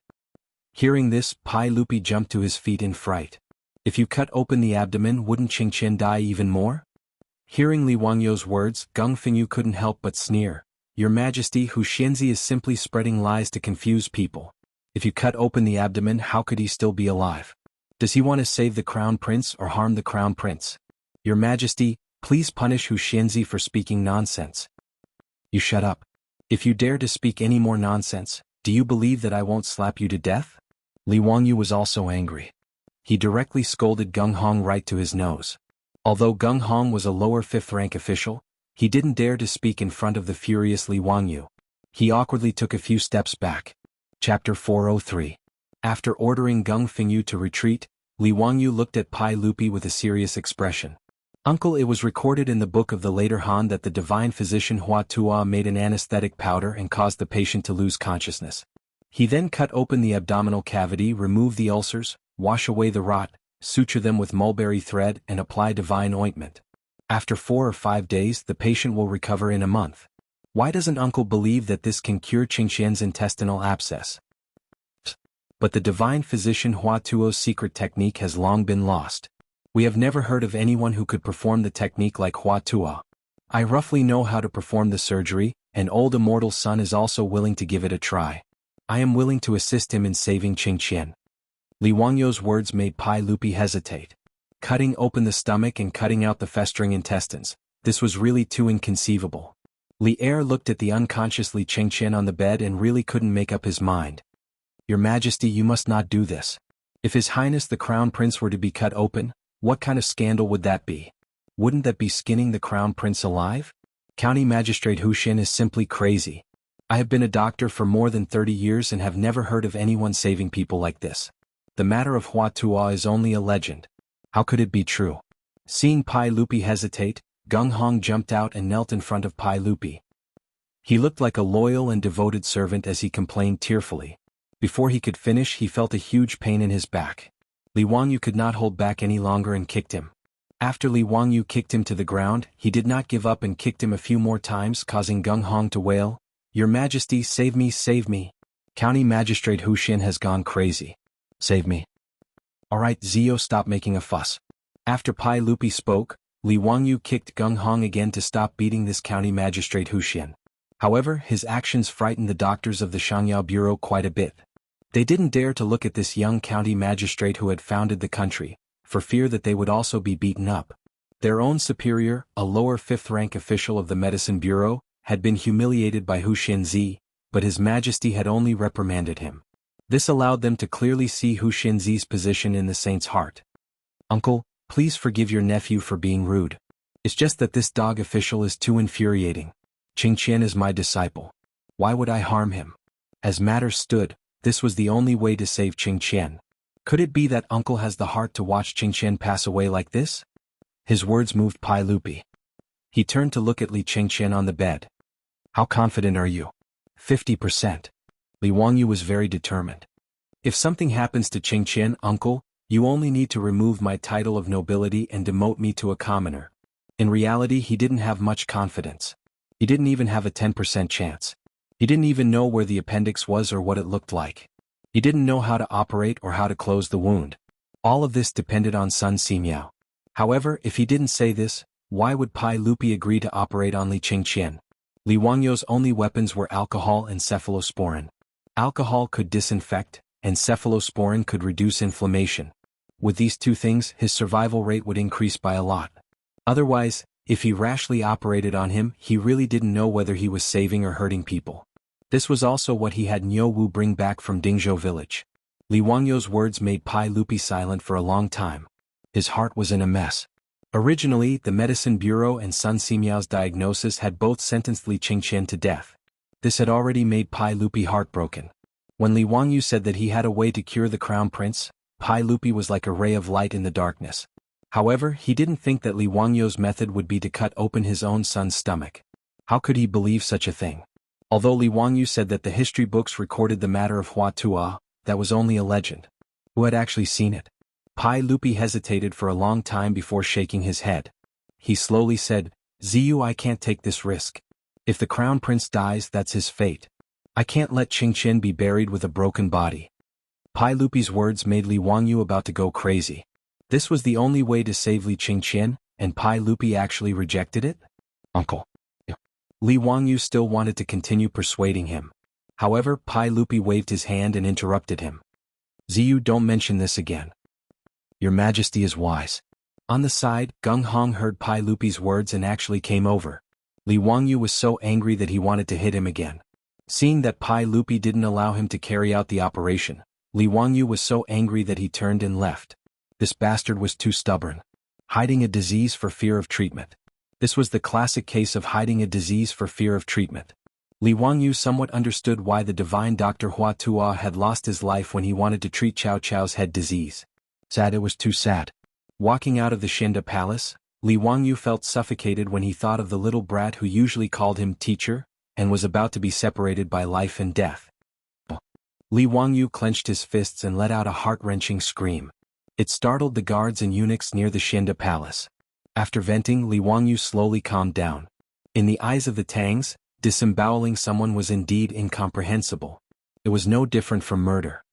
Hearing this, Pai Lupi jumped to his feet in fright. "If you cut open the abdomen, wouldn't Qingqian die even more?" Hearing Li Wangyou's words, Gung Fengyu couldn't help but sneer. "Your Majesty, Hu Xianzi is simply spreading lies to confuse people. If you cut open the abdomen, how could he still be alive? Does he want to save the crown prince or harm the crown prince? Your Majesty, please punish Hu Xianzi for speaking nonsense." "You shut up. If you dare to speak any more nonsense, do you believe that I won't slap you to death?" Li Wangyou was also angry. He directly scolded Gung Hong right to his nose. Although Gung Hong was a lower fifth-rank official, he didn't dare to speak in front of the furious Li Wangyou. He awkwardly took a few steps back. Chapter 403. After ordering Gung Fengyu to retreat, Li Wangyou looked at Pai Lupi with a serious expression. "Uncle, it was recorded in the book of the later Han that the divine physician Hua Tuo made an anesthetic powder and caused the patient to lose consciousness. He then cut open the abdominal cavity, remove the ulcers, wash away the rot, suture them with mulberry thread and apply divine ointment. After 4 or 5 days, the patient will recover in a month. Why doesn't uncle believe that this can cure Qingqian's intestinal abscess?" But the divine physician Hua Tuo's secret technique has long been lost. We have never heard of anyone who could perform the technique like Hua Tuo. I roughly know how to perform the surgery, and old immortal Sun is also willing to give it a try. I am willing to assist him in saving Qingqian. Li Wangyou's words made Pai Lupi hesitate. Cutting open the stomach and cutting out the festering intestines, this was really too inconceivable. Li Er looked at the unconscious Li Qingqian on the bed and really couldn't make up his mind. "Your Majesty, you must not do this. If His Highness the Crown Prince were to be cut open, What kind of scandal would that be? Wouldn't that be skinning the crown prince alive? County Magistrate Hu Xin is simply crazy. I have been a doctor for more than 30 years and have never heard of anyone saving people like this. The matter of Hua Tuo is only a legend. How could it be true? Seeing Pai Lupi hesitate, Gung Hong jumped out and knelt in front of Pai Lupi. He looked like a loyal and devoted servant as he complained tearfully. Before he could finish, he felt a huge pain in his back. Li Wangyu could not hold back any longer and kicked him. After Li Wangyu kicked him to the ground, he did not give up and kicked him a few more times, causing Gung Hong to wail, "Your Majesty, save me, save me. County Magistrate Hu Xin has gone crazy. Save me." "Alright Zio, stop making a fuss." After Pai Lupi spoke, Li Wangyu kicked Gung Hong again to stop beating this County Magistrate Hu Xin. However, his actions frightened the doctors of the Shangyao Bureau quite a bit. They didn't dare to look at this young county magistrate who had founded the country, for fear that they would also be beaten up. Their own superior, a lower fifth-rank official of the Medicine Bureau, had been humiliated by Hu Xinzi, but His Majesty had only reprimanded him. This allowed them to clearly see Hu Xinzi's position in the saint's heart. "Uncle, please forgive your nephew for being rude. It's just that this dog official is too infuriating. Qing Qian is my disciple. Why would I harm him?" As matters stood, this was the only way to save Qing Qian. Could it be that uncle has the heart to watch Qing Qian pass away like this? His words moved Pai Lupi. He turned to look at Li Qingqian on the bed. "How confident are you?" 50%. Li Wangyu was very determined. "If something happens to Qingqian, uncle, you only need to remove my title of nobility and demote me to a commoner." In reality, he didn't have much confidence. He didn't even have a 10% chance. He didn't even know where the appendix was or what it looked like. He didn't know how to operate or how to close the wound. All of this depended on Sun Simiao. However, if he didn't say this, why would Pai Lupi agree to operate on Li Qingqian? Li Wangyu's only weapons were alcohol and cephalosporin. Alcohol could disinfect, and cephalosporin could reduce inflammation. With these two things, his survival rate would increase by a lot. Otherwise, if he rashly operated on him, he really didn't know whether he was saving or hurting people. This was also what he had Niu Wu bring back from Dingzhou village. Li Wangyu's words made Pai Lupi silent for a long time. His heart was in a mess. Originally, the Medicine Bureau and Sun Simiao's diagnosis had both sentenced Li Qingqian to death. This had already made Pai Lupi heartbroken. When Li Wangyu said that he had a way to cure the crown prince, Pai Lupi was like a ray of light in the darkness. However, he didn't think that Li Wangyu's method would be to cut open his own son's stomach. How could he believe such a thing? Although Li Wangyu said that the history books recorded the matter of Hua Tuo, that was only a legend. Who had actually seen it? Pai Lupi hesitated for a long time before shaking his head. He slowly said, "Ziyu, I can't take this risk. If the crown prince dies, that's his fate. I can't let Qingqian be buried with a broken body." Pai Lupi's words made Li Wangyu about to go crazy. This was the only way to save Li Qingqian, and Pai Lupi actually rejected it? "Uncle." Li Wangyu still wanted to continue persuading him. However, Pai Lupi waved his hand and interrupted him. "Ziyu, don't mention this again. Your Majesty is wise." On the side, Gung Hong heard Pai Lupi's words and actually came over. Li Wangyu was so angry that he wanted to hit him again. Seeing that Pai Lupi didn't allow him to carry out the operation, Li Wangyu was so angry that he turned and left. This bastard was too stubborn. Hiding a disease for fear of treatment. This was the classic case of hiding a disease for fear of treatment. Li Wangyu somewhat understood why the divine Dr. Hua Tuo had lost his life when he wanted to treat Cao Cao's head disease. Sad, it was too sad. Walking out of the Shinda Palace, Li Wangyu felt suffocated when he thought of the little brat who usually called him teacher, and was about to be separated by life and death. Li Wangyu clenched his fists and let out a heart-wrenching scream. It startled the guards and eunuchs near the Shinda Palace. After venting, Li Wangyu slowly calmed down. In the eyes of the Tangs, disemboweling someone was indeed incomprehensible. It was no different from murder.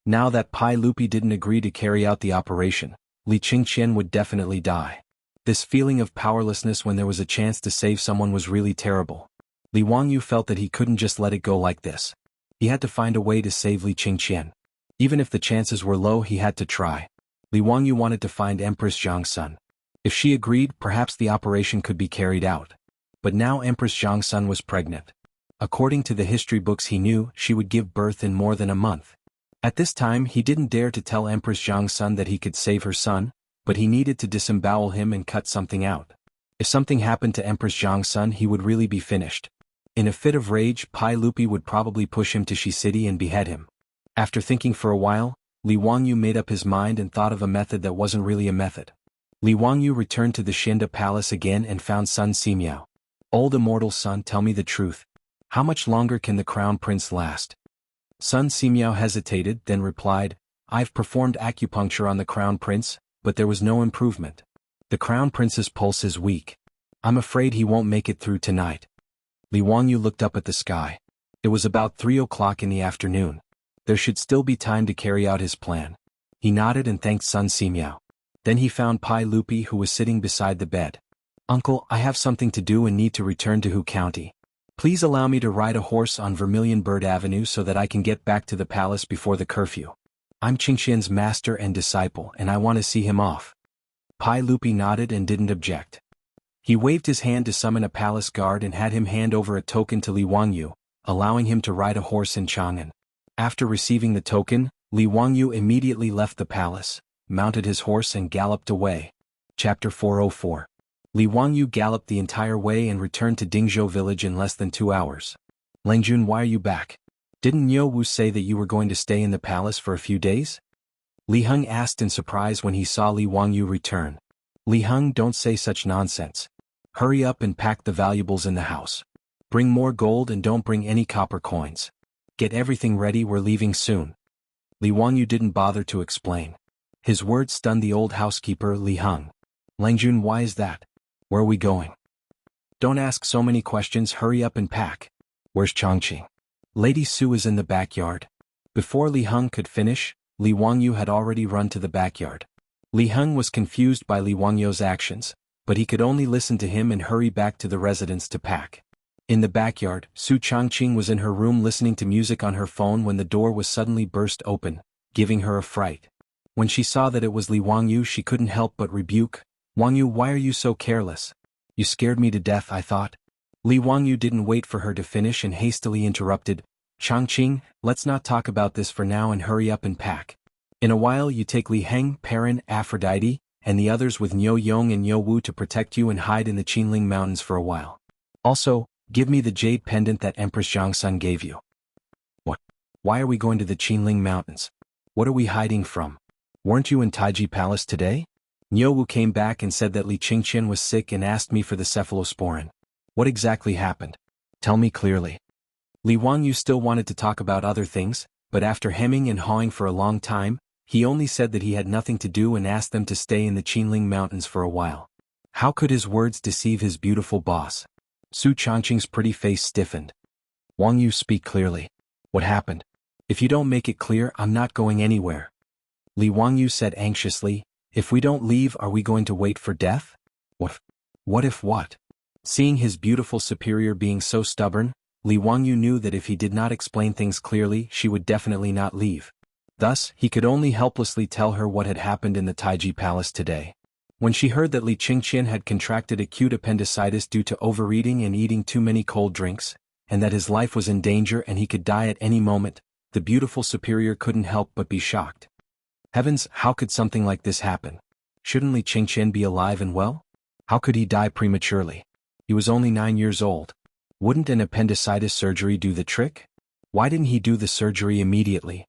Now that Pai Lupi didn't agree to carry out the operation, Li Qingqian would definitely die. This feeling of powerlessness when there was a chance to save someone was really terrible. Li Wangyu felt that he couldn't just let it go like this. He had to find a way to save Li Qingqian. Even if the chances were low, he had to try. Li Wangyu wanted to find Empress Zhang's son. If she agreed, perhaps the operation could be carried out. But now Empress Zhang's son was pregnant. According to the history books he knew, she would give birth in more than a month. At this time he didn't dare to tell Empress Zhang's son that he could save her son, but he needed to disembowel him and cut something out. If something happened to Empress Zhang's son, he would really be finished. In a fit of rage, Pai Lupi would probably push him to Shi City and behead him. After thinking for a while, Li Wangyu made up his mind and thought of a method that wasn't really a method. Li Wangyu returned to the Xinda Palace again and found Sun Simiao. "Old immortal son, tell me the truth. How much longer can the crown prince last?" Sun Simiao hesitated, then replied, "I've performed acupuncture on the crown prince, but there was no improvement. The crown prince's pulse is weak. I'm afraid he won't make it through tonight." Li Wangyu looked up at the sky. It was about 3 o'clock in the afternoon. There should still be time to carry out his plan. He nodded and thanked Sun Simiao. Then he found Pai Lupi, who was sitting beside the bed. "Uncle, I have something to do and need to return to Hu County. Please allow me to ride a horse on Vermilion Bird Avenue so that I can get back to the palace before the curfew. I'm Qingxian's master and disciple and I want to see him off." Pai Lupi nodded and didn't object. He waved his hand to summon a palace guard and had him hand over a token to Li Wangyu, allowing him to ride a horse in Chang'an. After receiving the token, Li Wangyu immediately left the palace, mounted his horse and galloped away. Chapter 404. Li Wangyu galloped the entire way and returned to Dingzhou village in less than 2 hours. "Langjun, why are you back? Didn't Niu Wu say that you were going to stay in the palace for a few days?" Li Heng asked in surprise when he saw Li Wangyu return. "Li Heng, don't say such nonsense. Hurry up and pack the valuables in the house. Bring more gold and don't bring any copper coins. Get everything ready, we're leaving soon." Li Wangyu didn't bother to explain. His words stunned the old housekeeper, Li Heng. "Langjun, why is that? Where are we going? Don't ask so many questions, hurry up and pack. Where's Chongqing?" "Lady Su is in the backyard." Before Li Heng could finish, Li Wangyu had already run to the backyard. Li Heng was confused by Li Wangyu's actions, but he could only listen to him and hurry back to the residence to pack. In the backyard, Su Chongqing was in her room listening to music on her phone when the door was suddenly burst open, giving her a fright. When she saw that it was Li Wangyu, she couldn't help but rebuke, "Wangyu, why are you so careless? You scared me to death, I thought." Li Wangyu didn't wait for her to finish and hastily interrupted, "Chongqing, let's not talk about this for now and hurry up and pack. In a while you take Li Heng, Perrin, Aphrodite, and the others with Niu Yong and Niu Wu to protect you and hide in the Qinling Mountains for a while. Also, give me the jade pendant that Empress Zhang's son gave you." "What? Why are we going to the Qinling Mountains? What are we hiding from? Weren't you in Taiji Palace today?" Niu Wu came back and said that Li Qingqian was sick and asked me for the cephalosporin. "What exactly happened? Tell me clearly." Li Wangyu still wanted to talk about other things, but after hemming and hawing for a long time, he only said that he had nothing to do and asked them to stay in the Qinling Mountains for a while. How could his words deceive his beautiful boss? Su Chongqing's pretty face stiffened. "Wangyu, speak clearly. What happened? If you don't make it clear, I'm not going anywhere." Li Wangyu said anxiously, "If we don't leave, are we going to wait for death? What if what?" Seeing his beautiful superior being so stubborn, Li Wangyu knew that if he did not explain things clearly, she would definitely not leave. Thus, he could only helplessly tell her what had happened in the Taiji Palace today. When she heard that Li Qingqian had contracted acute appendicitis due to overeating and eating too many cold drinks, and that his life was in danger and he could die at any moment, the beautiful superior couldn't help but be shocked. Heavens, how could something like this happen? Shouldn't Li Qingqian be alive and well? How could he die prematurely? He was only 9 years old. Wouldn't an appendicitis surgery do the trick? Why didn't he do the surgery immediately?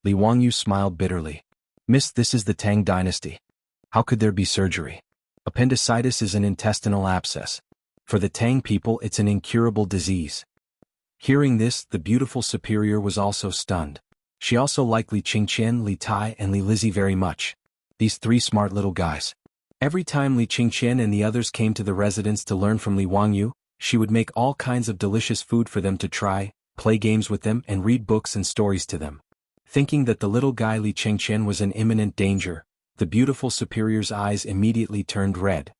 Li Wangyu smiled bitterly. "Miss, this is the Tang dynasty. How could there be surgery? Appendicitis is an intestinal abscess. For the Tang people, it's an incurable disease." Hearing this, the beautiful superior was also stunned. She also liked Li Qingqian, Li Tai, and Li Lizzie very much. These 3 smart little guys. Every time Li Qingqian and the others came to the residence to learn from Li Wangyu, she would make all kinds of delicious food for them to try, play games with them, and read books and stories to them. Thinking that the little guy Li Qingqian was in imminent danger, the beautiful superior's eyes immediately turned red.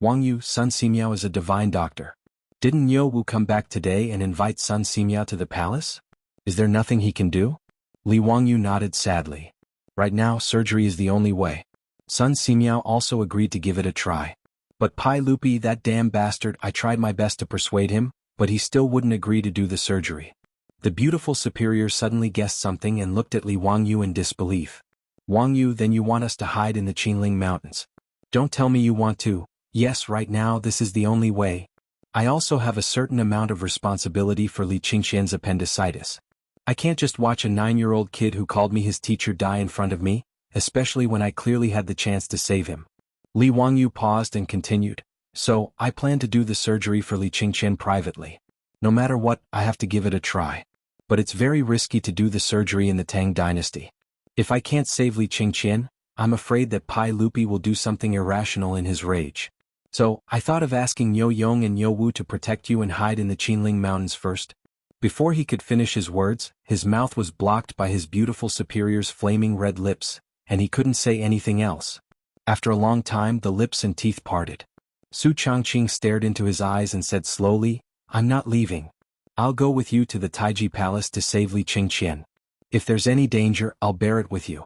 "Wangyu, Sun Simiao is a divine doctor. Didn't Niu Wu come back today and invite Sun Simiao to the palace? Is there nothing he can do?" Li Wangyu nodded sadly. "Right now, surgery is the only way. Sun Simiao also agreed to give it a try. But Pai Lupi, that damn bastard, I tried my best to persuade him, but he still wouldn't agree to do the surgery." The beautiful superior suddenly guessed something and looked at Li Wangyu in disbelief. Wang Yu, then you want us to hide in the Qinling Mountains? Don't tell me you want to. Yes, right now this is the only way. I also have a certain amount of responsibility for Li Qingxian's appendicitis. I can't just watch a 9-year-old kid who called me his teacher die in front of me, especially when I clearly had the chance to save him. Li Wangyu paused and continued. So, I plan to do the surgery for Li Qingxian privately. No matter what, I have to give it a try. But it's very risky to do the surgery in the Tang dynasty. If I can't save Li Qingxian, I'm afraid that Pai Lupi will do something irrational in his rage. So, I thought of asking Yo Yong and Yo Wu to protect you and hide in the Qinling Mountains first. Before he could finish his words, his mouth was blocked by his beautiful superior's flaming red lips, and he couldn't say anything else. After a long time, the lips and teeth parted. Su Changqing stared into his eyes and said slowly, I'm not leaving. I'll go with you to the Taiji Palace to save Li Qingxian. If there's any danger, I'll bear it with you.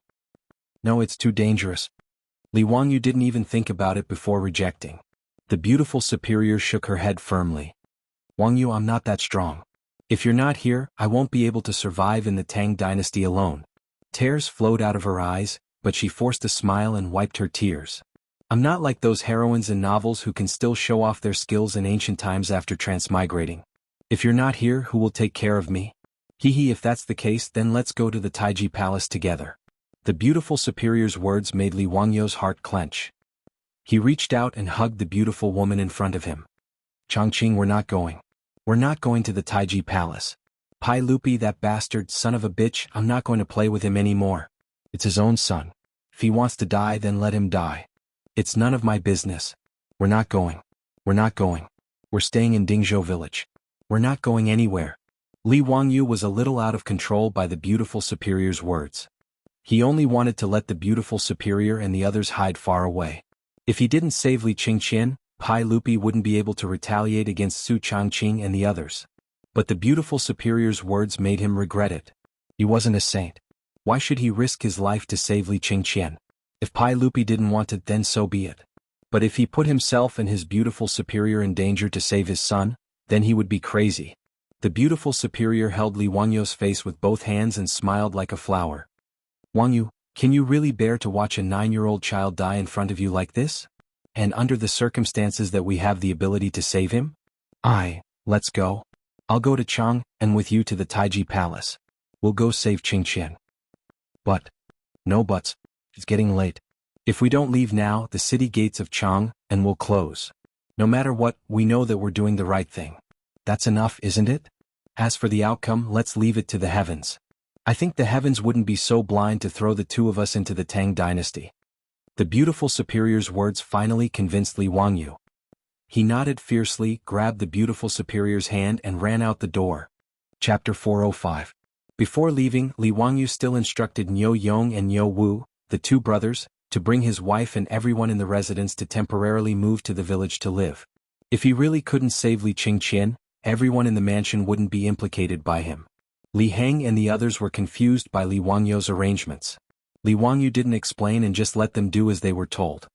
No, it's too dangerous. Li Wangyu didn't even think about it before rejecting. The beautiful superior shook her head firmly. Wangyu, I'm not that strong. If you're not here, I won't be able to survive in the Tang dynasty alone. Tears flowed out of her eyes, but she forced a smile and wiped her tears. I'm not like those heroines in novels who can still show off their skills in ancient times after transmigrating. If you're not here, who will take care of me? Hee, if that's the case, then let's go to the Taiji Palace together. The beautiful superior's words made Li Wangyu's heart clench. He reached out and hugged the beautiful woman in front of him. Changqing, we're not going. We're not going to the Taiji Palace. Pai Lupi, that bastard son of a bitch, I'm not going to play with him anymore. It's his own son. If he wants to die, then let him die. It's none of my business. We're not going. We're not going. We're staying in Dingzhou village. We're not going anywhere. Li Wangyu was a little out of control by the beautiful superior's words. He only wanted to let the beautiful superior and the others hide far away. If he didn't save Li Qingxian, Pai Lupi wouldn't be able to retaliate against Su Changqing and the others. But the beautiful superior's words made him regret it. He wasn't a saint. Why should he risk his life to save Li Qingxian? If Pai Lupi didn't want it, then so be it. But if he put himself and his beautiful superior in danger to save his son, then he would be crazy. The beautiful superior held Li Wangyu's face with both hands and smiled like a flower. Wangyu, can you really bear to watch a 9-year-old child die in front of you like this? And under the circumstances that we have the ability to save him? Let's go. I'll go to Chang, and with you to the Taiji Palace. We'll go save Qingxian. But. No buts. It's getting late. If we don't leave now, the city gates of Chang, and will close. No matter what, we know that we're doing the right thing. That's enough, isn't it? As for the outcome, let's leave it to the heavens. I think the heavens wouldn't be so blind to throw the two of us into the Tang dynasty. The beautiful superior's words finally convinced Li Wangyu. He nodded fiercely, grabbed the beautiful superior's hand and ran out the door. Chapter 405. Before leaving, Li Wangyu still instructed Yo Yong and Yo Wu, the two brothers, to bring his wife and everyone in the residence to temporarily move to the village to live. If he really couldn't save Li Qingxian, everyone in the mansion wouldn't be implicated by him. Li Heng and the others were confused by Li Wangyu's arrangements. Li Wangyu didn't explain and just let them do as they were told.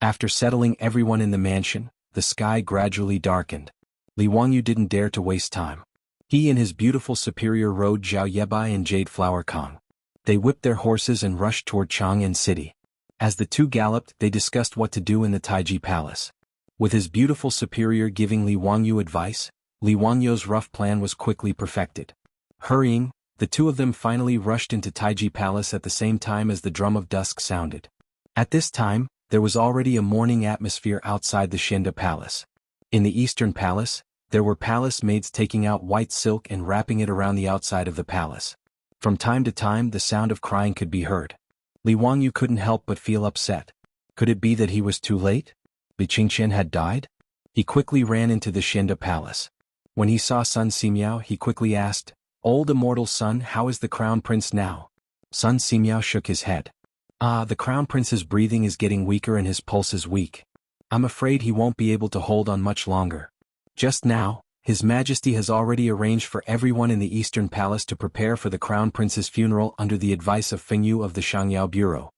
After settling everyone in the mansion, the sky gradually darkened. Li Wangyu didn't dare to waste time. He and his beautiful superior rode Zhao Yebai and Jade Flower Kong. They whipped their horses and rushed toward Chang'an City. As the two galloped, they discussed what to do in the Taiji Palace. With his beautiful superior giving Li Wangyu advice, Li Wangyu's rough plan was quickly perfected. Hurrying, the two of them finally rushed into Taiji Palace at the same time as the drum of dusk sounded. At this time, there was already a morning atmosphere outside the Xinda Palace. In the Eastern Palace, there were palace maids taking out white silk and wrapping it around the outside of the palace. From time to time, the sound of crying could be heard. Li Wangyu couldn't help but feel upset. Could it be that he was too late? Li Qingxian had died? He quickly ran into the Xinda Palace. When he saw Sun Simiao, he quickly asked, "Old immortal son, how is the crown prince now?" Sun Simiao shook his head. The crown prince's breathing is getting weaker and his pulse is weak. I'm afraid he won't be able to hold on much longer. Just now, His Majesty has already arranged for everyone in the Eastern Palace to prepare for the crown prince's funeral under the advice of Feng Yu of the Shangyao Bureau.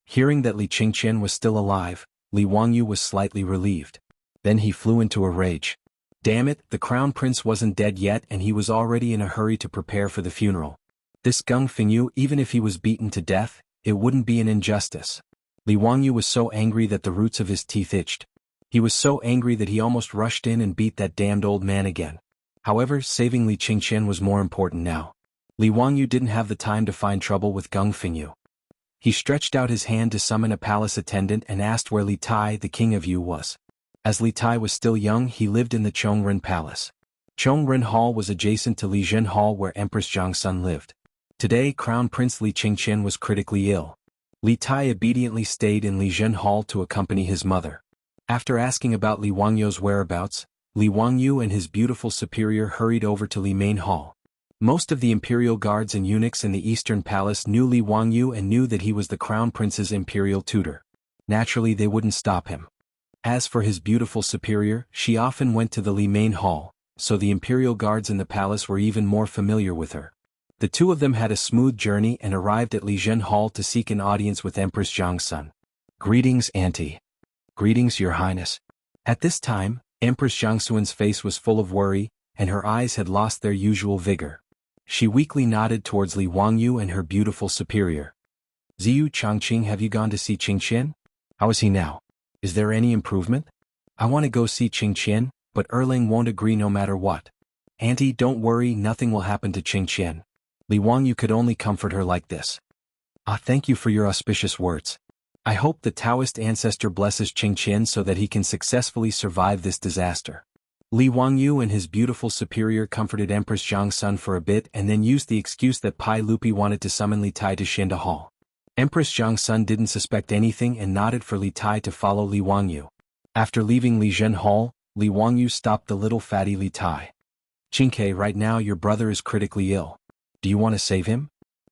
Hearing that Li Qingxian was still alive, Li Wangyu was slightly relieved. Then he flew into a rage. Damn it, the crown prince wasn't dead yet and he was already in a hurry to prepare for the funeral. This Gung Feng Yu, even if he was beaten to death, it wouldn't be an injustice. Li Wangyu was so angry that the roots of his teeth itched. He was so angry that he almost rushed in and beat that damned old man again. However, saving Li Qingqian was more important now. Li Wangyu didn't have the time to find trouble with Geng Fengyu. He stretched out his hand to summon a palace attendant and asked where Li Tai, the king of Yu, was. As Li Tai was still young, he lived in the Chongren Palace. Chongren Hall was adjacent to Li Zhen Hall where Empress Zhangsun lived. Today, Crown Prince Li Qingqian was critically ill. Li Tai obediently stayed in Li Zhen Hall to accompany his mother. After asking about Li Wangyu's whereabouts, Li Wangyu and his beautiful superior hurried over to Li Main Hall. Most of the imperial guards and eunuchs in the Eastern Palace knew Li Wangyu and knew that he was the Crown Prince's imperial tutor. Naturally, they wouldn't stop him. As for his beautiful superior, she often went to the Li Main Hall, so the imperial guards in the palace were even more familiar with her. The two of them had a smooth journey and arrived at Li Zhen Hall to seek an audience with Empress Zhangsun. "Greetings, Auntie." "Greetings, Your Highness." At this time, Empress Zhangsun's face was full of worry, and her eyes had lost their usual vigor. She weakly nodded towards Li Wangyu and her beautiful superior. "Ziyu Changqing, have you gone to see Qingqian? How is he now? Is there any improvement? I want to go see Qingqian, but Erlang won't agree no matter what." "Auntie, don't worry, nothing will happen to Qingqian." Li Wangyu could only comfort her like this. Thank you for your auspicious words. I hope the Taoist ancestor blesses Qingqian so that he can successfully survive this disaster." Li Wangyu and his beautiful superior comforted Empress Zhangsun for a bit and then used the excuse that Pai Lupi wanted to summon Li Tai to Xinda Hall. Empress Zhangsun didn't suspect anything and nodded for Li Tai to follow Li Wangyu. After leaving Li Zhen Hall, Li Wangyu stopped the little fatty Li Tai. "Qingke, right now your brother is critically ill. Do you want to save him?"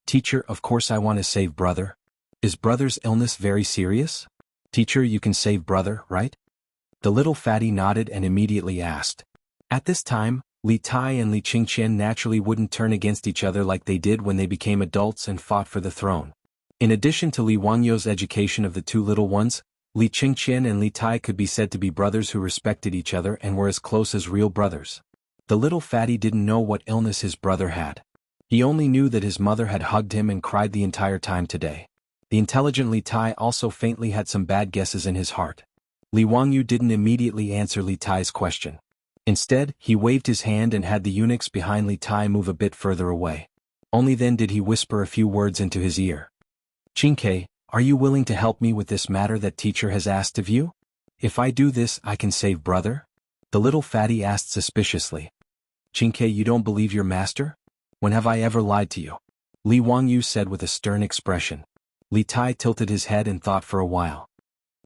"Teacher, of course I want to save brother. Is brother's illness very serious?" "Teacher, you can save brother, right?" The little fatty nodded and immediately asked. At this time, Li Tai and Li Qingqian naturally wouldn't turn against each other like they did when they became adults and fought for the throne. In addition to Li Wangyu's education of the two little ones, Li Qingqian and Li Tai could be said to be brothers who respected each other and were as close as real brothers. The little fatty didn't know what illness his brother had. He only knew that his mother had hugged him and cried the entire time today. The intelligent Li Tai also faintly had some bad guesses in his heart. Li Wangyu didn't immediately answer Li Tai's question. Instead, he waved his hand and had the eunuchs behind Li Tai move a bit further away. Only then did he whisper a few words into his ear. "Qingke, are you willing to help me with this matter that teacher has asked of you? If I do this, I can save brother?" The little fatty asked suspiciously. "Qingke, you don't believe your master? When have I ever lied to you?" Li Wangyu said with a stern expression. Li Tai tilted his head and thought for a while.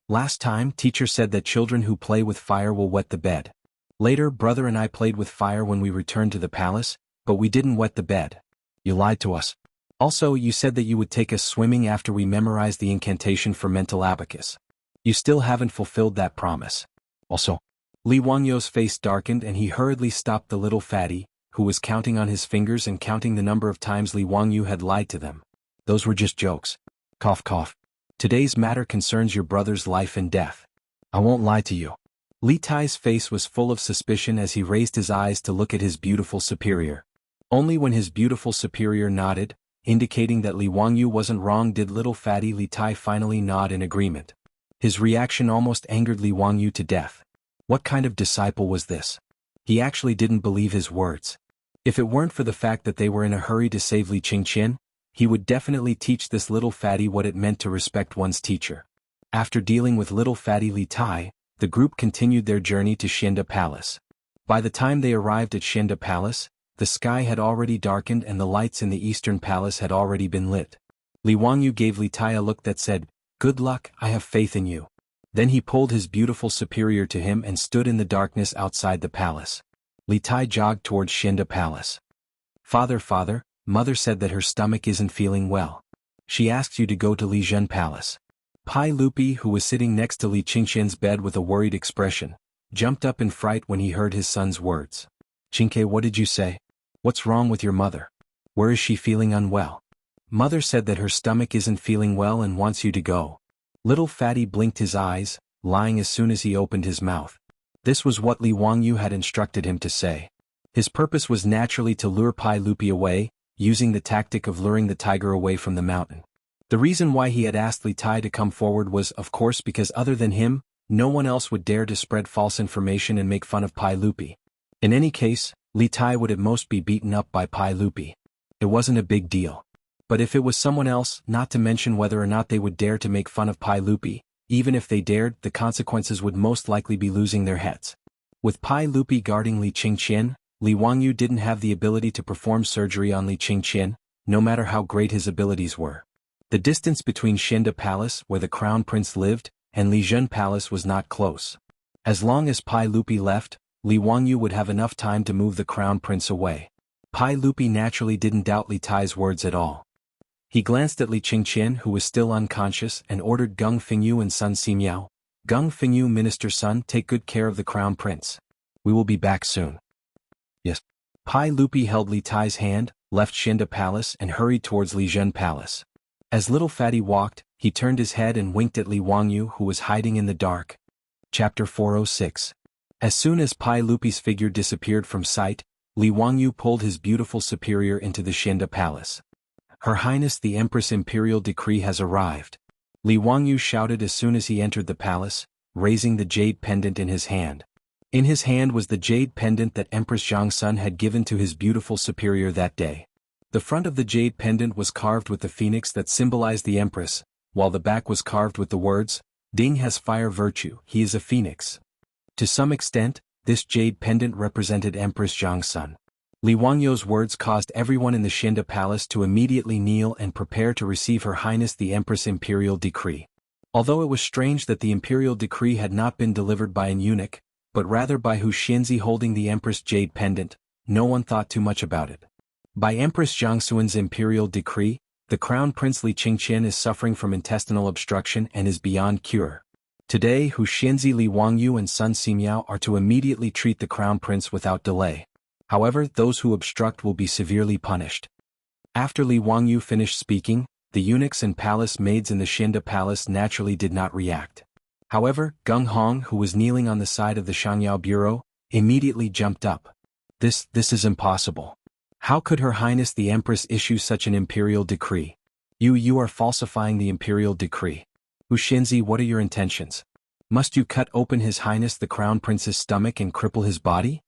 "Last time, teacher said that children who play with fire will wet the bed. Later, brother and I played with fire when we returned to the palace, but we didn't wet the bed. You lied to us. Also, you said that you would take us swimming after we memorized the incantation for mental abacus. You still haven't fulfilled that promise. Also." Li Wangyu's face darkened and he hurriedly stopped the little fatty, who was counting on his fingers and counting the number of times Li Wangyu had lied to them. "Those were just jokes. Cough cough. Today's matter concerns your brother's life and death. I won't lie to you." Li Tai's face was full of suspicion as he raised his eyes to look at his beautiful superior. Only when his beautiful superior nodded, indicating that Li Wangyu wasn't wrong, did little fatty Li Tai finally nod in agreement. His reaction almost angered Li Wangyu to death. What kind of disciple was this? He actually didn't believe his words. If it weren't for the fact that they were in a hurry to save Li Qingqian, he would definitely teach this little fatty what it meant to respect one's teacher. After dealing with little fatty Li Tai, the group continued their journey to Xinda Palace. By the time they arrived at Xinda Palace, the sky had already darkened and the lights in the Eastern Palace had already been lit. Li Wangyu gave Li Tai a look that said, "Good luck, I have faith in you." Then he pulled his beautiful superior to him and stood in the darkness outside the palace. Li Tai jogged towards Xinda Palace. Father, Mother said that her stomach isn't feeling well. She asked you to go to Li Zhen Palace." Pai Lupi, who was sitting next to Li Qingqian's bed with a worried expression, jumped up in fright when he heard his son's words. "Qingke, what did you say? What's wrong with your mother? Where is she feeling unwell?" "Mother said that her stomach isn't feeling well and wants you to go." Little fatty blinked his eyes, lying as soon as he opened his mouth. This was what Li Wangyu had instructed him to say. His purpose was naturally to lure Pai Lupi away, using the tactic of luring the tiger away from the mountain. The reason why he had asked Li Tai to come forward was, of course, because other than him, no one else would dare to spread false information and make fun of Pai Lupi. In any case, Li Tai would at most be beaten up by Pai Lupi. It wasn't a big deal. But if it was someone else, not to mention whether or not they would dare to make fun of Pai Lupi, even if they dared, the consequences would most likely be losing their heads. With Pai Lupi guarding Li Qingqian, Li Wangyu didn't have the ability to perform surgery on Li Qingqian, no matter how great his abilities were. The distance between Xinda Palace, where the Crown Prince lived, and Lizhen Palace was not close. As long as Pai Lupi left, Li Wangyu would have enough time to move the Crown Prince away. Pai Lupi naturally didn't doubt Li Tai's words at all. He glanced at Li Qingqian, who was still unconscious, and ordered Geng Fengyu and Sun Simiao. Geng Fengyu, Minister's son, take good care of the Crown Prince. We will be back soon. Yes. Pai Lupi held Li Tai's hand, left Xinda Palace and hurried towards Lizhen Palace. As little fatty walked, he turned his head and winked at Li Wangyu, who was hiding in the dark. Chapter 406. As soon as Pai Lupi's figure disappeared from sight, Li Wangyu pulled his beautiful superior into the Xinda Palace. Her Highness the Empress' imperial decree has arrived. Li Wangyu shouted as soon as he entered the palace, raising the jade pendant in his hand. In his hand was the jade pendant that Empress Zhangsun had given to his beautiful superior that day. The front of the jade pendant was carved with the phoenix that symbolized the Empress, while the back was carved with the words, Ding has fire virtue, he is a phoenix. To some extent, this jade pendant represented Empress Zhangsun. Li Wangyu's words caused everyone in the Xinda Palace to immediately kneel and prepare to receive Her Highness the Empress' imperial decree. Although it was strange that the imperial decree had not been delivered by an eunuch, but rather by Hu Xianzi holding the Empress' jade pendant, no one thought too much about it. By Empress Zhangsun's imperial decree, the Crown Prince Li Qingqian is suffering from intestinal obstruction and is beyond cure. Today Hu Xianzi, Li Wangyu and Sun Simiao are to immediately treat the Crown Prince without delay. However, those who obstruct will be severely punished. After Li Wangyu finished speaking, the eunuchs and palace maids in the Xinda Palace naturally did not react. However, Geng Hong, who was kneeling on the side of the Shangyao Bureau, immediately jumped up. This is impossible. How could Her Highness the Empress issue such an imperial decree? You are falsifying the imperial decree. Hu Xianzi, what are your intentions? Must you cut open His Highness the Crown Prince's stomach and cripple his body?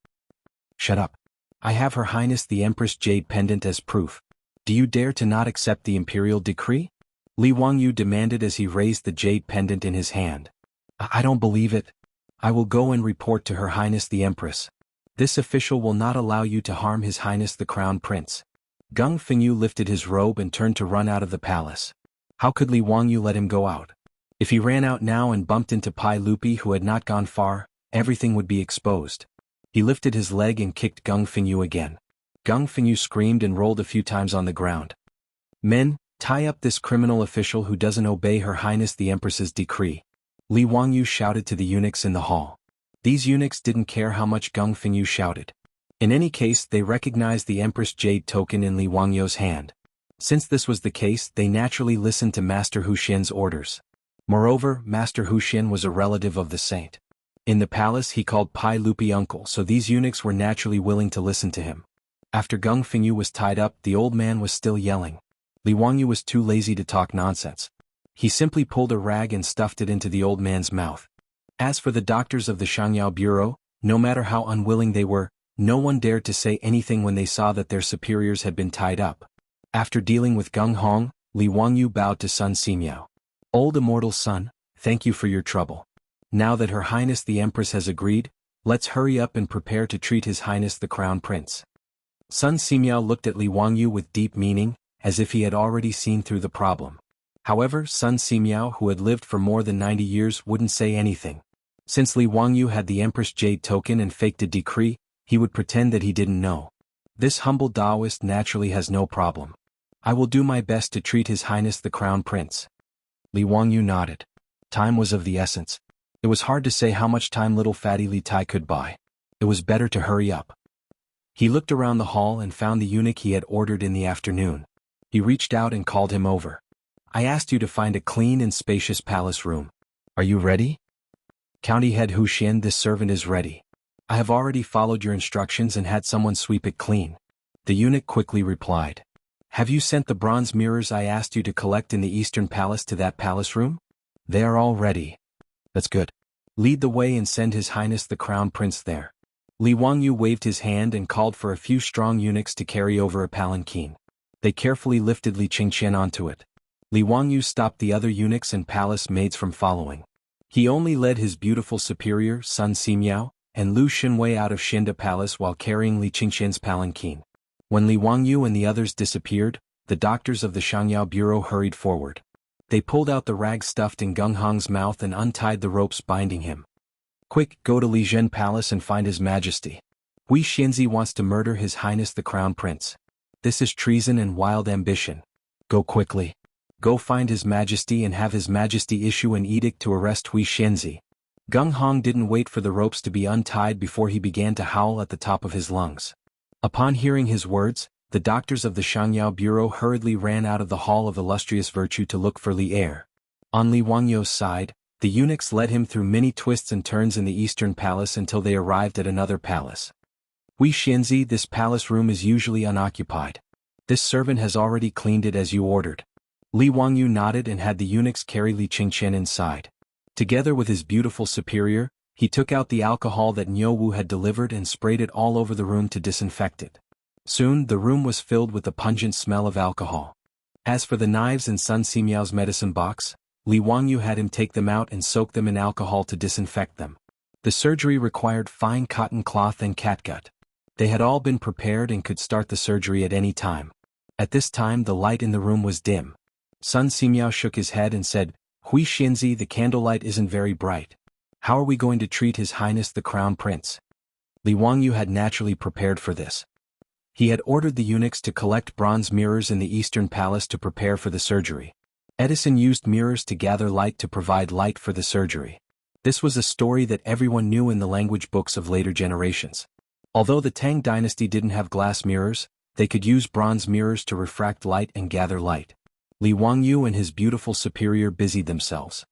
Shut up. I have Her Highness the Empress' jade pendant as proof. Do you dare to not accept the imperial decree? Li Wangyu demanded as he raised the jade pendant in his hand. I don't believe it. I will go and report to Her Highness the Empress. This official will not allow you to harm His Highness the Crown Prince. Geng Fengyu lifted his robe and turned to run out of the palace. How could Li Wangyu let him go out? If he ran out now and bumped into Pai Lupi, who had not gone far, everything would be exposed. He lifted his leg and kicked Geng Fengyu again. Geng Fengyu screamed and rolled a few times on the ground. Men, tie up this criminal official who doesn't obey Her Highness the Empress's decree. Li Wangyu shouted to the eunuchs in the hall. These eunuchs didn't care how much Geng Fengyu shouted. In any case, they recognized the Empress jade token in Li Wangyu's hand. Since this was the case, they naturally listened to Master Hu Xian's orders. Moreover, Master Hu Xian was a relative of the saint. In the palace he called Pai Lupi uncle, so these eunuchs were naturally willing to listen to him. After Geng Fengyu was tied up, the old man was still yelling. Li Wangyu was too lazy to talk nonsense. He simply pulled a rag and stuffed it into the old man's mouth. As for the doctors of the Shangyao Bureau, no matter how unwilling they were, no one dared to say anything when they saw that their superiors had been tied up. After dealing with Geng Hong, Li Wangyu bowed to Sun Simiao. Old immortal son, thank you for your trouble. Now that Her Highness the Empress has agreed, let's hurry up and prepare to treat His Highness the Crown Prince. Sun Simiao looked at Li Wangyu with deep meaning, as if he had already seen through the problem. However, Sun Simiao, who had lived for more than 90 years, wouldn't say anything. Since Li Wangyu had the Empress jade token and faked a decree, he would pretend that he didn't know. This humble Taoist naturally has no problem. I will do my best to treat His Highness the Crown Prince. Li Wangyu nodded. Time was of the essence. It was hard to say how much time little fatty Li Tai could buy. It was better to hurry up. He looked around the hall and found the eunuch he had ordered in the afternoon. He reached out and called him over. I asked you to find a clean and spacious palace room. Are you ready? County Head Hu Xian, this servant is ready. I have already followed your instructions and had someone sweep it clean. The eunuch quickly replied. Have you sent the bronze mirrors I asked you to collect in the Eastern Palace to that palace room? They are all ready. That's good. Lead the way and send His Highness the Crown Prince there. Li Wangyu waved his hand and called for a few strong eunuchs to carry over a palanquin. They carefully lifted Li Qingqian onto it. Li Wangyu stopped the other eunuchs and palace maids from following. He only led his beautiful superior, Sun Simiao, and Lu Xinwei out of Xinda Palace while carrying Li Qingqian's palanquin. When Li Wangyu and the others disappeared, the doctors of the Shangyao Bureau hurried forward. They pulled out the rag stuffed in Gung Hong's mouth and untied the ropes binding him. Quick, go to Li Zhen Palace and find His Majesty. Hui Xianzi wants to murder His Highness the Crown Prince. This is treason and wild ambition. Go quickly. Go find His Majesty and have His Majesty issue an edict to arrest Hui Xianzi. Gung Hong didn't wait for the ropes to be untied before he began to howl at the top of his lungs. Upon hearing his words, the doctors of the Shangyao Bureau hurriedly ran out of the Hall of Illustrious Virtue to look for Li Er. On Li Wangyu's side, the eunuchs led him through many twists and turns in the Eastern Palace until they arrived at another palace. Hui Xianzi, this palace room is usually unoccupied. This servant has already cleaned it as you ordered. Li Wangyu nodded and had the eunuchs carry Li Qingqian inside. Together with his beautiful superior, he took out the alcohol that Niu Wu had delivered and sprayed it all over the room to disinfect it. Soon the room was filled with the pungent smell of alcohol. As for the knives in Sun Simiao's medicine box, Li Wangyu had him take them out and soak them in alcohol to disinfect them. The surgery required fine cotton cloth and catgut. They had all been prepared and could start the surgery at any time. At this time the light in the room was dim. Sun Simiao shook his head and said, Hui Xianzi, the candlelight isn't very bright. How are we going to treat His Highness the Crown Prince? Li Wangyu had naturally prepared for this. He had ordered the eunuchs to collect bronze mirrors in the Eastern Palace to prepare for the surgery. Edison used mirrors to gather light to provide light for the surgery. This was a story that everyone knew in the language books of later generations. Although the Tang dynasty didn't have glass mirrors, they could use bronze mirrors to refract light and gather light. Li Wangyu and his beautiful superior busied themselves.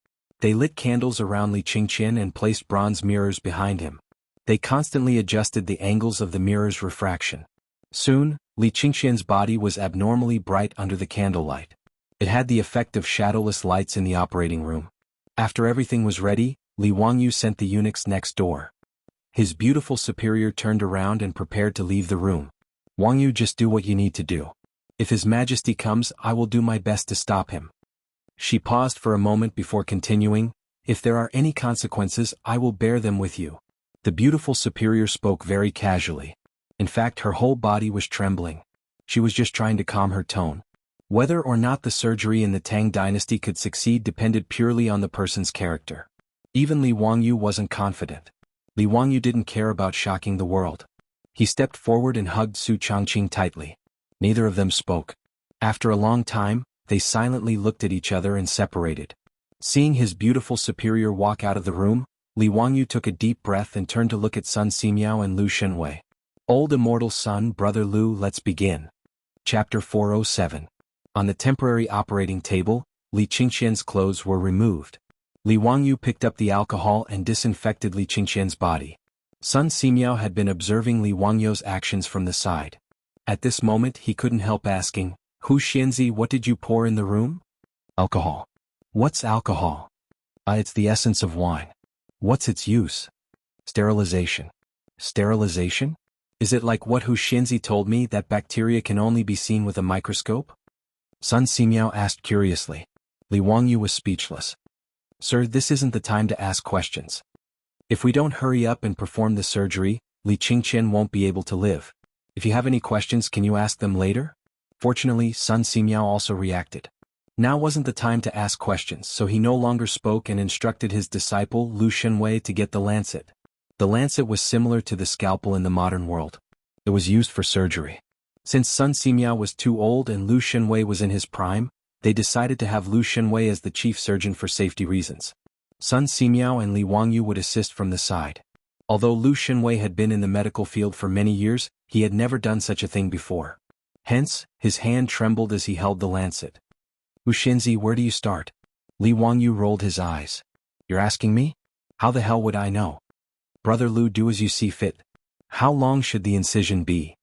They lit candles around Li Qingqian and placed bronze mirrors behind him. They constantly adjusted the angles of the mirror's refraction. Soon, Li Qingqian's body was abnormally bright under the candlelight. It had the effect of shadowless lights in the operating room. After everything was ready, Li Wangyu sent the eunuchs next door. His beautiful superior turned around and prepared to leave the room. Wangyu, just do what you need to do. If His Majesty comes, I will do my best to stop him. She paused for a moment before continuing, if there are any consequences, I will bear them with you. The beautiful superior spoke very casually. In fact, her whole body was trembling. She was just trying to calm her tone. Whether or not the surgery in the Tang dynasty could succeed depended purely on the person's character. Even Li Wangyu wasn't confident. Li Wangyu didn't care about shocking the world. He stepped forward and hugged Su Changqing tightly. Neither of them spoke. After a long time, they silently looked at each other and separated. Seeing his beautiful superior walk out of the room, Li Wangyu took a deep breath and turned to look at Sun Simiao and Lu Xinwei. Old immortal son, brother Lu, let's begin. Chapter 407. On the temporary operating table, Li Qingqian's clothes were removed. Li Wangyu picked up the alcohol and disinfected Li Qingqian's body. Sun Simiao had been observing Li Wangyu's actions from the side. At this moment he couldn't help asking, Hu Xianzi, what did you pour in the room? Alcohol. What's alcohol? It's the essence of wine. What's its use? Sterilization. Sterilization? Is it like what Hu Xianzi told me, that bacteria can only be seen with a microscope? Sun Simiao asked curiously. Li Wangyu was speechless. Sir, this isn't the time to ask questions. If we don't hurry up and perform the surgery, Li Qingqian won't be able to live. If you have any questions, can you ask them later? Fortunately, Sun Simiao also reacted. Now wasn't the time to ask questions, so he no longer spoke and instructed his disciple Lu Xinwei to get the lancet. The lancet was similar to the scalpel in the modern world. It was used for surgery. Since Sun Simiao was too old and Lu Xinwei was in his prime, they decided to have Lu Xinwei as the chief surgeon for safety reasons. Sun Simiao and Li Wangyu would assist from the side. Although Lu Xinwei had been in the medical field for many years, he had never done such a thing before. Hence, his hand trembled as he held the lancet. Hu Xianzi, where do you start? Li Wangyu rolled his eyes. You're asking me? How the hell would I know? Brother Lu, do as you see fit. How long should the incision be?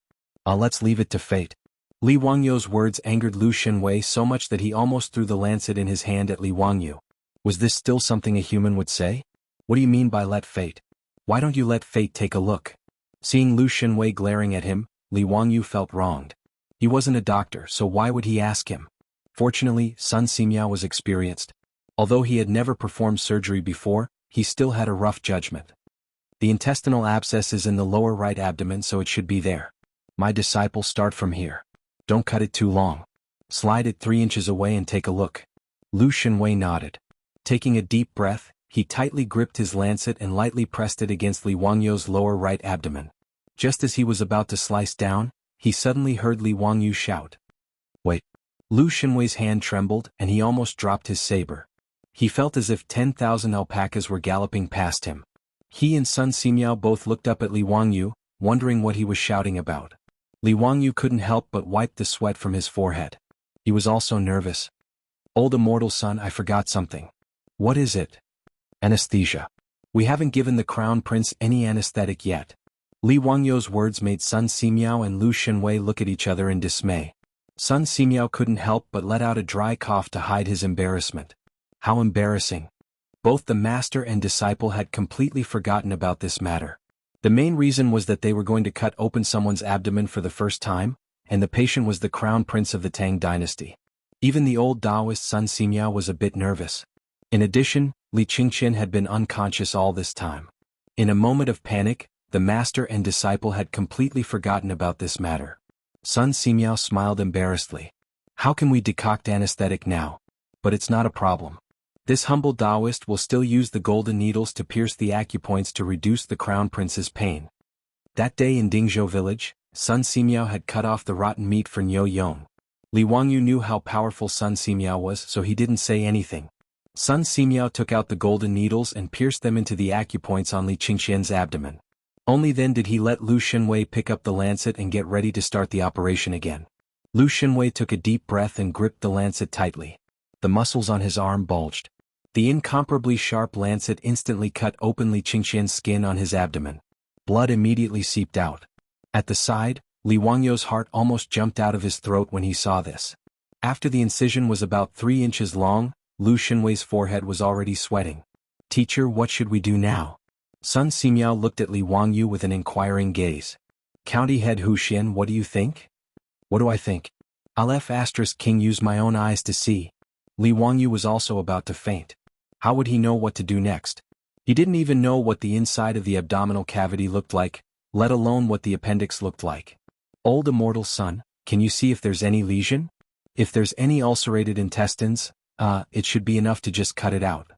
Let's leave it to fate. Li Wangyu's words angered Lu Shenwei so much that he almost threw the lancet in his hand at Li Wangyu. Was this still something a human would say? What do you mean by let fate? Why don't you let fate take a look? Seeing Lu Shenwei glaring at him, Li Wangyu felt wronged. He wasn't a doctor, so why would he ask him? Fortunately, Sun Simiao was experienced. Although he had never performed surgery before, he still had a rough judgment. The intestinal abscess is in the lower right abdomen, so it should be there. My disciple, start from here. Don't cut it too long. Slide it 3 inches away and take a look. Lu Shenwei nodded. Taking a deep breath, he tightly gripped his lancet and lightly pressed it against Li Wangyu's lower right abdomen. Just as he was about to slice down, he suddenly heard Li Wangyu shout. Wait. Lu Shenwei's hand trembled and he almost dropped his saber. He felt as if 10,000 alpacas were galloping past him. He and Sun Simiao both looked up at Li Wangyu, wondering what he was shouting about. Li Wangyu couldn't help but wipe the sweat from his forehead. He was also nervous. Old immortal son, I forgot something. What is it? Anesthesia. We haven't given the crown prince any anesthetic yet. Li Wangyu's words made Sun Simiao and Lu Shenwei look at each other in dismay. Sun Simiao couldn't help but let out a dry cough to hide his embarrassment. How embarrassing. Both the master and disciple had completely forgotten about this matter. The main reason was that they were going to cut open someone's abdomen for the first time, and the patient was the crown prince of the Tang dynasty. Even the old Taoist Sun Simiao was a bit nervous. In addition, Li Qingqian had been unconscious all this time. In a moment of panic, the master and disciple had completely forgotten about this matter. Sun Simiao smiled embarrassedly. How can we decoct anesthetic now? But it's not a problem. This humble Taoist will still use the golden needles to pierce the acupoints to reduce the crown prince's pain. That day in Dingzhou village, Sun Simiao had cut off the rotten meat for Niu Yong. Li Wangyu knew how powerful Sun Simiao was, so he didn't say anything. Sun Simiao took out the golden needles and pierced them into the acupoints on Li Qingqian's abdomen. Only then did he let Lu Shenwei pick up the lancet and get ready to start the operation again. Lu Shenwei took a deep breath and gripped the lancet tightly. The muscles on his arm bulged. The incomparably sharp lancet instantly cut open Li Qingqian's skin on his abdomen. Blood immediately seeped out. At the side, Li Wangyu's heart almost jumped out of his throat when he saw this. After the incision was about 3 inches long, Lu Shenwei's forehead was already sweating. Teacher, what should we do now? Sun Simiao looked at Li Wangyu with an inquiring gaze. County head Hu Xian, what do you think? What do I think? I'll King use my own eyes to see. Li Wangyu was also about to faint. How would he know what to do next? He didn't even know what the inside of the abdominal cavity looked like, let alone what the appendix looked like. Old immortal son, can you see if there's any lesion? If there's any ulcerated intestines, it should be enough to just cut it out.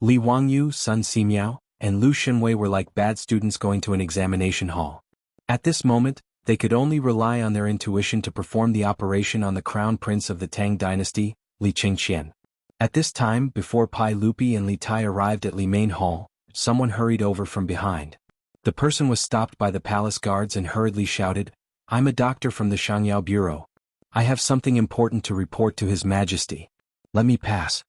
Li Wangyu, Sun Simiao, and Lu Shenwei were like bad students going to an examination hall. At this moment, they could only rely on their intuition to perform the operation on the crown prince of the Tang dynasty, Li Qingqian. At this time, before Pai Lupi and Li Tai arrived at Li Main Hall, someone hurried over from behind. The person was stopped by the palace guards and hurriedly shouted, I'm a doctor from the Shangyao Bureau. I have something important to report to His Majesty. Let me pass.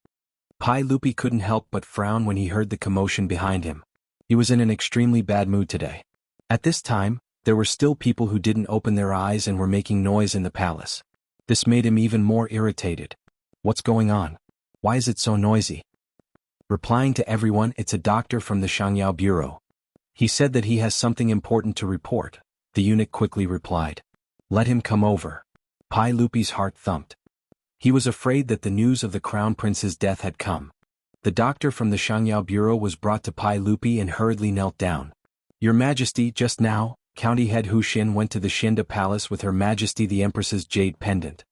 Pai Lupi couldn't help but frown when he heard the commotion behind him. He was in an extremely bad mood today. At this time, there were still people who didn't open their eyes and were making noise in the palace. This made him even more irritated. What's going on? Why is it so noisy? Replying to everyone, it's a doctor from the Shangyao Bureau. He said that he has something important to report. The eunuch quickly replied. Let him come over. Pai Lupi's heart thumped. He was afraid that the news of the crown prince's death had come. The doctor from the Shangyao Bureau was brought to Pai Lupi and hurriedly knelt down. Your Majesty, just now, County Head Hu Xin went to the Xinda Palace with Her Majesty the Empress's jade pendant.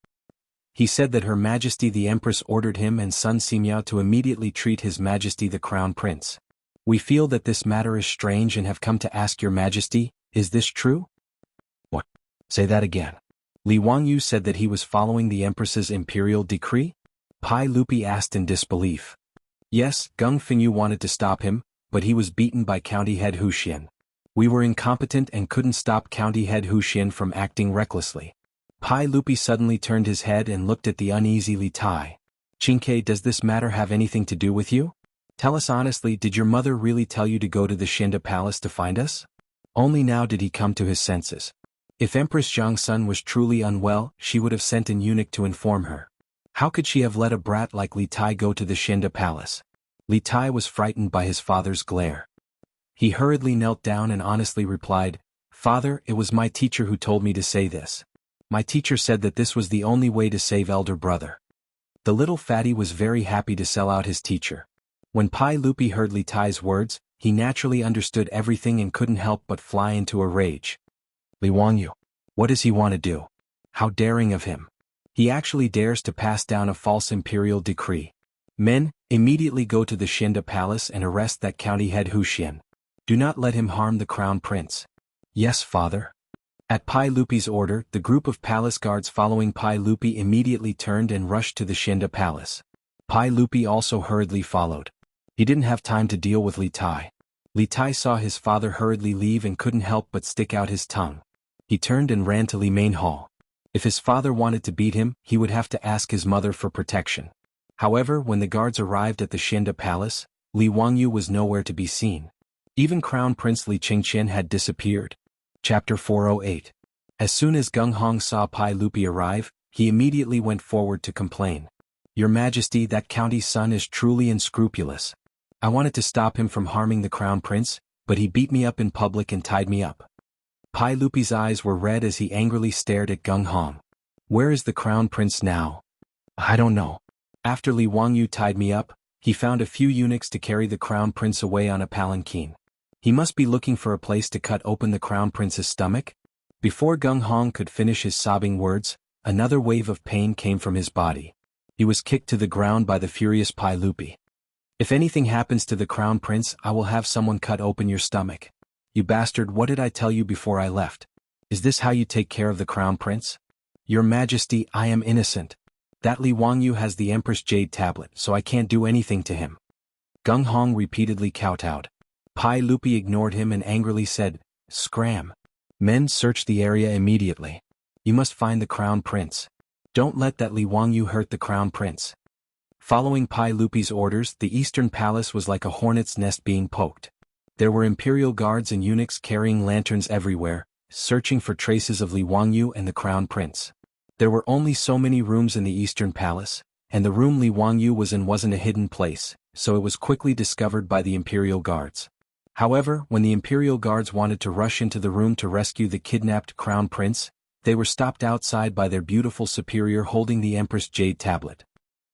He said that Her Majesty the Empress ordered him and Sun Simiao to immediately treat His Majesty the Crown Prince. We feel that this matter is strange and have come to ask Your Majesty, is this true? What? Say that again. Li Wangyu said that he was following the Empress's imperial decree? Pai Lupi asked in disbelief. Yes, Gung Fengyu wanted to stop him, but he was beaten by County Head Hu Xin. We were incompetent and couldn't stop County Head Hu Xin from acting recklessly. Pai Lupi suddenly turned his head and looked at the uneasy Li Tai. Qingke, does this matter have anything to do with you? Tell us honestly, did your mother really tell you to go to the Xinda Palace to find us? Only now did he come to his senses. If Empress Zhang's son was truly unwell, she would have sent an eunuch to inform her. How could she have let a brat like Li Tai go to the Shinda palace? Li Tai was frightened by his father's glare. He hurriedly knelt down and honestly replied, "Father, it was my teacher who told me to say this. My teacher said that this was the only way to save elder brother." The little fatty was very happy to sell out his teacher. When Pai Lupi heard Li Tai's words, he naturally understood everything and couldn't help but fly into a rage. Li Wangyu. What does he want to do? How daring of him. He actually dares to pass down a false imperial decree. Men, immediately go to the Shinda palace and arrest that county head Huxian. Do not let him harm the crown prince. Yes, father. At Pai Lupi's order, the group of palace guards following Pai Lupi immediately turned and rushed to the Shinda palace. Pai Lupi also hurriedly followed. He didn't have time to deal with Li Tai. Li Tai saw his father hurriedly leave and couldn't help but stick out his tongue. He turned and ran to Li Main Hall. If his father wanted to beat him, he would have to ask his mother for protection. However, when the guards arrived at the Shinda palace, Li Wangyu was nowhere to be seen. Even Crown Prince Li Qingqian had disappeared. Chapter 408. As soon as Gung Hong saw Pai Lupi arrive, he immediately went forward to complain. Your Majesty, that county's son is truly unscrupulous. I wanted to stop him from harming the crown prince, but he beat me up in public and tied me up. Pai Lupi's eyes were red as he angrily stared at Gung Hong. Where is the crown prince now? I don't know. After Li Wangyu tied me up, he found a few eunuchs to carry the crown prince away on a palanquin. He must be looking for a place to cut open the crown prince's stomach. Before Gung Hong could finish his sobbing words, another wave of pain came from his body. He was kicked to the ground by the furious Pai Lupi. If anything happens to the crown prince, I will have someone cut open your stomach. You bastard, what did I tell you before I left? Is this how you take care of the crown prince? Your Majesty, I am innocent. That Li Wangyu has the Empress Jade tablet, so I can't do anything to him. Gung Hong repeatedly kowtowed. Pai Lupi ignored him and angrily said, Scram. Men, search the area immediately. You must find the crown prince. Don't let that Li Wangyu hurt the crown prince. Following Pai Lupi's orders, the eastern palace was like a hornet's nest being poked. There were imperial guards and eunuchs carrying lanterns everywhere, searching for traces of Li Wangyu and the crown prince. There were only so many rooms in the eastern palace, and the room Li Wangyu was in wasn't a hidden place, so it was quickly discovered by the imperial guards. However, when the imperial guards wanted to rush into the room to rescue the kidnapped crown prince, they were stopped outside by their beautiful superior holding the Empress Jade tablet.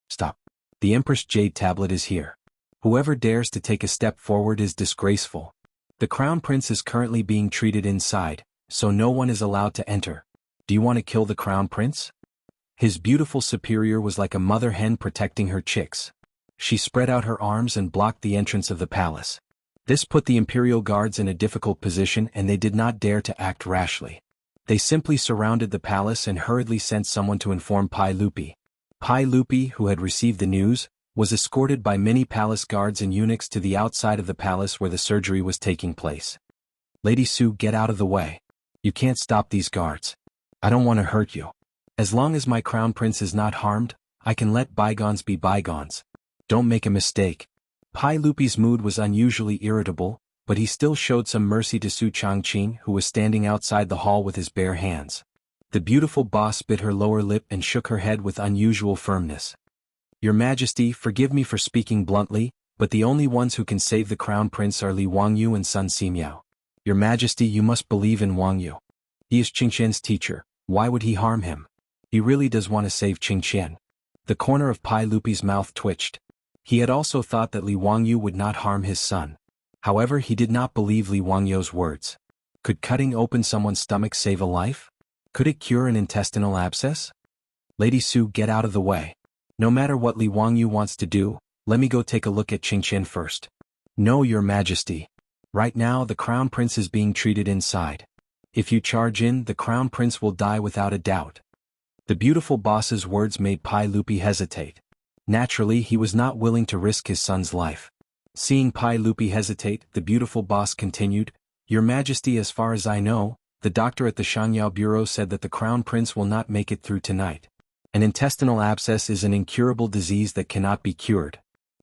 Stop. The Empress Jade tablet is here. Whoever dares to take a step forward is disgraceful. The crown prince is currently being treated inside, so no one is allowed to enter. Do you want to kill the crown prince? His beautiful superior was like a mother hen protecting her chicks. She spread out her arms and blocked the entrance of the palace. This put the imperial guards in a difficult position and they did not dare to act rashly. They simply surrounded the palace and hurriedly sent someone to inform Pai Lupi. Pai Lupi, who had received the news, was escorted by many palace guards and eunuchs to the outside of the palace where the surgery was taking place. Lady Su, get out of the way. You can't stop these guards. I don't want to hurt you. As long as my crown prince is not harmed, I can let bygones be bygones. Don't make a mistake. Pai Lupi's mood was unusually irritable, but he still showed some mercy to Su Changqing, who was standing outside the hall with his bare hands. The beautiful boss bit her lower lip and shook her head with unusual firmness. Your Majesty, forgive me for speaking bluntly, but the only ones who can save the crown prince are Li Wangyu and Sun Simiao. Your Majesty, you must believe in Wangyu. He is Qingqian's teacher. Why would he harm him? He really does want to save Qingqian. The corner of Pai Lupi's mouth twitched. He had also thought that Li Wangyu would not harm his son. However, he did not believe Li Wangyu's words. Could cutting open someone's stomach save a life? Could it cure an intestinal abscess? Lady Su, get out of the way. No matter what Li Wangyu wants to do, let me go take a look at Qingqian first. No, Your Majesty. Right now the crown prince is being treated inside. If you charge in, the crown prince will die without a doubt. The beautiful boss's words made Pai Lupi hesitate. Naturally, he was not willing to risk his son's life. Seeing Pai Lupi hesitate, the beautiful boss continued, Your Majesty, as far as I know, the doctor at the Shangyao Bureau said that the crown prince will not make it through tonight. An intestinal abscess is an incurable disease that cannot be cured.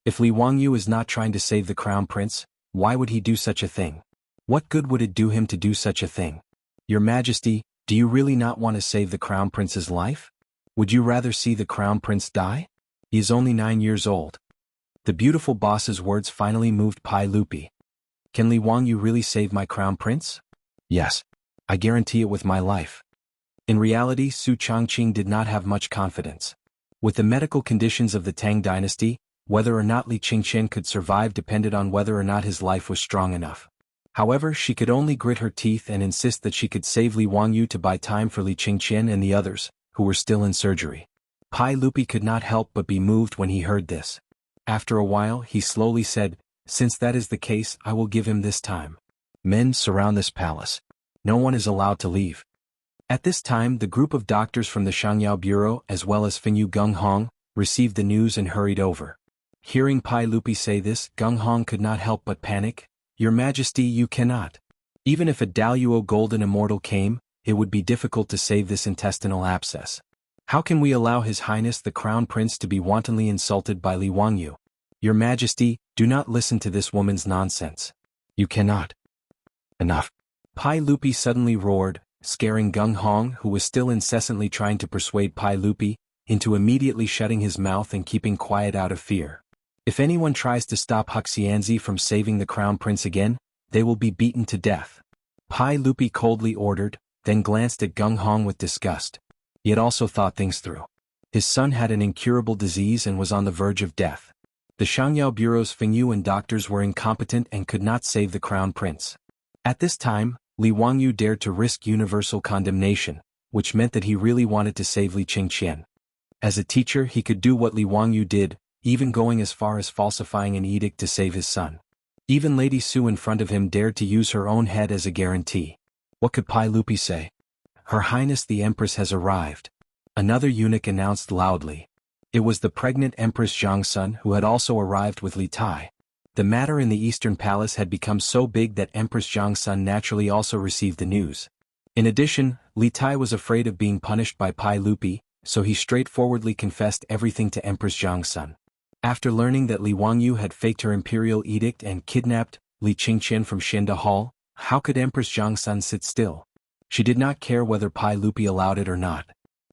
If Li Wangyu is not trying to save the crown prince, why would he do such a thing? What good would it do him to do such a thing? Your Majesty, Do you really not want to save the crown prince's life? Would you rather see the crown prince die? He is only 9 years old. The beautiful boss's words finally moved Pai Lupi. Can Li Wangyu really save my crown prince? Yes. I guarantee it with my life. In reality, Su Changqing did not have much confidence. With the medical conditions of the Tang dynasty, whether or not Li Qingqian could survive depended on whether or not his life was strong enough. However, she could only grit her teeth and insist that she could save Li Wangyu to buy time for Li Qingqian and the others, who were still in surgery. Pai Lupi could not help but be moved when he heard this. After a while, he slowly said, "Since that is the case, I will give him this time." Men surround this palace. No one is allowed to leave. At this time, the group of doctors from the Shangyao Bureau as well as Finyu Gung Hong received the news and hurried over. Hearing Pai Lupi say this, Gung Hong could not help but panic. "Your Majesty, you cannot. Even if a Daluo Golden Immortal came, it would be difficult to save this intestinal abscess. How can we allow His Highness the Crown Prince to be wantonly insulted by Li Wangyu? Your Majesty, do not listen to this woman's nonsense. You cannot." Enough. Pai Lupi suddenly roared, scaring Gung Hong, who was still incessantly trying to persuade Pai Lupi, into immediately shutting his mouth and keeping quiet out of fear. If anyone tries to stop Huxianzi from saving the crown prince again, they will be beaten to death. Pai Lupi coldly ordered, then glanced at Gung Hong with disgust. He had also thought things through. His son had an incurable disease and was on the verge of death. The Shangyao Bureau's Fengyu and doctors were incompetent and could not save the crown prince. At this time, Li Wangyu dared to risk universal condemnation, which meant that he really wanted to save Li Qingqian. As a teacher, he could do what Li Wangyu did, even going as far as falsifying an edict to save his son. Even Lady Su in front of him dared to use her own head as a guarantee. What could Pai Lupi say? "Her Highness the Empress has arrived." Another eunuch announced loudly. It was the pregnant Empress Zhangsun who had also arrived with Li Tai. The matter in the Eastern Palace had become so big that Empress Zhangsun naturally also received the news. In addition, Li Tai was afraid of being punished by Pai Lupi, so he straightforwardly confessed everything to Empress Zhangsun. After learning that Li Wangyu had faked her imperial edict and kidnapped Li Qingqian from Xinda Hall, how could Empress Zhangsun sit still? She did not care whether Pai Lupi allowed it or not.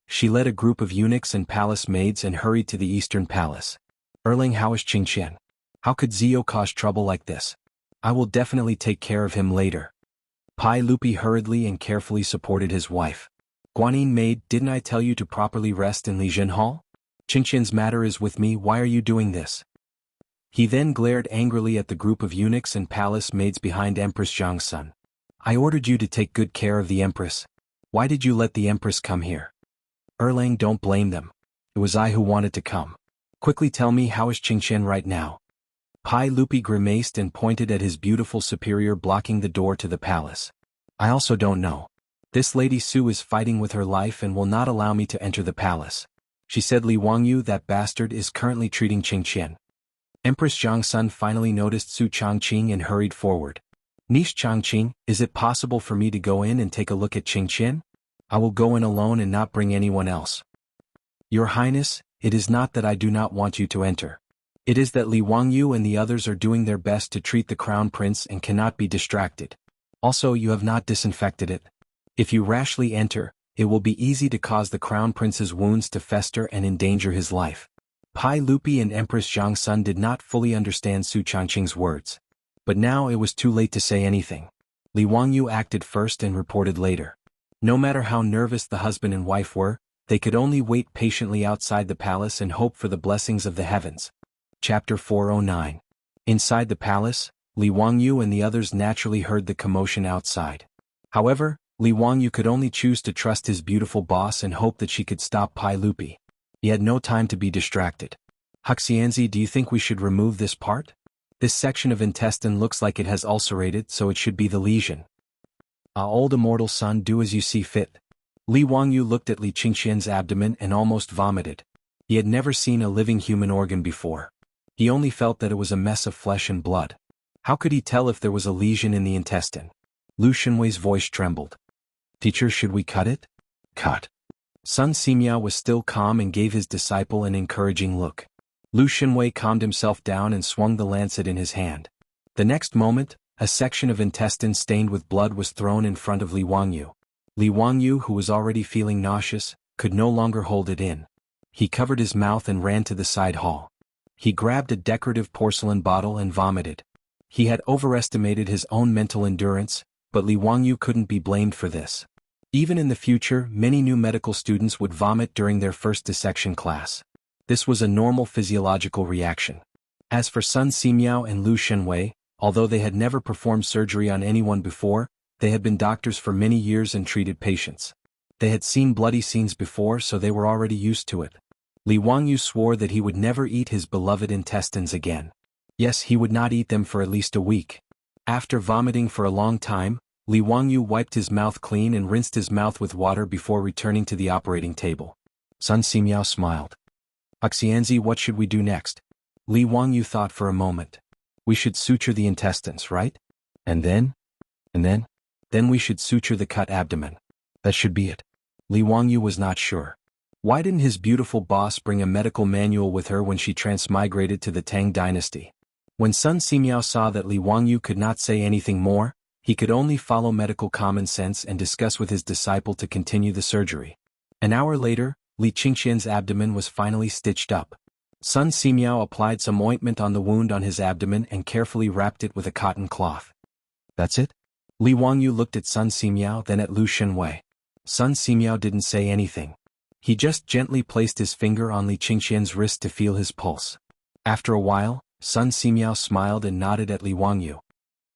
She led a group of eunuchs and palace maids and hurried to the Eastern Palace. "Erling, how is Qingqian? How could Zio cause trouble like this? I will definitely take care of him later." Pai Lupi hurriedly and carefully supported his wife. "Guanyin maid, didn't I tell you to properly rest in Li Jin Hall? Qingqian's matter is with me, why are you doing this?" He then glared angrily at the group of eunuchs and palace maids behind Empress Zhangsun. "I ordered you to take good care of the Empress. Why did you let the Empress come here?" "Erlang, don't blame them. It was I who wanted to come. Quickly tell me, how is Qingqian right now?" Pai Lupi grimaced and pointed at his beautiful superior blocking the door to the palace. "I also don't know. This Lady Su is fighting with her life and will not allow me to enter the palace. She said Li Wangyu, that bastard, is currently treating Qingqian." Empress Zhangsun finally noticed Su Changqing and hurried forward. "Niece Changqing, is it possible for me to go in and take a look at Qingqian? I will go in alone and not bring anyone else." "Your Highness, it is not that I do not want you to enter. It is that Li Wangyu and the others are doing their best to treat the crown prince and cannot be distracted. Also, you have not disinfected it. If you rashly enter, it will be easy to cause the crown prince's wounds to fester and endanger his life." Pai Lupi and Empress Zhangsun did not fully understand Su Changqing's words. But now it was too late to say anything. Li Wangyu acted first and reported later. No matter how nervous the husband and wife were, they could only wait patiently outside the palace and hope for the blessings of the heavens. Chapter 409. Inside the palace, Li Wangyu and the others naturally heard the commotion outside. However, Li Wangyu could only choose to trust his beautiful boss and hope that she could stop Pai Lupi. He had no time to be distracted. "Huxianzi, do you think we should remove this part? This section of intestine looks like it has ulcerated, so it should be the lesion." Old immortal son, do as you see fit." Li Wangyu looked at Li Qingqian's abdomen and almost vomited. He had never seen a living human organ before. He only felt that it was a mess of flesh and blood. How could he tell if there was a lesion in the intestine? Lu Xinwei's voice trembled. "Teacher, should we cut it?" "Cut." Sun Simiao was still calm and gave his disciple an encouraging look. Lu Xinwei calmed himself down and swung the lancet in his hand. The next moment, a section of intestine stained with blood was thrown in front of Li Wangyu. Li Wangyu, who was already feeling nauseous, could no longer hold it in. He covered his mouth and ran to the side hall. He grabbed a decorative porcelain bottle and vomited. He had overestimated his own mental endurance, but Li Wangyu couldn't be blamed for this. Even in the future, many new medical students would vomit during their first dissection class. This was a normal physiological reaction. As for Sun Simiao and Lu Shenwei, although they had never performed surgery on anyone before, they had been doctors for many years and treated patients. They had seen bloody scenes before, so they were already used to it. Li Wangyu swore that he would never eat his beloved intestines again. Yes, he would not eat them for at least a week. After vomiting for a long time, Li Wangyu wiped his mouth clean and rinsed his mouth with water before returning to the operating table. Sun Simiao smiled. Oxianzi, what should we do next? Li Wangyu thought for a moment. We should suture the intestines, right? And then? Then we should suture the cut abdomen. That should be it. Li Wangyu was not sure. Why didn't his beautiful boss bring a medical manual with her when she transmigrated to the Tang dynasty? When Sun Simiao saw that Li Wangyu could not say anything more, he could only follow medical common sense and discuss with his disciple to continue the surgery. An hour later, Li Qingqian's abdomen was finally stitched up. Sun Simiao applied some ointment on the wound on his abdomen and carefully wrapped it with a cotton cloth. That's it? Li Wangyu looked at Sun Simiao, then at Lu Shenwei. Sun Simiao didn't say anything. He just gently placed his finger on Li Qingqian's wrist to feel his pulse. After a while, Sun Simiao smiled and nodded at Li Wangyu.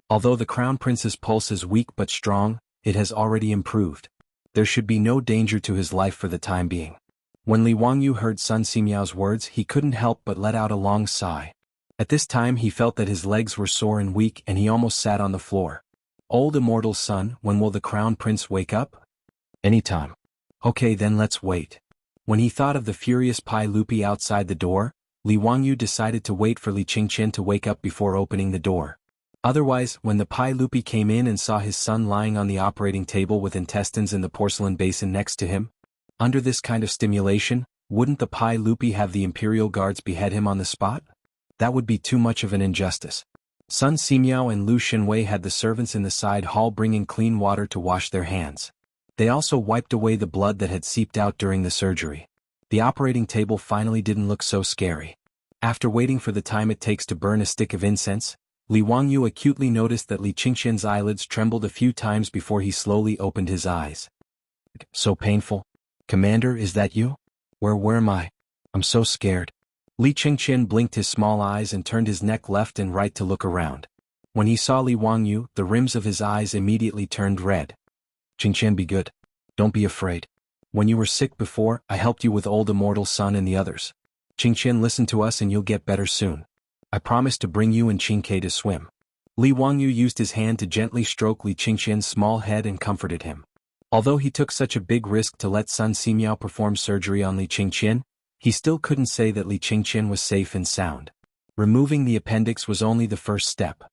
Although the Crown Prince's pulse is weak but strong, it has already improved. There should be no danger to his life for the time being. When Li Wangyu heard Sun Simiao's words, he couldn't help but let out a long sigh. At this time he felt that his legs were sore and weak and he almost sat on the floor. Old immortal son, when will the Crown Prince wake up? Anytime. Okay, then let's wait. When he thought of the furious Pai Lupi outside the door, Li Wangyu decided to wait for Li Qingqian to wake up before opening the door. Otherwise, when the Pai Lupi came in and saw his son lying on the operating table with intestines in the porcelain basin next to him, under this kind of stimulation, wouldn't the Pai Lupi have the imperial guards behead him on the spot? That would be too much of an injustice. Sun Simiao and Lu Shenwei had the servants in the side hall bring in clean water to wash their hands. They also wiped away the blood that had seeped out during the surgery. The operating table finally didn't look so scary. After waiting for the time it takes to burn a stick of incense, Li Wangyu acutely noticed that Li Qingqian's eyelids trembled a few times before he slowly opened his eyes. So painful. Commander, is that you? Where am I? I'm so scared. Li Qingqian blinked his small eyes and turned his neck left and right to look around. When he saw Li Wangyu, the rims of his eyes immediately turned red. Qingqian, be good. Don't be afraid. When you were sick before, I helped you with old immortal son and the others. Qingqian, listen to us and you'll get better soon. I promise to bring you and Qingke to swim. Li Wangyu used his hand to gently stroke Li Qingqian's small head and comforted him. Although he took such a big risk to let Sun Simiao perform surgery on Li Qingqian, he still couldn't say that Li Qingqian was safe and sound. Removing the appendix was only the first step.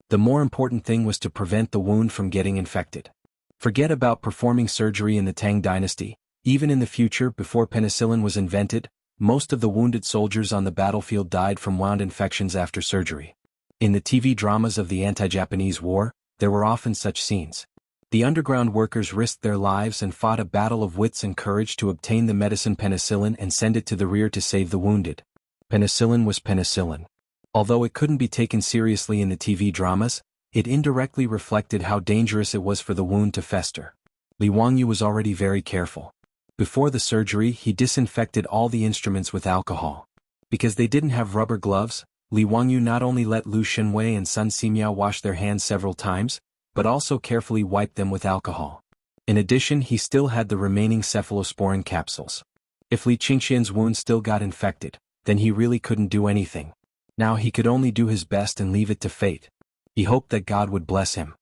The more important thing was to prevent the wound from getting infected. Forget about performing surgery in the Tang dynasty. Even in the future, before penicillin was invented, most of the wounded soldiers on the battlefield died from wound infections after surgery. In the TV dramas of the anti-Japanese war, there were often such scenes. The underground workers risked their lives and fought a battle of wits and courage to obtain the medicine penicillin and send it to the rear to save the wounded. Penicillin was penicillin. Although it couldn't be taken seriously in the TV dramas, it indirectly reflected how dangerous it was for the wound to fester. Li Wangyu was already very careful. Before the surgery, he disinfected all the instruments with alcohol. Because they didn't have rubber gloves, Li Wangyu not only let Lu Shenwei and Sun Simiao wash their hands several times, but also carefully wiped them with alcohol. In addition, he still had the remaining cephalosporin capsules. If Li Qingqian's wound still got infected, then he really couldn't do anything. Now he could only do his best and leave it to fate. He hoped that God would bless him.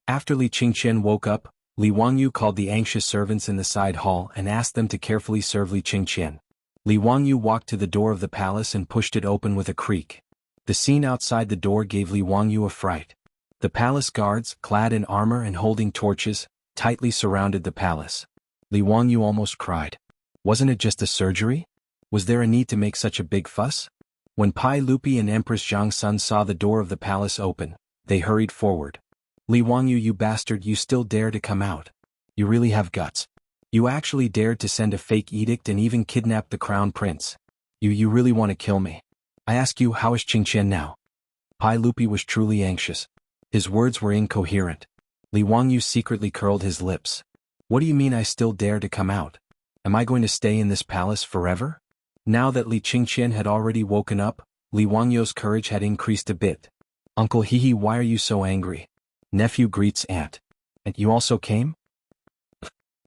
After Li Qingqian woke up, Li Wangyu called the anxious servants in the side hall and asked them to carefully serve Li Qingqian. Li Wangyu walked to the door of the palace and pushed it open with a creak. The scene outside the door gave Li Wangyu a fright. The palace guards, clad in armor and holding torches, tightly surrounded the palace. Li Wangyu almost cried. Wasn't it just a surgery? Was there a need to make such a big fuss? When Pai Lupi and Empress Zhangsun saw the door of the palace open, they hurried forward. Li Wangyu, you bastard, you still dare to come out. You really have guts. You actually dared to send a fake edict and even kidnap the crown prince. You really want to kill me. I ask you, how is Qingqian now? Pai Lupi was truly anxious. His words were incoherent. Li Wangyu secretly curled his lips. What do you mean I still dare to come out? Am I going to stay in this palace forever? Now that Li Qingqian had already woken up, Li Wangyu's courage had increased a bit. Uncle Hehe, why are you so angry? Nephew greets aunt. And you also came?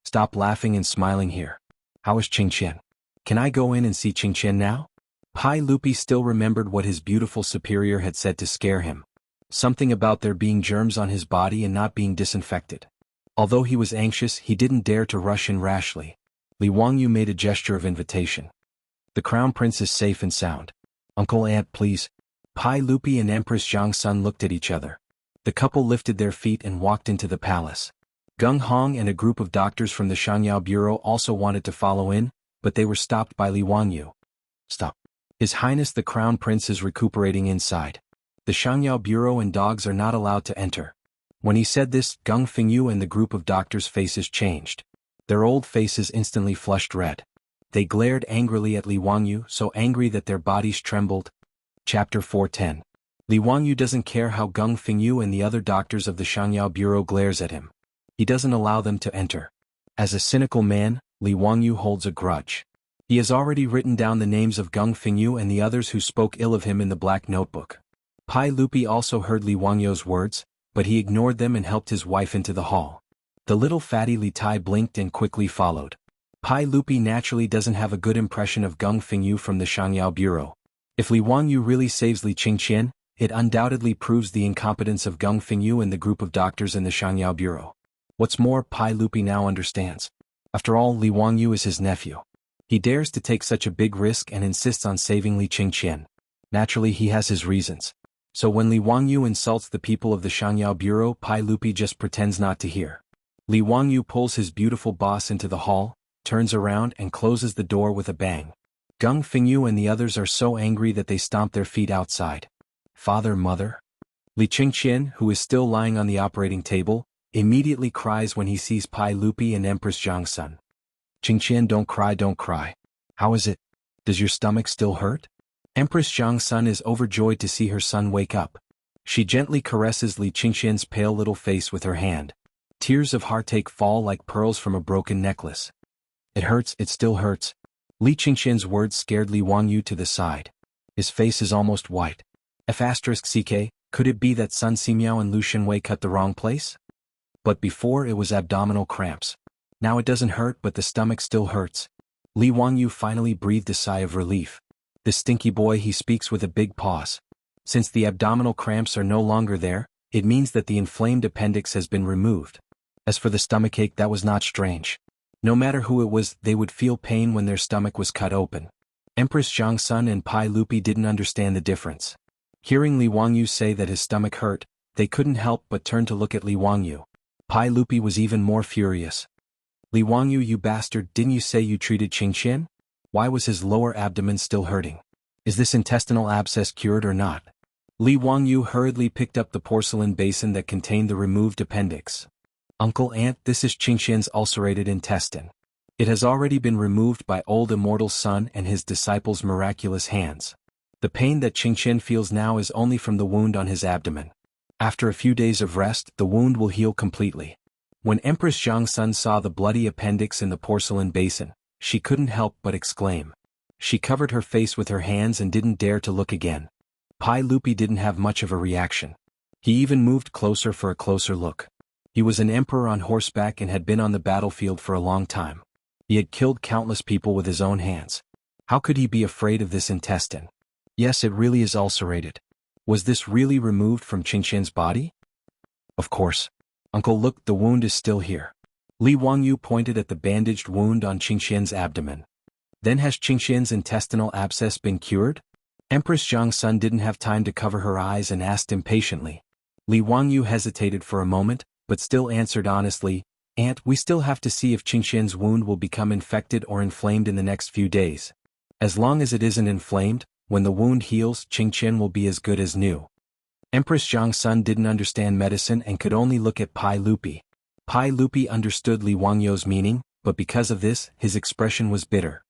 Stop laughing and smiling here. How is Qingqian? Can I go in and see Qingqian now? Pai Lupi still remembered what his beautiful superior had said to scare him. Something about there being germs on his body and not being disinfected. Although he was anxious, he didn't dare to rush in rashly. Li Wangyu made a gesture of invitation. The crown prince is safe and sound. Uncle, aunt, please. Pai Lupi and Empress Zhangsun looked at each other. The couple lifted their feet and walked into the palace. Gung Hong and a group of doctors from the Shangyao Bureau also wanted to follow in, but they were stopped by Li Wangyu. Stop. His Highness the Crown Prince is recuperating inside. The Shangyao Bureau and dogs are not allowed to enter. When he said this, Gung Fengyu and the group of doctors' faces changed. Their old faces instantly flushed red. They glared angrily at Li Wangyu, so angry that their bodies trembled. Chapter 410. Li Wangyu doesn't care how Gung Fengyu and the other doctors of the Shangyao Bureau glares at him. He doesn't allow them to enter. As a cynical man, Li Wangyu holds a grudge. He has already written down the names of Gung Fengyu and the others who spoke ill of him in the black notebook. Pai Lupi also heard Li Wangyu's words, but he ignored them and helped his wife into the hall. The little fatty Li Tai blinked and quickly followed. Pai Lupi naturally doesn't have a good impression of Gung Fengyu from the Shangyao Bureau. If Li Wangyu really saves Li Qingqian, it undoubtedly proves the incompetence of Gung Fengyu and the group of doctors in the Shangyao Bureau. What's more, Pai Lupi now understands. After all, Li Wangyu is his nephew. He dares to take such a big risk and insists on saving Li Qingqian. Naturally, he has his reasons. So when Li Wangyu insults the people of the Shangyao Bureau, Pai Lupi just pretends not to hear. Li Wangyu pulls his beautiful boss into the hall, turns around and closes the door with a bang. Gung Fengyu and the others are so angry that they stomp their feet outside. Father, mother? Li Qingqian, who is still lying on the operating table, immediately cries when he sees Pai Lupi and Empress Zhangsun. Qingqian, don't cry, don't cry. How is it? Does your stomach still hurt? Empress Zhangsun is overjoyed to see her son wake up. She gently caresses Li Qingqian's pale little face with her hand. Tears of heartache fall like pearls from a broken necklace. It hurts, it still hurts. Li Qingqian's words scared Li Wangyu to the side. His face is almost white. F***ck, could it be that Sun Simiao and Lu Shenwei cut the wrong place? But before it was abdominal cramps. Now it doesn't hurt, but the stomach still hurts. Li Wangyu finally breathed a sigh of relief. The stinky boy, he speaks with a big pause. Since the abdominal cramps are no longer there, it means that the inflamed appendix has been removed. As for the stomachache, that was not strange. No matter who it was, they would feel pain when their stomach was cut open. Empress Zhangsun and Pai Lupi didn't understand the difference. Hearing Li Wangyu say that his stomach hurt, they couldn't help but turn to look at Li Wangyu. Pai Lupi was even more furious. Li Wangyu, you bastard, didn't you say you treated Qingqian? Why was his lower abdomen still hurting? Is this intestinal abscess cured or not? Li Wangyu hurriedly picked up the porcelain basin that contained the removed appendix. Uncle, aunt, this is Qingqian's ulcerated intestine. It has already been removed by old immortal Sun and his disciples' miraculous hands. The pain that Qingqian feels now is only from the wound on his abdomen. After a few days of rest, the wound will heal completely. When Empress Zhangsun saw the bloody appendix in the porcelain basin, she couldn't help but exclaim. She covered her face with her hands and didn't dare to look again. Pai Lupi didn't have much of a reaction. He even moved closer for a closer look. He was an emperor on horseback and had been on the battlefield for a long time. He had killed countless people with his own hands. How could he be afraid of this intestine? Yes, it really is ulcerated. Was this really removed from Qingqian's body? Of course. Uncle, look, the wound is still here. Li Wangyu pointed at the bandaged wound on Qingqian's abdomen. Then has Qingqian's intestinal abscess been cured? Empress Zhangsun didn't have time to cover her eyes and asked impatiently. Li Wangyu hesitated for a moment, but still answered honestly, Aunt, we still have to see if Qingqian's wound will become infected or inflamed in the next few days. As long as it isn't inflamed, when the wound heals, Qingqian will be as good as new. Empress Zhangsun didn't understand medicine and could only look at Pai Lupi. Pai Lupi understood Li Wangyou's meaning, but because of this, his expression was bitter.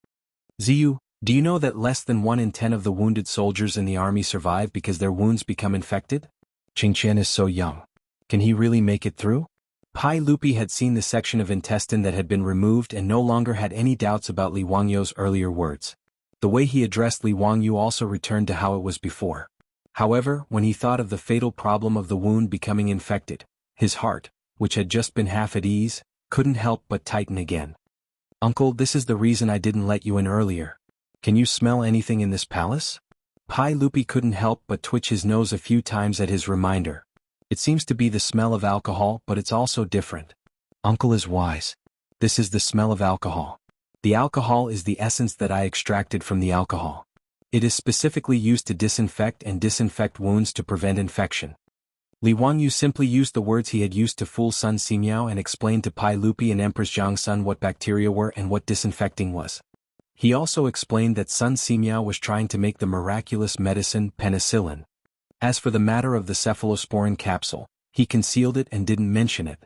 Ziyu, do you know that less than 1 in 10 of the wounded soldiers in the army survive because their wounds become infected? Qingqian is so young. Can he really make it through? Pai Lupi had seen the section of intestine that had been removed and no longer had any doubts about Li Wangyou's earlier words. The way he addressed Li Wangyou also returned to how it was before. However, when he thought of the fatal problem of the wound becoming infected, his heart, which had just been half at ease, couldn't help but tighten again. Uncle, this is the reason I didn't let you in earlier. Can you smell anything in this palace? Pai Lupi couldn't help but twitch his nose a few times at his reminder. It seems to be the smell of alcohol, but it's also different. Uncle is wise. This is the smell of alcohol. The alcohol is the essence that I extracted from the alcohol. It is specifically used to disinfect wounds to prevent infection. Li Wangyou simply used the words he had used to fool Sun Simiao and explained to Pai Lupi and Empress Jiang Sun what bacteria were and what disinfecting was. He also explained that Sun Simiao was trying to make the miraculous medicine penicillin. As for the matter of the cephalosporin capsule, he concealed it and didn't mention it.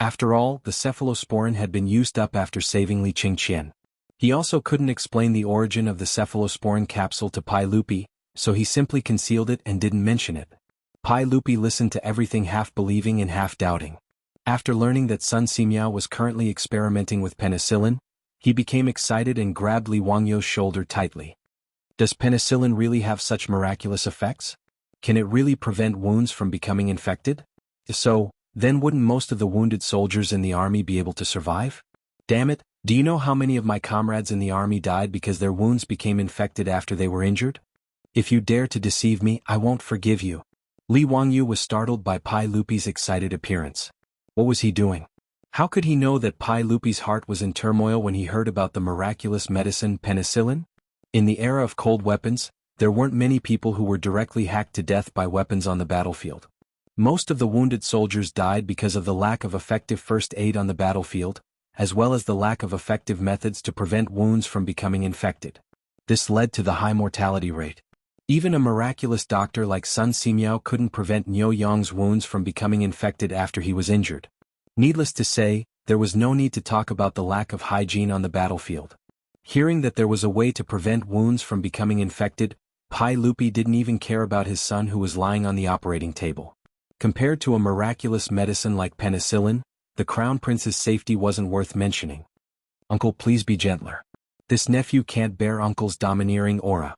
After all, the cephalosporin had been used up after saving Li Qingqian. He also couldn't explain the origin of the cephalosporin capsule to Pai Lupi, so he simply concealed it and didn't mention it. Pai Lupi listened to everything half believing and half doubting. After learning that Sun Simiao was currently experimenting with penicillin, he became excited and grabbed Li Wangyou's shoulder tightly. Does penicillin really have such miraculous effects? Can it really prevent wounds from becoming infected? If so, then wouldn't most of the wounded soldiers in the army be able to survive? Damn it, do you know how many of my comrades in the army died because their wounds became infected after they were injured? If you dare to deceive me, I won't forgive you. Li Wangyou was startled by Pai Lupi's excited appearance. What was he doing? How could he know that Pai Lupi's heart was in turmoil when he heard about the miraculous medicine penicillin? In the era of cold weapons, there weren't many people who were directly hacked to death by weapons on the battlefield. Most of the wounded soldiers died because of the lack of effective first aid on the battlefield, as well as the lack of effective methods to prevent wounds from becoming infected. This led to the high mortality rate. Even a miraculous doctor like Sun Simiao couldn't prevent Niu Yang's wounds from becoming infected after he was injured. Needless to say, there was no need to talk about the lack of hygiene on the battlefield. Hearing that there was a way to prevent wounds from becoming infected, Pai Lupi didn't even care about his son who was lying on the operating table. Compared to a miraculous medicine like penicillin, the Crown Prince's safety wasn't worth mentioning. Uncle, please be gentler. This nephew can't bear Uncle's domineering aura.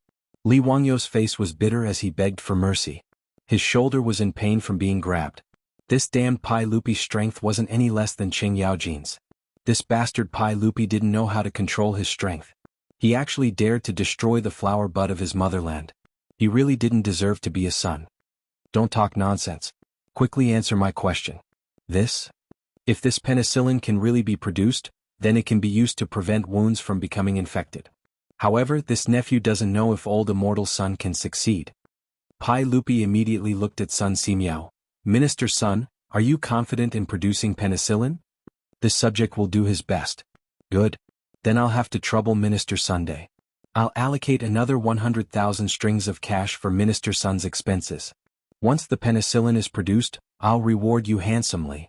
Li Wangyou's face was bitter as he begged for mercy. His shoulder was in pain from being grabbed. This damned Pai Lupi's strength wasn't any less than Qing Yaojin's. This bastard Pai Lupi didn't know how to control his strength. He actually dared to destroy the flower bud of his motherland. He really didn't deserve to be a son. Don't talk nonsense. Quickly answer my question. This? If this penicillin can really be produced, then it can be used to prevent wounds from becoming infected. However, this nephew doesn't know if old immortal Sun can succeed. Pai Lupi immediately looked at Sun Simiao. Minister Sun, are you confident in producing penicillin? This subject will do his best. Good. Then I'll have to trouble Minister Sunday. I'll allocate another 100,000 strings of cash for Minister Sun's expenses. Once the penicillin is produced, I'll reward you handsomely.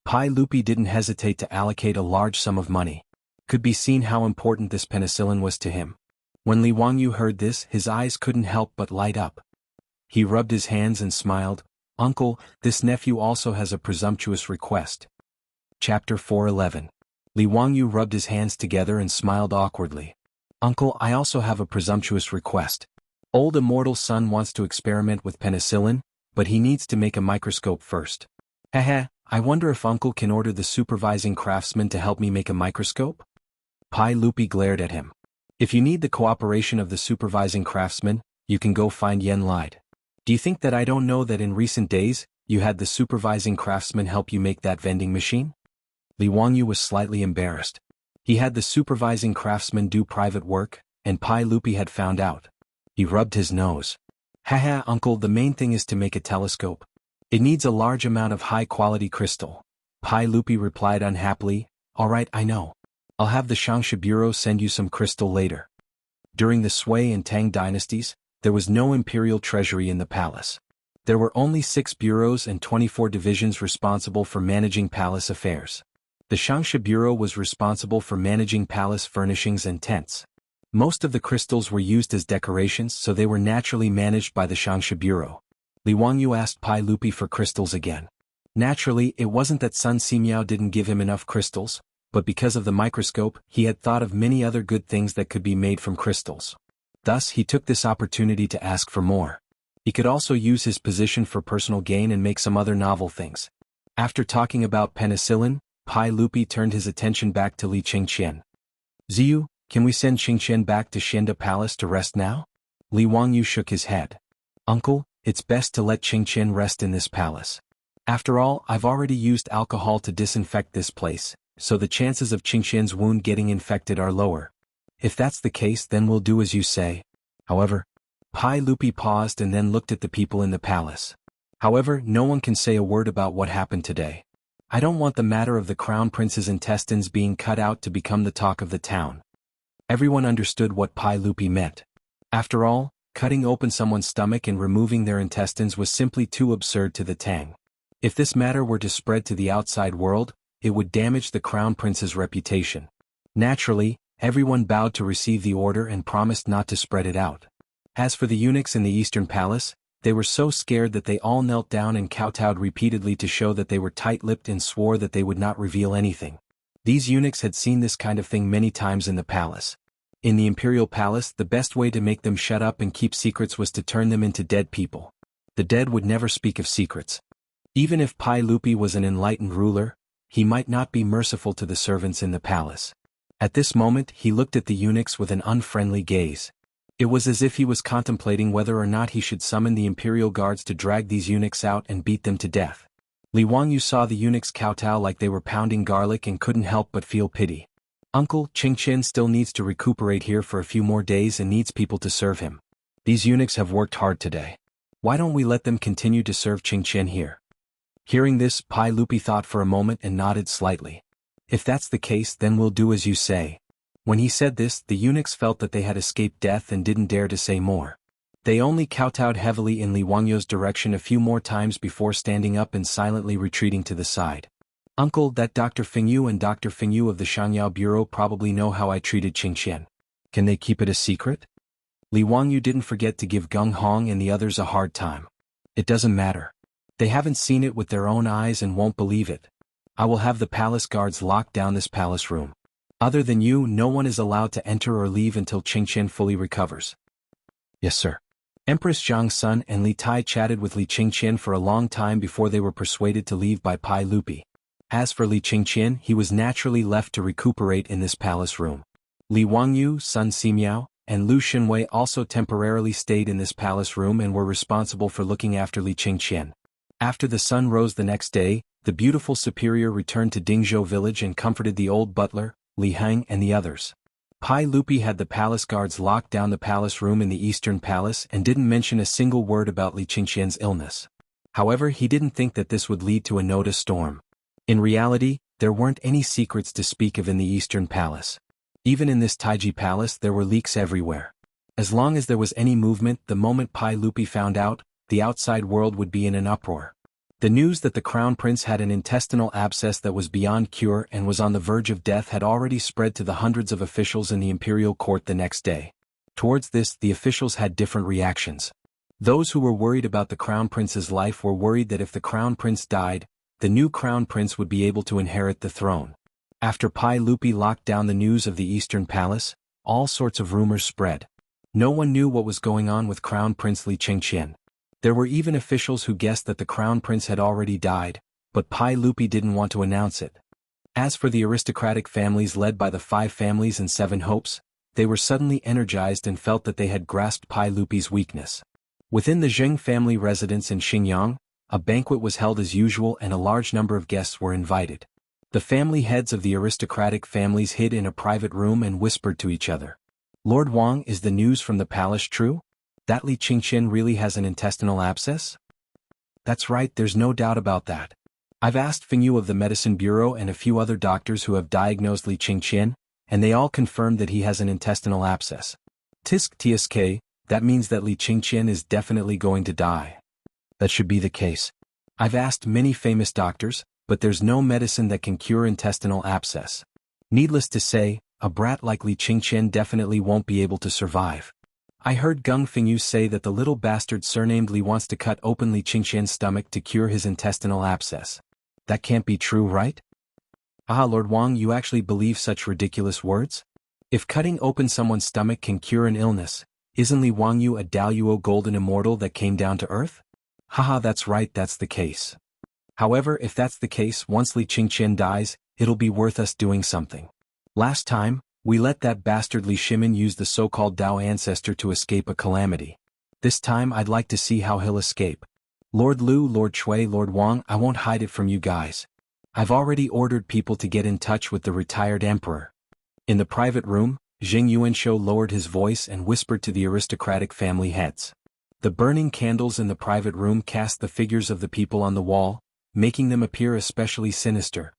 Pai Lupi didn't hesitate to allocate a large sum of money. Could be seen how important this penicillin was to him. When Li Wangyou heard this, his eyes couldn't help but light up. He rubbed his hands and smiled. Uncle, this nephew also has a presumptuous request. Chapter 411. Li Wangyou rubbed his hands together and smiled awkwardly. Uncle, I also have a presumptuous request. Old immortal Sun wants to experiment with penicillin, but he needs to make a microscope first. Haha, I wonder if Uncle can order the supervising craftsman to help me make a microscope? Pai Lupi glared at him. If you need the cooperation of the supervising craftsman, you can go find Yen Lide. Do you think that I don't know that in recent days, you had the supervising craftsman help you make that vending machine? Li Wangyou was slightly embarrassed. He had the supervising craftsman do private work, and Pai Lupi had found out. He rubbed his nose. Haha, Uncle, the main thing is to make a telescope. It needs a large amount of high-quality crystal. Pai Lupi replied unhappily, Alright, I know. I'll have the Shangsha Bureau send you some crystal later. During the Sui and Tang dynasties, there was no imperial treasury in the palace. There were only 6 bureaus and 24 divisions responsible for managing palace affairs. The Shangsha Bureau was responsible for managing palace furnishings and tents. Most of the crystals were used as decorations, so they were naturally managed by the Shangsha Bureau. Li Wangyu asked Pai Lupi for crystals again. Naturally, it wasn't that Sun Simiao didn't give him enough crystals, but because of the microscope, he had thought of many other good things that could be made from crystals. Thus, he took this opportunity to ask for more. He could also use his position for personal gain and make some other novel things. After talking about penicillin, Pai Lupi turned his attention back to Li Qingqian. Ziyu, can we send Qingqian back to Xianda Palace to rest now? Li Wangyu shook his head. Uncle, it's best to let Qingqian rest in this palace. After all, I've already used alcohol to disinfect this place, so the chances of Qingqian's wound getting infected are lower. If that's the case, then we'll do as you say. However, Pai Lupi paused and then looked at the people in the palace. However, no one can say a word about what happened today. I don't want the matter of the crown prince's intestines being cut out to become the talk of the town. Everyone understood what Pai Lupi meant. After all, cutting open someone's stomach and removing their intestines was simply too absurd to the Tang. If this matter were to spread to the outside world, it would damage the crown prince's reputation. Naturally, everyone bowed to receive the order and promised not to spread it out. As for the eunuchs in the Eastern Palace, they were so scared that they all knelt down and kowtowed repeatedly to show that they were tight-lipped and swore that they would not reveal anything. These eunuchs had seen this kind of thing many times in the palace. In the imperial palace, the best way to make them shut up and keep secrets was to turn them into dead people. The dead would never speak of secrets. Even if Pai Lupi was an enlightened ruler, he might not be merciful to the servants in the palace. At this moment, he looked at the eunuchs with an unfriendly gaze. It was as if he was contemplating whether or not he should summon the imperial guards to drag these eunuchs out and beat them to death. Li Wangyu saw the eunuchs kowtow like they were pounding garlic and couldn't help but feel pity. Uncle, Qingqian still needs to recuperate here for a few more days and needs people to serve him. These eunuchs have worked hard today. Why don't we let them continue to serve Qingqian here? Hearing this, Pai Lupi thought for a moment and nodded slightly. If that's the case, then we'll do as you say. When he said this, the eunuchs felt that they had escaped death and didn't dare to say more. They only kowtowed heavily in Li Wangyu's direction a few more times before standing up and silently retreating to the side. Uncle, that Dr. Fengyu and Dr. Fengyu of the Shangyao Bureau probably know how I treated Qingqian. Can they keep it a secret? Li Wangyu didn't forget to give Gung Hong and the others a hard time. It doesn't matter. They haven't seen it with their own eyes and won't believe it. I will have the palace guards lock down this palace room. Other than you, no one is allowed to enter or leave until Qingqian fully recovers. Yes, sir. Empress Zhang's son and Li Tai chatted with Li Qingqian for a long time before they were persuaded to leave by Pai Lupi. As for Li Qingqian, he was naturally left to recuperate in this palace room. Li Wangyu, Sun Simiao, and Lu Xinwei also temporarily stayed in this palace room and were responsible for looking after Li Qingqian. After the sun rose the next day, the beautiful superior returned to Dingzhou village and comforted the old butler, Li Heng and the others. Pai Lupi had the palace guards lock down the palace room in the Eastern Palace and didn't mention a single word about Li Qingqian's illness. However, he didn't think that this would lead to a notice storm. In reality, there weren't any secrets to speak of in the Eastern Palace. Even in this Taiji Palace there were leaks everywhere. As long as there was any movement, the moment Pai Lupi found out, the outside world would be in an uproar. The news that the Crown Prince had an intestinal abscess that was beyond cure and was on the verge of death had already spread to the hundreds of officials in the imperial court the next day. Towards this, the officials had different reactions. Those who were worried about the Crown Prince's life were worried that if the Crown Prince died, the new Crown Prince would be able to inherit the throne. After Pai Lupi locked down the news of the Eastern Palace, all sorts of rumors spread. No one knew what was going on with Crown Prince Li Qingqian. There were even officials who guessed that the Crown Prince had already died, but Pai Lupi didn't want to announce it. As for the aristocratic families led by the 5 families and 7 hopes, they were suddenly energized and felt that they had grasped Pai Lupi's weakness. Within the Zheng family residence in Xingyang, a banquet was held as usual and a large number of guests were invited. The family heads of the aristocratic families hid in a private room and whispered to each other. Lord Wang, is the news from the palace true? That Li Qingqian really has an intestinal abscess? That's right, there's no doubt about that. I've asked Fengyu of the Medicine Bureau and a few other doctors who have diagnosed Li Qingqian, and they all confirmed that he has an intestinal abscess. Tsk, that means that Li Qingqian is definitely going to die. That should be the case. I've asked many famous doctors, but there's no medicine that can cure intestinal abscess. Needless to say, a brat like Li Qingqian definitely won't be able to survive. I heard Geng Fengyu say that the little bastard surnamed Li wants to cut open Li Qingqian's stomach to cure his intestinal abscess. That can't be true, right? Ah, Lord Wang, you actually believe such ridiculous words? If cutting open someone's stomach can cure an illness, isn't Li Wangyu a Daluo golden immortal that came down to earth? Haha, that's right, that's the case. However, if that's the case, once Li Qingqian dies, it'll be worth us doing something. Last time, we let that bastard Li Shimin use the so-called Dao ancestor to escape a calamity. This time I'd like to see how he'll escape. Lord Lu, Lord Chui, Lord Wang, I won't hide it from you guys. I've already ordered people to get in touch with the retired emperor. In the private room, Jing Yuanshou lowered his voice and whispered to the aristocratic family heads. The burning candles in the private room cast the figures of the people on the wall, making them appear especially sinister.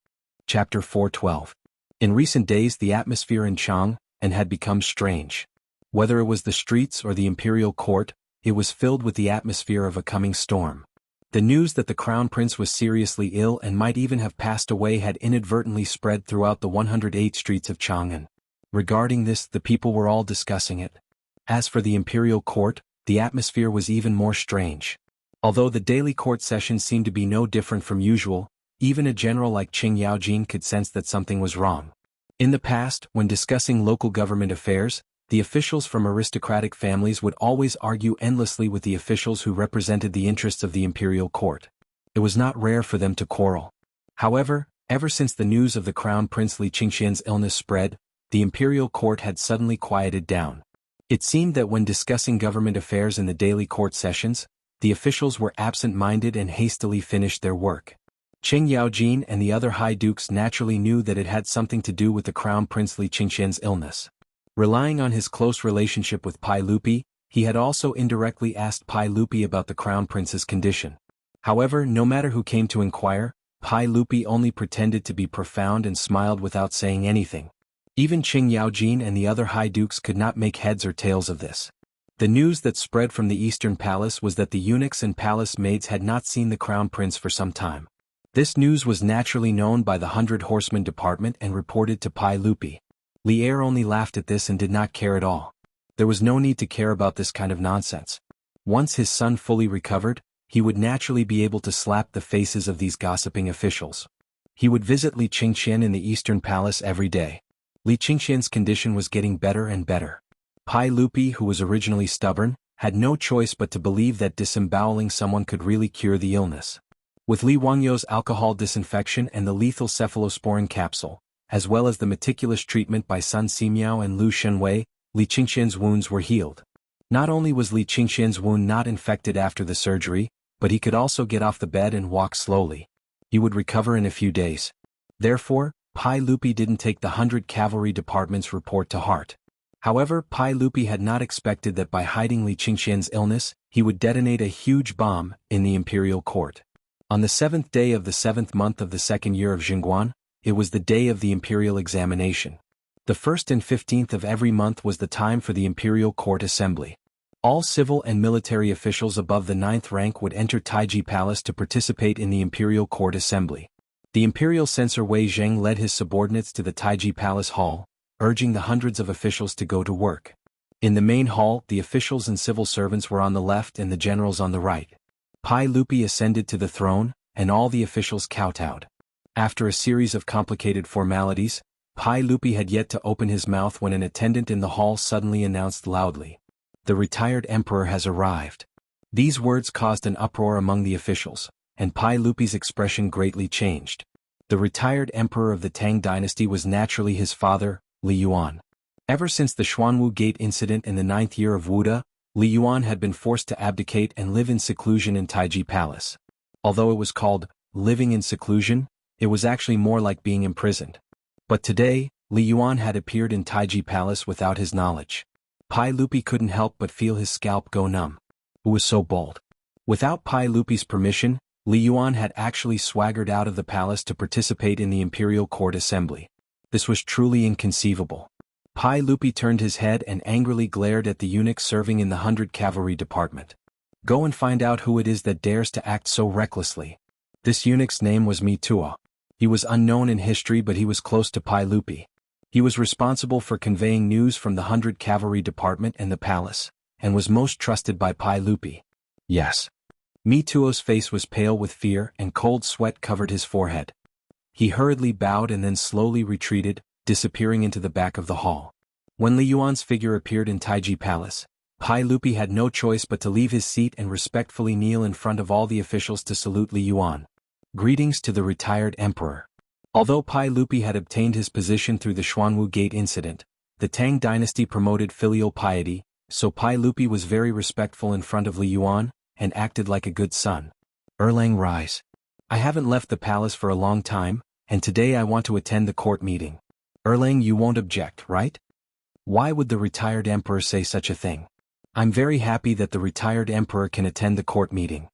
Chapter 412. In recent days the atmosphere in Chang had become strange. Whether it was the streets or the imperial court, it was filled with the atmosphere of a coming storm. The news that the crown prince was seriously ill and might even have passed away had inadvertently spread throughout the 108 streets of Chang'an. Regarding this, the people were all discussing it. As for the imperial court, the atmosphere was even more strange. Although the daily court sessions seemed to be no different from usual, even a general like Qing Yaojin could sense that something was wrong. In the past, when discussing local government affairs, the officials from aristocratic families would always argue endlessly with the officials who represented the interests of the imperial court. It was not rare for them to quarrel. However, ever since the news of the crown prince Li Qingqian's illness spread, the imperial court had suddenly quieted down. It seemed that when discussing government affairs in the daily court sessions, the officials were absent-minded and hastily finished their work. Qing Yaojin and the other high dukes naturally knew that it had something to do with the crown prince Li Qingqian's illness. Relying on his close relationship with Pai Lupi, he had also indirectly asked Pai Lupi about the crown prince's condition. However, no matter who came to inquire, Pai Lupi only pretended to be profound and smiled without saying anything. Even Qing Yaojin and the other high dukes could not make heads or tails of this. The news that spread from the eastern palace was that the eunuchs and palace maids had not seen the crown prince for some time. This news was naturally known by the 100 Horsemen department and reported to Pai Lupi. Li Er only laughed at this and did not care at all. There was no need to care about this kind of nonsense. Once his son fully recovered, he would naturally be able to slap the faces of these gossiping officials. He would visit Li Qingqian in the eastern palace every day. Li Qingqian's condition was getting better and better. Pai Lupi, who was originally stubborn, had no choice but to believe that disemboweling someone could really cure the illness. With Li Wangyou's alcohol disinfection and the lethal cephalosporin capsule, as well as the meticulous treatment by Sun Simiao and Lu Shenwei, Li Qingqian's wounds were healed. Not only was Li Qingqian's wound not infected after the surgery, but he could also get off the bed and walk slowly. He would recover in a few days. Therefore, Pai Lupi didn't take the 100 Cavalry Department's report to heart. However, Pai Lupi had not expected that by hiding Li Qingqian's illness, he would detonate a huge bomb in the imperial court. On the 7th day of the 7th month of the 2nd year of Jingguan, it was the day of the imperial examination. The 1st and 15th of every month was the time for the imperial court assembly. All civil and military officials above the 9th rank would enter Taiji Palace to participate in the imperial court assembly. The imperial censor Wei Zheng led his subordinates to the Taiji Palace hall, urging the hundreds of officials to go to work. In the main hall, the officials and civil servants were on the left and the generals on the right. Pai Lupi ascended to the throne, and all the officials kowtowed. After a series of complicated formalities, Pai Lupi had yet to open his mouth when an attendant in the hall suddenly announced loudly, "The retired emperor has arrived." These words caused an uproar among the officials, and Pai Lupi's expression greatly changed. The retired emperor of the Tang dynasty was naturally his father, Li Yuan. Ever since the Xuanwu Gate incident in the 9th year of Wuda, Li Yuan had been forced to abdicate and live in seclusion in Taiji Palace. Although it was called living in seclusion, it was actually more like being imprisoned. But today, Li Yuan had appeared in Taiji Palace without his knowledge. Pai Lupi couldn't help but feel his scalp go numb. Who was so bold? Without Pai Lupi's permission, Li Yuan had actually swaggered out of the palace to participate in the imperial court assembly. This was truly inconceivable. Pai Lupi turned his head and angrily glared at the eunuch serving in the 100 Cavalry Department. Go and find out who it is that dares to act so recklessly. This eunuch's name was Tuo. He was unknown in history, but he was close to Pai Lupi. He was responsible for conveying news from the 100 Cavalry Department and the palace, and was most trusted by Pai Lupi. Yes. Tuo's face was pale with fear and cold sweat covered his forehead. He hurriedly bowed and then slowly retreated, disappearing into the back of the hall. When Li Yuan's figure appeared in Taiji Palace, Pai Lupi had no choice but to leave his seat and respectfully kneel in front of all the officials to salute Li Yuan. Greetings to the retired emperor. Although Pai Lupi had obtained his position through the Xuanwu Gate incident, the Tang dynasty promoted filial piety, so Pai Lupi was very respectful in front of Li Yuan, and acted like a good son. Erlang, rise. I haven't left the palace for a long time, and today I want to attend the court meeting. Erlang, you won't object, right? Why would the retired emperor say such a thing? I'm very happy that the retired emperor can attend the court meeting.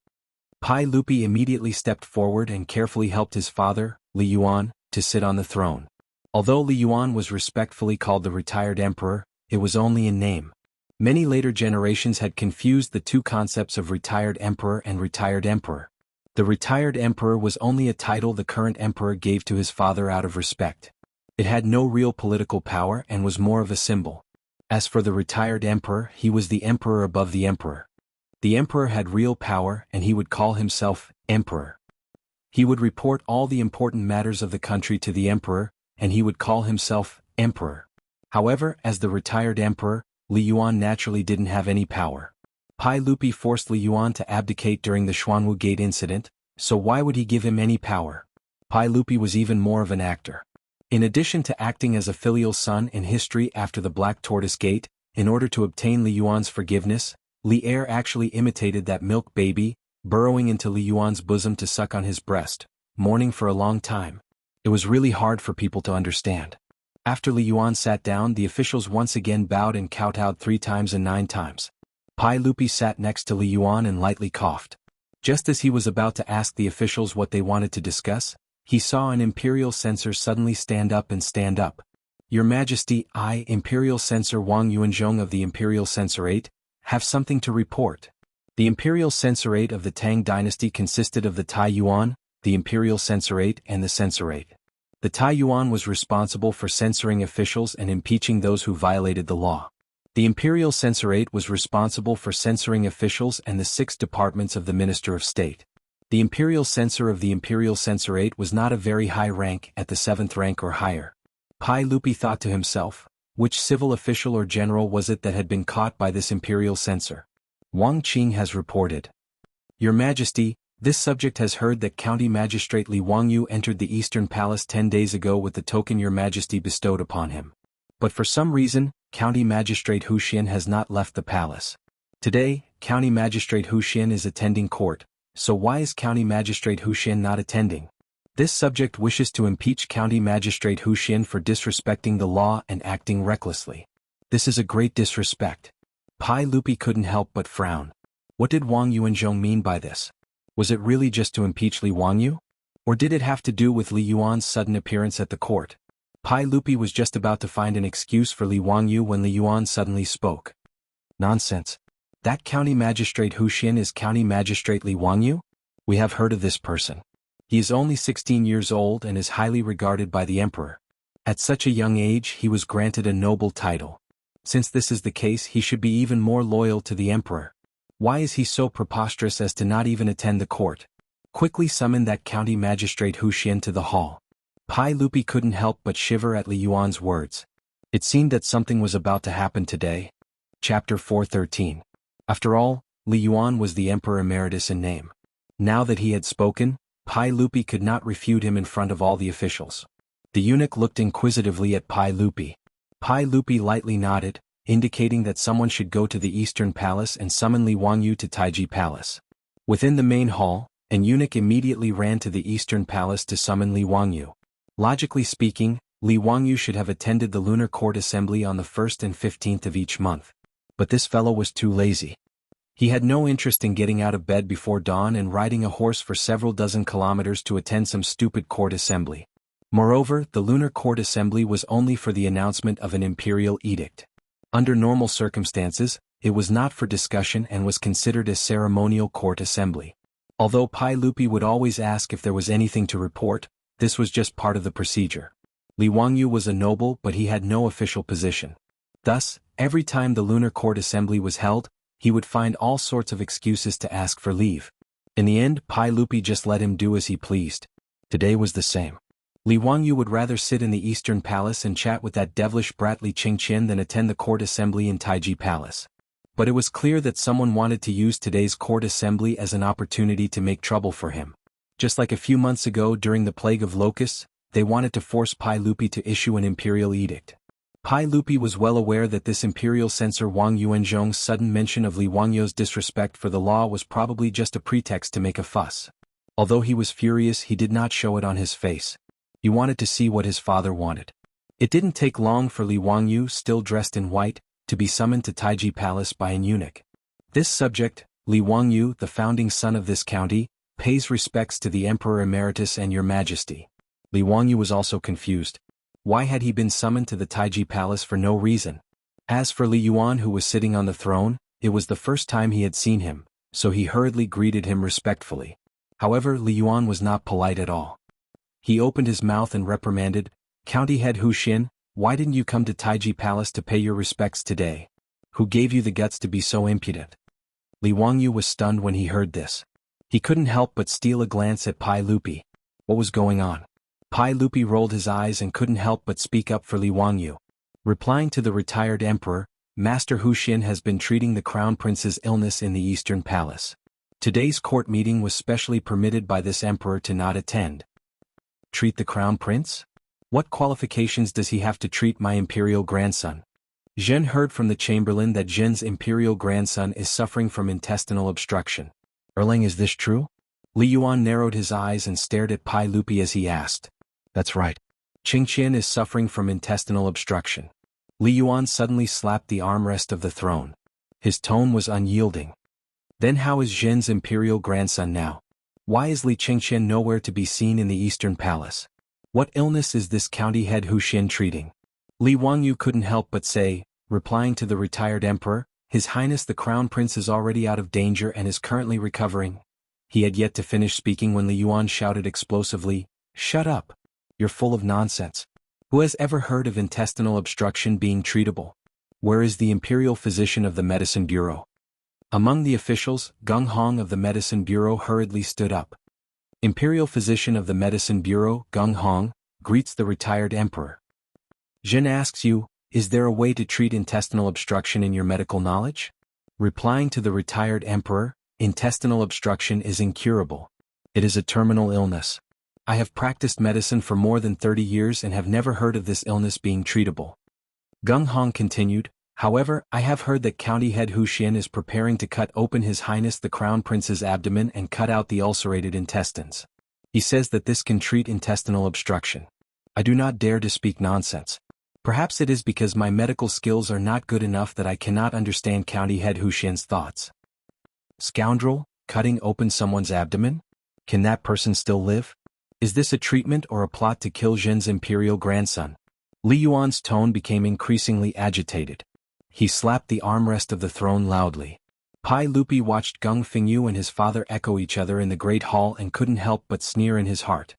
Pai Lupi immediately stepped forward and carefully helped his father, Li Yuan, to sit on the throne. Although Li Yuan was respectfully called the retired emperor, it was only in name. Many later generations had confused the two concepts of retired emperor and retired emperor. The retired emperor was only a title the current emperor gave to his father out of respect. It had no real political power and was more of a symbol. As for the retired emperor, he was the emperor above the emperor. The emperor had real power and he would call himself emperor. He would report all the important matters of the country to the emperor, and he would call himself emperor. However, as the retired emperor, Li Yuan naturally didn't have any power. Pai Lupi forced Li Yuan to abdicate during the Xuanwu Gate incident, so why would he give him any power? Pai Lupi was even more of an actor. In addition to acting as a filial son in history after the Black Tortoise Gate, in order to obtain Li Yuan's forgiveness, Li Er actually imitated that milk baby, burrowing into Li Yuan's bosom to suck on his breast, mourning for a long time. It was really hard for people to understand. After Li Yuan sat down, the officials once again bowed and kowtowed 3 times and 9 times. Pai Lupi sat next to Li Yuan and lightly coughed. Just as he was about to ask the officials what they wanted to discuss, he saw an imperial censor suddenly stand up. Your Majesty, I, Imperial Censor Wang Yuanzhong of the Imperial Censorate, have something to report. The Imperial Censorate of the Tang dynasty consisted of the Tai Yuan, the Imperial Censorate and the Censorate. The Tai Yuan was responsible for censoring officials and impeaching those who violated the law. The Imperial Censorate was responsible for censoring officials and the 6 departments of the Minister of State. The Imperial Censor of the Imperial Censorate was not a very high rank, at the 7th rank or higher. Pai Lupi thought to himself, which civil official or general was it that had been caught by this Imperial Censor? Wang Qing has reported. Your Majesty, this subject has heard that County Magistrate Li Wangyu entered the Eastern Palace 10 days ago with the token Your Majesty bestowed upon him. But for some reason, County Magistrate Hu Xian has not left the palace. Today, County Magistrate Hu Xian is attending court, so why is County Magistrate Hu Xian not attending? This subject wishes to impeach County Magistrate Hu Xian for disrespecting the law and acting recklessly. This is a great disrespect. Pai Lupi couldn't help but frown. What did Wang Yuanzhong mean by this? Was it really just to impeach Li Wangyu? Or did it have to do with Li Yuan's sudden appearance at the court? Pai Lupi was just about to find an excuse for Li Wangyu when Li Yuan suddenly spoke. Nonsense. That County Magistrate Hu Xian is County Magistrate Li Wangyu? We have heard of this person. He is only 16 years old and is highly regarded by the emperor. At such a young age he was granted a noble title. Since this is the case, he should be even more loyal to the emperor. Why is he so preposterous as to not even attend the court? Quickly summon that County Magistrate Hu Xian to the hall. Pai Lupi couldn't help but shiver at Li Yuan's words. It seemed that something was about to happen today. Chapter 413. After all, Li Yuan was the Emperor Emeritus in name. Now that he had spoken, Pai Lupi could not refute him in front of all the officials. The eunuch looked inquisitively at Pai Lupi. Pai Lupi lightly nodded, indicating that someone should go to the Eastern Palace and summon Li Wangyu to Taiji Palace. Within the main hall, an eunuch immediately ran to the Eastern Palace to summon Li Wangyu. Logically speaking, Li Wangyu should have attended the Lunar Court Assembly on the 1st and 15th of each month. But this fellow was too lazy. He had no interest in getting out of bed before dawn and riding a horse for several dozen kilometers to attend some stupid court assembly. Moreover, the Lunar Court Assembly was only for the announcement of an imperial edict. Under normal circumstances, it was not for discussion and was considered a ceremonial court assembly. Although Pai Lupi would always ask if there was anything to report, this was just part of the procedure. Li Wangyu was a noble but he had no official position. Thus, every time the lunar court assembly was held, he would find all sorts of excuses to ask for leave. In the end, Pai Lupi just let him do as he pleased. Today was the same. Li Wangyu would rather sit in the Eastern Palace and chat with that devilish brat Li Qingqian than attend the court assembly in Taiji Palace. But it was clear that someone wanted to use today's court assembly as an opportunity to make trouble for him. Just like a few months ago during the plague of locusts, they wanted to force Pai Lupi to issue an imperial edict. Pai Lupi was well aware that this imperial censor Wang Yuanzhong's sudden mention of Li Wangyu's disrespect for the law was probably just a pretext to make a fuss. Although he was furious, he did not show it on his face. He wanted to see what his father wanted. It didn't take long for Li Wangyu, still dressed in white, to be summoned to Taiji Palace by an eunuch. This subject, Li Wangyu, the founding son of this county, pays respects to the Emperor Emeritus and Your Majesty. Li Wangyu was also confused. Why had he been summoned to the Taiji Palace for no reason? As for Li Yuan, who was sitting on the throne, it was the first time he had seen him, so he hurriedly greeted him respectfully. However, Li Yuan was not polite at all. He opened his mouth and reprimanded, "County head Hu Xin, why didn't you come to Taiji Palace to pay your respects today? Who gave you the guts to be so impudent?" Li Wangyu was stunned when he heard this. He couldn't help but steal a glance at Pai Lupi. What was going on? Pai Lupi rolled his eyes and couldn't help but speak up for Li Wangyu. Replying to the retired emperor, Master Hu Xin has been treating the crown prince's illness in the Eastern Palace. Today's court meeting was specially permitted by this emperor to not attend. Treat the crown prince? What qualifications does he have to treat my imperial grandson? Zhen heard from the chamberlain that Zhen's imperial grandson is suffering from intestinal obstruction. Erlang, is this true? Li Yuan narrowed his eyes and stared at Pai Lupi as he asked. That's right. Qingqian is suffering from intestinal obstruction. Li Yuan suddenly slapped the armrest of the throne. His tone was unyielding. Then how is Zhen's imperial grandson now? Why is Li Qingqian nowhere to be seen in the Eastern Palace? What illness is this county head Hu Xin treating? Li Wangyu couldn't help but say, replying to the retired emperor, His Highness the Crown Prince is already out of danger and is currently recovering. He had yet to finish speaking when Li Yuan shouted explosively, "Shut up! You're full of nonsense. Who has ever heard of intestinal obstruction being treatable? Where is the imperial physician of the Medicine Bureau?" Among the officials, Gung Hong of the Medicine Bureau hurriedly stood up. Imperial physician of the Medicine Bureau, Gung Hong, greets the retired emperor. Zhen asks you, is there a way to treat intestinal obstruction in your medical knowledge? Replying to the retired emperor, intestinal obstruction is incurable. It is a terminal illness. I have practiced medicine for more than 30 years and have never heard of this illness being treatable. Gung Hong continued, however, I have heard that county head Hu Xin is preparing to cut open His Highness the Crown Prince's abdomen and cut out the ulcerated intestines. He says that this can treat intestinal obstruction. I do not dare to speak nonsense. Perhaps it is because my medical skills are not good enough that I cannot understand county head Hu Xian's thoughts. Scoundrel, cutting open someone's abdomen? Can that person still live? Is this a treatment or a plot to kill Zhen's imperial grandson? Li Yuan's tone became increasingly agitated. He slapped the armrest of the throne loudly. Pai Lupi watched Gung Fengyu and his father echo each other in the great hall and couldn't help but sneer in his heart.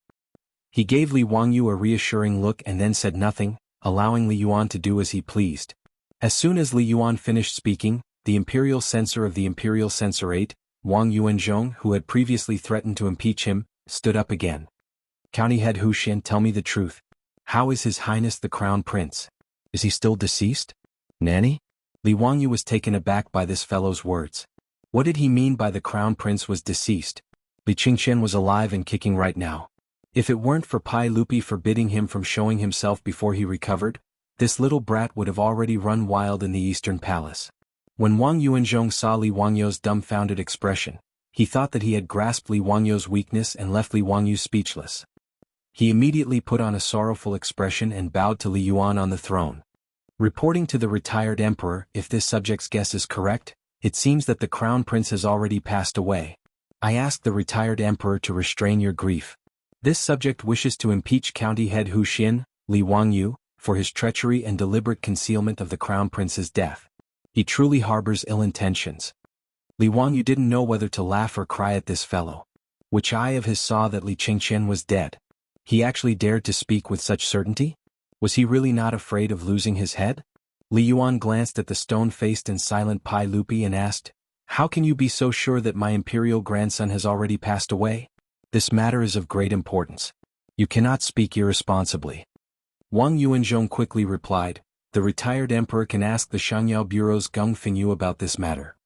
He gave Li Wangyu a reassuring look and then said nothing, allowing Li Yuan to do as he pleased. As soon as Li Yuan finished speaking, the imperial censor of the Imperial Censorate, Wang Yuanzhong, who had previously threatened to impeach him, stood up again. County head Hu Xin, tell me the truth. How is His Highness the Crown Prince? Is he still deceased? Nanny? Li Wangyu was taken aback by this fellow's words. What did he mean by the Crown Prince was deceased? Li Qingqian was alive and kicking right now. If it weren't for Pai Lupi forbidding him from showing himself before he recovered, this little brat would have already run wild in the Eastern Palace. When Wang Yuanzhong saw Li Wangyu's dumbfounded expression, he thought that he had grasped Li Wangyu's weakness and left Li Wangyu speechless. He immediately put on a sorrowful expression and bowed to Li Yuan on the throne. Reporting to the retired emperor, if this subject's guess is correct, it seems that the crown prince has already passed away. I ask the retired emperor to restrain your grief. This subject wishes to impeach county head Hu Xin, Li Wangyu, for his treachery and deliberate concealment of the crown prince's death. He truly harbors ill intentions. Li Wang, you didn't know whether to laugh or cry at this fellow. Which eye of his saw that Li Qingqian was dead? He actually dared to speak with such certainty? Was he really not afraid of losing his head? Li Yuan glanced at the stone-faced and silent Pai Lupi and asked, "How can you be so sure that my imperial grandson has already passed away? This matter is of great importance. You cannot speak irresponsibly." Wang Yuanzhong quickly replied, "The retired emperor can ask the Shangyao Bureau's Gung Fengyu about this matter."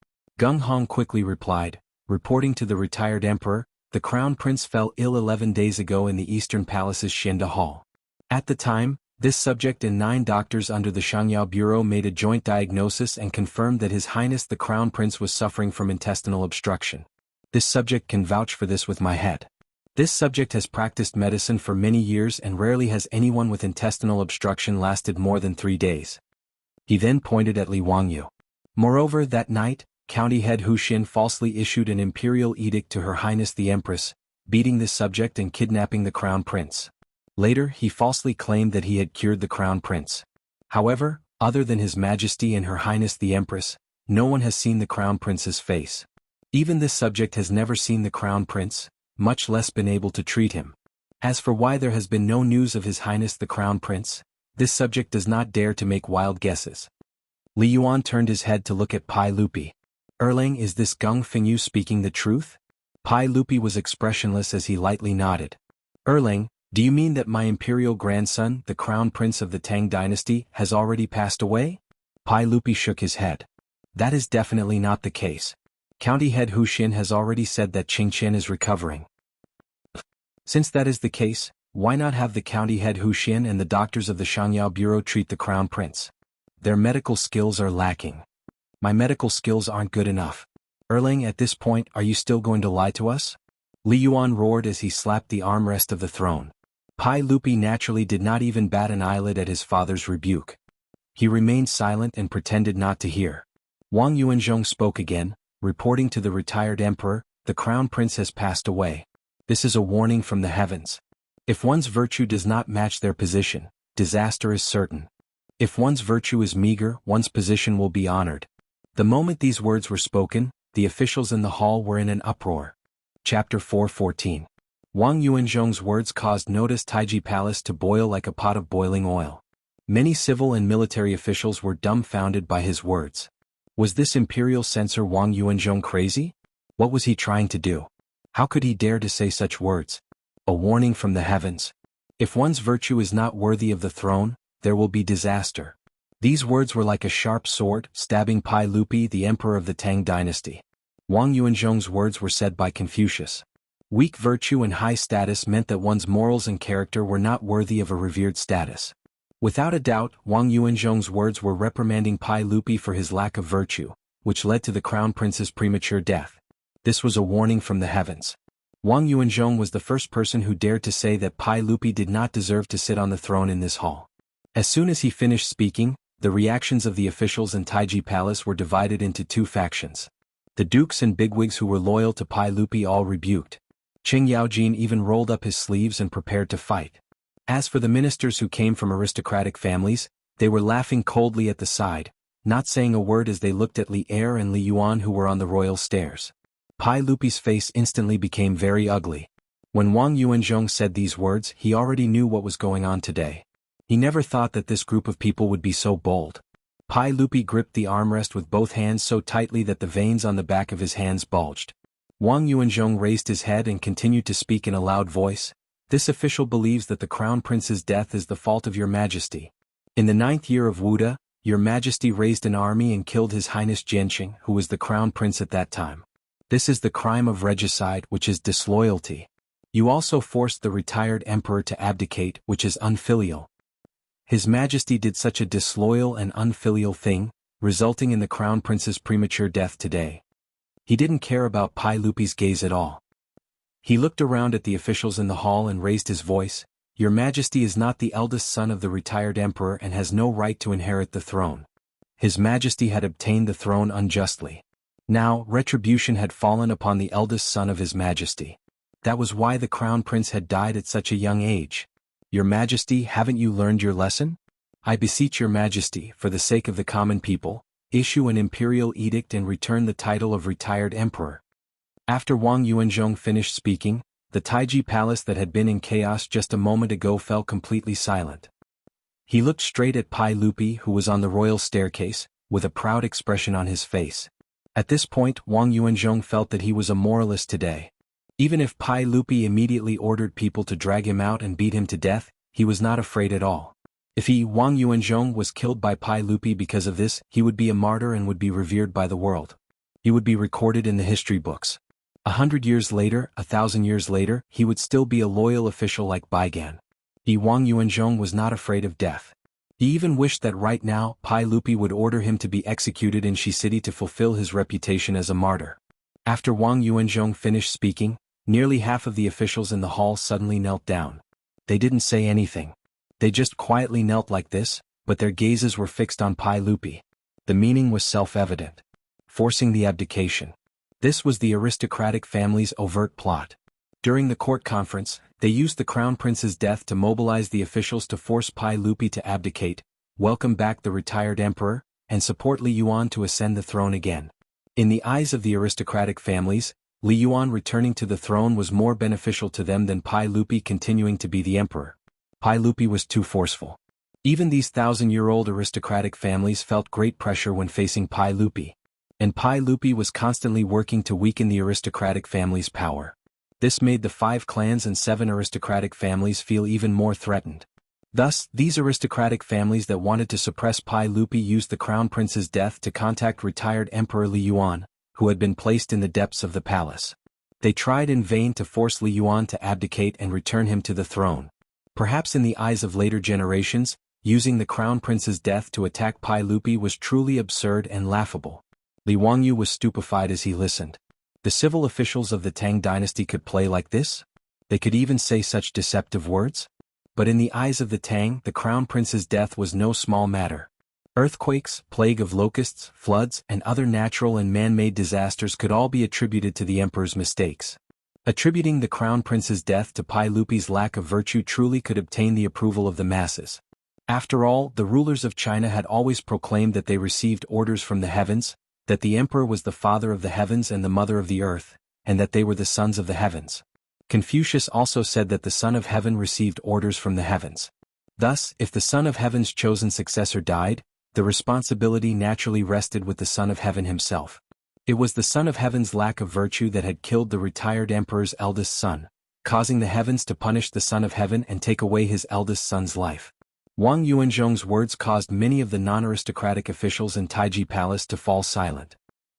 Gung Hong quickly replied, reporting to the retired emperor, "The crown prince fell ill 11 days ago in the Eastern Palace's Xinda Hall. At the time, this subject and 9 doctors under the Shangyao Bureau made a joint diagnosis and confirmed that His Highness the Crown Prince was suffering from intestinal obstruction. This subject can vouch for this with my head. This subject has practiced medicine for many years and rarely has anyone with intestinal obstruction lasted more than 3 days." He then pointed at Li Wangyu. Moreover, that night, County Head Hu Xin falsely issued an imperial edict to Her Highness the Empress, beating this subject and kidnapping the Crown Prince. Later, he falsely claimed that he had cured the Crown Prince. However, other than His Majesty and Her Highness the Empress, no one has seen the Crown Prince's face. Even this subject has never seen the Crown Prince, much less been able to treat him. As for why there has been no news of His Highness the Crown Prince, this subject does not dare to make wild guesses. Li Yuan turned his head to look at Pai Lupi. "Erlang, is this Gung Fengyu speaking the truth?" Pai Lupi was expressionless as he lightly nodded. "Erlang, do you mean that my imperial grandson, the Crown Prince of the Tang dynasty, has already passed away?" Pai Lupi shook his head. "That is definitely not the case. County Head Hu Xin has already said that Qingqian is recovering. Since that is the case, why not have the County Head Hu Xin and the doctors of the Shangyao Bureau treat the Crown Prince? Their medical skills are lacking. My medical skills aren't good enough. Erlang, at this point, are you still going to lie to us?" Li Yuan roared as he slapped the armrest of the throne. Pai Lupi naturally did not even bat an eyelid at his father's rebuke. He remained silent and pretended not to hear. Wang Yuanzhong spoke again, reporting to the retired emperor, "The Crown Prince has passed away. This is a warning from the heavens. If one's virtue does not match their position, disaster is certain. If one's virtue is meager, one's position will be honored." The moment these words were spoken, the officials in the hall were in an uproar. Chapter 4:14. Wang Yuanzhong's words caused Notice Taiji Palace to boil like a pot of boiling oil. Many civil and military officials were dumbfounded by his words. Was this imperial censor Wang Yuanzhong crazy? What was he trying to do? How could he dare to say such words? A warning from the heavens. If one's virtue is not worthy of the throne, there will be disaster. These words were like a sharp sword, stabbing Pai Lupi, the emperor of the Tang dynasty. Wang Yuanzhong's words were said by Confucius. Weak virtue and high status meant that one's morals and character were not worthy of a revered status. Without a doubt, Wang Yuanzhong's words were reprimanding Pai Lupi for his lack of virtue, which led to the Crown Prince's premature death. This was a warning from the heavens. Wang Yuanzhong was the first person who dared to say that Pai Lupi did not deserve to sit on the throne in this hall. As soon as he finished speaking, the reactions of the officials in Taiji Palace were divided into 2 factions. The dukes and bigwigs who were loyal to Pai Lupi all rebuked. Qing Yaojin even rolled up his sleeves and prepared to fight. As for the ministers who came from aristocratic families, they were laughing coldly at the side, not saying a word as they looked at Li Er and Li Yuan who were on the royal stairs. Pai Lupi's face instantly became very ugly. When Wang Yuanzhong said these words, he already knew what was going on today. He never thought that this group of people would be so bold. Pai Lupi gripped the armrest with both hands so tightly that the veins on the back of his hands bulged. Wang Yuanzhong raised his head and continued to speak in a loud voice. "This official believes that the Crown Prince's death is the fault of your Majesty. In the 9th year of Wuda, your Majesty raised an army and killed His Highness Jianqing, who was the Crown Prince at that time. This is the crime of regicide, which is disloyalty. You also forced the retired emperor to abdicate, which is unfilial. His Majesty did such a disloyal and unfilial thing, resulting in the Crown Prince's premature death today." He didn't care about Pai Lupi's gaze at all. He looked around at the officials in the hall and raised his voice. "Your Majesty is not the eldest son of the retired emperor and has no right to inherit the throne. His Majesty had obtained the throne unjustly. Now, retribution had fallen upon the eldest son of His Majesty. That was why the Crown Prince had died at such a young age. Your Majesty, haven't you learned your lesson? I beseech your Majesty, for the sake of the common people, issue an imperial edict and return the title of retired emperor. After Wang Yuanzhong finished speaking, the Taiji palace that had been in chaos just a moment ago fell completely silent. He looked straight at Pai Lupi, who was on the royal staircase, with a proud expression on his face. At this point, Wang Yuanzhong felt that he was a moralist today. Even if Pai Lupi immediately ordered people to drag him out and beat him to death, he was not afraid at all. If he, Wang Yuanzhong, was killed by Pai Lupi because of this, he would be a martyr and would be revered by the world. He would be recorded in the history books. 100 years later, 1,000 years later, he would still be a loyal official like Baigan. He, Wang Yuanzhong, was not afraid of death. He even wished that right now, Pai Lupi would order him to be executed in Shi City to fulfill his reputation as a martyr. After Wang Yuanzhong finished speaking, nearly half of the officials in the hall suddenly knelt down. They didn't say anything. They just quietly knelt like this, but their gazes were fixed on Pai Lupi. The meaning was self-evident. Forcing the abdication. This was the aristocratic family's overt plot. During the court conference, they used the crown prince's death to mobilize the officials to force Pai Lupi to abdicate, welcome back the retired emperor, and support Li Yuan to ascend the throne again. In the eyes of the aristocratic families, Li Yuan returning to the throne was more beneficial to them than Pai Lupi continuing to be the emperor. Pai Lupi was too forceful. Even these 1,000-year-old aristocratic families felt great pressure when facing Pai Lupi. And Pai Lupi was constantly working to weaken the aristocratic family's power. This made the 5 clans and 7 aristocratic families feel even more threatened. Thus, these aristocratic families that wanted to suppress Pai Lupi used the crown prince's death to contact retired Emperor Li Yuan, who had been placed in the depths of the palace. They tried in vain to force Li Yuan to abdicate and return him to the throne. Perhaps in the eyes of later generations, using the crown prince's death to attack Pai Lupi was truly absurd and laughable. Li Wangyu was stupefied as he listened. The civil officials of the Tang dynasty could play like this? They could even say such deceptive words? But in the eyes of the Tang, the crown prince's death was no small matter. Earthquakes, plague of locusts, floods, and other natural and man-made disasters could all be attributed to the emperor's mistakes. Attributing the crown prince's death to Pai Lupi's lack of virtue truly could obtain the approval of the masses. After all, the rulers of China had always proclaimed that they received orders from the heavens, that the emperor was the father of the heavens and the mother of the earth, and that they were the sons of the heavens. Confucius also said that the son of heaven received orders from the heavens. Thus, if the son of heaven's chosen successor died, the responsibility naturally rested with the son of heaven himself. It was the son of heaven's lack of virtue that had killed the retired emperor's eldest son, causing the heavens to punish the son of heaven and take away his eldest son's life. Wang Yuanzhong's words caused many of the non-aristocratic officials in Taiji Palace to fall silent.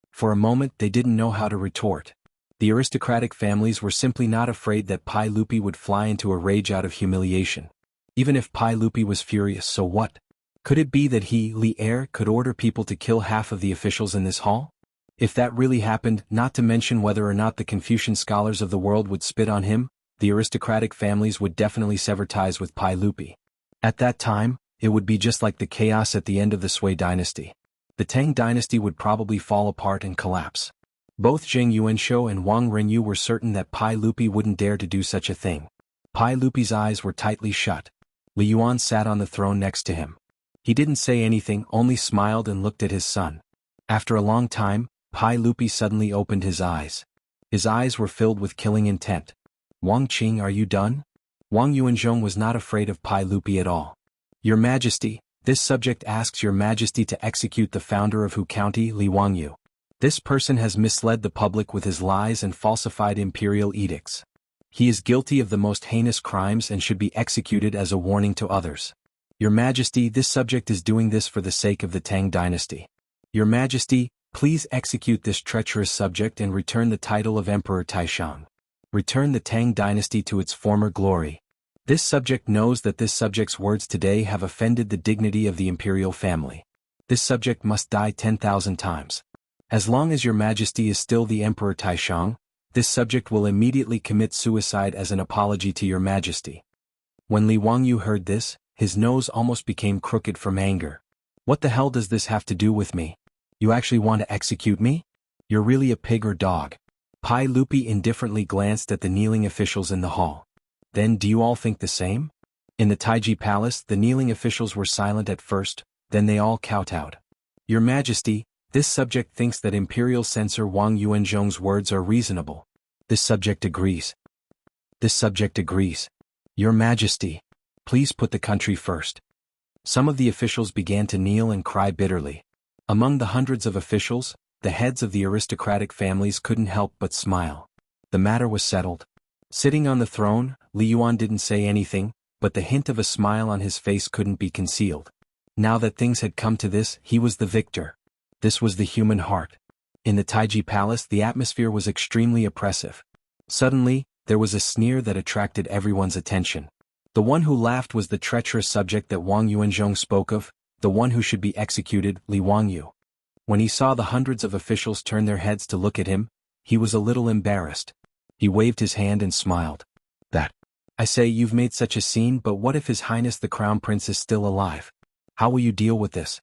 For a moment they didn't know how to retort. The aristocratic families were simply not afraid that Pai Lupi would fly into a rage out of humiliation. Even if Pai Lupi was furious, so what? Could it be that he, Li Er, could order people to kill half of the officials in this hall? If that really happened, not to mention whether or not the Confucian scholars of the world would spit on him, the aristocratic families would definitely sever ties with Pai Lupi. At that time, it would be just like the chaos at the end of the Sui dynasty. The Tang dynasty would probably fall apart and collapse. Both Zheng Yuanshou and Wang Renyu were certain that Pai Lupi wouldn't dare to do such a thing. Pai Lupi's eyes were tightly shut. Li Yuan sat on the throne next to him. He didn't say anything, only smiled and looked at his son. After a long time, Pai Lupi suddenly opened his eyes. His eyes were filled with killing intent. Wang Qing, are you done? Wang Yuanzhong was not afraid of Pai Lupi at all. Your Majesty, this subject asks Your Majesty to execute the founder of Hu County, Li Wangyu. This person has misled the public with his lies and falsified imperial edicts. He is guilty of the most heinous crimes and should be executed as a warning to others. Your Majesty, this subject is doing this for the sake of the Tang dynasty. Your Majesty, please execute this treacherous subject and return the title of Emperor Taishang. Return the Tang dynasty to its former glory. This subject knows that this subject's words today have offended the dignity of the imperial family. This subject must die 10,000 times. As long as Your Majesty is still the Emperor Taishang, this subject will immediately commit suicide as an apology to Your Majesty. When Li Wangyu heard this, his nose almost became crooked from anger. What the hell does this have to do with me? You actually want to execute me? You're really a pig or dog. Pai Lupi indifferently glanced at the kneeling officials in the hall. Then do you all think the same? In the Taiji Palace, the kneeling officials were silent at first, then they all kowtowed. Your Majesty, this subject thinks that Imperial Censor Wang Yuanzhong's words are reasonable. This subject agrees. This subject agrees. Your Majesty, please put the country first. Some of the officials began to kneel and cry bitterly. Among the hundreds of officials, the heads of the aristocratic families couldn't help but smile. The matter was settled. Sitting on the throne, Li Yuan didn't say anything, but the hint of a smile on his face couldn't be concealed. Now that things had come to this, he was the victor. This was the human heart. In the Taiji Palace, the atmosphere was extremely oppressive. Suddenly, there was a sneer that attracted everyone's attention. The one who laughed was the treacherous subject that Wang Yuanzhong spoke of, the one who should be executed, Li Wangyu. When he saw the hundreds of officials turn their heads to look at him, he was a little embarrassed. He waved his hand and smiled. That. I say, you've made such a scene, but what if His Highness the Crown Prince is still alive? How will you deal with this?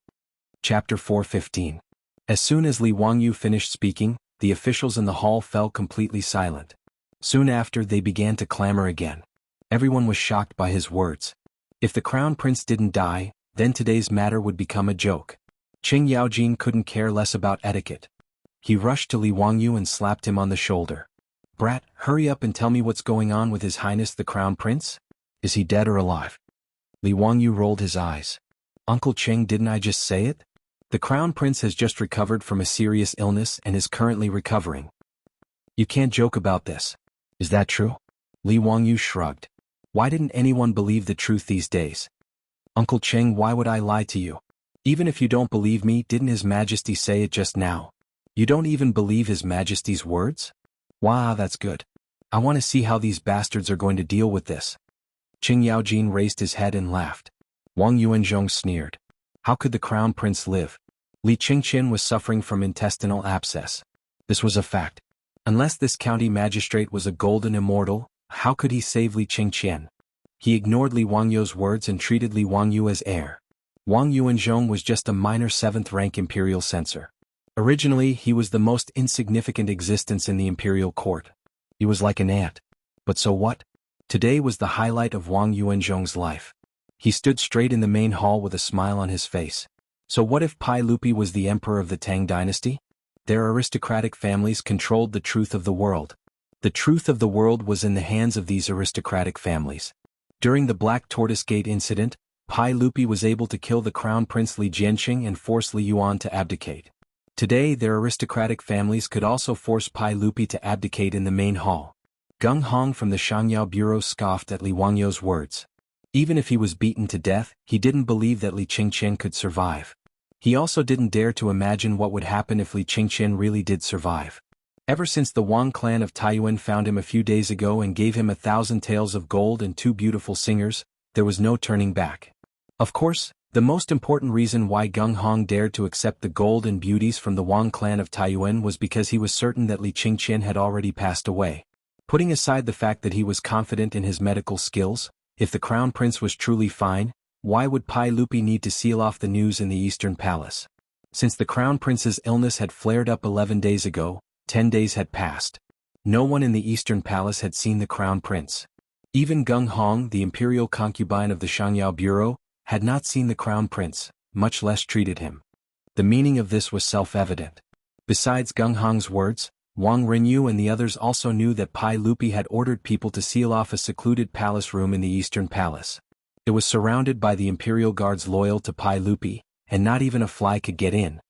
Chapter 4:15. As soon as Li Wangyu finished speaking, the officials in the hall fell completely silent. Soon after, they began to clamor again. Everyone was shocked by his words. If the Crown Prince didn't die, then today's matter would become a joke. Qing Yaojin couldn't care less about etiquette. He rushed to Li Wangyu and slapped him on the shoulder. Brat, hurry up and tell me what's going on with His Highness the Crown Prince? Is he dead or alive? Li Wangyu rolled his eyes. Uncle Qing, didn't I just say it? The Crown Prince has just recovered from a serious illness and is currently recovering. You can't joke about this. Is that true? Li Wangyu shrugged. Why didn't anyone believe the truth these days? Uncle Qing, why would I lie to you? Even if you don't believe me, didn't His Majesty say it just now? You don't even believe His Majesty's words? Wow, that's good. I want to see how these bastards are going to deal with this. Qing Yaojin raised his head and laughed. Wang Yuanzhong sneered. How could the Crown Prince live? Li Qingqian was suffering from intestinal abscess. This was a fact. Unless this county magistrate was a golden immortal, how could he save Li Qingqian? He ignored Li Wangyu's words and treated Li Wangyu as heir. Wang Yuanzhong was just a minor 7th-rank imperial censor. Originally, he was the most insignificant existence in the imperial court. He was like an ant. But so what? Today was the highlight of Wang Yuanzhong's life. He stood straight in the main hall with a smile on his face. So what if Pai Lupi was the emperor of the Tang dynasty? Their aristocratic families controlled the truth of the world. The truth of the world was in the hands of these aristocratic families. During the Black Tortoise Gate incident, Pai Lupi was able to kill the Crown Prince Li Jianqing and force Li Yuan to abdicate. Today, their aristocratic families could also force Pai Lupi to abdicate in the main hall. Gung Hong from the Shangyao Bureau scoffed at Li Wangyu's words. Even if he was beaten to death, he didn't believe that Li Qingqian could survive. He also didn't dare to imagine what would happen if Li Qingqian really did survive. Ever since the Wang clan of Taiyuan found him a few days ago and gave him 1,000 taels of gold and 2 beautiful singers, there was no turning back. Of course, the most important reason why Gung Hong dared to accept the gold and beauties from the Wang clan of Taiyuan was because he was certain that Li Qingqian had already passed away. Putting aside the fact that he was confident in his medical skills, if the Crown Prince was truly fine, why would Pai Lupi need to seal off the news in the Eastern Palace? Since the Crown Prince's illness had flared up 11 days ago, 10 days had passed. No one in the Eastern Palace had seen the Crown Prince. Even Gung Hong, the imperial concubine of the Shangyao Bureau, had not seen the Crown Prince, much less treated him. The meaning of this was self-evident. Besides Gung Hong's words, Wang Renyu and the others also knew that Pai Lupi had ordered people to seal off a secluded palace room in the Eastern Palace. It was surrounded by the imperial guards loyal to Pai Lupi, and not even a fly could get in.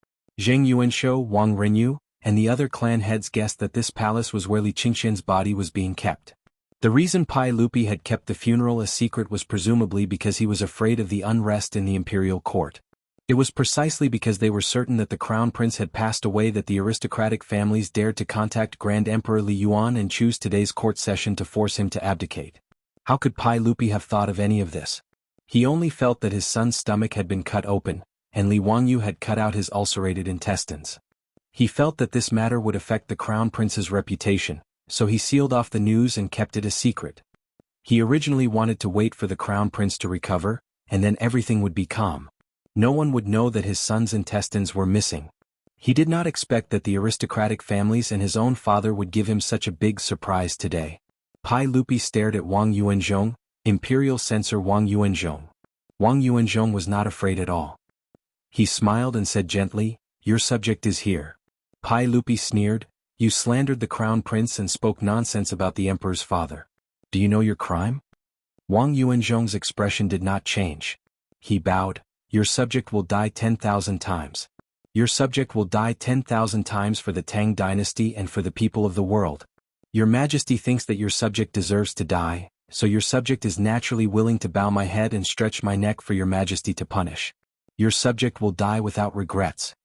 Zheng Yuanshou, Wang Renyu, and the other clan heads guessed that this palace was where Li Qingqian's body was being kept. The reason Pai Lupi had kept the funeral a secret was presumably because he was afraid of the unrest in the imperial court. It was precisely because they were certain that the Crown Prince had passed away that the aristocratic families dared to contact Grand Emperor Li Yuan and choose today's court session to force him to abdicate. How could Pai Lupi have thought of any of this? He only felt that his son's stomach had been cut open, and Li Wangyu had cut out his ulcerated intestines. He felt that this matter would affect the Crown Prince's reputation, so he sealed off the news and kept it a secret. He originally wanted to wait for the Crown Prince to recover, and then everything would be calm. No one would know that his son's intestines were missing. He did not expect that the aristocratic families and his own father would give him such a big surprise today. Pai Lupi stared at Wang Yuanzhong, Imperial Censor Wang Yuanzhong. Wang Yuanzhong was not afraid at all. He smiled and said gently, "Your subject is here." Pai Lupi sneered, "You slandered the crown prince and spoke nonsense about the emperor's father. Do you know your crime?" Wang Yuanzhong's expression did not change. He bowed, "Your subject will die 10,000 times. Your subject will die 10,000 times for the Tang dynasty and for the people of the world. Your Majesty thinks that your subject deserves to die, so your subject is naturally willing to bow my head and stretch my neck for your Majesty to punish. Your subject will die without regrets."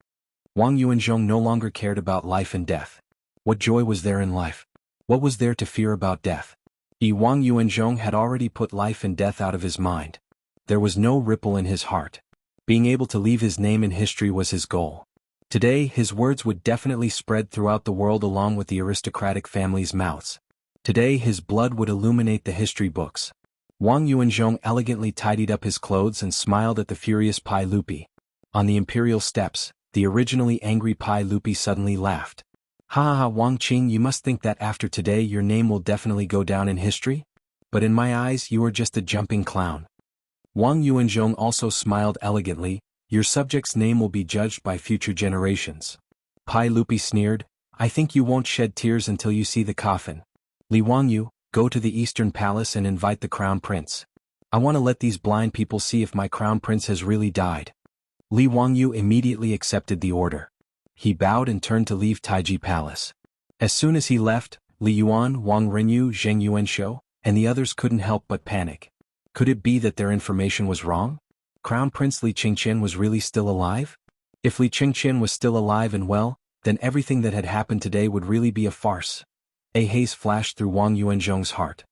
Wang Yuanzhong no longer cared about life and death. What joy was there in life? What was there to fear about death? Wang Yuanzhong had already put life and death out of his mind. There was no ripple in his heart. Being able to leave his name in history was his goal. Today his words would definitely spread throughout the world along with the aristocratic family's mouths. Today his blood would illuminate the history books. Wang Yuanzhong elegantly tidied up his clothes and smiled at the furious Pai Lupi. On the imperial steps, the originally angry Pai Lupi suddenly laughed. "Ha ha ha, Wang Qing, you must think that after today your name will definitely go down in history? But in my eyes you are just a jumping clown." Wang Yuanzhong also smiled elegantly, "Your subject's name will be judged by future generations." Pai Lupi sneered, "I think you won't shed tears until you see the coffin. Li Wangyu, go to the Eastern Palace and invite the Crown Prince. I want to let these blind people see if my Crown Prince has really died." Li Wangyu immediately accepted the order. He bowed and turned to leave Taiji Palace. As soon as he left, Li Yuan, Wang Renyu, Zheng Yuanshou, and the others couldn't help but panic. Could it be that their information was wrong? Crown Prince Li Qingqian was really still alive? If Li Qingqian was still alive and well, then everything that had happened today would really be a farce. A haze flashed through Wang Yuanzhong's heart.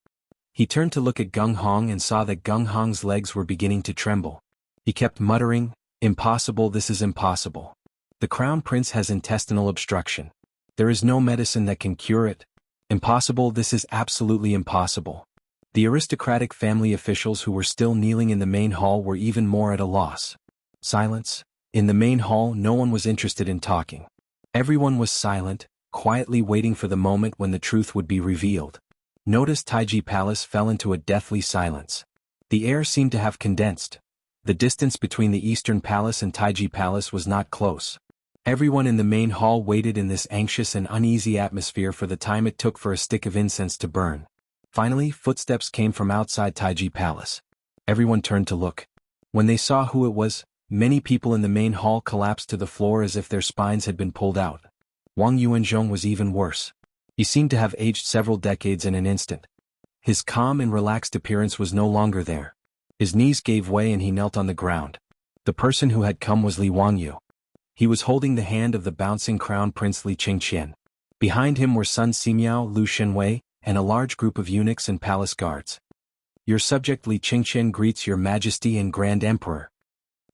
He turned to look at Gung Hong and saw that Gung Hong's legs were beginning to tremble. He kept muttering, "Impossible, this is impossible. The Crown Prince has intestinal obstruction. There is no medicine that can cure it. Impossible, this is absolutely impossible." The aristocratic family officials who were still kneeling in the main hall were even more at a loss. Silence. In the main hall no one was interested in talking. Everyone was silent, quietly waiting for the moment when the truth would be revealed. Notice Taiji Palace fell into a deathly silence. The air seemed to have condensed. The distance between the Eastern Palace and Taiji Palace was not close. Everyone in the main hall waited in this anxious and uneasy atmosphere for the time it took for a stick of incense to burn. Finally, footsteps came from outside Taiji Palace. Everyone turned to look. When they saw who it was, many people in the main hall collapsed to the floor as if their spines had been pulled out. Wang Yuanzhong was even worse. He seemed to have aged several decades in an instant. His calm and relaxed appearance was no longer there. His knees gave way and he knelt on the ground. The person who had come was Li Wangyu. He was holding the hand of the bouncing Crown Prince Li Qingqian. Behind him were Sun Simiao, Lu Shenwei, and a large group of eunuchs and palace guards. "Your subject Li Qingqian greets your Majesty and Grand Emperor."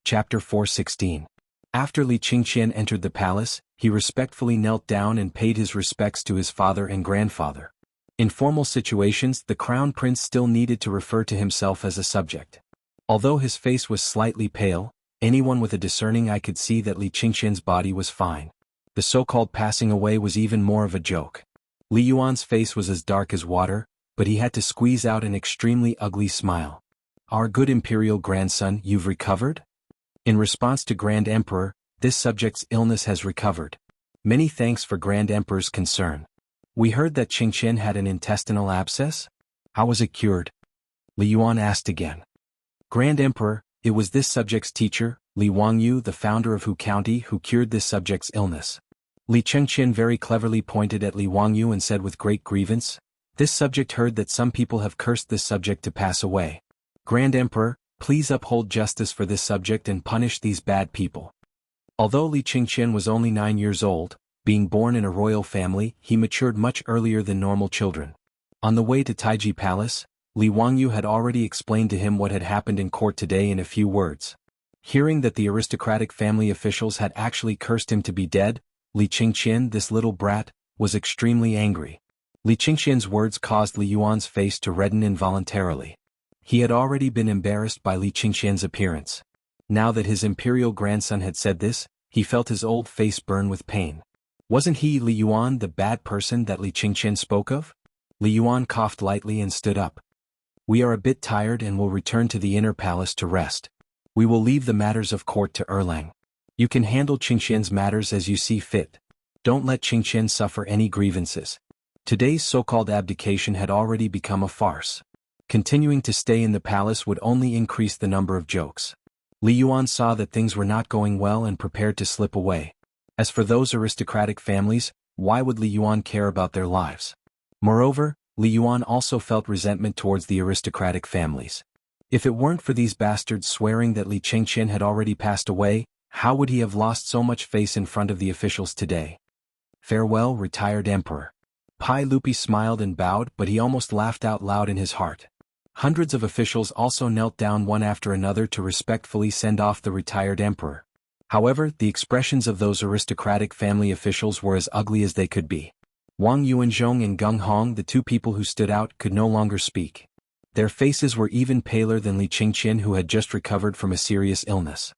Chapter 416. After Li Qingqian entered the palace, he respectfully knelt down and paid his respects to his father and grandfather. In formal situations, the Crown Prince still needed to refer to himself as a subject. Although his face was slightly pale, anyone with a discerning eye could see that Li Qingqian's body was fine. The so-called passing away was even more of a joke. Li Yuan's face was as dark as water, but he had to squeeze out an extremely ugly smile. "Our good imperial grandson, you've recovered?" In response to Grand Emperor, "This subject's illness has recovered. Many thanks for Grand Emperor's concern. We heard that Qingqian had an intestinal abscess? How was it cured?" Li Yuan asked again. "Grand Emperor, it was this subject's teacher, Li Wangyu, the founder of Hu County, who cured this subject's illness." Li Qingqian very cleverly pointed at Li Wangyu and said with great grievance, "This subject heard that some people have cursed this subject to pass away. Grand Emperor, please uphold justice for this subject and punish these bad people." Although Li Qingqian was only 9 years old, being born in a royal family, he matured much earlier than normal children. On the way to Taiji Palace, Li Wangyu had already explained to him what had happened in court today in a few words. Hearing that the aristocratic family officials had actually cursed him to be dead, Li Qingqian, this little brat, was extremely angry. Li Qingqian's words caused Li Yuan's face to redden involuntarily. He had already been embarrassed by Li Qingqian's appearance. Now that his imperial grandson had said this, he felt his old face burn with pain. Wasn't he, Li Yuan, the bad person that Li Qingqian spoke of? Li Yuan coughed lightly and stood up. "We are a bit tired and will return to the inner palace to rest. We will leave the matters of court to Erlang." You can handle Qingqian's matters as you see fit. Don't let Qingqian suffer any grievances. Today's so-called abdication had already become a farce. Continuing to stay in the palace would only increase the number of jokes. Li Yuan saw that things were not going well and prepared to slip away. As for those aristocratic families, why would Li Yuan care about their lives? Moreover, Li Yuan also felt resentment towards the aristocratic families. If it weren't for these bastards swearing that Li Qingqian had already passed away, how would he have lost so much face in front of the officials today? Farewell, retired emperor. Pai Lupi smiled and bowed, but he almost laughed out loud in his heart. Hundreds of officials also knelt down one after another to respectfully send off the retired emperor. However, the expressions of those aristocratic family officials were as ugly as they could be. Wang Yuanzhong and Geng Hong, the two people who stood out, could no longer speak. Their faces were even paler than Li Qingqian, who had just recovered from a serious illness.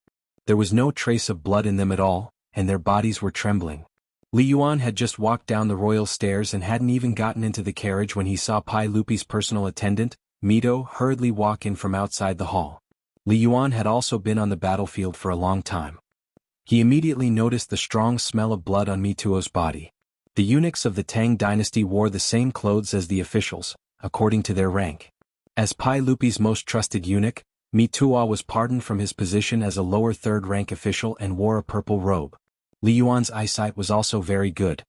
There was no trace of blood in them at all, and their bodies were trembling. Li Yuan had just walked down the royal stairs and hadn't even gotten into the carriage when he saw Pai Lupi's personal attendant, Mito, hurriedly walk in from outside the hall. Li Yuan had also been on the battlefield for a long time. He immediately noticed the strong smell of blood on Mituo's body. The eunuchs of the Tang dynasty wore the same clothes as the officials, according to their rank. As Pai Lupi's most trusted eunuch, Mituo was pardoned from his position as a lower third-rank official and wore a purple robe. Li Yuan's eyesight was also very good.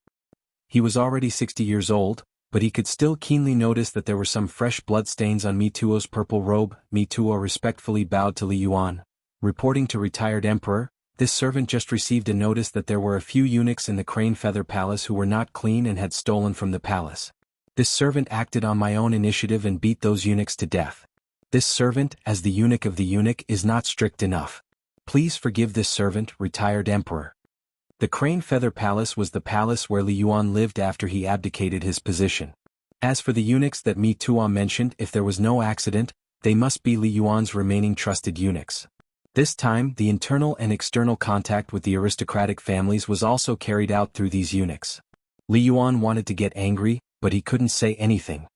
He was already 60 years old, but he could still keenly notice that there were some fresh bloodstains on Mituo's purple robe. Mituo respectfully bowed to Li Yuan. Reporting to retired emperor, this servant just received a notice that there were a few eunuchs in the Crane Feather Palace who were not clean and had stolen from the palace. This servant acted on my own initiative and beat those eunuchs to death. This servant, as the eunuch of the eunuch, is not strict enough. Please forgive this servant, retired emperor. The Crane Feather Palace was the palace where Li Yuan lived after he abdicated his position. As for the eunuchs that Mituo mentioned, if there was no accident, they must be Li Yuan's remaining trusted eunuchs. This time, the internal and external contact with the aristocratic families was also carried out through these eunuchs. Li Yuan wanted to get angry, but he couldn't say anything.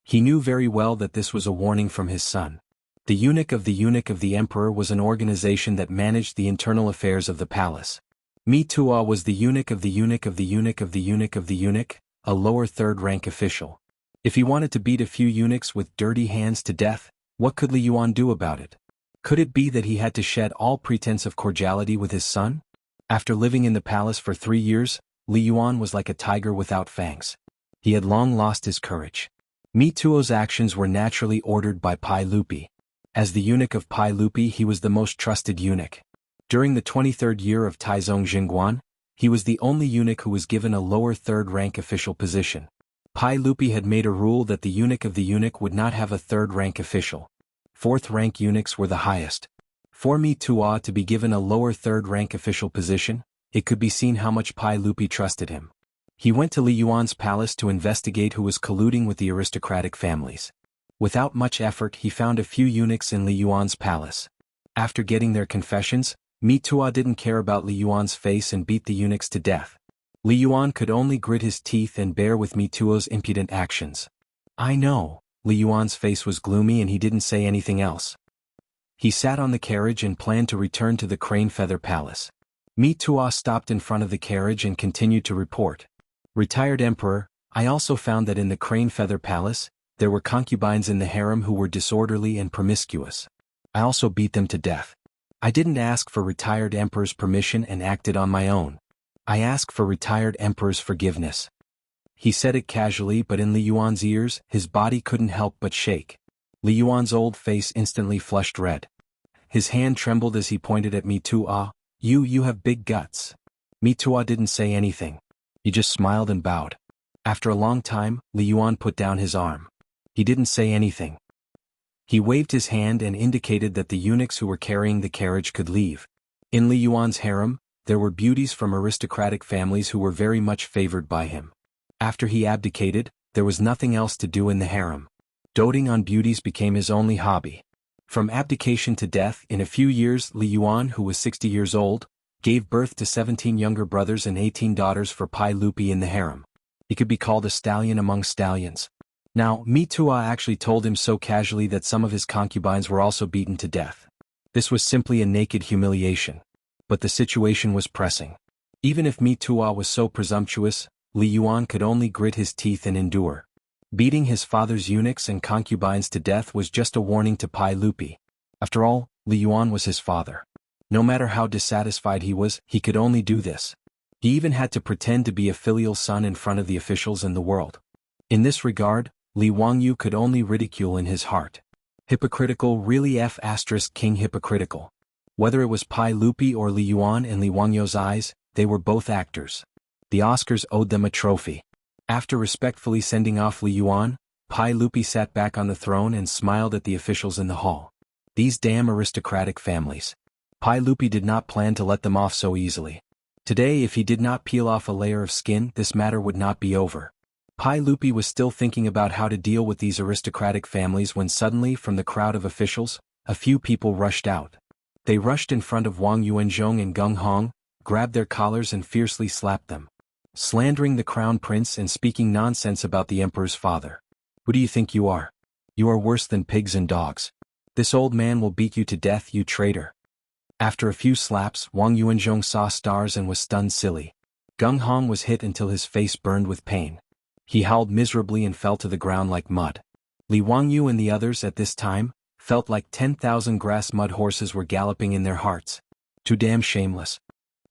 He knew very well that this was a warning from his son. The eunuch of the emperor was an organization that managed the internal affairs of the palace. Mituo was the eunuch of the eunuch of the eunuch of the eunuch of the eunuch, a lower third-rank official. If he wanted to beat a few eunuchs with dirty hands to death, what could Li Yuan do about it? Could it be that he had to shed all pretense of cordiality with his son? After living in the palace for 3 years, Li Yuan was like a tiger without fangs. He had long lost his courage. Mituo's actions were naturally ordered by Pai Lupi. As the eunuch of Pai Lupi, he was the most trusted eunuch. During the 23rd year of Taizong Jingguan, he was the only eunuch who was given a lower third-rank official position. Pai Lupi had made a rule that the eunuch of the eunuch would not have a third-rank official. Fourth-rank eunuchs were the highest. For Mituo to be given a lower third-rank official position, it could be seen how much Pai Lupi trusted him. He went to Li Yuan's palace to investigate who was colluding with the aristocratic families. Without much effort, he found a few eunuchs in Li Yuan's palace. After getting their confessions, Mituo didn't care about Li Yuan's face and beat the eunuchs to death. Li Yuan could only grit his teeth and bear with Mituo's impudent actions. I know. Li Yuan's face was gloomy and he didn't say anything else. He sat on the carriage and planned to return to the Crane Feather Palace. Mituo stopped in front of the carriage and continued to report. Retired emperor, I also found that in the Crane Feather Palace, there were concubines in the harem who were disorderly and promiscuous. I also beat them to death. I didn't ask for retired emperor's permission and acted on my own. I ask for retired emperor's forgiveness. He said it casually, but in Li Yuan's ears, his body couldn't help but shake. Li Yuan's old face instantly flushed red. His hand trembled as he pointed at Mituo. You have big guts. Mituo didn't say anything. He just smiled and bowed. After a long time, Li Yuan put down his arm. He didn't say anything. He waved his hand and indicated that the eunuchs who were carrying the carriage could leave. In Li Yuan's harem, there were beauties from aristocratic families who were very much favored by him. After he abdicated, there was nothing else to do in the harem. Doting on beauties became his only hobby. From abdication to death, in a few years, Li Yuan, who was 60 years old, gave birth to 17 younger brothers and 18 daughters for Pai Lupi in the harem. He could be called a stallion among stallions. Now, Mituo actually told him so casually that some of his concubines were also beaten to death. This was simply a naked humiliation. But the situation was pressing. Even if Mi Tua was so presumptuous, Li Yuan could only grit his teeth and endure. Beating his father's eunuchs and concubines to death was just a warning to Pai Lupi. After all, Li Yuan was his father. No matter how dissatisfied he was, he could only do this. He even had to pretend to be a filial son in front of the officials and the world. In this regard, Li Wangyu could only ridicule in his heart. Hypocritical, really King hypocritical. Whether it was Pai Lupi or Li Yuan in Li Wangyu's eyes, they were both actors. The Oscars owed them a trophy. After respectfully sending off Li Yuan, Pai Lupi sat back on the throne and smiled at the officials in the hall. These damn aristocratic families. Pai Lupi did not plan to let them off so easily. Today, if he did not peel off a layer of skin, this matter would not be over. Pai Lupi was still thinking about how to deal with these aristocratic families when suddenly, from the crowd of officials, a few people rushed out. They rushed in front of Wang Yuanzhong and Gung Hong, grabbed their collars and fiercely slapped them, slandering the crown prince and speaking nonsense about the emperor's father. Who do you think you are? You are worse than pigs and dogs. This old man will beat you to death, you traitor. After a few slaps, Wang Yuanzhong saw stars and was stunned silly. Gung Hong was hit until his face burned with pain. He howled miserably and fell to the ground like mud. Li Wangyu and the others at this time felt like 10,000 grass mud horses were galloping in their hearts. Too damn shameless.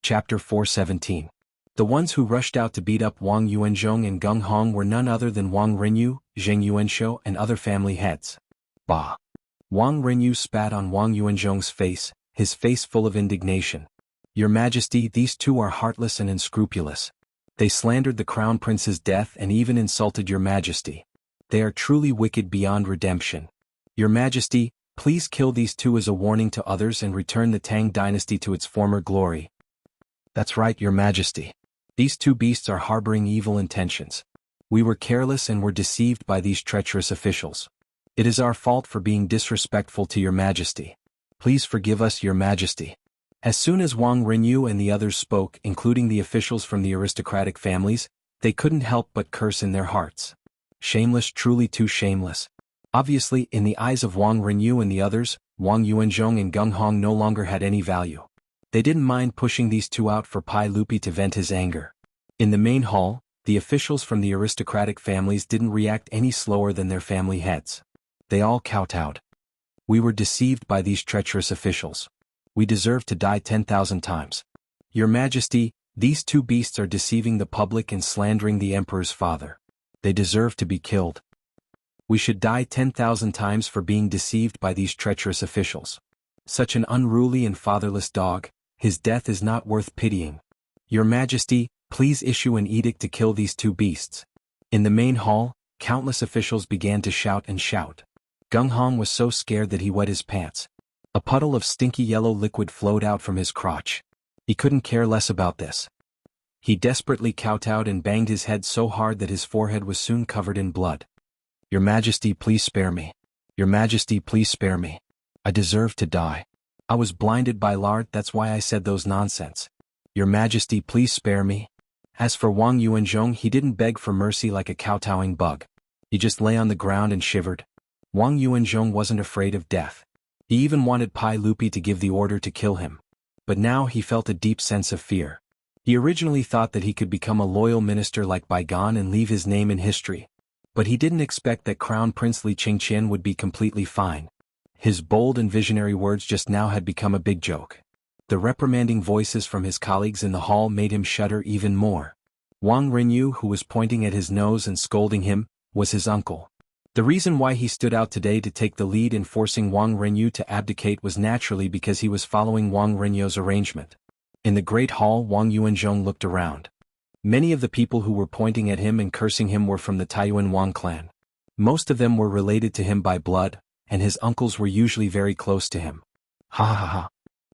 Chapter 417. The ones who rushed out to beat up Wang Yuanzhong and Gung Hong were none other than Wang Renyu, Zheng Yuanshou and other family heads. Bah! Wang Renyu spat on Wang Yuanzhong's face, his face full of indignation. Your Majesty, these two are heartless and unscrupulous. They slandered the crown prince's death and even insulted your Majesty. They are truly wicked beyond redemption. Your Majesty, please kill these two as a warning to others and return the Tang dynasty to its former glory. That's right, Your Majesty. These two beasts are harboring evil intentions. We were careless and were deceived by these treacherous officials. It is our fault for being disrespectful to Your Majesty. Please forgive us, Your Majesty. As soon as Wang Renyu and the others spoke, including the officials from the aristocratic families, they couldn't help but curse in their hearts. Shameless, truly too shameless. Obviously, in the eyes of Wang Renyu and the others, Wang Yuanzhong and Gung Hong no longer had any value. They didn't mind pushing these two out for Pai Lupi to vent his anger. In the main hall, the officials from the aristocratic families didn't react any slower than their family heads. They all kowtowed. We were deceived by these treacherous officials. We deserve to die 10,000 times. Your Majesty, these two beasts are deceiving the public and slandering the emperor's father. They deserve to be killed. We should die 10,000 times for being deceived by these treacherous officials. Such an unruly and fatherless dog, his death is not worth pitying. Your Majesty, please issue an edict to kill these two beasts. In the main hall, countless officials began to shout and shout. Gung Hong was so scared that he wet his pants. A puddle of stinky yellow liquid flowed out from his crotch. He couldn't care less about this. He desperately kowtowed and banged his head so hard that his forehead was soon covered in blood. Your Majesty, please spare me. Your Majesty, please spare me. I deserve to die. I was blinded by lard, that's why I said those nonsense. Your Majesty, please spare me. As for Wang Yuanzhong, he didn't beg for mercy like a kowtowing bug. He just lay on the ground and shivered. Wang Yuanzhong wasn't afraid of death. He even wanted Pai Lupi to give the order to kill him. But now he felt a deep sense of fear. He originally thought that he could become a loyal minister like Baigan and leave his name in history. But he didn't expect that Crown Prince Li Qingqian would be completely fine. His bold and visionary words just now had become a big joke. The reprimanding voices from his colleagues in the hall made him shudder even more. Wang Renyu, who was pointing at his nose and scolding him, was his uncle. The reason why he stood out today to take the lead in forcing Wang Renyu to abdicate was naturally because he was following Wang Renyu's arrangement. In the great hall, Wang Yuanzhong looked around. Many of the people who were pointing at him and cursing him were from the Taiyuan Wang clan. Most of them were related to him by blood, and his uncles were usually very close to him. Ha ha ha.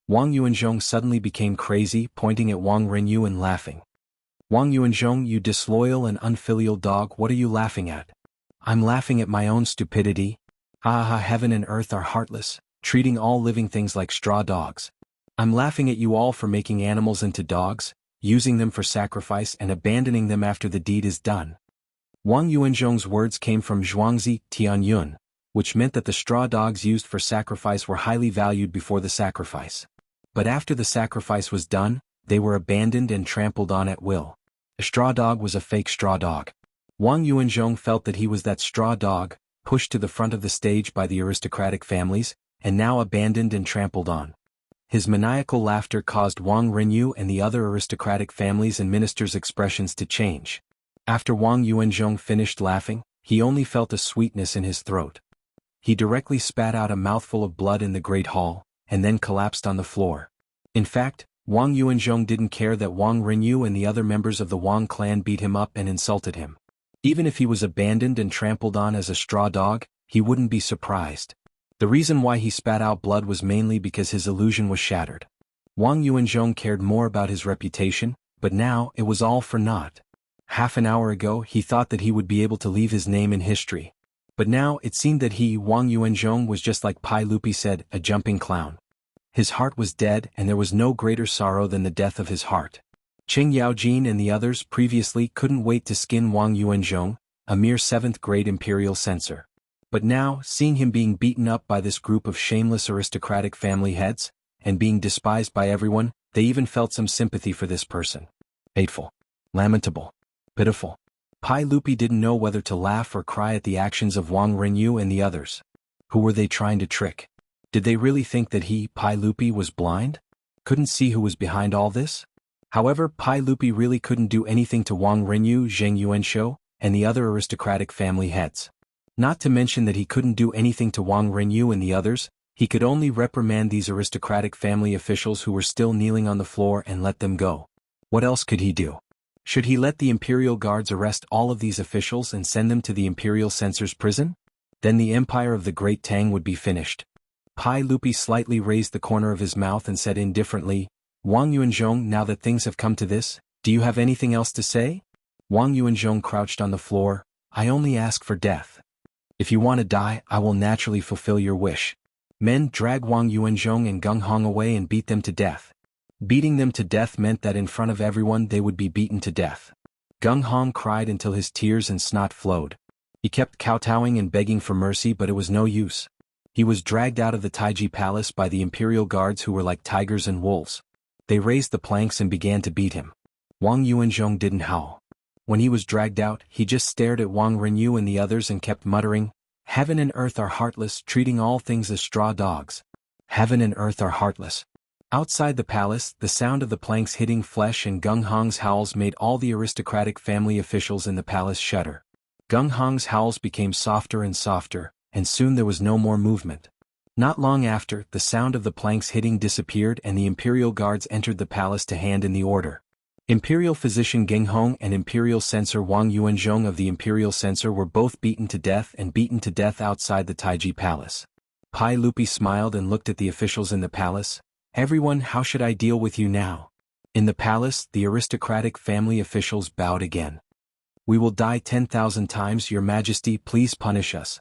Wang Yuanzhong suddenly became crazy, pointing at Wang Renyu and laughing. Wang Yuanzhong, you disloyal and unfilial dog, what are you laughing at? I'm laughing at my own stupidity. Ha ha, heaven and earth are heartless, treating all living things like straw dogs. I'm laughing at you all for making animals into dogs, using them for sacrifice and abandoning them after the deed is done. Wang Yuanzhong's words came from Zhuangzi Tianyun, which meant that the straw dogs used for sacrifice were highly valued before the sacrifice. But after the sacrifice was done, they were abandoned and trampled on at will. A straw dog was a fake straw dog. Wang Yuanzhong felt that he was that straw dog, pushed to the front of the stage by the aristocratic families, and now abandoned and trampled on. His maniacal laughter caused Wang Renyu and the other aristocratic families and ministers' expressions to change. After Wang Yuanzhong finished laughing, he only felt a sweetness in his throat. He directly spat out a mouthful of blood in the great hall, and then collapsed on the floor. In fact, Wang Yuanzhong didn't care that Wang Renyu and the other members of the Wang clan beat him up and insulted him. Even if he was abandoned and trampled on as a straw dog, he wouldn't be surprised. The reason why he spat out blood was mainly because his illusion was shattered. Wang Yuanzhong cared more about his reputation, but now it was all for naught. Half an hour ago he thought that he would be able to leave his name in history. But now it seemed that he, Wang Yuanzhong, was just like Pai Lupi said, a jumping clown. His heart was dead, and there was no greater sorrow than the death of his heart. Qing Yaojin and the others previously couldn't wait to skin Wang Yuanzhong, a mere 7th grade imperial censor. But now, seeing him being beaten up by this group of shameless aristocratic family heads, and being despised by everyone, they even felt some sympathy for this person. Hateful. Lamentable. Pitiful. Pai Lupi didn't know whether to laugh or cry at the actions of Wang Renyu and the others. Who were they trying to trick? Did they really think that he, Pai Lupi, was blind? Couldn't see who was behind all this? However, Pai Lupi really couldn't do anything to Wang Renyu, Zheng Yuanshou, and the other aristocratic family heads. Not to mention that he couldn't do anything to Wang Renyu and the others, he could only reprimand these aristocratic family officials who were still kneeling on the floor and let them go. What else could he do? Should he let the imperial guards arrest all of these officials and send them to the imperial censor's prison? Then the empire of the great Tang would be finished. Pai Lupi slightly raised the corner of his mouth and said indifferently, Wang Yuanzhong, now that things have come to this, do you have anything else to say? Wang Yuanzhong crouched on the floor. I only ask for death. If you want to die, I will naturally fulfill your wish. Men dragged Wang Yuanzhong and Gung Hong away and beat them to death. Beating them to death meant that in front of everyone they would be beaten to death. Gung Hong cried until his tears and snot flowed. He kept kowtowing and begging for mercy, but it was no use. He was dragged out of the Taiji palace by the imperial guards who were like tigers and wolves. They raised the planks and began to beat him. Wang Yuanzhong didn't howl. When he was dragged out, he just stared at Wang Renyu and the others and kept muttering, Heaven and earth are heartless, treating all things as straw dogs. Heaven and earth are heartless. Outside the palace, the sound of the planks hitting flesh and Gung Hong's howls made all the aristocratic family officials in the palace shudder. Gung Hong's howls became softer and softer, and soon there was no more movement. Not long after, the sound of the planks hitting disappeared and the imperial guards entered the palace to hand in the order. Imperial physician Geng Hong and imperial censor Wang Yuanzhong of the imperial censor were both beaten to death outside the Taiji palace. Pai Lupi smiled and looked at the officials in the palace. Everyone, how should I deal with you now? In the palace, the aristocratic family officials bowed again. We will die 10,000 times, Your Majesty, please punish us.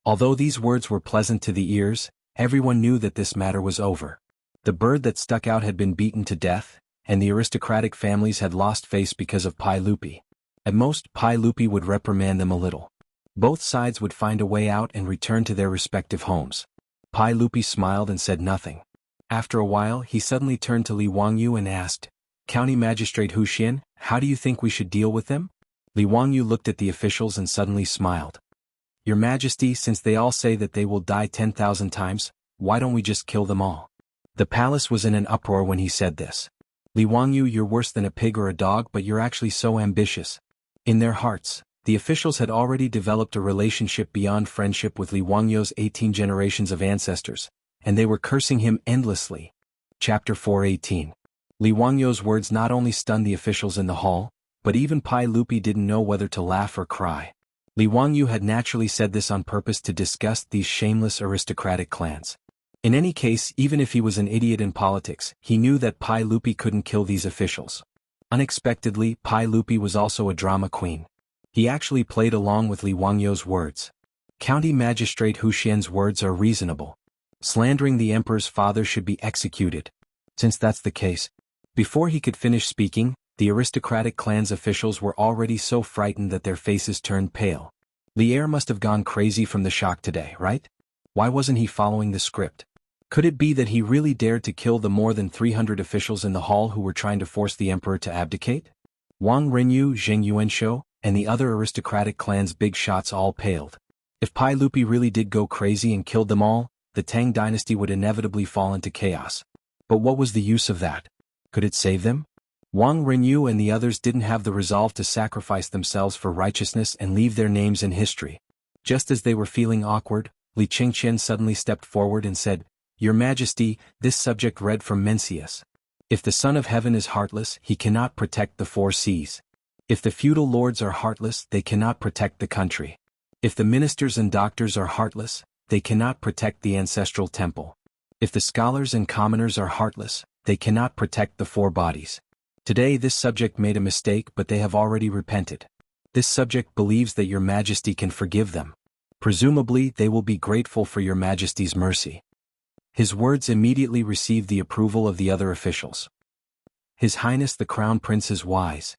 Although these words were pleasant to the ears, everyone knew that this matter was over. The bird that stuck out had been beaten to death, and the aristocratic families had lost face because of Pai Lupi. At most, Pai Lupi would reprimand them a little. Both sides would find a way out and return to their respective homes. Pai Lupi smiled and said nothing. After a while, he suddenly turned to Li Wangyu and asked, County Magistrate Hu Xian, how do you think we should deal with them? Li Wangyu looked at the officials and suddenly smiled. Your Majesty, since they all say that they will die 10,000 times, why don't we just kill them all? The palace was in an uproar when he said this. Li Wangyu, you're worse than a pig or a dog, but you're actually so ambitious. In their hearts, the officials had already developed a relationship beyond friendship with Li Wangyu's 18 generations of ancestors, and they were cursing him endlessly. Chapter 418. Li Wangyu's words not only stunned the officials in the hall, but even Pai Lupi didn't know whether to laugh or cry. Li Wangyu had naturally said this on purpose to disgust these shameless aristocratic clans. In any case, even if he was an idiot in politics, he knew that Pai Lupi couldn't kill these officials. Unexpectedly, Pai Lupi was also a drama queen. He actually played along with Li Wangyu's words. County Magistrate Hu Xian's words are reasonable. Slandering the emperor's father should be executed. Since that's the case. Before he could finish speaking, the aristocratic clan's officials were already so frightened that their faces turned pale. Lier must have gone crazy from the shock today, right? Why wasn't he following the script? Could it be that he really dared to kill the more than 300 officials in the hall who were trying to force the emperor to abdicate? Wang Renyu, Zheng Yuanshou, and the other aristocratic clan's big shots all paled. If Pai Lupi really did go crazy and killed them all, the Tang dynasty would inevitably fall into chaos. But what was the use of that? Could it save them? Wang Renyu and the others didn't have the resolve to sacrifice themselves for righteousness and leave their names in history. Just as they were feeling awkward, Li Qingqian suddenly stepped forward and said, "Your Majesty, this subject read from Mencius. If the Son of Heaven is heartless, he cannot protect the four seas. If the feudal lords are heartless, they cannot protect the country. If the ministers and doctors are heartless, they cannot protect the ancestral temple. If the scholars and commoners are heartless, they cannot protect the four bodies. Today this subject made a mistake, but they have already repented. This subject believes that your Majesty can forgive them. Presumably they will be grateful for your Majesty's mercy." His words immediately received the approval of the other officials. "His Highness the Crown Prince is wise.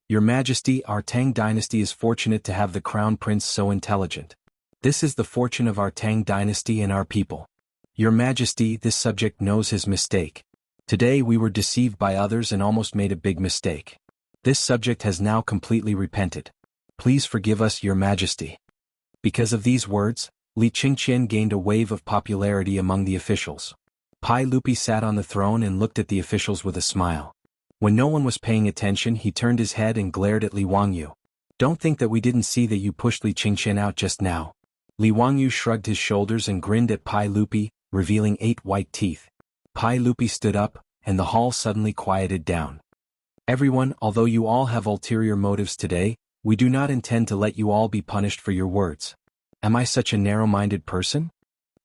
Your Majesty, our Tang dynasty is fortunate to have the Crown Prince so intelligent. This is the fortune of our Tang dynasty and our people. Your Majesty, this subject knows his mistake. Today we were deceived by others and almost made a big mistake. This subject has now completely repented. Please forgive us, Your Majesty." Because of these words, Li Qingqian gained a wave of popularity among the officials. Pai Lupi sat on the throne and looked at the officials with a smile. When no one was paying attention, he turned his head and glared at Li Wangyu. "Don't think that we didn't see that you pushed Li Qingqian out just now." Li Wangyu shrugged his shoulders and grinned at Pai Lupi, revealing 8 white teeth. Pai Lupi stood up, and the hall suddenly quieted down. "Everyone, although you all have ulterior motives today, we do not intend to let you all be punished for your words. Am I such a narrow-minded person?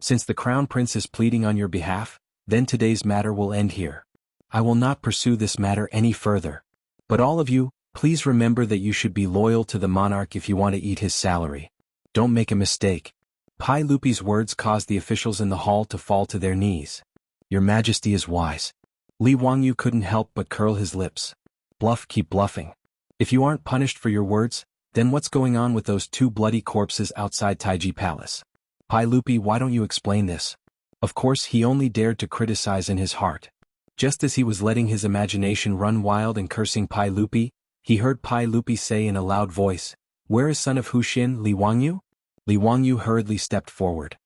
Since the Crown Prince is pleading on your behalf, then today's matter will end here. I will not pursue this matter any further. But all of you, please remember that you should be loyal to the monarch if you want to eat his salary. Don't make a mistake." Pai Lupi's words caused the officials in the hall to fall to their knees. "Your Majesty is wise." Li Wangyu couldn't help but curl his lips. "Bluff, keep bluffing. If you aren't punished for your words, then what's going on with those 2 bloody corpses outside Taiji Palace? Pai Lupi, why don't you explain this?" Of course he only dared to criticize in his heart. Just as he was letting his imagination run wild and cursing Pai Lupi, he heard Pai Lupi say in a loud voice, "Where is son of Huxin, Li Wangyu?" Li Wangyu hurriedly stepped forward.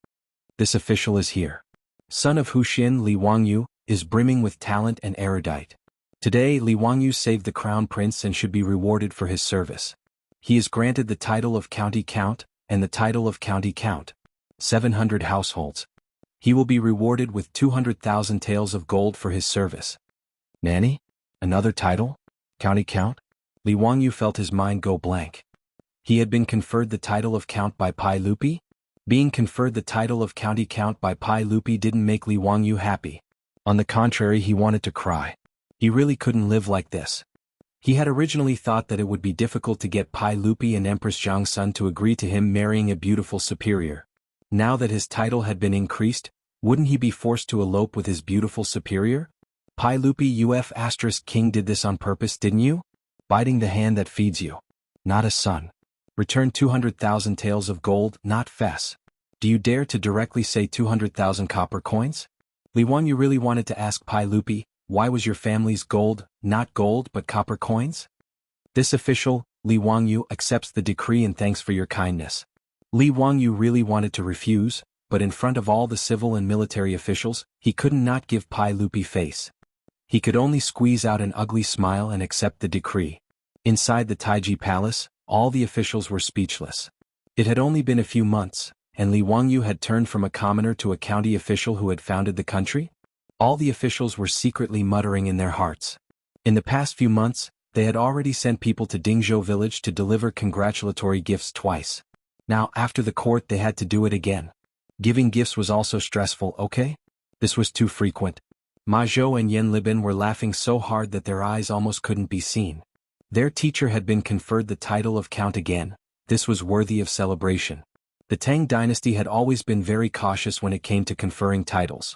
"This official is here. Son of Huxin, Li Wangyu, is brimming with talent and erudite. Today Li Wangyu saved the Crown Prince and should be rewarded for his service. He is granted the title of County Count, and the title of County Count. 700 households. He will be rewarded with 200,000 taels of gold for his service." "Nanny? Another title? County Count?" Li Wangyu felt his mind go blank. He had been conferred the title of Count by Pai Lupi? Being conferred the title of County Count by Pai Lupi didn't make Li Wangyu happy. On the contrary, he wanted to cry. He really couldn't live like this. He had originally thought that it would be difficult to get Pai Lupi and Empress Zhangsun to agree to him marrying a beautiful superior. Now that his title had been increased, wouldn't he be forced to elope with his beautiful superior? Pai Lupi King did this on purpose, didn't you? Biting the hand that feeds you. Not a son. Return 200,000 taels of gold, not fess. Do you dare to directly say 200,000 copper coins? Li Wangyu really wanted to ask Pai Lupi, why was your family's gold, not gold but copper coins? This official, Li Wangyu, accepts the decree and thanks for your kindness. Li Wangyu really wanted to refuse, but in front of all the civil and military officials, he couldn't not give Pai Lupi face. He could only squeeze out an ugly smile and accept the decree. Inside the Taiji Palace, all the officials were speechless. It had only been a few months, and Li Wangyu had turned from a commoner to a county official who had founded the country? All the officials were secretly muttering in their hearts. In the past few months, they had already sent people to Dingzhou village to deliver congratulatory gifts twice. Now, after the court, they had to do it again. Giving gifts was also stressful, okay? This was too frequent. Ma Zhou and Yan Libin were laughing so hard that their eyes almost couldn't be seen. Their teacher had been conferred the title of Count again. This was worthy of celebration. The Tang dynasty had always been very cautious when it came to conferring titles.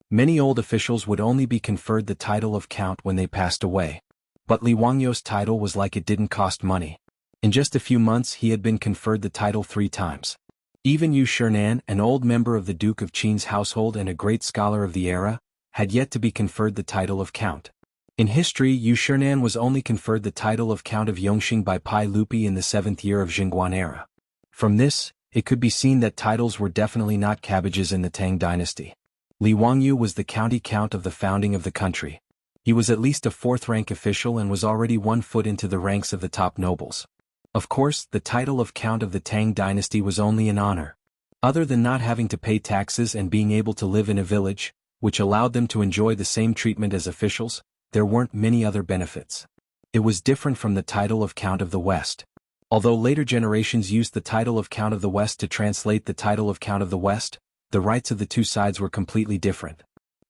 Many old officials would only be conferred the title of Count when they passed away. But Li Wangyu's title was like it didn't cost money. In just a few months he had been conferred the title 3 times. Even Yu Shernan, an old member of the Duke of Qin's household and a great scholar of the era, had yet to be conferred the title of Count. In history, Yu Shernan was only conferred the title of Count of Yongxing by Pai Lupi in the 7th year of Jingguan era. From this, it could be seen that titles were definitely not cabbages in the Tang dynasty. Li Wangyu was the county count of the founding of the country. He was at least a 4th-rank official and was already 1 foot into the ranks of the top nobles. Of course, the title of Count of the Tang dynasty was only an honor. Other than not having to pay taxes and being able to live in a village, which allowed them to enjoy the same treatment as officials, there weren't many other benefits. It was different from the title of Count of the West. Although later generations used the title of Count of the West to translate the title of Count of the West, the rights of the two sides were completely different.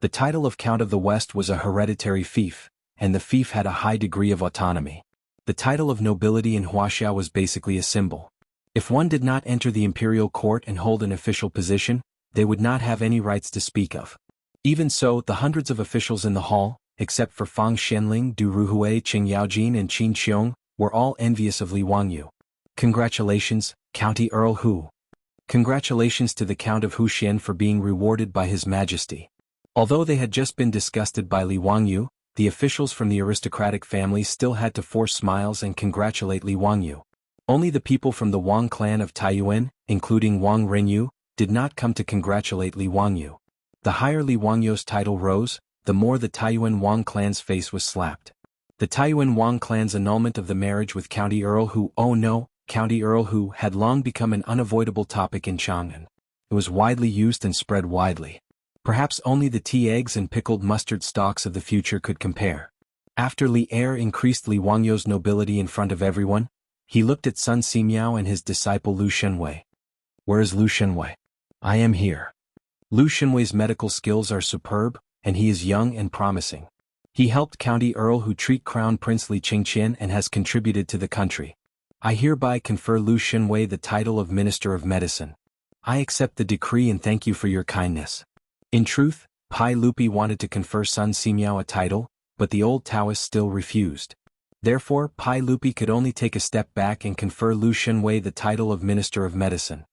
The title of Count of the West was a hereditary fief, and the fief had a high degree of autonomy. The title of nobility in Wuxia was basically a symbol. If one did not enter the imperial court and hold an official position, they would not have any rights to speak of. Even so, the hundreds of officials in the hall, except for Fang Xianling, Du Ruhui, Qing Yaojin and Qin Qiong, were all envious of Li Wangyu. Congratulations, County Earl Hu. Congratulations to the Count of Huxian for being rewarded by His Majesty. Although they had just been disgusted by Li Wangyu, the officials from the aristocratic families still had to force smiles and congratulate Li Wangyu. Only the people from the Wang clan of Taiyuan, including Wang Renyu, did not come to congratulate Li Wangyu. The higher Li Wangyu's title rose, the more the Taiyuan Wang clan's face was slapped. The Taiyuan Wang clan's annulment of the marriage with County Earl Hu, oh no, County Earl Hu, had long become an unavoidable topic in Chang'an. It was widely used and spread widely. Perhaps only the tea eggs and pickled mustard stalks of the future could compare. After Li Er increased Li Wangyu's nobility in front of everyone, he looked at Sun Simiao and his disciple Lu Shenwei. Where is Lu Shenwei? I am here. Lu Shenwei's medical skills are superb, and he is young and promising. He helped County Earl Hu treat Crown Prince Li Qingqian and has contributed to the country. I hereby confer Lu Shenwei the title of Minister of Medicine. I accept the decree and thank you for your kindness. In truth, Pai Lupi wanted to confer Sun Simiao a title, but the old Taoist still refused. Therefore, Pai Lupi could only take a step back and confer Lu Shenwei the title of Minister of Medicine.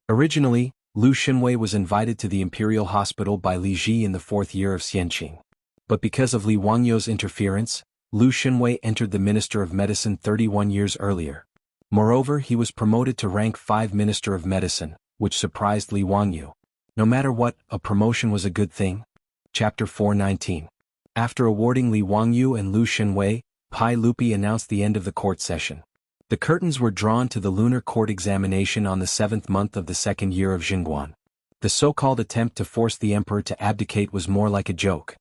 Originally, Lu Shenwei was invited to the Imperial Hospital by Li Ji in the 4th year of Xianqing. But because of Li Wangyu's interference, Lu Shenwei entered the Minister of Medicine 31 years earlier. Moreover, he was promoted to rank 5 Minister of Medicine, which surprised Li Wangyu. No matter what, a promotion was a good thing. Chapter 419. After awarding Li Wangyu and Lu Shenwei, Pai Lupi announced the end of the court session. The curtains were drawn to the lunar court examination on the 7th month of the 2nd year of Jingguan. The so-called attempt to force the emperor to abdicate was more like a joke.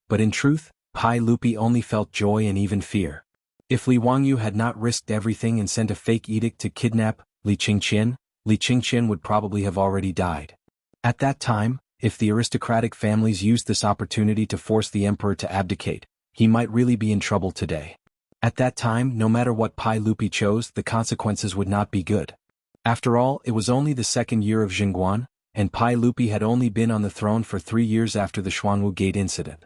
But in truth, Pai Lupi only felt joy and even fear. If Li Wangyu had not risked everything and sent a fake edict to kidnap Li Qingqian would probably have already died. At that time, if the aristocratic families used this opportunity to force the emperor to abdicate, he might really be in trouble today. At that time, no matter what Pai Lupi chose, the consequences would not be good. After all, it was only the 2nd year of Jingguan, and Pai Lupi had only been on the throne for 3 years after the Xuanwu Gate incident.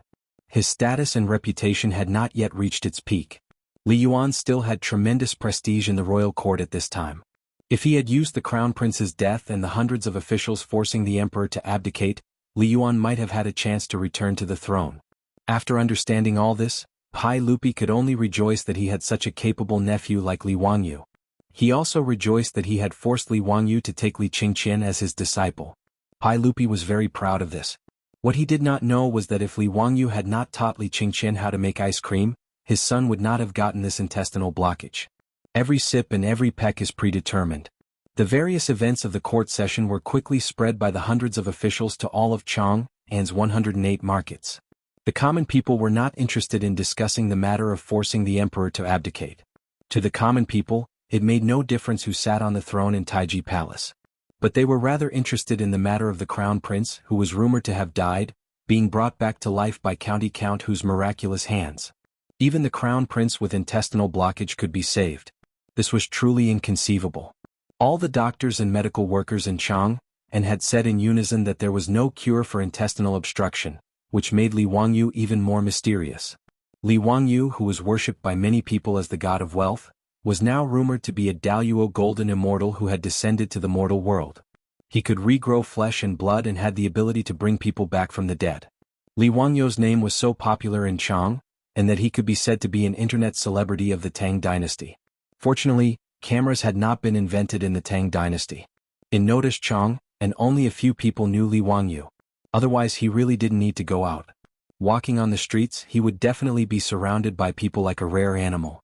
His status and reputation had not yet reached its peak. Li Yuan still had tremendous prestige in the royal court at this time. If he had used the crown prince's death and the hundreds of officials forcing the emperor to abdicate, Li Yuan might have had a chance to return to the throne. After understanding all this, Pai Lupi could only rejoice that he had such a capable nephew like Li Wangyu. He also rejoiced that he had forced Li Wangyu to take Li Qingqian as his disciple. Pai Lupi was very proud of this. What he did not know was that if Li Wangyu had not taught Li Qingqian how to make ice cream, his son would not have gotten this intestinal blockage. Every sip and every peck is predetermined. The various events of the court session were quickly spread by the hundreds of officials to all of Chang'an's 108 markets. The common people were not interested in discussing the matter of forcing the emperor to abdicate. To the common people, it made no difference who sat on the throne in Taiji Palace. But they were rather interested in the matter of the crown prince, who was rumored to have died, being brought back to life by County Count Hu's miraculous hands. Even the crown prince with intestinal blockage could be saved. This was truly inconceivable. All the doctors and medical workers in Chang'an had said in unison that there was no cure for intestinal obstruction, which made Li Wangyu even more mysterious. Li Wangyu, who was worshipped by many people as the god of wealth, was now rumored to be a Daluo golden immortal who had descended to the mortal world. He could regrow flesh and blood and had the ability to bring people back from the dead. Li Wangyou's name was so popular in Chang, and that he could be said to be an internet celebrity of the Tang dynasty. Fortunately, cameras had not been invented in the Tang dynasty. In noticed Chang, and only a few people knew Li Wangyou. Otherwise he really didn't need to go out. Walking on the streets, he would definitely be surrounded by people like a rare animal.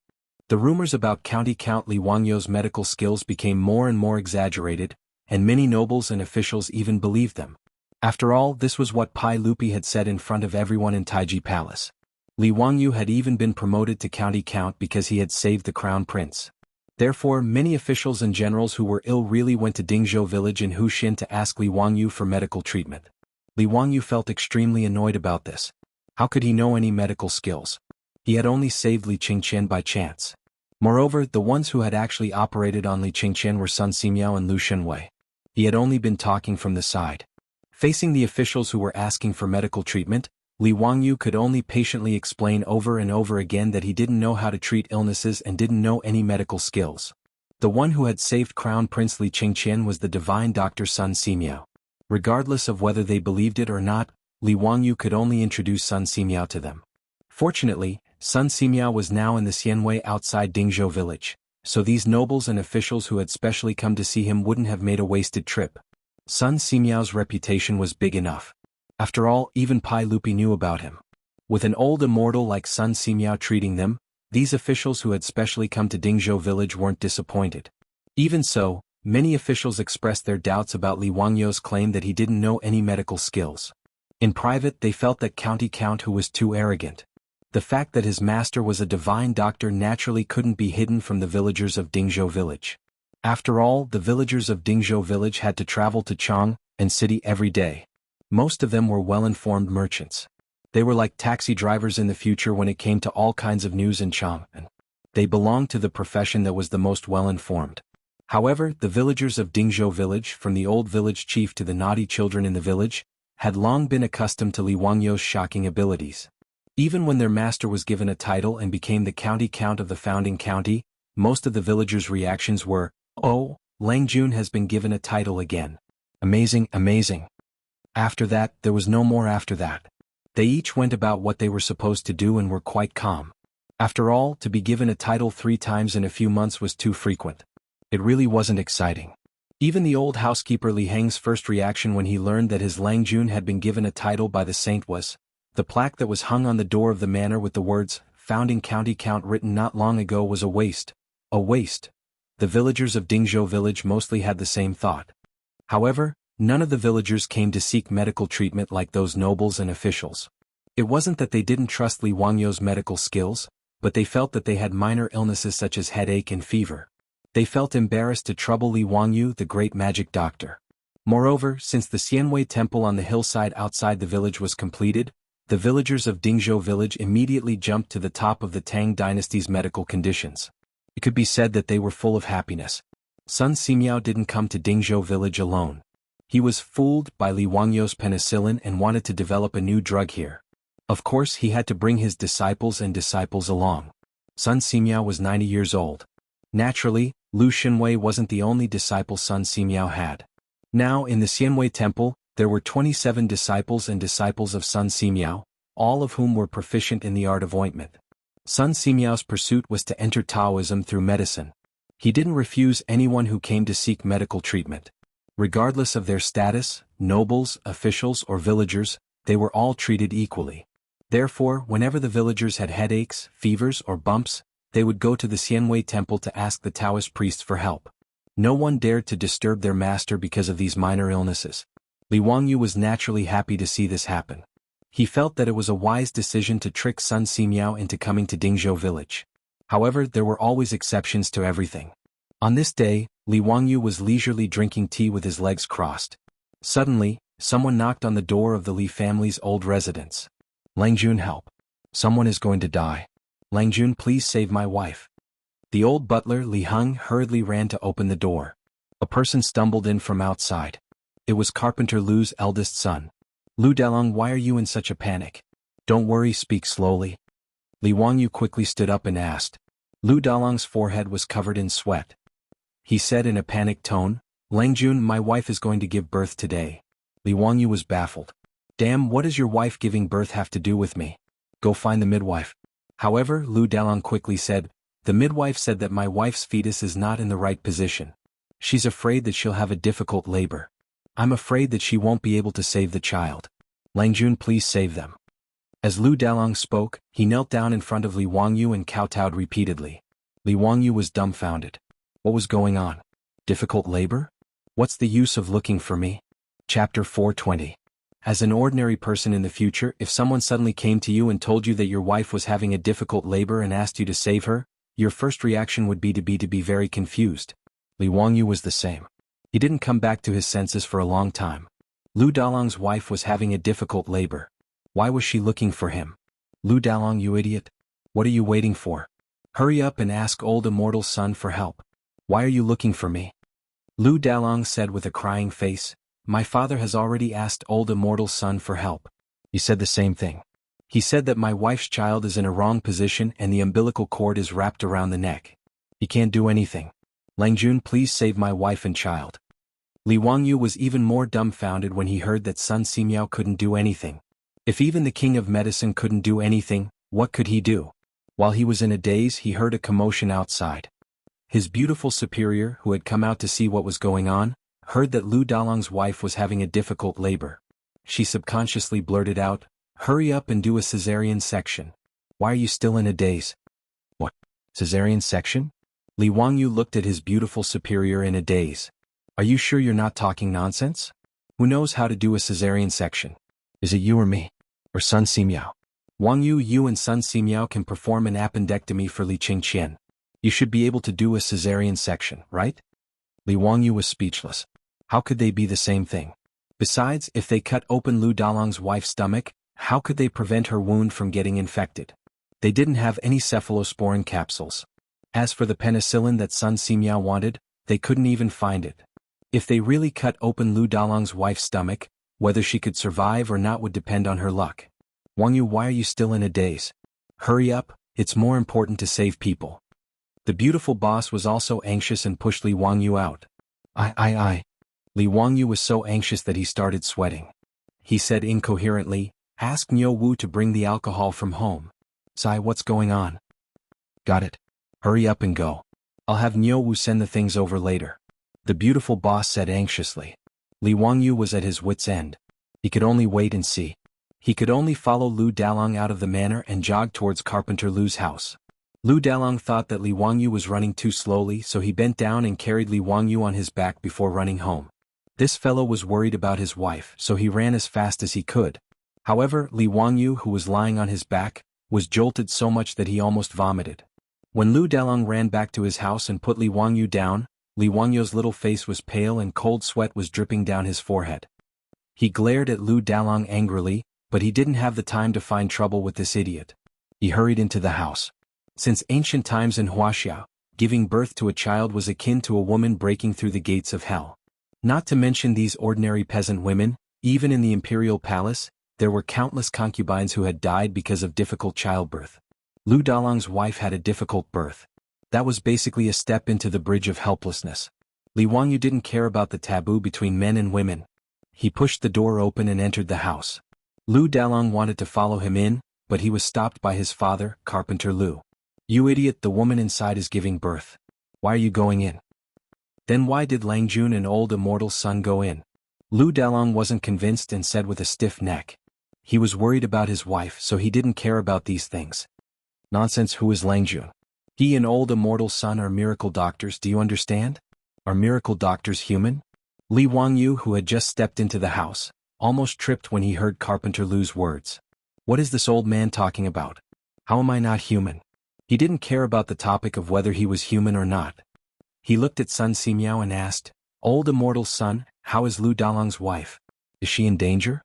The rumors about County Count Li Wangyou's medical skills became more and more exaggerated, and many nobles and officials even believed them. After all, this was what Pai Lupi had said in front of everyone in Taiji Palace. Li Wangyou had even been promoted to County Count because he had saved the crown prince. Therefore, many officials and generals who were ill really went to Dingzhou village in Huxin to ask Li Wangyou for medical treatment. Li Wangyou felt extremely annoyed about this. How could he know any medical skills? He had only saved Li Qingqian by chance. Moreover, the ones who had actually operated on Li Qingqian were Sun Simiao and Lu Shenwei. He had only been talking from the side. Facing the officials who were asking for medical treatment, Li Wangyou could only patiently explain over and over again that he didn't know how to treat illnesses and didn't know any medical skills. The one who had saved Crown Prince Li Qingqian was the divine Dr. Sun Simiao. Regardless of whether they believed it or not, Li Wangyou could only introduce Sun Simiao to them. Fortunately, Sun Simiao was now in the Xianwei outside Dingzhou village, so these nobles and officials who had specially come to see him wouldn't have made a wasted trip. Sun Simiao's reputation was big enough. After all, even Pai Lupi knew about him. With an old immortal like Sun Simiao treating them, these officials who had specially come to Dingzhou village weren't disappointed. Even so, many officials expressed their doubts about Li Wangyou's claim that he didn't know any medical skills. In private, they felt that County Count who was too arrogant. The fact that his master was a divine doctor naturally couldn't be hidden from the villagers of Dingzhou village. After all, the villagers of Dingzhou village had to travel to Chang and city every day. Most of them were well-informed merchants. They were like taxi drivers in the future when it came to all kinds of news in Chang, and they belonged to the profession that was the most well-informed. However, the villagers of Dingzhou village, from the old village chief to the naughty children in the village, had long been accustomed to Li Wangyou's shocking abilities. Even when their master was given a title and became the county count of the founding county, most of the villagers' reactions were, "Oh, Lang Jun has been given a title again. Amazing, amazing." After that, there was no more after that. They each went about what they were supposed to do and were quite calm. After all, to be given a title 3 times in a few months was too frequent. It really wasn't exciting. Even the old housekeeper Li Heng's first reaction when he learned that his Lang Jun had been given a title by the saint was, the plaque that was hung on the door of the manor with the words, "Founding County Count" written not long ago was a waste. A waste. The villagers of Dingzhou village mostly had the same thought. However, none of the villagers came to seek medical treatment like those nobles and officials. It wasn't that they didn't trust Li Wangyou's medical skills, but they felt that they had minor illnesses such as headache and fever. They felt embarrassed to trouble Li Wangyou, the great magic doctor. Moreover, since the Xianwei temple on the hillside outside the village was completed, the villagers of Dingzhou village immediately jumped to the top of the Tang dynasty's medical conditions. It could be said that they were full of happiness. Sun Simiao didn't come to Dingzhou village alone. He was fooled by Li Wangyou's penicillin and wanted to develop a new drug here. Of course, he had to bring his disciples along. Sun Simiao was 90 years old. Naturally, Lu Shenwei wasn't the only disciple Sun Simiao had. Now, in the Xianwei temple, there were 27 disciples of Sun Simiao, all of whom were proficient in the art of ointment. Sun Simiao's pursuit was to enter Taoism through medicine. He didn't refuse anyone who came to seek medical treatment. Regardless of their status, nobles, officials, or villagers, they were all treated equally. Therefore, whenever the villagers had headaches, fevers, or bumps, they would go to the Xianwei temple to ask the Taoist priests for help. No one dared to disturb their master because of these minor illnesses. Li Wangyou was naturally happy to see this happen. He felt that it was a wise decision to trick Sun Simiao into coming to Dingzhou village. However, there were always exceptions to everything. On this day, Li Wangyou was leisurely drinking tea with his legs crossed. Suddenly, someone knocked on the door of the Li family's old residence. "Lang Jun, help. Someone is going to die. Lang Jun, please save my wife." The old butler Li Heng hurriedly ran to open the door. A person stumbled in from outside. It was Carpenter Lu's eldest son. "Lu Dalong, why are you in such a panic?" "Don't worry, speak slowly." Li Wangyou quickly stood up and asked. Lu Dalong's forehead was covered in sweat. He said in a panicked tone, Lang Jun, my wife is going to give birth today. Li Wangyu was baffled. Damn, what does your wife giving birth have to do with me? Go find the midwife. However, Lu Dalong quickly said, the midwife said that my wife's fetus is not in the right position. She's afraid that she'll have a difficult labor. I'm afraid that she won't be able to save the child. Lang Jun, please save them. As Lu Dalong spoke, he knelt down in front of Li Wangyu and kowtowed repeatedly. Li Wangyu was dumbfounded. What was going on? Difficult labor? What's the use of looking for me? Chapter 420. As an ordinary person in the future, if someone suddenly came to you and told you that your wife was having a difficult labor and asked you to save her, your first reaction would be to be very confused. Li Wangyu was the same. He didn't come back to his senses for a long time. Lu Dalong's wife was having a difficult labor. Why was she looking for him? Lu Dalong, you idiot. What are you waiting for? Hurry up and ask old immortal son for help. Why are you looking for me? Lu Dalong said with a crying face, my father has already asked old immortal son for help. He said the same thing. He said that my wife's child is in a wrong position and the umbilical cord is wrapped around the neck. He can't do anything. Lang Jun, please save my wife and child. Li Wangyu was even more dumbfounded when he heard that Sun Simiao couldn't do anything. If even the king of medicine couldn't do anything, what could he do? While he was in a daze, he heard a commotion outside. His beautiful superior, who had come out to see what was going on, heard that Lu Dalong's wife was having a difficult labor. She subconsciously blurted out, hurry up and do a cesarean section. Why are you still in a daze? What? Cesarean section? Li Wangyu looked at his beautiful superior in a daze. Are you sure you're not talking nonsense? Who knows how to do a cesarean section? Is it you or me? Or Sun Simiao? Wangyu, you and Sun Simiao can perform an appendectomy for Li Qingqian. You should be able to do a cesarean section, right? Li Wangyu was speechless. How could they be the same thing? Besides, if they cut open Lu Dalong's wife's stomach, how could they prevent her wound from getting infected? They didn't have any cephalosporin capsules. As for the penicillin that Sun Simiao wanted, they couldn't even find it. If they really cut open Lu Dalong's wife's stomach, whether she could survive or not would depend on her luck. Wangyu, why are you still in a daze? Hurry up, it's more important to save people. The beautiful boss was also anxious and pushed Li Wangyu out. I. Li Wangyu was so anxious that he started sweating. He said incoherently, ask Niu Wu to bring the alcohol from home. Sai, what's going on? Got it. Hurry up and go. I'll have Niu Wu send the things over later. The beautiful boss said anxiously. Li Wangyu was at his wit's end. He could only wait and see. He could only follow Lu Dalong out of the manor and jog towards Carpenter Lu's house. Lu Dalong thought that Li Wangyu was running too slowly, so he bent down and carried Li Wangyu on his back before running home. This fellow was worried about his wife, so he ran as fast as he could. However, Li Wangyu, who was lying on his back, was jolted so much that he almost vomited. When Lu Dalong ran back to his house and put Li Wangyu down, Li Wangyu's little face was pale and cold sweat was dripping down his forehead. He glared at Lu Dalong angrily, but he didn't have the time to find trouble with this idiot. He hurried into the house. Since ancient times in Huaxia, giving birth to a child was akin to a woman breaking through the gates of hell. Not to mention these ordinary peasant women, even in the imperial palace, there were countless concubines who had died because of difficult childbirth. Lu Dalong's wife had a difficult birth. That was basically a step into the bridge of helplessness. Li Wangyu didn't care about the taboo between men and women. He pushed the door open and entered the house. Lu Dalong wanted to follow him in, but he was stopped by his father, Carpenter Lu. You idiot, the woman inside is giving birth. Why are you going in? Then why did Lang Jun and old immortal son go in? Lu Dalong wasn't convinced and said with a stiff neck. He was worried about his wife, so he didn't care about these things. Nonsense, who is Lang Jun? He and old immortal son are miracle doctors, do you understand? Are miracle doctors human? Li Wangyu, who had just stepped into the house, almost tripped when he heard Carpenter Lu's words. What is this old man talking about? How am I not human? He didn't care about the topic of whether he was human or not. He looked at Sun Simiao and asked, Old immortal son, how is Lu Dalong's wife? Is she in danger?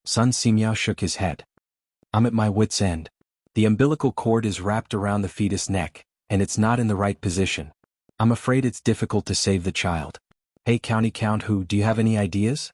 Sun Simiao shook his head. I'm at my wit's end. The umbilical cord is wrapped around the fetus neck, and it's not in the right position. I'm afraid it's difficult to save the child. Hey County Count Who, do you have any ideas?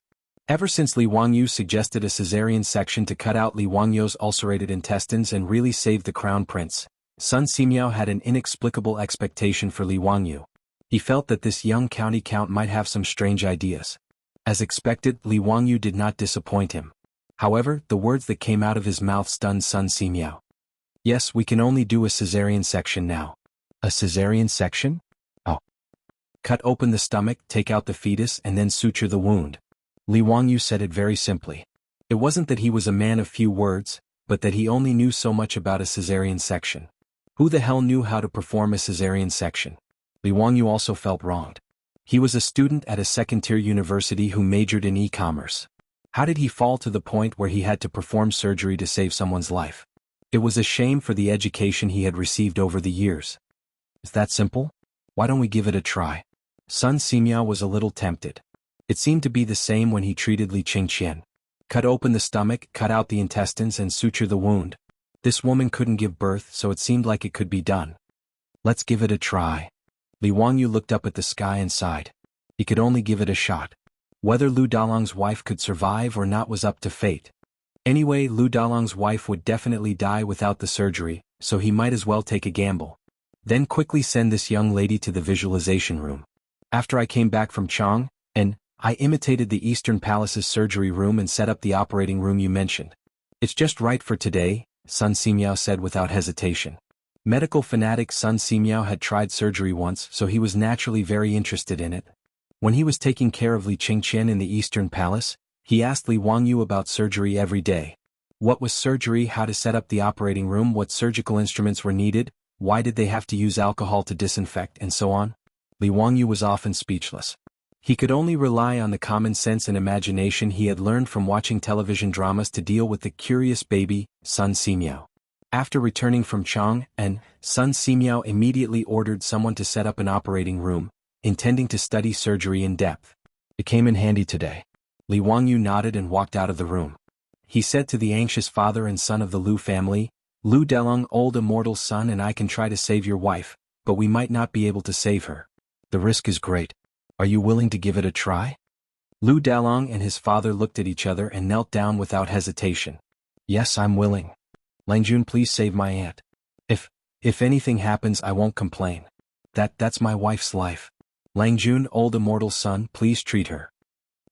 Ever since Li Wangyu suggested a cesarean section to cut out Li Wangyu's ulcerated intestines and really save the crown prince, Sun Simiao had an inexplicable expectation for Li Wangyu. He felt that this young county count might have some strange ideas. As expected, Li Wangyu did not disappoint him. However, the words that came out of his mouth stunned Sun Simiao. Yes, we can only do a cesarean section now. A cesarean section? Oh. Cut open the stomach, take out the fetus and then suture the wound. Li Wangyu said it very simply. It wasn't that he was a man of few words, but that he only knew so much about a cesarean section. Who the hell knew how to perform a cesarean section? Li Wangyu also felt wronged. He was a student at a second-tier university who majored in e-commerce. How did he fall to the point where he had to perform surgery to save someone's life? It was a shame for the education he had received over the years. Is that simple? Why don't we give it a try? Sun Simiao was a little tempted. It seemed to be the same when he treated Li Qingqian. Cut open the stomach, cut out the intestines and suture the wound. This woman couldn't give birth, so it seemed like it could be done. Let's give it a try. Li Wangyu looked up at the sky and sighed. He could only give it a shot. Whether Lu Dalong's wife could survive or not was up to fate. Anyway, Lu Dalong's wife would definitely die without the surgery, so he might as well take a gamble. Then quickly send this young lady to the visualization room. After I came back from Chang, I imitated the Eastern Palace's surgery room and set up the operating room you mentioned. It's just right for today, Sun Simiao said without hesitation. Medical fanatic Sun Simiao had tried surgery once, so he was naturally very interested in it. When he was taking care of Li Qingqian in the Eastern Palace, he asked Li Wangyu about surgery every day. What was surgery, how to set up the operating room, what surgical instruments were needed, why did they have to use alcohol to disinfect, and so on. Li Wangyu was often speechless. He could only rely on the common sense and imagination he had learned from watching television dramas to deal with the curious baby, Sun Simiao. After returning from Chang, Sun Simiao immediately ordered someone to set up an operating room, intending to study surgery in depth. It came in handy today. Li Wangyu nodded and walked out of the room. He said to the anxious father and son of the Lu family, Lu Delong, old immortal son, and I can try to save your wife, but we might not be able to save her. The risk is great. Are you willing to give it a try? Lu Dalong and his father looked at each other and knelt down without hesitation. Yes, I'm willing. Langjun, please save my aunt. If anything happens, I won't complain. That's my wife's life. Langjun, old immortal son, please treat her.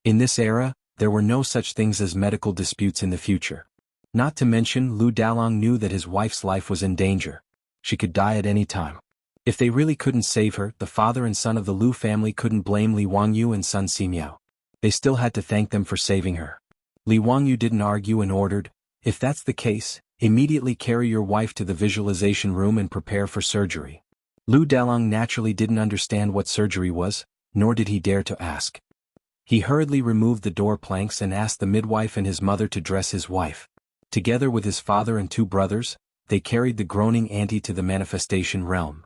In this era, there were no such things as medical disputes in the future. Not to mention, Lu Dalong knew that his wife's life was in danger. She could die at any time. If they really couldn't save her, the father and son of the Lu family couldn't blame Li Wangyu and Sun Simiao. They still had to thank them for saving her. Li Wangyu didn't argue and ordered, if that's the case, immediately carry your wife to the visualization room and prepare for surgery. Lu Dalong naturally didn't understand what surgery was, nor did he dare to ask. He hurriedly removed the door planks and asked the midwife and his mother to dress his wife. Together with his father and two brothers, they carried the groaning auntie to the manifestation realm.